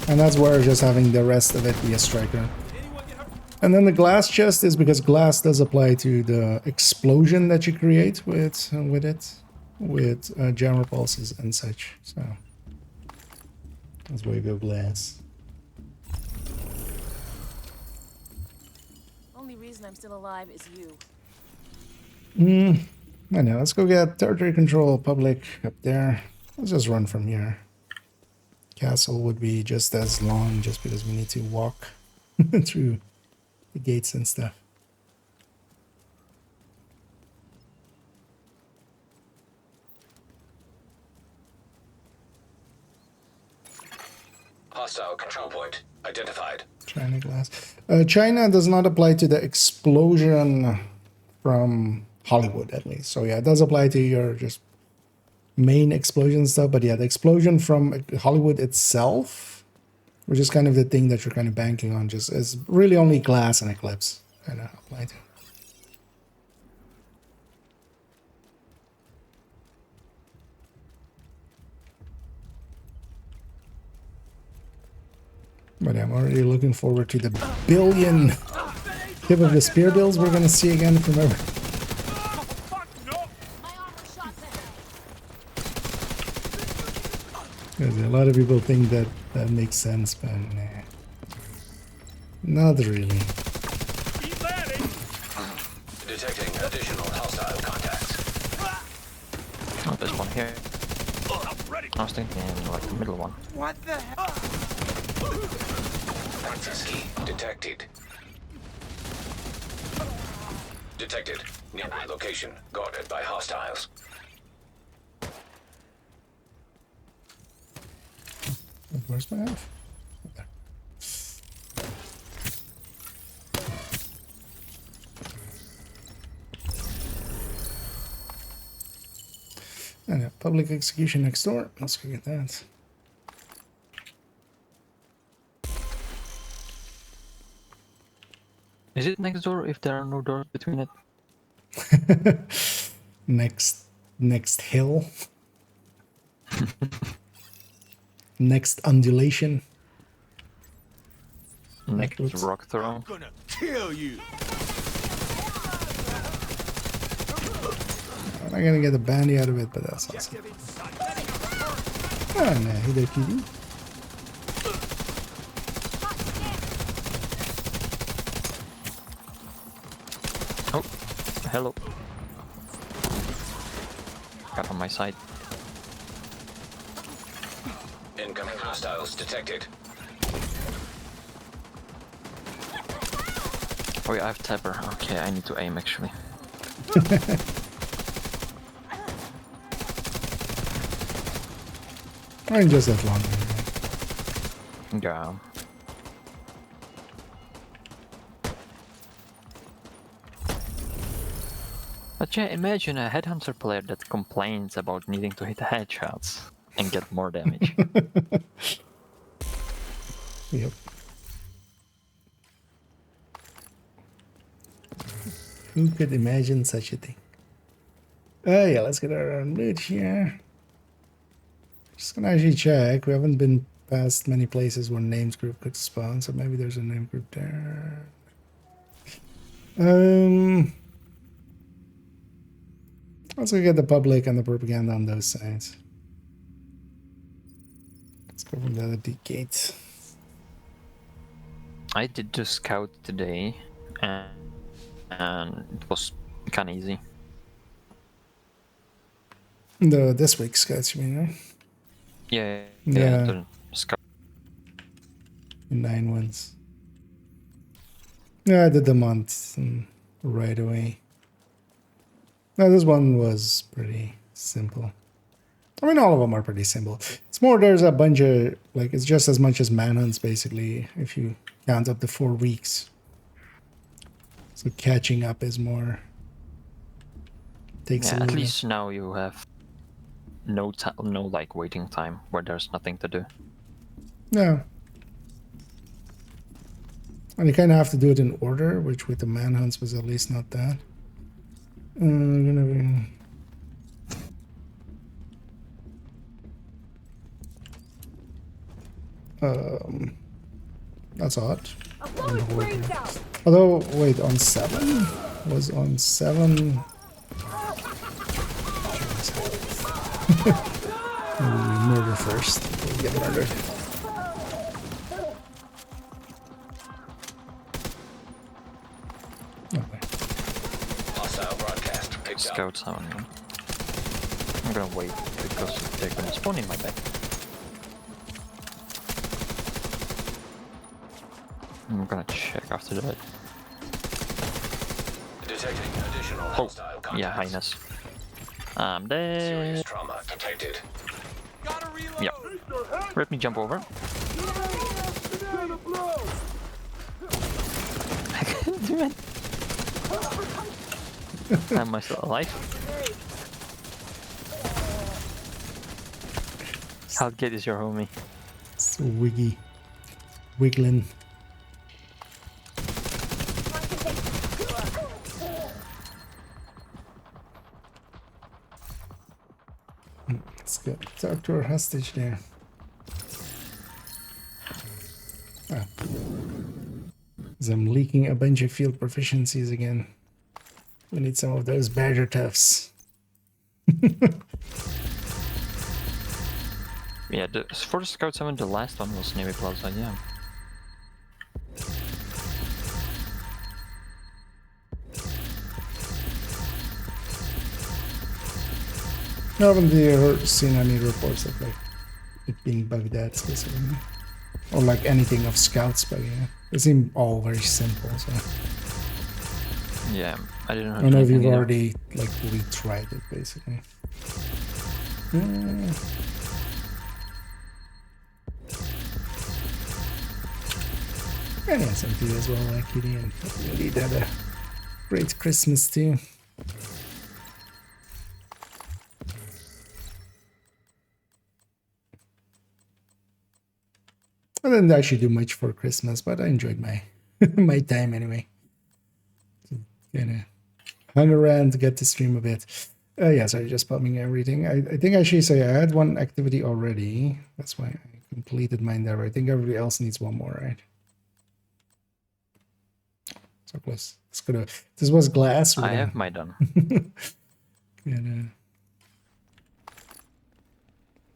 And that's where just having the rest of it be a striker. And then the glass chest is because glass does apply to the explosion that you create with jammer pulses and such. So that's where you go glass. Only reason I'm still alive is you. I know. Let's go get territory control public up there. Let's just run from here. Castle would be just as long just because we need to walk through the gates and stuff. Hostile control point identified. China glass. China does not apply to the explosion from Hollywood, at least. So yeah, it does apply to your just main explosion stuff. But yeah, the explosion from Hollywood itself, which is kind of the thing that you're kind of banking on, just is really only glass and Eclipse kind of apply to. But I'm already looking forward to the billion tip of the spear builds we're gonna see again from ever. Because a lot of people think that that makes sense, but nah. Not really. Detecting additional hostile contacts. Oh, there's one here. I was thinking like the middle one. What the hell? Access key detected. Detected. Nearby location guarded by hostiles. Where's my elf? There. And a public execution next door. Let's go get that. Is it next door if there are no doors between it? Next hill. Next undulation. Next rock throw. I'm gonna kill you. I'm not gonna get a bandy out of it, but that's awesome. Oh no, he did kill you. Oh, hello. Got on my side. Incoming hostiles detected. Oh yeah, I have tapper. Okay, I need to aim actually. I'm just that long. Yeah. But yeah, imagine a headhunter player that complains about needing to hit headshots and get more damage. Yep. Who could imagine such a thing? Oh yeah, let's get our loot here. Just gonna actually check. We haven't been past many places where names group could spawn, so maybe there's a name group there. Let's go get the public and the propaganda on those sides. Let's go from the other gate. I did the scout today, and it was kind of easy. This week's scouts, you mean, right? Yeah. Yeah. The scout. 9 ones. Yeah, I did the month right away. No, this one was pretty simple. I mean, all of them are pretty simple. It's more, there's a bunch of, like, it's just as much as manhunts, basically, if you count up the 4 weeks. So catching up is more takes a Yeah, little at bit. least now you have no like waiting time where there's nothing to do. Yeah. And you kind of have to do it in order, which with the manhunts was at least not that. Gonna be... That's odd. Although, wait, on 7? Was on 7... Murder first. We'll get murdered. Hostile broadcast picked up. Scouts on me. I'm gonna wait because they're gonna spawn in my back. I'm gonna check after that. Detecting additional hostile contacts. Yeah, Highness. I'm dead. Serious trauma detected. Yep. Let me jump over. I can't do it. Am I still alive? How good is your homie? So wiggy. Wiggling. Let's go talk to our hostage there. Ah. As I'm leaking a bunch of field proficiencies again. We need some of those badger toughs. Yeah, for the Scout 7, the last one was Navy Plaza, yeah. I haven't seen any reports of like it being bugged out specifically. Or like anything of Scouts bugging it. They seem all very simple, so... Yeah, I didn't know. I don't know if you've already like retried it basically. And yeah, same to you as well, like Kitty, and hope you had a great Christmas too. I didn't actually do much for Christmas, but I enjoyed my my time anyway. Kinda hung around to get to stream a bit. Yeah, sorry, just bumming everything. I think actually say I had one activity already. That's why I completed mine there. I think everybody else needs one more, right? So close. Let's go to... This was glass. I have my done. Did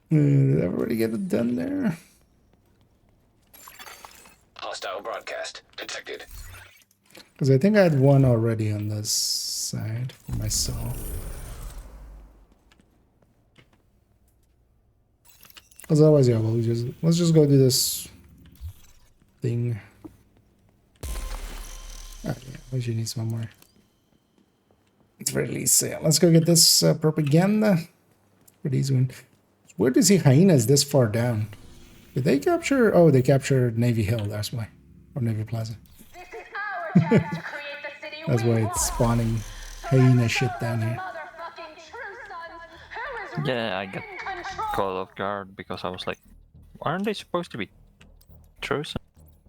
everybody get it done there? Hostile broadcast detected. Because I think I had one already on this side for myself. As always, yeah, let's just go do this thing. Ah, yeah, we should need some more. It's very least, yeah. Let's go get this propaganda for these ones. Where do you see hyenas this far down? Did they capture? Oh, they captured Navy Hill. That's why, or Navy Plaza. That's why it's spawning hyena shit down here. Yeah, I got caught off guard because I was like, aren't they supposed to be true?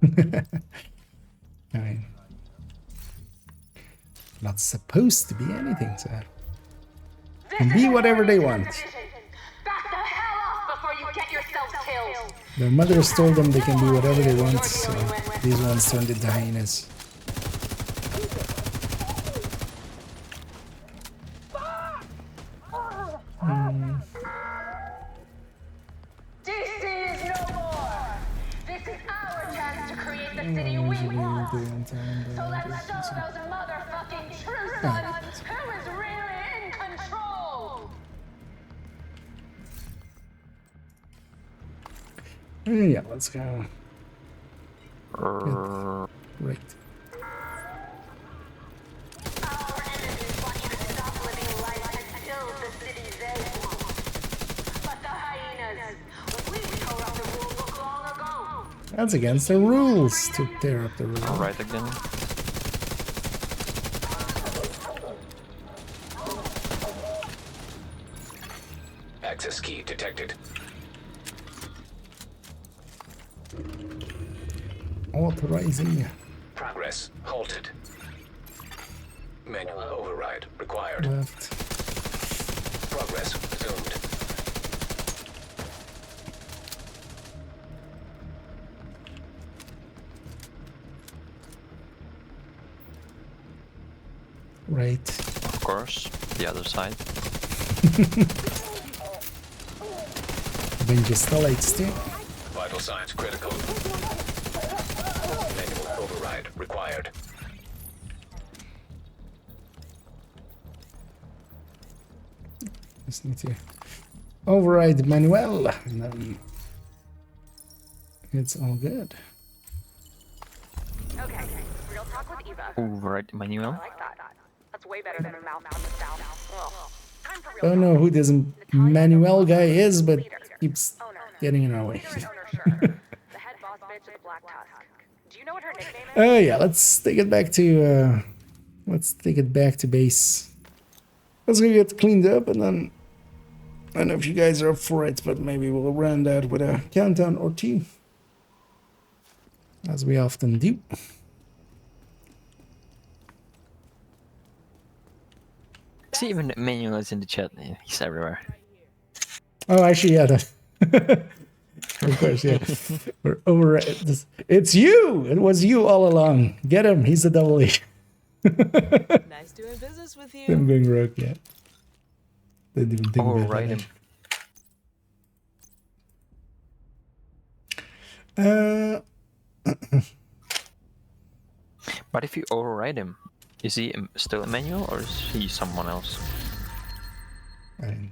I mean, not supposed to be anything, so can be whatever they want. Their mothers told them they can do whatever they want, so these ones turned into hyenas. So let's show those motherfucking true sons who is really in control! Yeah, let's go. Right. Our enemies want you to stop living life and kill the city they want. But the hyenas, we tore up the rule book long ago. That's against the rules to tear up the rules. Alright again. detected. Authorizing. Progress halted. Manual override required. Left. Progress resumed. Right. Of course, the other side. Then just lights too. Vital signs critical. Manual override required. Just need to override Manuel. And then it's all good. Okay, real talk with Eva. Override manual. I like that. That's way better than a mouth on the south. Well, time for real Don't know who this Manuel guy is, but keeps getting in our way. The head boss bitch of the Black Tusk. Do you know what her nickname is? Oh yeah, let's take it back to base. Let's go get cleaned up, and then I don't know if you guys are up for it, but maybe we'll round out with a countdown or two, as we often do. See, even Manuel is in the chat. He's everywhere. Oh, actually, yeah. Of course, yeah. We're over. It's you. It was you all along. Get him. He's the double E. Nice doing business with you. I'm going rogue yet. Didn't even think about Override him. But if you override him, is he still Emmanuel or is he someone else? And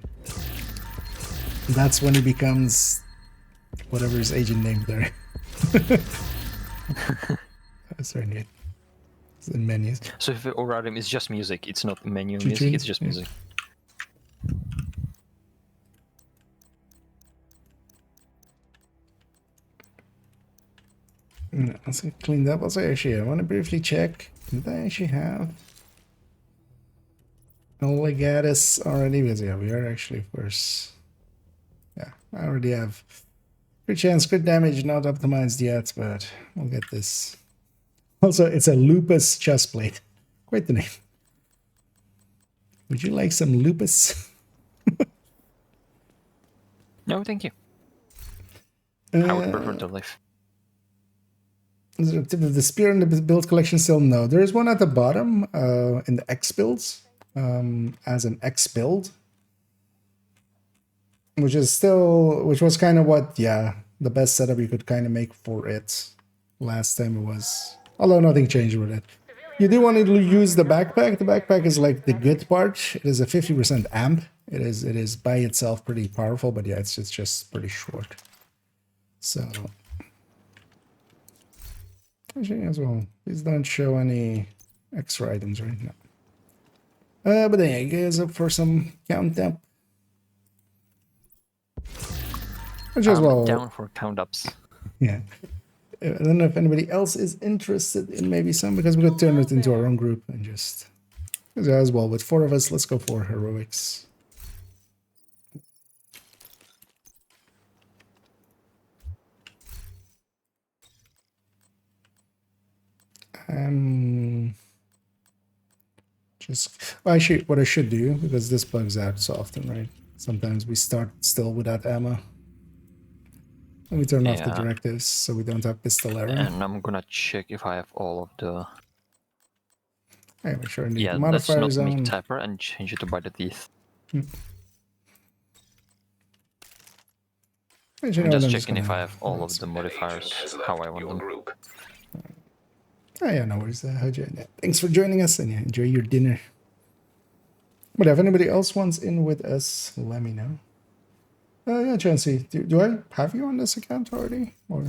that's when he becomes whatever his agent name there. Sorry, Nate. It's in menus. So if you override him, it's just music. It's not menu music. It's just music. Let's get cleaned up. Also, actually, I want to briefly check. Did I actually have Legatus already? Because yeah, we are actually first. Yeah, I already have crit chance, crit damage not optimized yet, but we'll get this. Also, it's a lupus chest plate. Quite the name. Would you like some lupus? No, thank you. I would prefer to live. Is there a tip of the spear in the build collection still? No. There is one at the bottom in the X builds as an X build. Which was kind of what, yeah, the best setup you could kind of make for it. Last time it was, although nothing changed with it. You do want to use the backpack. The backpack is like the good part. It is a 50% amp. It is by itself pretty powerful, but yeah, it's just pretty short. So actually, as well, please don't show any extra items right now. But then, yeah, you guys up for some count up? Which as well. Down for count ups. Yeah. I don't know if anybody else is interested in maybe some, because we could turn it into our own group and just as well. With 4 of us, let's go for heroics. Actually, what I should do, because this bugs out so often, right? Sometimes we start still without ammo. Let me turn off the directives so we don't have pistol error. And I'm gonna check if I have all of the. Yeah, make sure I need yeah, the that's not modifiers me on. typer and change it to by the teeth. I'm just checking if I have all of the modifiers how I want them. Oh yeah, no worries. Thanks for joining us, and yeah, enjoy your dinner. But if anybody else wants in with us, let me know. Yeah, Chansey, do I have you on this account already? Or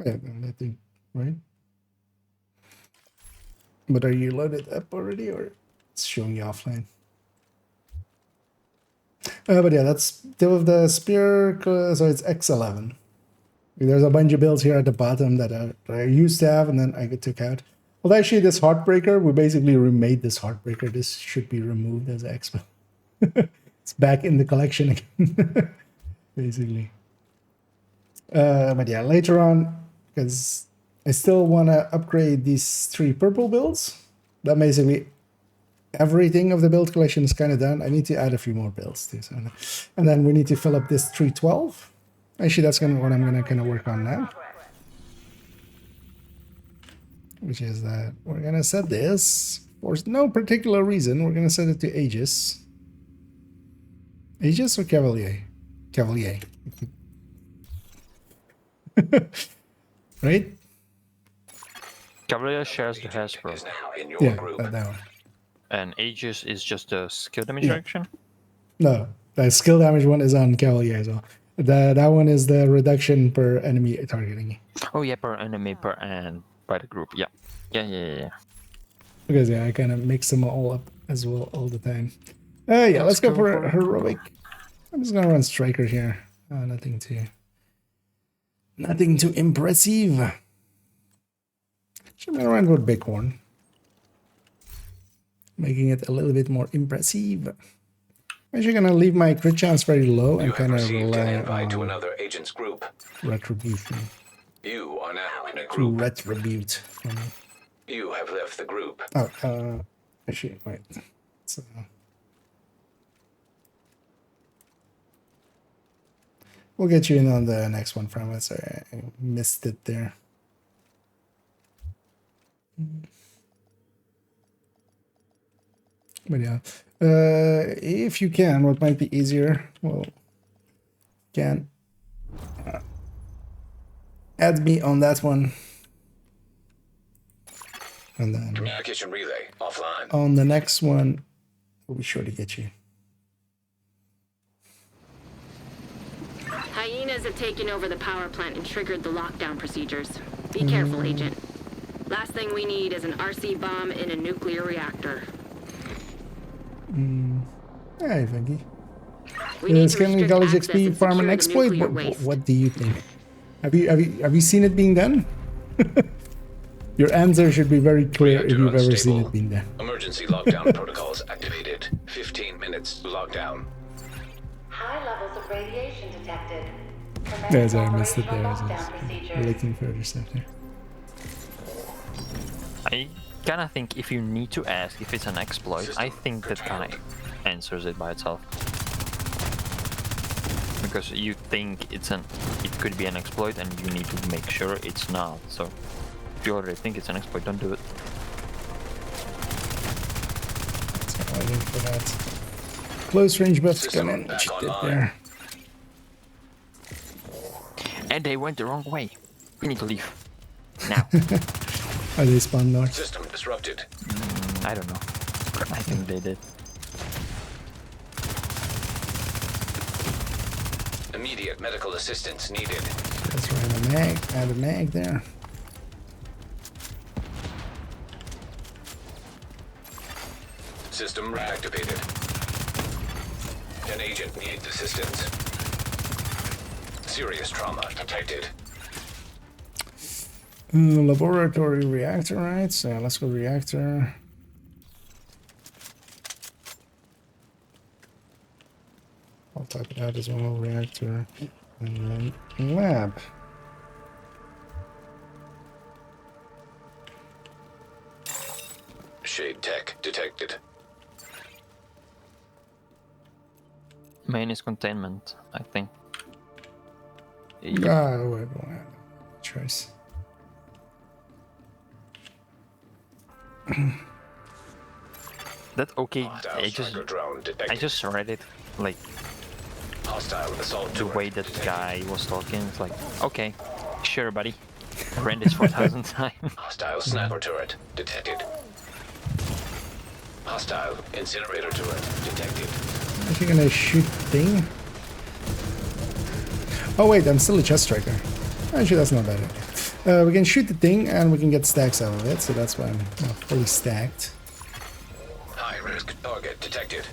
yeah, I think, right? But are you loaded up already, or it's showing you offline? But yeah, that's tip of the spear, so it's X11. There's a bunch of builds here at the bottom that I used to have, and then I took out. Well, actually, this Heartbreaker, we basically remade this Heartbreaker. This should be removed as X build. It's back in the collection again, basically. But yeah, later on, because I still want to upgrade these 3 purple builds. That basically everything of the build collection is kind of done. I need to add a few more builds too. So, and then we need to fill up this 312. Actually, that's what I'm gonna kind of work on now. Which is that we're gonna set this for no particular reason. We're gonna set it to Aegis. Aegis or Cavalier? Cavalier. Right? Cavalier shares the Hasbro. Yeah, that one. And Aegis is just a skill damage reduction? No, the skill damage one is on Cavalier as well. That one is the reduction per enemy targeting. Oh yeah, per enemy per and by the group. Yeah. Yeah. Because yeah, I kind of mix them all up as well all the time. Yeah, let's go for heroic. I'm just gonna run striker here. Nothing too impressive. I'm gonna run with bighorn, making it a little bit more impressive. I'm actually gonna leave my crit chance very low and kind of rely to another agent's group. retribution. You are now in a To group. retribute. You have left the group. Oh, actually, wait. So, we'll get you in on the next one from us. I missed it there. But yeah, if you can, what might be easier, well, can add me on that one. And then Communication relay offline. on the next one, we'll be sure to get you. Hyenas have taken over the power plant and triggered the lockdown procedures. Be careful, Agent. Last thing we need is an RC bomb in a nuclear reactor. Hey, Venky. We need to Scaling restrict college access XP and farm and secure the exploit. nuclear What, waste. what do you think? Have you seen it being done? Your answer should be very clear if you've ever seen it being done. Emergency lockdown protocols activated. 15 minutes lockdown. High levels of radiation detected. Yeah, sorry, I missed it there. I was looking for other stuff there. I kinda think if you need to ask if it's an exploit, I think that kinda answers it by itself. Because you think it could be an exploit and you need to make sure it's not. So if you already think it's an exploit, don't do it. So waiting for that close range buff to come in, which it did there. And they went the wrong way. We need to leave. Now. Are they spawned north? System disrupted. I don't know. I think they did. Immediate medical assistance needed. That's right, a mag. Add a mag there. System reactivated. An agent needs assistance. Serious trauma detected. Laboratory reactor, right? So let's go reactor. I'll type it out as well. Reactor. And then lab. Shade tech detected. Main is containment, I think. I don't have a choice. That okay. Hostile I striker drone detected. just read it like Hostile assault the turret way that detected. guy was talking. It's like, okay, sure, buddy. Ran this 4,000 times. Hostile sniper turret detected. Hostile incinerator turret detected. Actually gonna shoot thing. Oh wait, I'm still a chest striker. Actually, that's not bad. We can shoot the thing and we can get stacks out of it, so that's why I'm fully stacked. High risk target detected.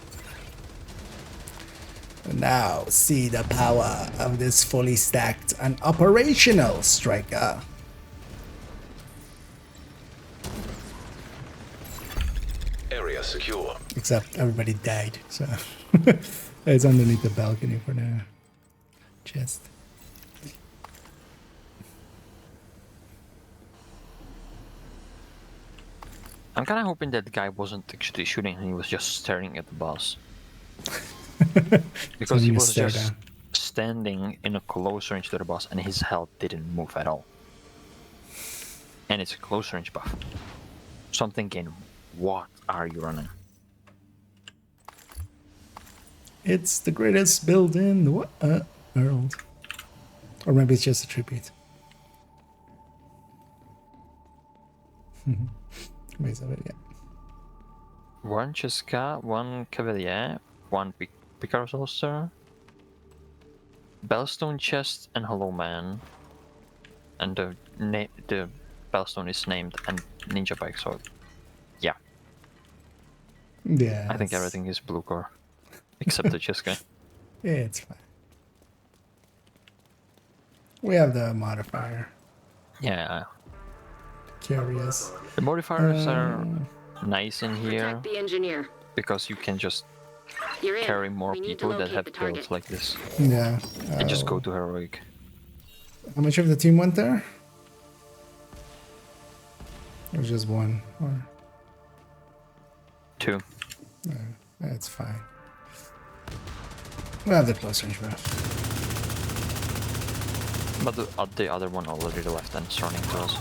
Now see the power of this fully stacked and operational striker. Area secure. Except everybody died, so It's underneath the balcony for now. Chest. I'm kind of hoping that the guy wasn't actually shooting, he was just staring at the boss. Because he was just standing in a close range to the boss and his health didn't move at all. And it's a close range buff. So I'm thinking, what are you running? It's the greatest build in the world. Or maybe it's just a tribute. Wait a minute, yeah. 1 Cheska, 1 Cavalier, 1 Picar's Holster, Bellstone Chest, and Hollow Man. And the Bellstone is named and Ninja Bike Sword. Yeah. Yeah. I think everything is blue core. Except the Cheska. Yeah, it's fine. We have the modifier. Yeah. Curious. The modifiers are nice in here. Protect the engineer. Because you can just carry more people that have builds like this. Yeah. And just go to heroic. How much of the team went there? Or just one? Or 2. That's fine. We have the close range buff. But the other one already left and it's running to us.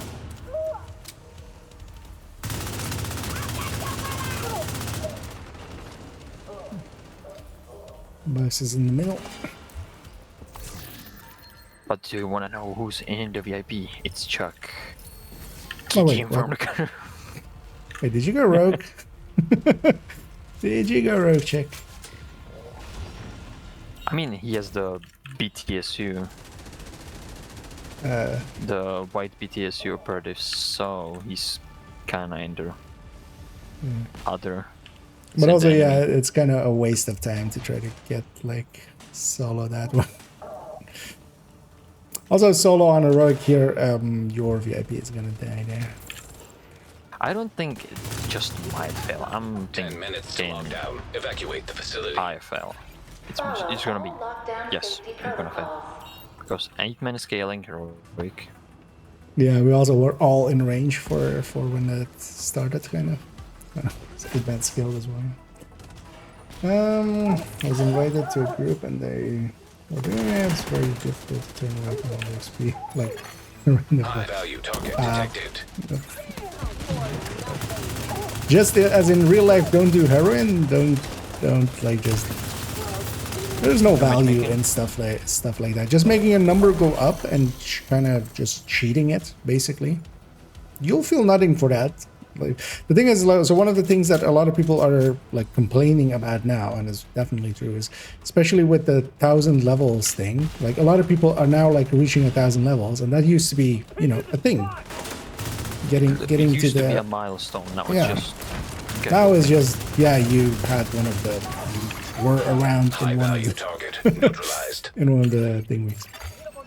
Boss is in the middle. But do you want to know who's in the VIP? It's Chuck. Oh, wait, Came from the car. Wait, did you go rogue? Did you go rogue, Chick? I mean, he has the BTSU. The white BTSU operative, so he's kinda in the other. But also, yeah, it's kind of a waste of time to try to get, like, solo that one. Also, solo on a rogue here, your VIP is gonna die there. I don't think it just might fail. I'm 10 minutes to lockdown. Evacuate the facility. I fail. It's gonna be... Yes, I'm gonna fail. Because 8-man scaling, heroic. Yeah, we also were all in range for when that started, kind of. It's 8-man skill as well. I was invited to a group and they were doing it. It's very difficult to turn away from all the XP. Like, high value target detected. Just as in real life, don't do heroin. Don't like just. There's no value in stuff like that. Just making a number go up and kind of just cheating it, basically. You'll feel nothing for that. Like, the thing is, so one of the things that a lot of people are like complaining about now, and is definitely true, is especially with the 1,000 levels thing. Like a lot of people are now like reaching 1,000 levels, and that used to be, you know, a thing. Getting to to the be a milestone. Now yeah. it's just. Now it's just you had one of the were around in one of the target neutralized. in one of the thingies.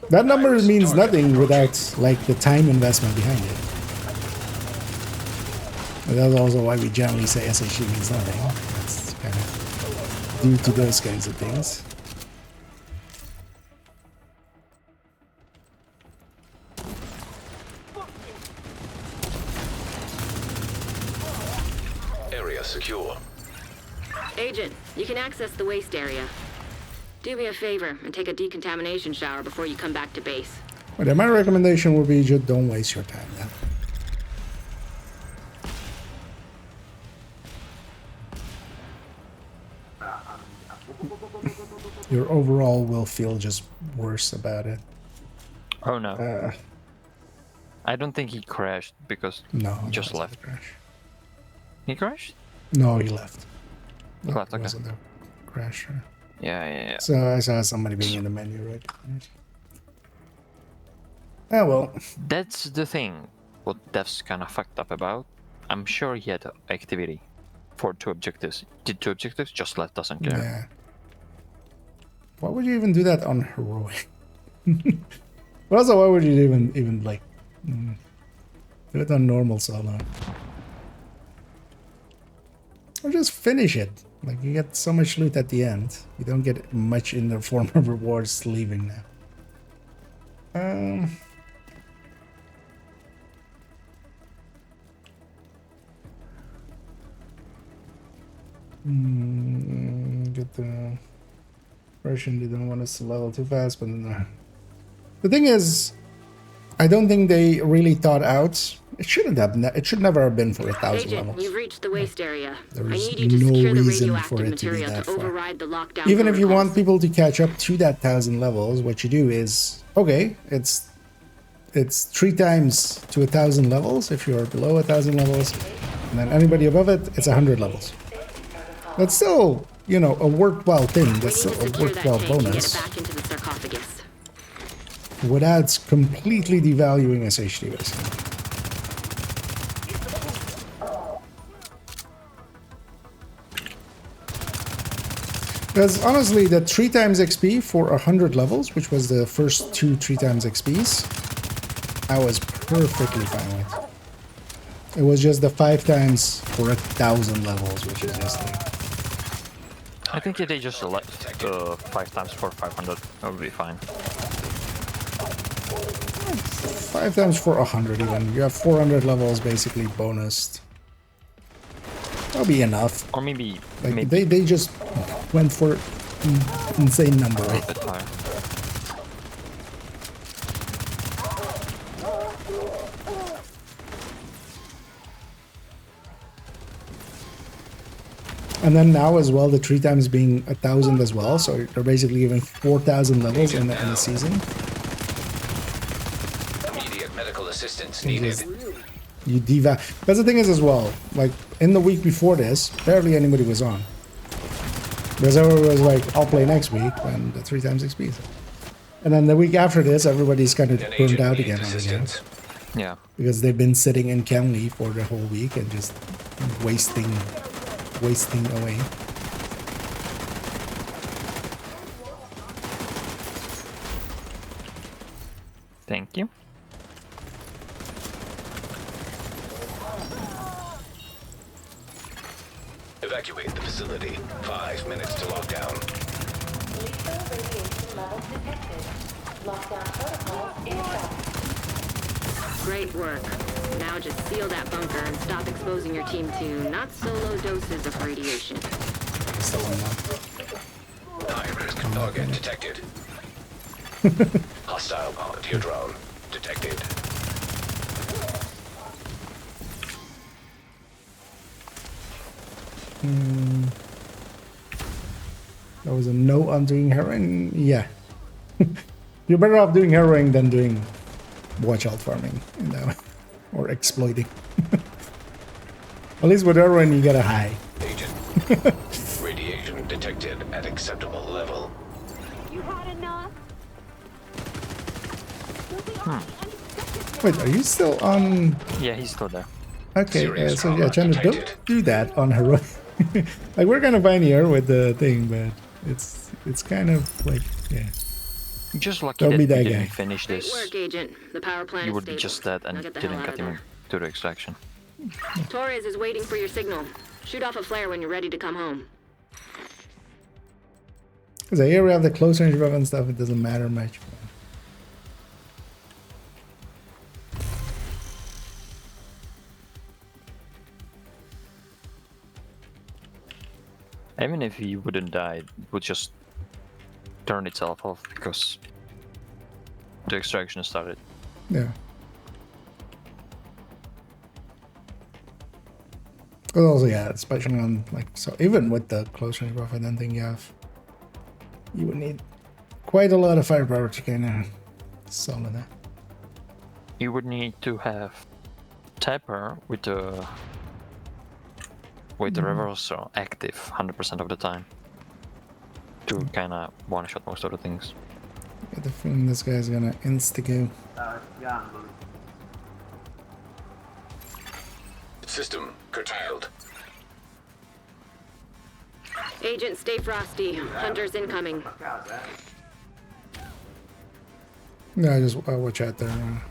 That number means nothing without like the time investment behind it. But that's also why we generally say SHD means nothing. That's kind of due to those kinds of things. Area secure. Agent, you can access the waste area. Do me a favor and take a decontamination shower before you come back to base. But my recommendation would be just don't waste your time then. Your overall will feel just worse about it. Oh no. I don't think he crashed because he just left. He crashed? No, he left. He left, okay. Wasn't a crasher. Yeah. So I saw somebody being in the menu, right? Oh well. That's the thing. What Dev's kind of fucked up about. I'm sure he had activity for 2 objectives. Did 2 objectives, just left, doesn't care. Yeah. Why would you even do that on heroic? But also, why would you even like do it on normal solo? Or just finish it. Like, you get so much loot at the end. You don't get much in the form of rewards leaving now. Get the version didn't want us to level too fast, but the thing is, I don't think they really thought out. It shouldn't have. It should never have been for 1,000 Agent, levels. you've reached the waste area. I There's need you to no secure the reason for radioactive it to be material that to far. override the lockdown. Even if you protocols. want people to catch up to that 1,000 levels, what you do is, okay, it's 3 times to 1,000 levels if you're below 1,000 levels, and then anybody above it, it's 100 levels. That's still, you know, a worthwhile thing. That's still a Secure that worthwhile tank and get it bonus back into the sarcophagus. without completely devaluing SHD, basically. Because honestly, the 3 times XP for 100 levels, which was the first 2 3 times XPs, I was perfectly fine with. It was just the 5 times for 1,000 levels, which is just like... I think if they just select 5 times for 500, that would be fine. 5 times for 100 even. You have 400 levels basically bonused. That'll be enough. Or maybe... Like, they just went for insane number, a right? bit higher. And then now as well, the 3 times being 1,000 as well, so they're basically giving 4,000 levels in the season. Immediate medical assistance needed. You That's the thing is as well, like in the week before this, barely anybody was on. Because everyone was like, I'll play next week, and the 3 times XP. And then the week after this, everybody's kind of burned out again on the game. Yeah. Because they've been sitting in Camley for the whole week and just wasting away. Thank you. Evacuate the facility. 5 minutes to lockdown. Lethal radiation levels detected. Lockdown protocol in effect. Great work. Now just seal that bunker and stop exposing your team to not so low doses of radiation. High risk target detected. Hostile volunteer drone detected. That was a no on doing heroin. Yeah. You're better off doing heroin than doing watch out farming in that way. Or exploiting. At least with heroin you get a high. Agent. Radiation detected at acceptable level. You had enough? Wait, are you still on? Yeah, he's still there. Okay, so yeah, Chandler, don't do that on heroin. Like, we're kind of fine here with the thing, but it's kind of like, yeah. Just lucky Don't that be we that didn't guy. finish Great this. work, Agent. The power plant You is would be stable. just dead and Now get the hell didn't out get of him to the extraction. Torres is waiting for your signal. Shoot off a flare when you're ready to come home. Because I hear we have the close range weapon stuff, it doesn't matter much. Even if he wouldn't die, it would just turn itself off because the extraction started. Yeah. But also, yeah, especially on, like, so even with the close range weapon, I don't think you would need quite a lot of firepower to kind of summon that. You would need to have Tapper with the reversal active 100% of the time to kind of one-shot most of the things. I get the feeling this guy's gonna insta-go. System curtailed. Agent, stay frosty. Hunters incoming. No, just watch out there.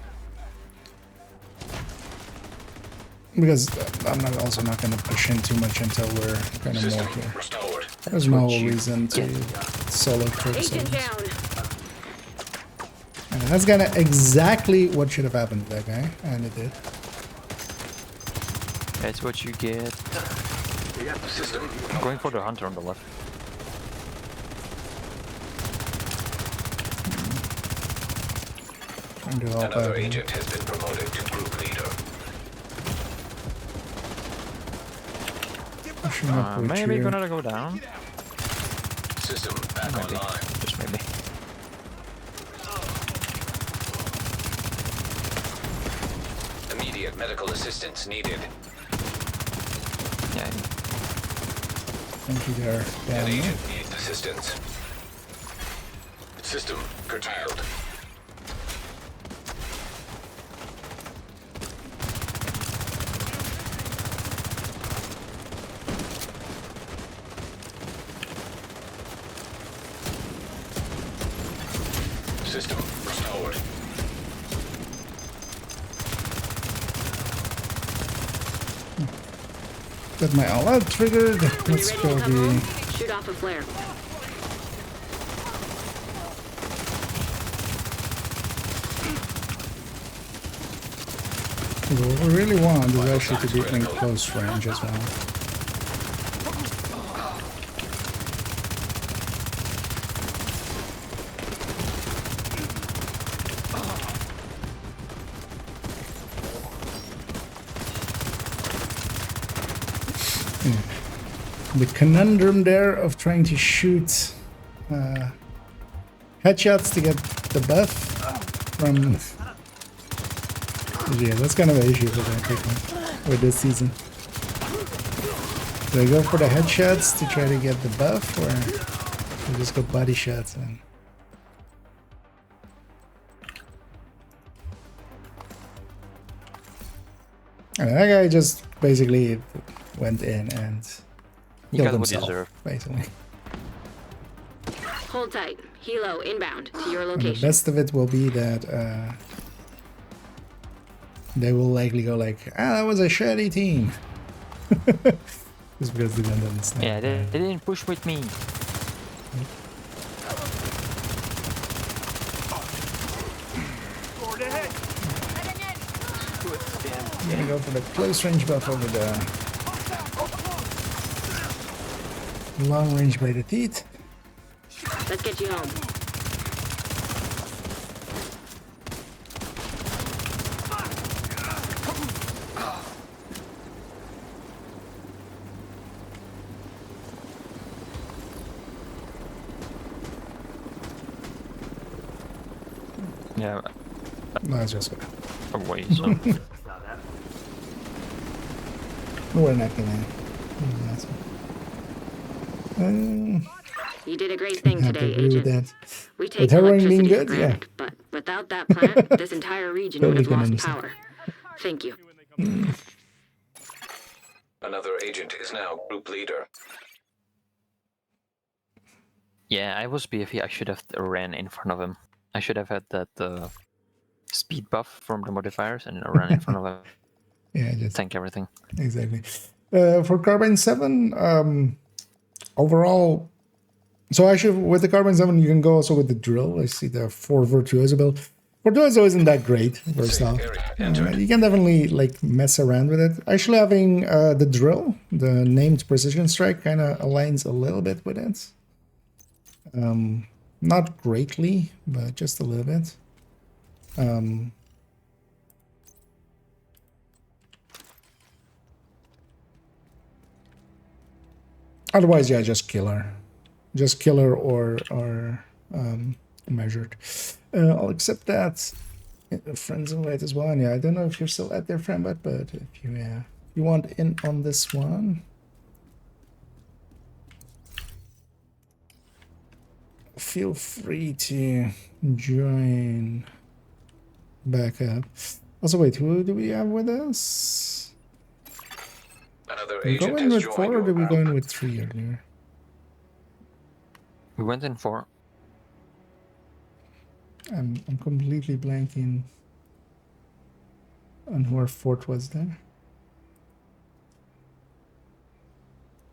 Because I'm also not going to push in too much until we're kind of more here. Restored. There's no reason to solo cook Agent zones. down. And that's kind of exactly what should have happened to that guy, and it did. That's what you get. System. I'm going for the hunter on the left. Trying to help Another out. agent has been promoted to group leader. Pushing up with Maybe you. gonna go down. System back Maybe. online. Just maybe. Immediate medical assistance needed. Yeah. Thank you there. An Down there. agent needs assistance. System curtailed. System restored. Got my all out triggered. When Let's you're go ready to come home, the. shoot off a flare. What we really want is actually to be in close range as well. The conundrum there of trying to shoot headshots to get the buff from... Yeah, that's kind of an issue with that Pikmin with this season. Do I go for the headshots to try to get the buff, or I just go body shots and... And that guy just basically went in and He killed got what he himself, deserved. basically. Hold tight. Helo inbound to your And the location. best of it will be that they will likely go like, that was a shitty team. Just because they didn't understand. Yeah, they didn't push with me. Gonna go for the close range buff over the long range by the teeth. Let's get you home. Yeah, No, it's just away, so. we're not gonna. You did a great thing have to today, agree with Agent. that. We take With heroin being electricity for good, yeah. granted, but without that plant, this entire region would Totally have can lost understand. power. Thank you. Another agent is now group leader. Yeah, I was BFE. I should have ran in front of him. I should have had that speed buff from the modifiers and ran in front of him. Yeah, just Tank everything. exactly. For Carbine 7, overall, so actually with the Carbine 7, you can go also with the drill. I see the 4 Virtuoso build. Virtuoso isn't that great, first off. You can definitely like mess around with it. Actually having the drill, the named precision strike, kind of aligns a little bit with it. Not greatly, but just a little bit. Otherwise, yeah, just killer. Just killer or measured. I'll accept that. Friends invite as well. And yeah, I don't know if you're still at there, friend, but if you want in on this one, feel free to join back up. Also, wait, who do we have with us? Another We go agent in has with joined 4 or your do we go in group. with 3 earlier? We went in for. I'm completely blanking on who our fort was there.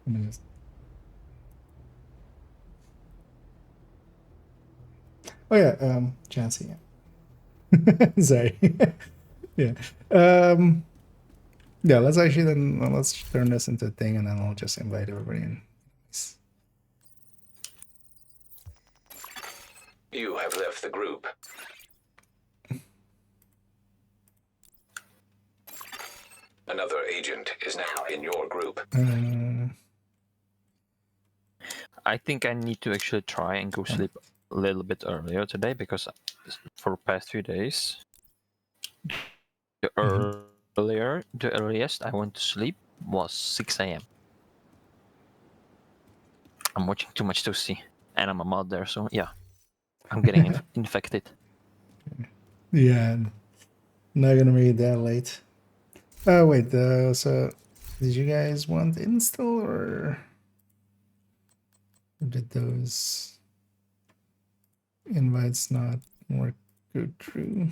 Let me just... Oh yeah, Jancy. Yeah. Sorry. Yeah. Yeah, let's actually then let's turn this into a thing and then I'll just invite everybody in. You have left the group. Another agent is now in your group. I think I need to actually try and go sleep a little bit earlier today because for the past 2 days, the earliest I went to sleep was 6 a.m. I'm watching too much Toasty, and I'm a mother, so yeah, I'm getting infected. Yeah, not gonna be that late. Oh wait, so did you guys want install or did those invites not work good through?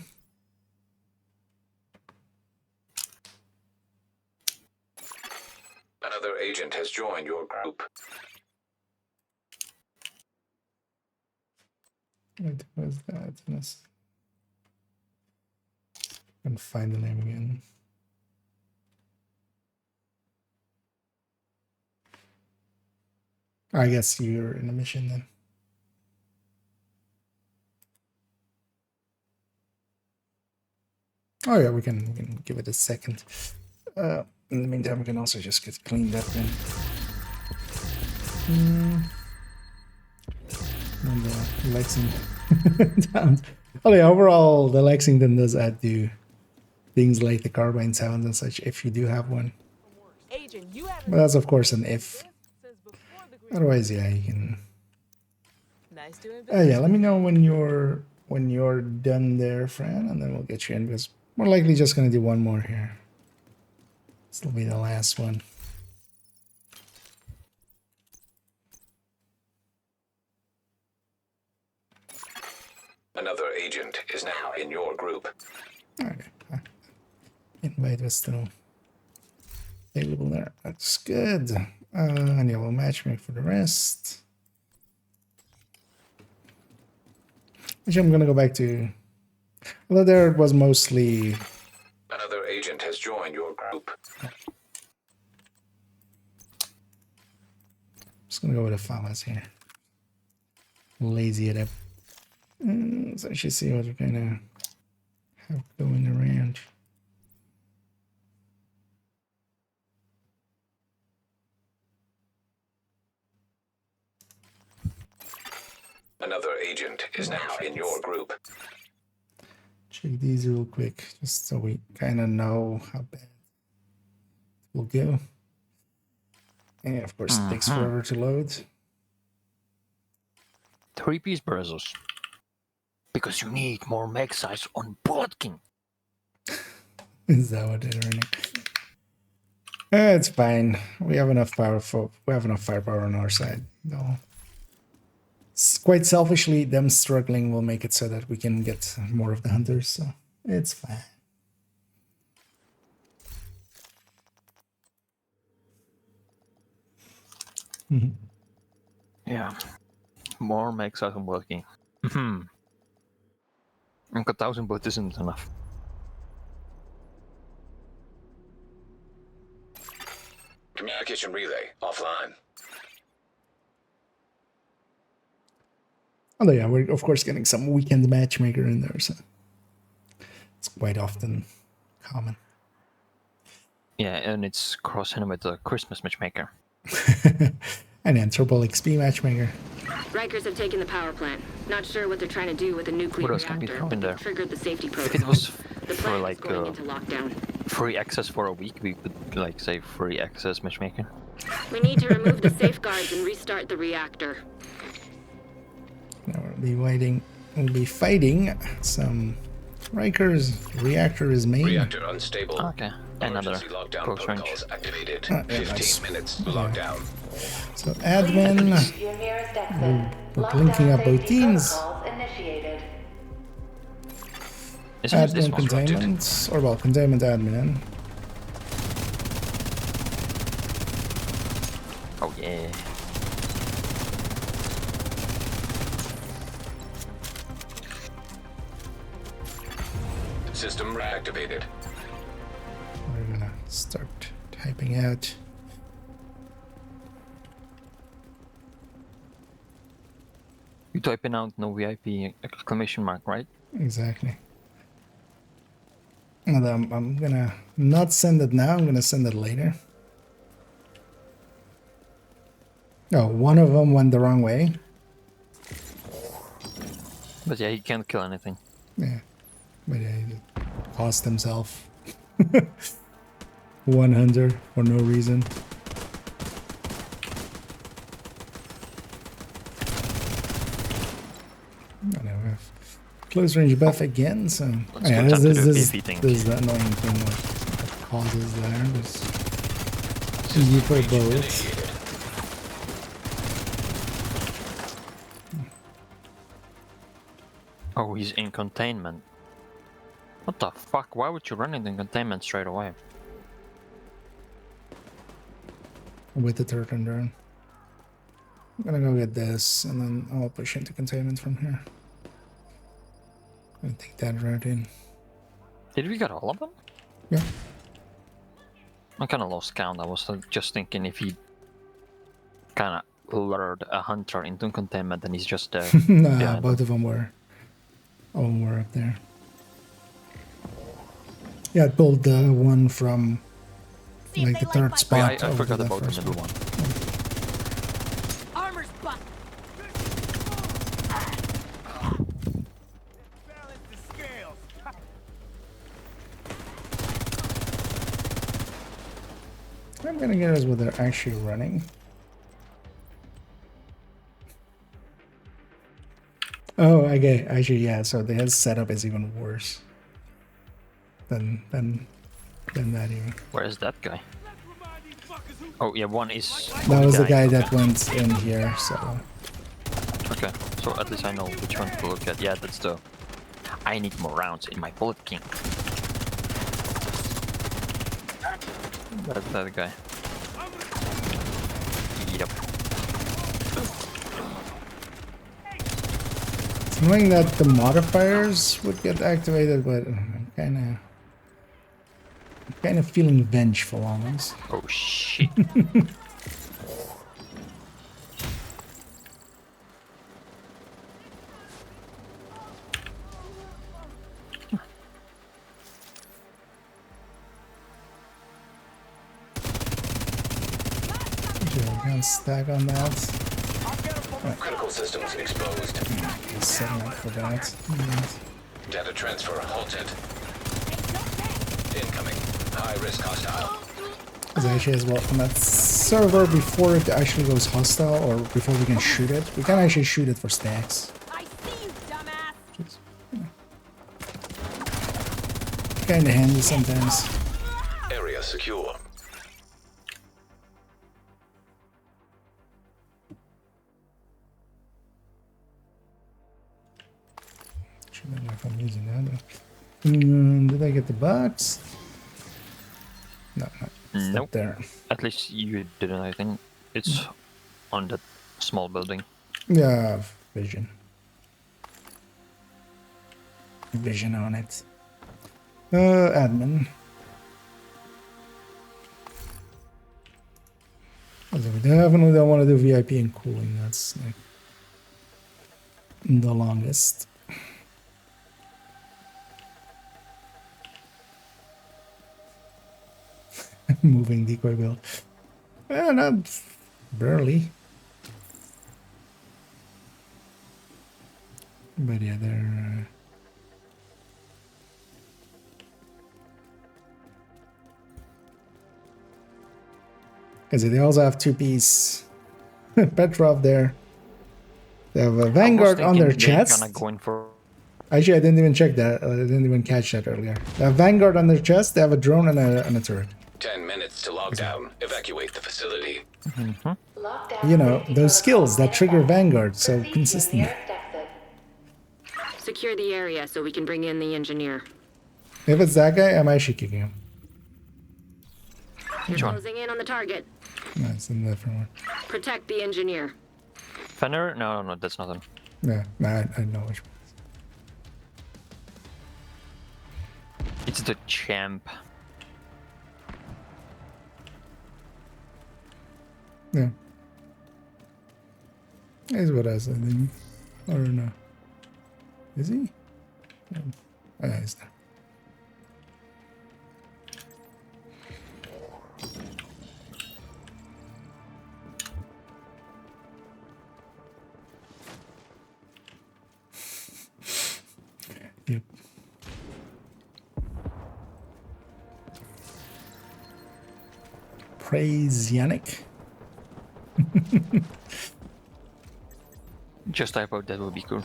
Another agent has joined your group. What was that? Let's can find the name again. I guess you're in a mission then. Oh yeah, we can give it a second. In the meantime, we can also just get cleaned up then. And the Lexington sounds. Oh yeah, overall the Lexington does add to things like the carbine sounds and such if you do have one. Agent, you have But that's of course an if. Otherwise, yeah, you can. Nice doing Yeah, let me know when you're done there, Fran, and then we'll get you in because we're likely just gonna do one more here. This will be the last one. Another agent is now in your group. Okay. Invite was still available there. That's good. And yeah, we'll matchmake for the rest. Actually, I'm gonna go back to. Although there it was mostly. Another agent has joined your group. Just gonna go with the farmers here. Lazy it up. Let's actually see what we're gonna have going around. Another agent is now in your group. Check these real quick, just so we kind of know how bad it will go. And of course, it takes forever to load. 3-piece browsers. Because you need more meg size on Bullet King. Is that what they're running? It's fine. We have enough firepower on our side. No. Quite selfishly, them struggling will make it so that we can get more of the hunters, so it's fine. Yeah. More meg size on Bullet King. And 1,000 both isn't enough. Communication relay offline. Although yeah, we're of course getting some weekend matchmaker in there, so it's quite often common. Yeah, and it's crossing with the Christmas matchmaker. And then triple XP matchmaker. Rikers have taken the power plant. Not sure what they're trying to do with the nuclear What else can be reactor, thrown but in they there? triggered the safety If protocol. it was The for plant like is going into lockdown. free access for a week, we could like say free access matchmaking. We need to remove the safeguards and restart the reactor. Now we'll be fighting some Rikers. Reactor is main. Reactor unstable. Okay, another Emergency lockdown close range. protocols activated. Yeah, 15 nice. minutes lockdown. So admin, Your nearest exit. we're linking up both teams. Protocols initiated. Isn't it this Admin one? containment, or well, containment admin. Oh Yeah. System reactivated. We're gonna start typing out. You typing out no VIP exclamation mark, right? Exactly. And I'm gonna not send it now, I'm gonna send it later. Oh, one of them went the wrong way. But yeah, he can't kill anything. Yeah. But yeah, he cost himself 100 for no reason. I know we have close range buff again, so yeah, this is the annoying thing that causes there. It's easy for both. Oh, he's in containment. What the fuck? Why would you run into containment straight away? With the third drone. I'm gonna go get this, and then I'll push into containment from here. I'm gonna take that route in. Did we get all of them? Yeah. I kind of lost count. I was just thinking if he kind of lured a hunter into containment, and he's just there. Nah, both of them were. All of them were up there. Yeah, I pulled the one from like the third spot. Yeah, I forgot about the middle one. Armor's butt. I'm gonna get us what they're actually running. Oh, okay. Actually, yeah. So their setup is even worse than that even. Where is that guy? Oh yeah, one is. That was the guy that went in here. So. Okay, so at least I know which one to look at. Yeah, that's the. I need more rounds in my bullet king. That's that guy. Yep. It's annoying that the modifiers would get activated, but I'm kind of feeling vengeful on this. Oh shit. Stack on that. Critical systems exposed. Setting up for that. Data transfer halted. Incoming. High risk hostile. Because actually as well on that server before it actually goes hostile or before we can shoot it, we can actually shoot it for stacks. I see you, dumbass. Kinda handy sometimes. Area secure. I don't know if I'm using that. Did I get the box? No, it's nope. not there. At least you didn't, I think. It's on that small building. Yeah, vision. Vision on it. Admin. We definitely don't want to do VIP and cooling. That's like the longest. Moving decoy build. No, barely. But yeah, they're... Because they also have two-piece Petrov there. They have a Vanguard on their chest. Actually, I didn't even check that. I didn't even catch that earlier. They have Vanguard on their chest. They have a drone and a turret. 10 minutes to lockdown. Evacuate the facility. You know, those skills that trigger Vanguard so consistently. Secure the area so we can bring in the engineer. If it's that guy, I'm actually kicking him. You're closing in on the target. No, it's in the different one. Protect the engineer. Fenner? No, no, that's not him. Yeah, no, I know which one. It's the champ. Yeah. He's with us, I think. Or no. Is he? No. Oh, yeah, he's there. Yep. Praise Yannick. Just type out that would be cool.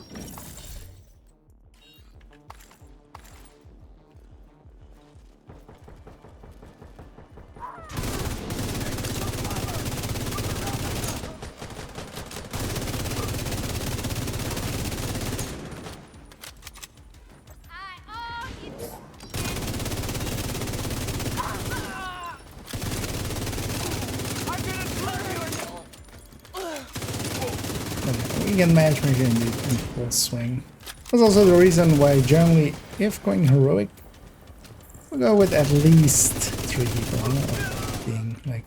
We can matchmaking in full swing. That's also the reason why generally, if going heroic, we'll go with at least 3 people. I don't know, being like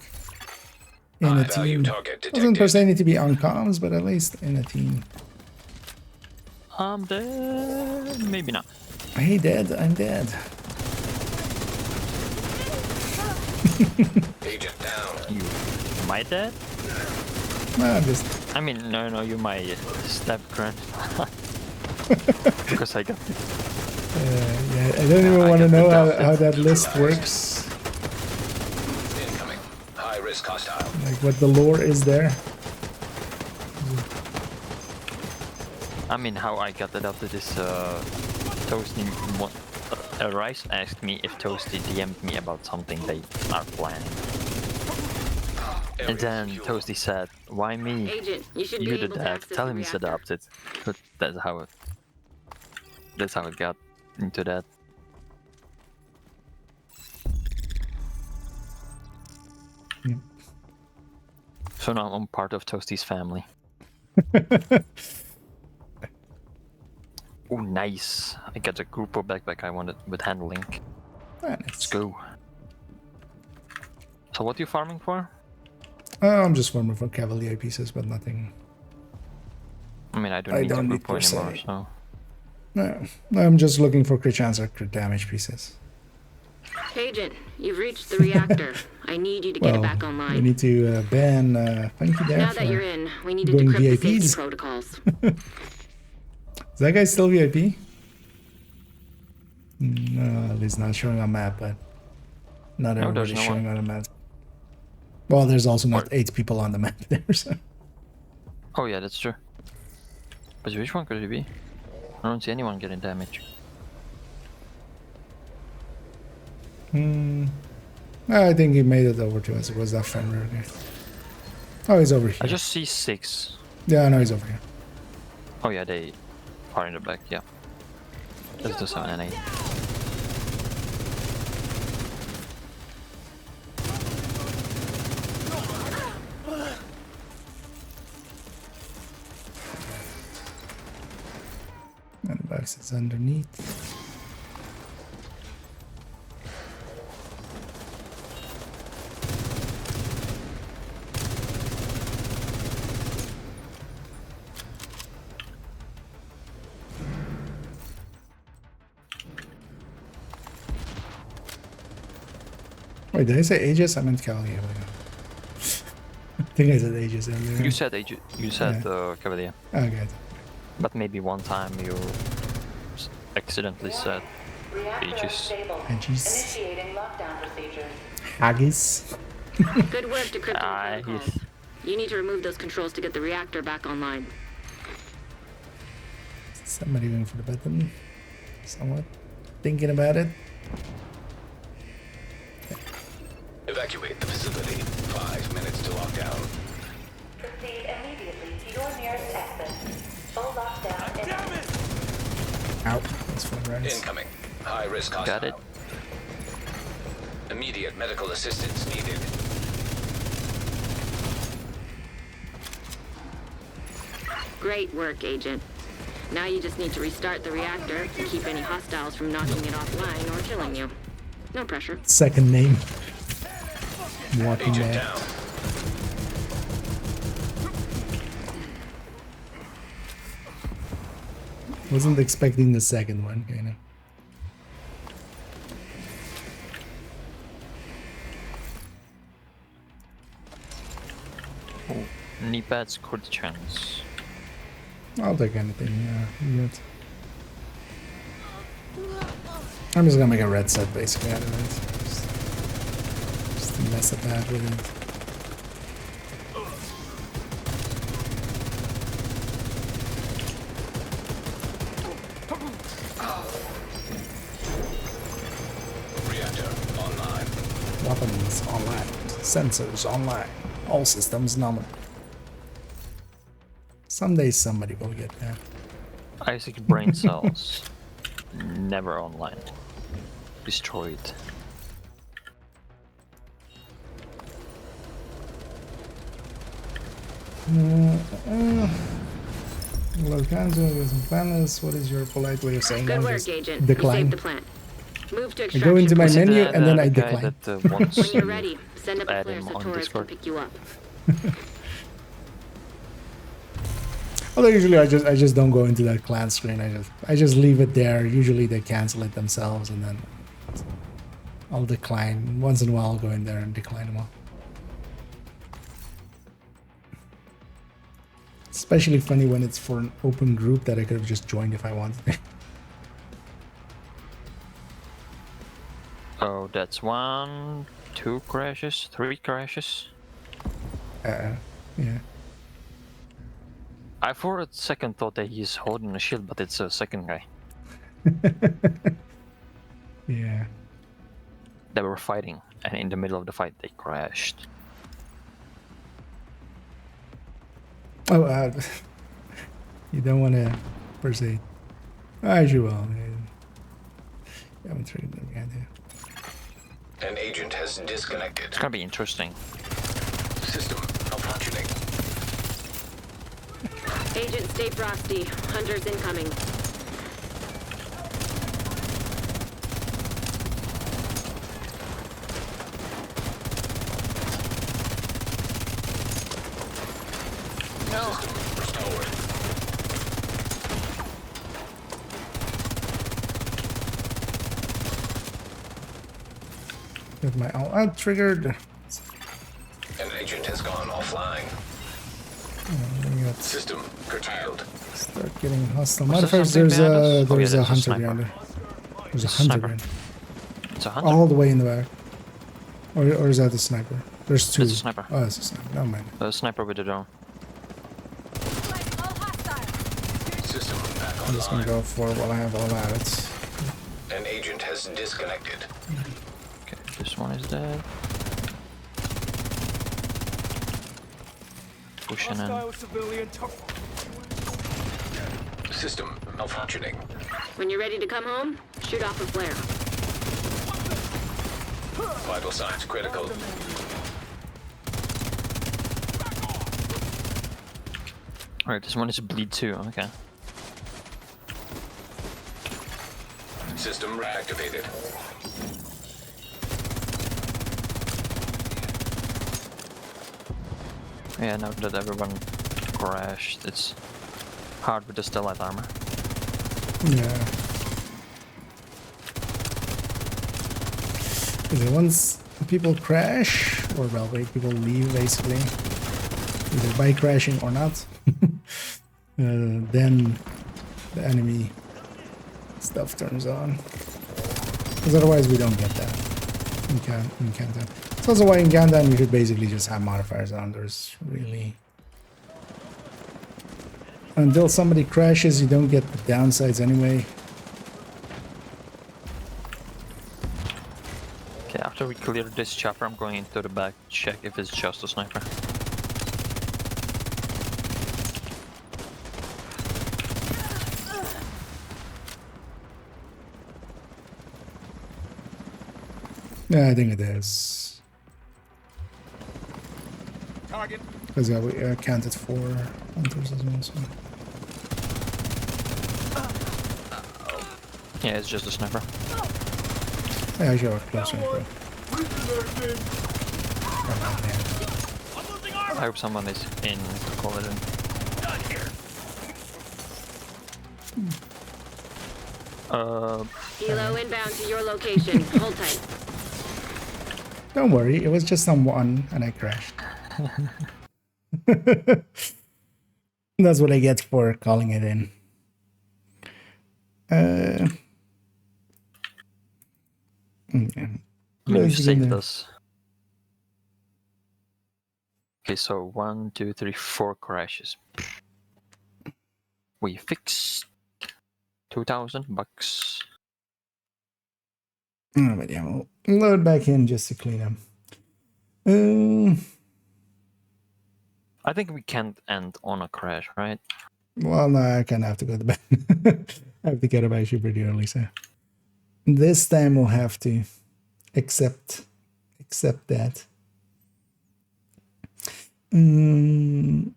in a team. Doesn't per se need to be on comms, but at least in a team. I'm dead. Maybe not. Hey, dead. I'm dead. Agent down. You my dead? No, just. I mean, no, you my stab grunt. Because I got. Yeah, I don't even want to know how that list works. Incoming. High risk hostile. Like what the lore is there. I mean, how I got it up to this Toasty. Rice asked me if Toasty DM'd me about something they are planning. And then Toasty said, "Why me? Agent, you should be You able did to that. access Tell the him he's reactor." adopted." But that's how it got into that. Yeah. So now I'm part of Toasty's family. Oh, nice! I got a Grupo backpack I wanted with handling. Let's go. So what are you farming for? I'm just farming for Cavalier pieces, but nothing. I mean, I don't need need Grupo anymore, so... No, I'm just looking for crit chance or crit damage pieces. Agent, you've reached the reactor. I need you to get it back We online. need to ban Funky there Now for that you're in, we need to going decrypt the safety VIPs. protocols. Is that guy still VIP? No, he's not showing on map, but not No, there's everybody's no showing on a map. Well, there's also not 8 people on the map there, so... Oh yeah, that's true. But which one could it be? I don't see anyone getting damage. I think he made it over to us. It was that Fenrir guy. Oh, he's over here. I just see 6. Yeah, no, he's over here. Oh yeah, they are in the back, yeah. That's the 7 and 8. And the box is underneath. Wait, did I say Aegis? I meant Cali. I think I said Aegis earlier. You said Cavalier. Okay. But maybe one time you accidentally said Aegis. Aegis. Initiating lockdown procedures. Haggis. Good work decrypting the protocols. You need to remove those controls to get the reactor back online. Somebody going for the button. Somewhat thinking about it. Evacuate the facility. 5 minutes to lockdown. Proceed immediately to your nearest exit. Full lockdown. Damn it! Ow. That's for right. Incoming. High risk hostile. Got it. Immediate medical assistance needed. Great work, Agent. Now you just need to restart the reactor to keep any hostiles from knocking it offline or killing you. No pressure. Second name. Walking Agent there. down. Wasn't expecting the second one, you know. Oh, knee pads, crit chance. I'll take anything. Yet. I'm just gonna make a red set basically out of it. Just to mess about with it. Reactor online. Weapons online. Sensors online. All systems nominal. Someday somebody will get there. Isaac brain cells. Never online. Destroyed. Hello, Kanzo, with some panelists. What is your polite way of saying Good no? work, Just Agent. You decline. saved the plant. Move to I extraction. go into my Was it menu the- and then the I guy decline. that, wants When you're you ready, send up to a add flare him so on Torres can Discord? pick you up. Although usually I just don't go into that clan screen. I just leave it there. Usually they cancel it themselves and then I'll decline. Once in a while I'll go in there and decline them all. Especially funny when it's for an open group that I could have just joined if I wanted. Oh, that's 1, 2 crashes, 3 crashes. Yeah. I for a second thought that he's holding a shield, but it's a second guy. Yeah. They were fighting, and in the middle of the fight, they crashed. Oh, you don't want to proceed. As you will. You haven't triggered them yet, yeah. An agent has disconnected. It's gonna be interesting. System malfunctioning. Agent, stay frosty. Hunters incoming. System restored. With my all triggered. An agent has gone offline. System curtailed. Start getting hostile Was there modifiers. something There's behind us? a Oh, yeah, there's a there's a hunter sniper. behind there. There's a It's a hunter sniper. behind. It's a hunter. All the way in the back. Or is that the sniper? There's two. It's a sniper. Oh, it's a sniper. Never mind. A sniper with a drone. System back I'm just gonna online. go for what I have all out. It's An agent has disconnected. Okay, this one is dead. Pushing in. Hostile civilian System malfunctioning. When you're ready to come home, shoot off a flare. Vital signs critical. Alright, this one is a bleed too, okay. System reactivated. Yeah, now that everyone crashed, it's hard with the stealth armor. yeah. Is it once people crash, or well, wait, people leave basically, either by crashing or not, then the enemy stuff turns on. Because otherwise we don't get that in Kantan. It's also why in Kantan you should basically just have modifiers on. There's really... Until somebody crashes, you don't get the downsides anyway. Okay, after we clear this chopper, I'm going into the back to check if it's just a sniper. Yeah, I think it is. target. Because yeah, we counted 4 hunters as well, so... Yeah, it's just a sniper. Yeah, I should have closer. I hope someone is in to call it in. Helo inbound to your location. Hold tight. Don't worry, it was just someone and I crashed. That's what I get for calling it in. You saved us. Okay, so 1, 2, 3, 4 crashes. We fixed $2,000. Oh, but yeah, we'll load back in just to clean them. I think we can't end on a crash, right? Well, no, I kind of have to go to bed. I have to get up actually pretty early, so this time we'll have to accept that. We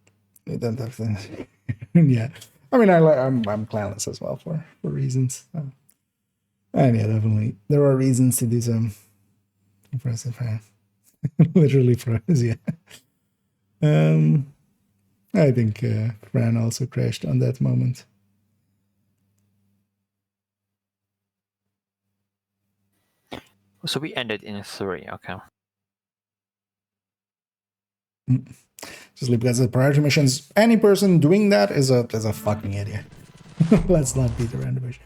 don't have to. Yeah, I mean, I'm clanless as well for reasons. And yeah, definitely there are reasons to do some impressive. Literally froze. Yeah. I think Fran also crashed on that moment. So we ended in 3, okay. Just because of priority missions, any person doing that is a fucking idiot. Let's not beat around the bush.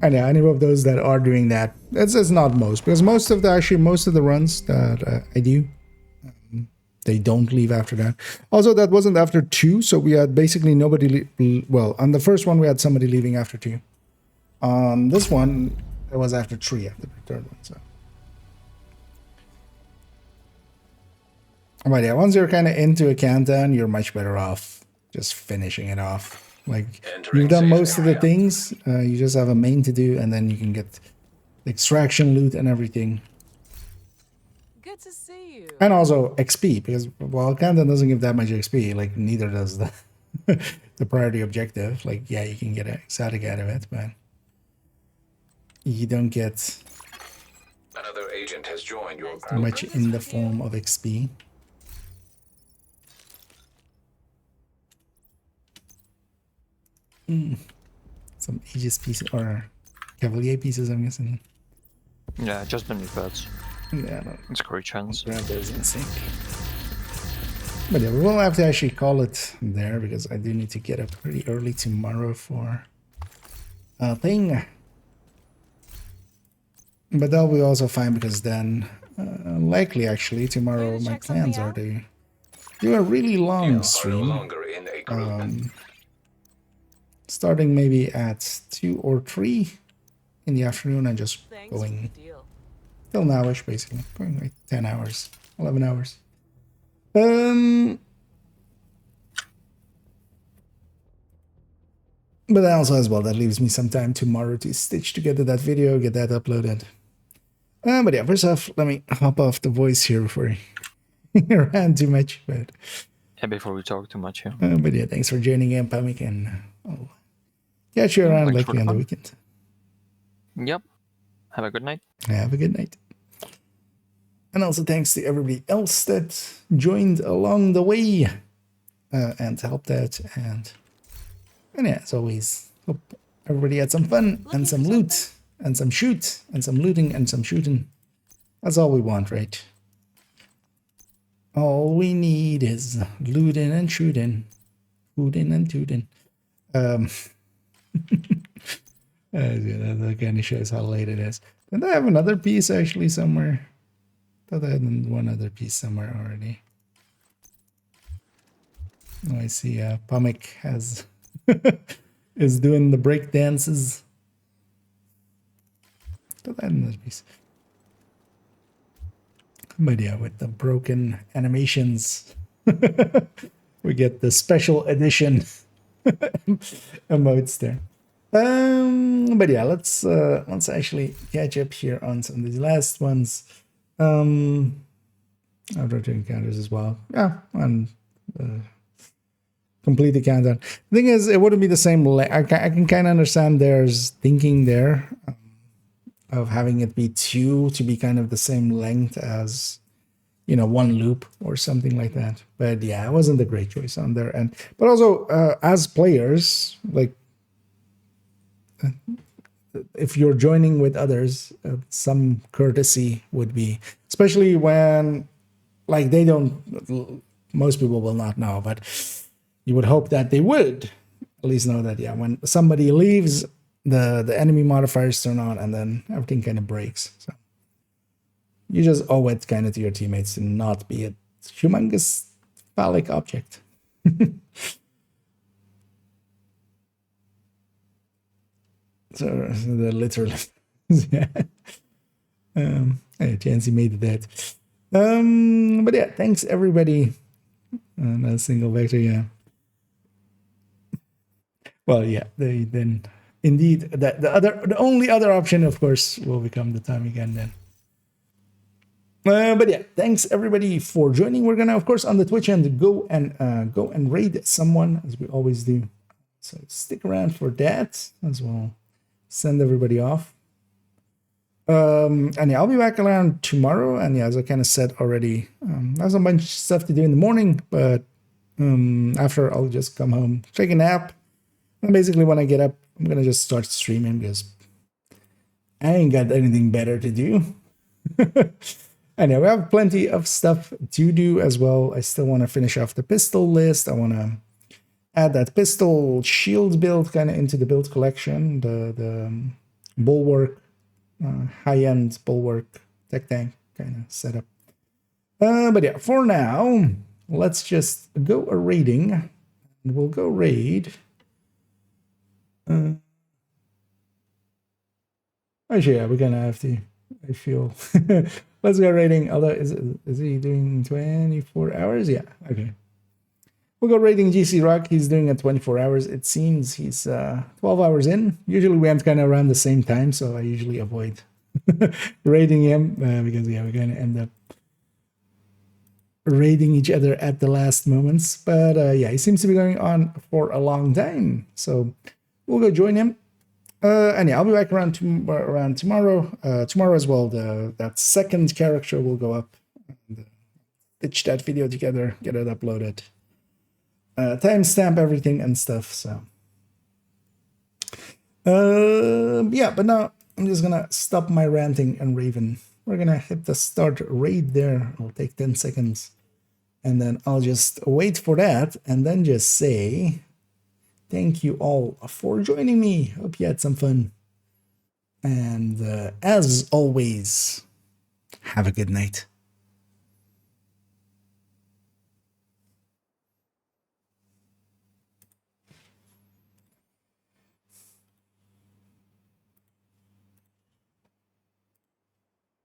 And yeah, any of those that are doing that, it's not most, because most of the runs that I do, they don't leave after that. Also, that wasn't after 2, so we had basically nobody. Well, on the first one we had somebody leaving after 2. On this one, it was after 3, after the third one. So, but yeah, once you're kind of into a countdown, you're much better off just finishing it off. Like, you've done most of the things, you just have a main to do, and then you can get the extraction loot and everything. Good to see you. And also XP, because while countdown doesn't give that much XP, like neither does the the priority objective. Like, yeah, you can get an exotic out of it, but you don't get Another agent has joined your group. much in the form of XP. Some Aegis pieces or Cavalier pieces, I'm guessing. Yeah, just the new pads. Yeah, no. It's great chance. Grab those in sync. But yeah, we will have to actually call it there because I do need to get up pretty early tomorrow for a thing. But that'll be also fine because then likely actually tomorrow my plans are to do a really long stream. Starting maybe at 2 or 3 in the afternoon and just going till nowish, basically. Going like 10 hours, 11 hours. But then also as well, that leaves me some time tomorrow to stitch together that video, get that uploaded. But yeah, first off, let me hop off the voice here before I ran too much. But yeah, before we talk too much, yeah. But yeah, thanks for joining in, Pamik, and I'll catch you around likely on the weekend. Yep. Have a good night. Have a good night. And also thanks to everybody else that joined along the way and helped out. And yeah, as always, hope everybody had some fun and some loot and some shoot and some looting and some shooting. That's all we want, right? All we need is looting and shooting, hooting and tooting. Yeah, that kind of shows how late it is. Did I have another piece actually somewhere? Thought I had one other piece somewhere already. Oh, I see. Pamik has is doing the break dances. Thought I had another piece. But yeah, with the broken animations, we get the special edition emotes there. But yeah, let's actually catch up here on some of these last ones. I've rotating encounters as well. Yeah, and complete the countdown. The thing is, it wouldn't be the same. I can kind of understand there's thinking there of having it be 2 to be kind of the same length as, you know, 1 loop or something like that. But yeah, it wasn't a great choice on their end. But also, as players, like, if you're joining with others, some courtesy would be, especially when, like, they don't, most people will not know, but you would hope that they would at least know that, yeah, when somebody leaves, the enemy modifiers turn on and then everything kind of breaks. So you just owe it kind of to your teammates to not be a humongous phallic object. So the literally, yeah. Hey, Chansey made it that. But yeah, thanks everybody. No single vector, yeah. Well, yeah, then indeed the only other option, of course, will become the time again then. But yeah, thanks everybody for joining. We're gonna, of course, on the Twitch end go and raid someone as we always do. So stick around for that as well. Send everybody off. And yeah, I'll be back around tomorrow. And yeah, as I kind of said already, I have a bunch of stuff to do in the morning, but after I'll just come home, take a nap. And basically when I get up, I'm gonna just start streaming because I ain't got anything better to do. Anyway, we have plenty of stuff to do as well. I still want to finish off the pistol list. I want to add that pistol shield build kind of into the build collection, the bulwark, high-end bulwark tech tank kind of setup. But yeah, for now, let's just go a raiding. And we'll go raid. Actually, yeah, we're gonna have to. I feel. Let's go raiding. Although, is he doing 24 hours? Yeah. Okay. We'll go raiding GC Rock. He's doing it 24 hours. It seems he's 12 hours in. Usually we end kind of around the same time, so I usually avoid raiding him because yeah, we're gonna end up raiding each other at the last moments. But yeah, he seems to be going on for a long time, so we'll go join him. And yeah, I'll be back around tomorrow. Tomorrow as well. That second character will go up. And, stitch that video together, get it uploaded, timestamp everything and stuff. So yeah, but now I'm just gonna stop my ranting and raving. We're gonna hit the start raid there. It'll take 10 seconds, and then I'll just wait for that, and then just say. Thank you all for joining me. Hope you had some fun. And as always, have a good night.